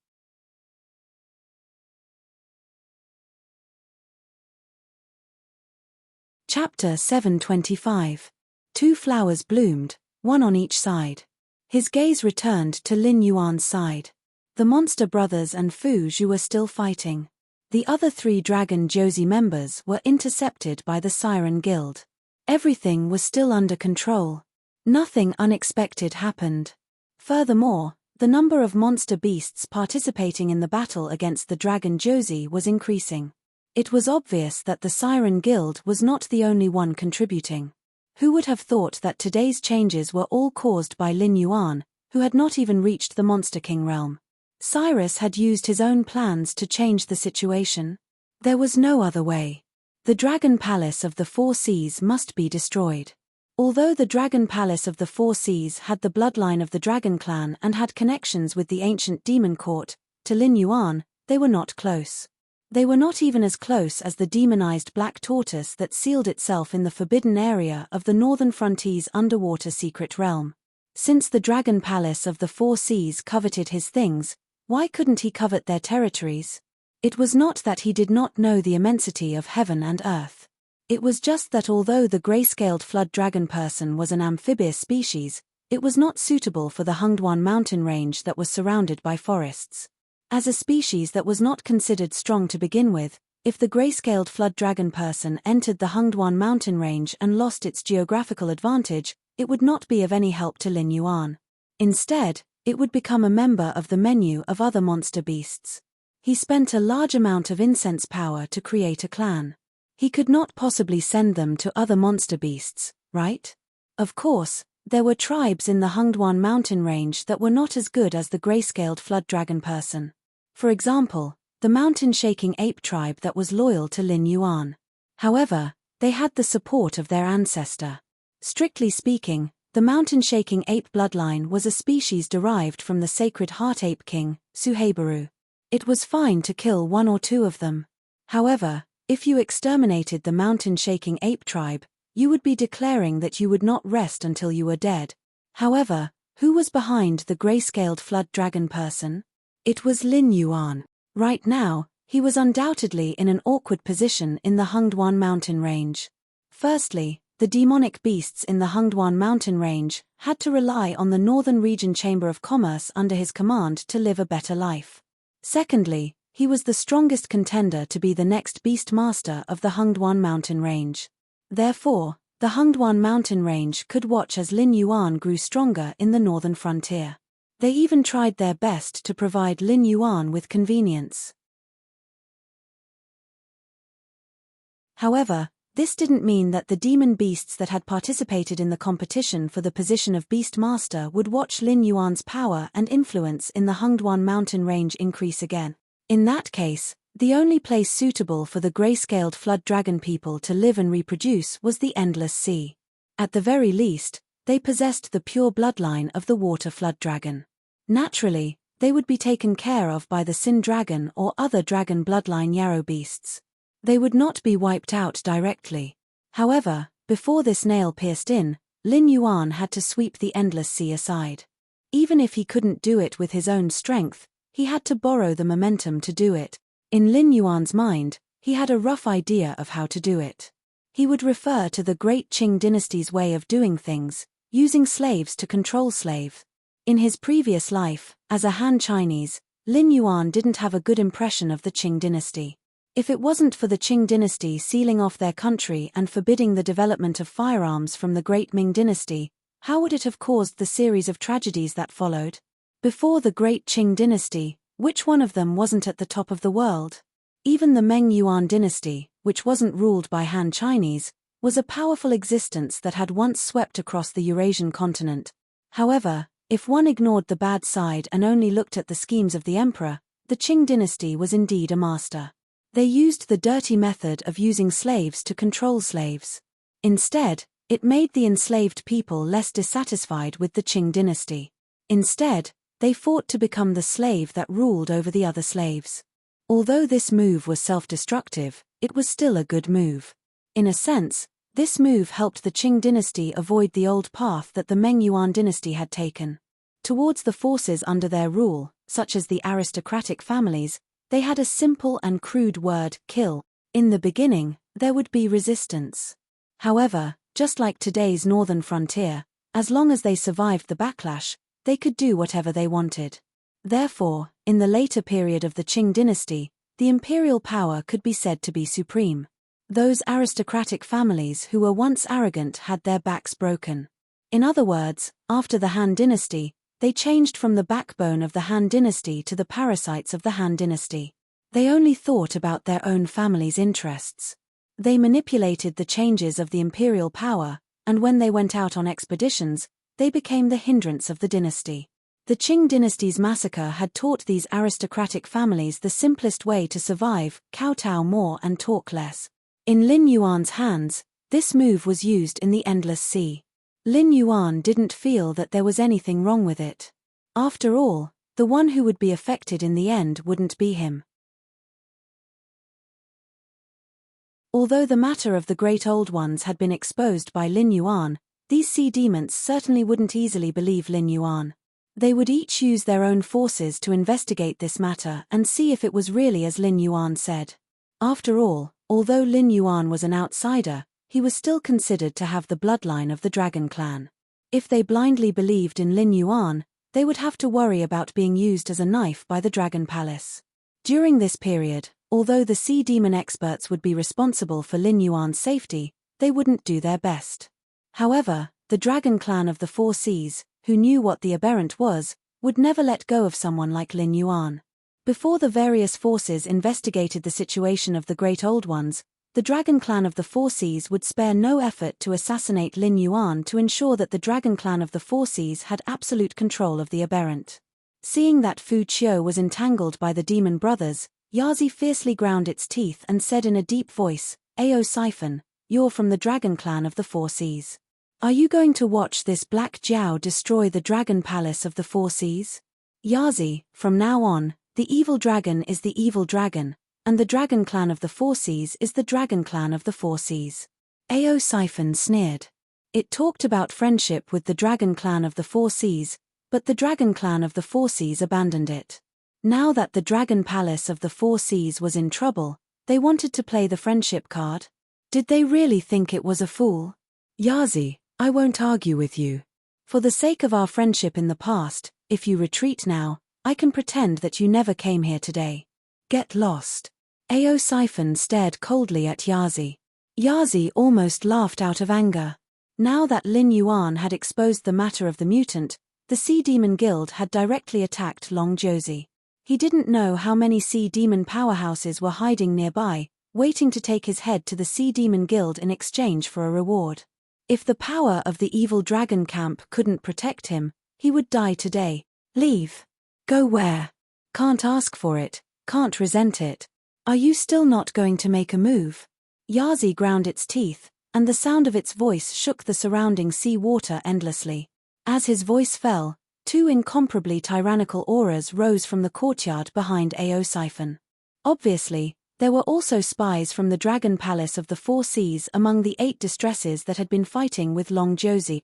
Chapter 725. Two flowers bloomed, one on each side. His gaze returned to Lin Yuan's side. The monster brothers and Fu Zhu were still fighting. The other three Dragon Josie members were intercepted by the Siren Guild. Everything was still under control. Nothing unexpected happened. Furthermore, the number of monster beasts participating in the battle against the Dragon Josie was increasing. It was obvious that the Siren Guild was not the only one contributing. Who would have thought that today's changes were all caused by Lin Yuan, who had not even reached the Monster King realm? Cyrus had used his own plans to change the situation. There was no other way. The Dragon Palace of the Four Seas must be destroyed. Although the Dragon Palace of the Four Seas had the bloodline of the Dragon Clan and had connections with the ancient demon court, to Lin Yuan, they were not close. They were not even as close as the demonized black tortoise that sealed itself in the forbidden area of the Northern Frontiers underwater secret realm. Since the Dragon Palace of the Four Seas coveted his things, why couldn't he covet their territories? It was not that he did not know the immensity of heaven and earth. It was just that although the gray-scaled flood dragon person was an amphibious species, it was not suitable for the Hengduan mountain range that was surrounded by forests. As a species that was not considered strong to begin with, if the gray-scaled flood dragon person entered the Hengduan mountain range and lost its geographical advantage, it would not be of any help to Lin Yuan. Instead, it would become a member of the menu of other monster beasts. He spent a large amount of incense power to create a clan. He could not possibly send them to other monster beasts, right? Of course, there were tribes in the Hengduan mountain range that were not as good as the gray-scaled flood dragon person. For example, the mountain-shaking ape tribe that was loyal to Lin Yuan. However, they had the support of their ancestor. Strictly speaking, the mountain-shaking ape bloodline was a species derived from the sacred heart ape king, Suheibaru. It was fine to kill one or two of them. However, if you exterminated the mountain-shaking ape tribe, you would be declaring that you would not rest until you were dead. However, who was behind the gray-scaled flood dragon person? It was Lin Yuan. Right now, he was undoubtedly in an awkward position in the Hengduan mountain range. Firstly, the demonic beasts in the Hengduan mountain range had to rely on the Northern Region Chamber of Commerce under his command to live a better life. Secondly, he was the strongest contender to be the next beast master of the Hengduan mountain range. Therefore, the Hengduan mountain range could watch as Lin Yuan grew stronger in the northern frontier. They even tried their best to provide Lin Yuan with convenience. However, this didn't mean that the demon beasts that had participated in the competition for the position of Beast Master would watch Lin Yuan's power and influence in the Hengduan mountain range increase again. In that case, the only place suitable for the gray-scaled flood dragon people to live and reproduce was the Endless Sea. At the very least, they possessed the pure bloodline of the water flood dragon. Naturally, they would be taken care of by the Sin Dragon or other dragon bloodline yarrow beasts. They would not be wiped out directly. However, before this nail pierced in, Lin Yuan had to sweep the Endless Sea aside. Even if he couldn't do it with his own strength, he had to borrow the momentum to do it. In Lin Yuan's mind, he had a rough idea of how to do it. He would refer to the Great Qing dynasty's way of doing things, using slaves to control slaves. In his previous life, as a Han Chinese, Lin Yuan didn't have a good impression of the Qing dynasty. If it wasn't for the Qing dynasty sealing off their country and forbidding the development of firearms from the Great Ming dynasty, how would it have caused the series of tragedies that followed? Before the Great Qing dynasty, which one of them wasn't at the top of the world? Even the Meng Yuan dynasty, which wasn't ruled by Han Chinese, was a powerful existence that had once swept across the Eurasian continent. However, if one ignored the bad side and only looked at the schemes of the emperor, The Qing dynasty was indeed a master. They used the dirty method of using slaves to control slaves. Instead, it made the enslaved people less dissatisfied with the Qing dynasty. Instead, they fought to become the slave that ruled over the other slaves. Although this move was self-destructive, it was still a good move. In a sense, this move helped the Qing dynasty avoid the old path that the Meng Yuan dynasty had taken. Towards the forces under their rule, such as the aristocratic families, they had a simple and crude word, kill. In the beginning, there would be resistance. However, just like today's northern frontier, as long as they survived the backlash, they could do whatever they wanted. Therefore, in the later period of the Qing dynasty, the imperial power could be said to be supreme. Those aristocratic families who were once arrogant had their backs broken. In other words, after the Han dynasty, they changed from the backbone of the Han dynasty to the parasites of the Han dynasty. They only thought about their own family's interests. They manipulated the changes of the imperial power, and when they went out on expeditions, they became the hindrance of the dynasty. The Qing dynasty's massacre had taught these aristocratic families the simplest way to survive: kowtow more and talk less. In Lin Yuan's hands, this move was used in the endless sea. Lin Yuan didn't feel that there was anything wrong with it. After all, the one who would be affected in the end wouldn't be him. Although the matter of the Great Old Ones had been exposed by Lin Yuan, these sea demons certainly wouldn't easily believe Lin Yuan. They would each use their own forces to investigate this matter and see if it was really as Lin Yuan said. After all, although Lin Yuan was an outsider, he was still considered to have the bloodline of the Dragon Clan. If they blindly believed in Lin Yuan, they would have to worry about being used as a knife by the Dragon Palace. During this period, although the sea demon experts would be responsible for Lin Yuan's safety, they wouldn't do their best. However, the Dragon Clan of the Four Seas, who knew what the aberrant was, would never let go of someone like Lin Yuan. Before the various forces investigated the situation of the Great Old Ones, the Dragon Clan of the Four Seas would spare no effort to assassinate Lin Yuan to ensure that the Dragon Clan of the Four Seas had absolute control of the aberrant. Seeing that Fu Qiu was entangled by the demon brothers, Yazi fiercely ground its teeth and said in a deep voice, "Ao Siphon, you're from the Dragon Clan of the Four Seas. Are you going to watch this Black Jiao destroy the Dragon Palace of the Four Seas? Yazi, from now on, the evil dragon is the evil dragon, and the Dragon Clan of the Four Seas is the Dragon Clan of the Four Seas." Ao Siphon sneered. It talked about friendship with the Dragon Clan of the Four Seas, but the Dragon Clan of the Four Seas abandoned it. Now that the Dragon Palace of the Four Seas was in trouble, they wanted to play the friendship card. Did they really think it was a fool? Yazi, I won't argue with you. For the sake of our friendship in the past, if you retreat now, I can pretend that you never came here today. Get lost. Ao Siphon stared coldly at Yazi. Yazi almost laughed out of anger. Now that Lin Yuan had exposed the matter of the mutant, the Sea Demon Guild had directly attacked Long Josie. He didn't know how many Sea Demon powerhouses were hiding nearby, waiting to take his head to the Sea Demon Guild in exchange for a reward. If the power of the evil dragon camp couldn't protect him, he would die today. Leave. Go where? Can't ask for it, can't resent it. Are you still not going to make a move? Yazi ground its teeth, and the sound of its voice shook the surrounding sea water endlessly. As his voice fell, two incomparably tyrannical auras rose from the courtyard behind Ao Siphon. Obviously, there were also spies from the Dragon Palace of the Four Seas among the 8 distresses that had been fighting with Long Josie.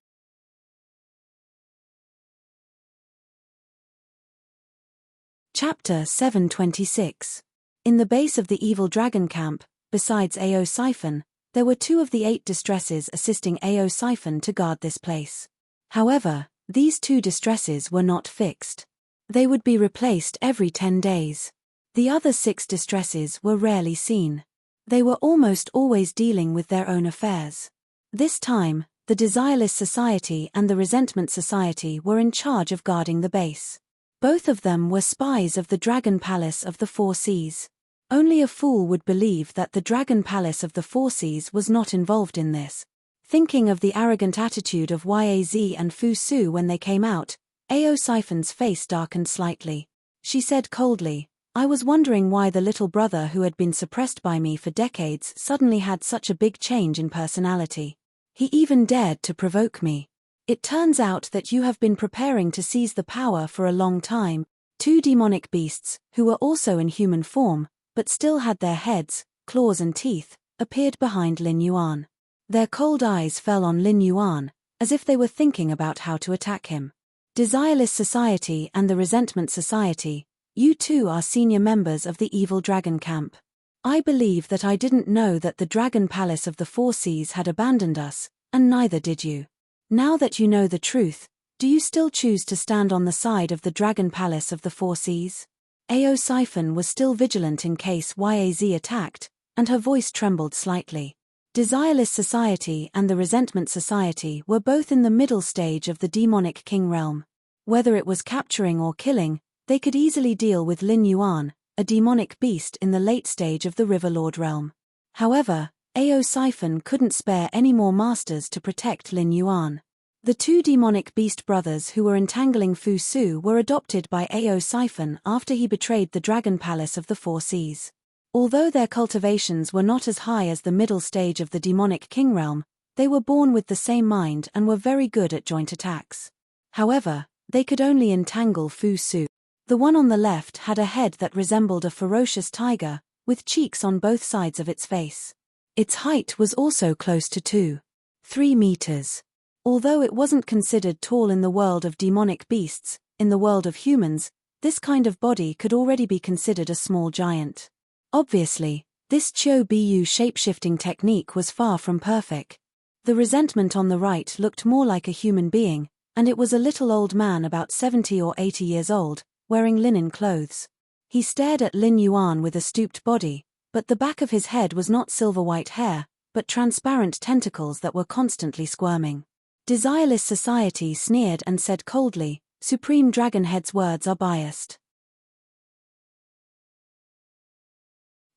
Chapter 726. In the base of the evil dragon camp, besides Ao Siphon, there were 2 of the 8 distresses assisting Ao Siphon to guard this place. However, these 2 distresses were not fixed. They would be replaced every 10 days. The other 6 distresses were rarely seen. They were almost always dealing with their own affairs. This time, the Desireless Society and the Resentment Society were in charge of guarding the base. Both of them were spies of the Dragon Palace of the Four Seas. Only a fool would believe that the Dragon Palace of the Four Seas was not involved in this. Thinking of the arrogant attitude of Yaz and Fu Su when they came out, Ao Siphon's face darkened slightly. She said coldly, I was wondering why the little brother who had been suppressed by me for decades suddenly had such a big change in personality. He even dared to provoke me. It turns out that you have been preparing to seize the power for a long time. Two demonic beasts, who were also in human form, but still had their heads, claws and teeth, appeared behind Lin Yuan. Their cold eyes fell on Lin Yuan, as if they were thinking about how to attack him. Desireless Society and the Resentment Society, you two are senior members of the Evil Dragon Camp. I believe that I didn't know that the Dragon Palace of the Four Seas had abandoned us, and neither did you. Now that you know the truth, do you still choose to stand on the side of the Dragon Palace of the Four Seas? Ao Siphon was still vigilant in case Yaz attacked, and her voice trembled slightly. Desireless Society and the Resentment Society were both in the middle stage of the demonic king realm. Whether it was capturing or killing, they could easily deal with Lin Yuan, a demonic beast in the late stage of the River Lord realm. However, Ao Siphon couldn't spare any more masters to protect Lin Yuan. The two demonic beast brothers who were entangling Fu Su were adopted by Ao Siphon after he betrayed the Dragon Palace of the Four Seas. Although their cultivations were not as high as the middle stage of the demonic king realm, they were born with the same mind and were very good at joint attacks. However, they could only entangle Fu Su. The one on the left had a head that resembled a ferocious tiger, with cheeks on both sides of its face. Its height was also close to 2.3 meters. Although it wasn't considered tall in the world of demonic beasts, in the world of humans, this kind of body could already be considered a small giant. Obviously, this Chiu Bu shapeshifting technique was far from perfect. The resentment on the right looked more like a human being, and it was a little old man about 70 or 80 years old, wearing linen clothes. He stared at Lin Yuan with a stooped body, but the back of his head was not silver-white hair, but transparent tentacles that were constantly squirming. Desireless Society sneered and said coldly, "Supreme Dragonhead's words are biased.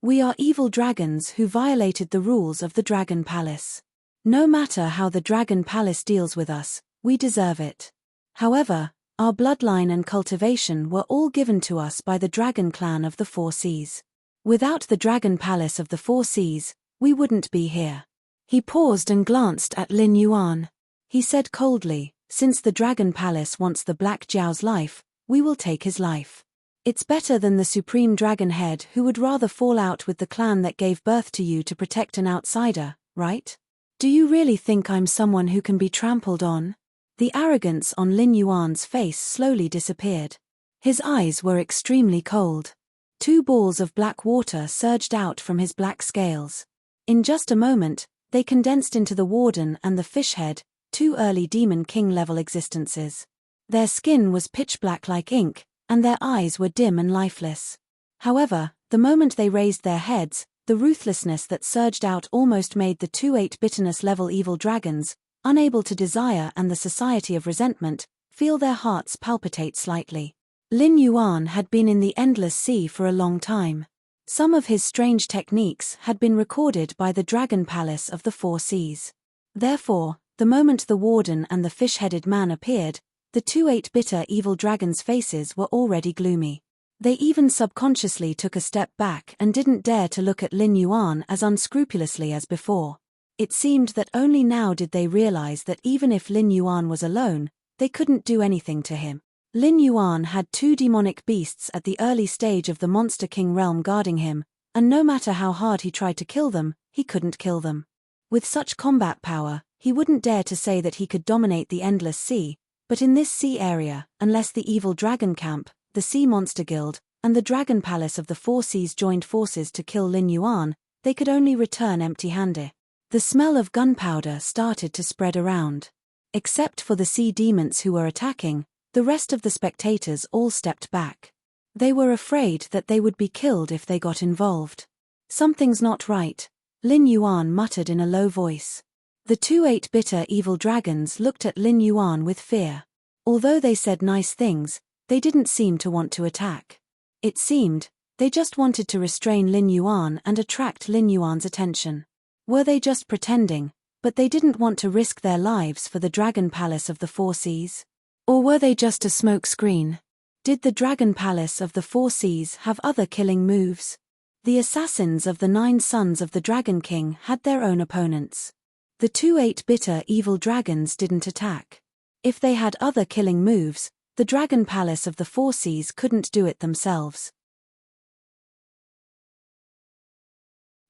We are evil dragons who violated the rules of the Dragon Palace. No matter how the Dragon Palace deals with us, we deserve it. However, our bloodline and cultivation were all given to us by the Dragon Clan of the Four Seas. Without the Dragon Palace of the Four Seas, we wouldn't be here." He paused and glanced at Lin Yuan. He said coldly, "Since the Dragon Palace wants the Black Jiao's life, we will take his life. It's better than the Supreme Dragon Head who would rather fall out with the clan that gave birth to you to protect an outsider, right? Do you really think I'm someone who can be trampled on?" The arrogance on Lin Yuan's face slowly disappeared. His eyes were extremely cold. Two balls of black water surged out from his black scales. In just a moment, they condensed into the Warden and the Fishhead, two early Demon King-level existences. Their skin was pitch black like ink, and their eyes were dim and lifeless. However, the moment they raised their heads, the ruthlessness that surged out almost made the 2-8 bitterness-level evil dragons, unable to desire and the Society of Resentment, feel their hearts palpitate slightly. Lin Yuan had been in the Endless Sea for a long time. Some of his strange techniques had been recorded by the Dragon Palace of the Four Seas. Therefore, the moment the Warden and the fish-headed man appeared, the 2-8 bitter evil dragons' faces were already gloomy. They even subconsciously took a step back and didn't dare to look at Lin Yuan as unscrupulously as before. It seemed that only now did they realize that even if Lin Yuan was alone, they couldn't do anything to him. Lin Yuan had two demonic beasts at the early stage of the Monster King realm guarding him, and no matter how hard he tried to kill them, he couldn't kill them. With such combat power, he wouldn't dare to say that he could dominate the Endless Sea, but in this sea area, unless the Evil Dragon Camp, the Sea Monster Guild, and the Dragon Palace of the Four Seas joined forces to kill Lin Yuan, they could only return empty-handed. The smell of gunpowder started to spread around. Except for the sea demons who were attacking, the rest of the spectators all stepped back. They were afraid that they would be killed if they got involved. "Something's not right," Lin Yuan muttered in a low voice. The 2-8 bitter evil dragons looked at Lin Yuan with fear. Although they said nice things, they didn't seem to want to attack. It seemed, they just wanted to restrain Lin Yuan and attract Lin Yuan's attention. Were they just pretending, but they didn't want to risk their lives for the Dragon Palace of the Four Seas? Or were they just a smoke screen? Did the Dragon Palace of the Four Seas have other killing moves? The assassins of the 9 sons of the Dragon King had their own opponents. The 2 8-bitter evil dragons didn't attack. If they had other killing moves, the Dragon Palace of the Four Seas couldn't do it themselves.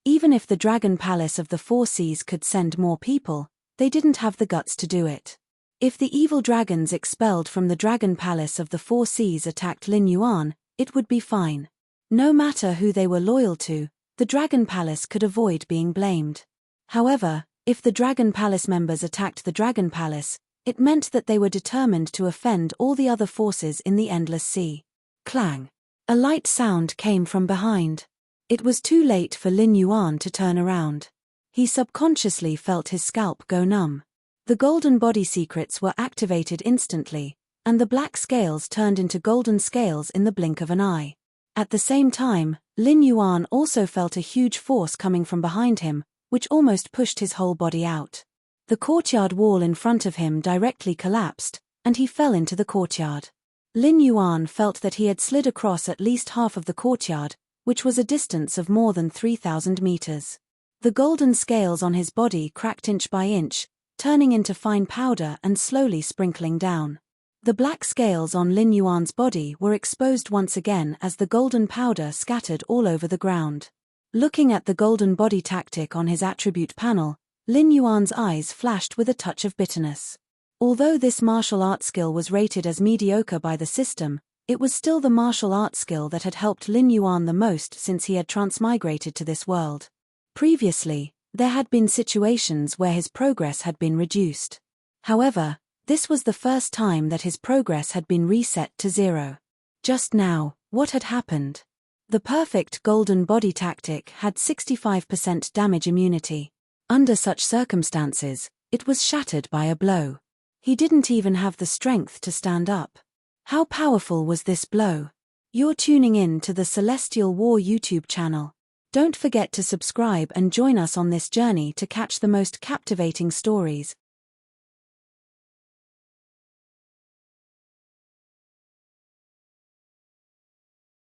Even if the Dragon Palace of the Four Seas could send more people, they didn't have the guts to do it. If the evil dragons expelled from the Dragon Palace of the Four Seas attacked Lin Yuan, it would be fine. No matter who they were loyal to, the Dragon Palace could avoid being blamed. However, if the Dragon Palace members attacked the Dragon Palace, it meant that they were determined to offend all the other forces in the Endless Sea. Clang! A light sound came from behind. It was too late for Lin Yuan to turn around. He subconsciously felt his scalp go numb. The golden body secrets were activated instantly, and the black scales turned into golden scales in the blink of an eye. At the same time, Lin Yuan also felt a huge force coming from behind him, which almost pushed his whole body out. The courtyard wall in front of him directly collapsed, and he fell into the courtyard. Lin Yuan felt that he had slid across at least half of the courtyard, which was a distance of more than 3,000 meters. The golden scales on his body cracked inch by inch, turning into fine powder and slowly sprinkling down. The black scales on Lin Yuan's body were exposed once again as the golden powder scattered all over the ground. Looking at the golden body tactic on his attribute panel, Lin Yuan's eyes flashed with a touch of bitterness. Although this martial art skill was rated as mediocre by the system, it was still the martial art skill that had helped Lin Yuan the most since he had transmigrated to this world. Previously, there had been situations where his progress had been reduced. However, this was the first time that his progress had been reset to 0. Just now, what had happened? The perfect golden body tactic had 65% damage immunity. Under such circumstances, it was shattered by a blow. He didn't even have the strength to stand up. How powerful was this blow? You're tuning in to the Celestial War YouTube channel. Don't forget to subscribe and join us on this journey to catch the most captivating stories,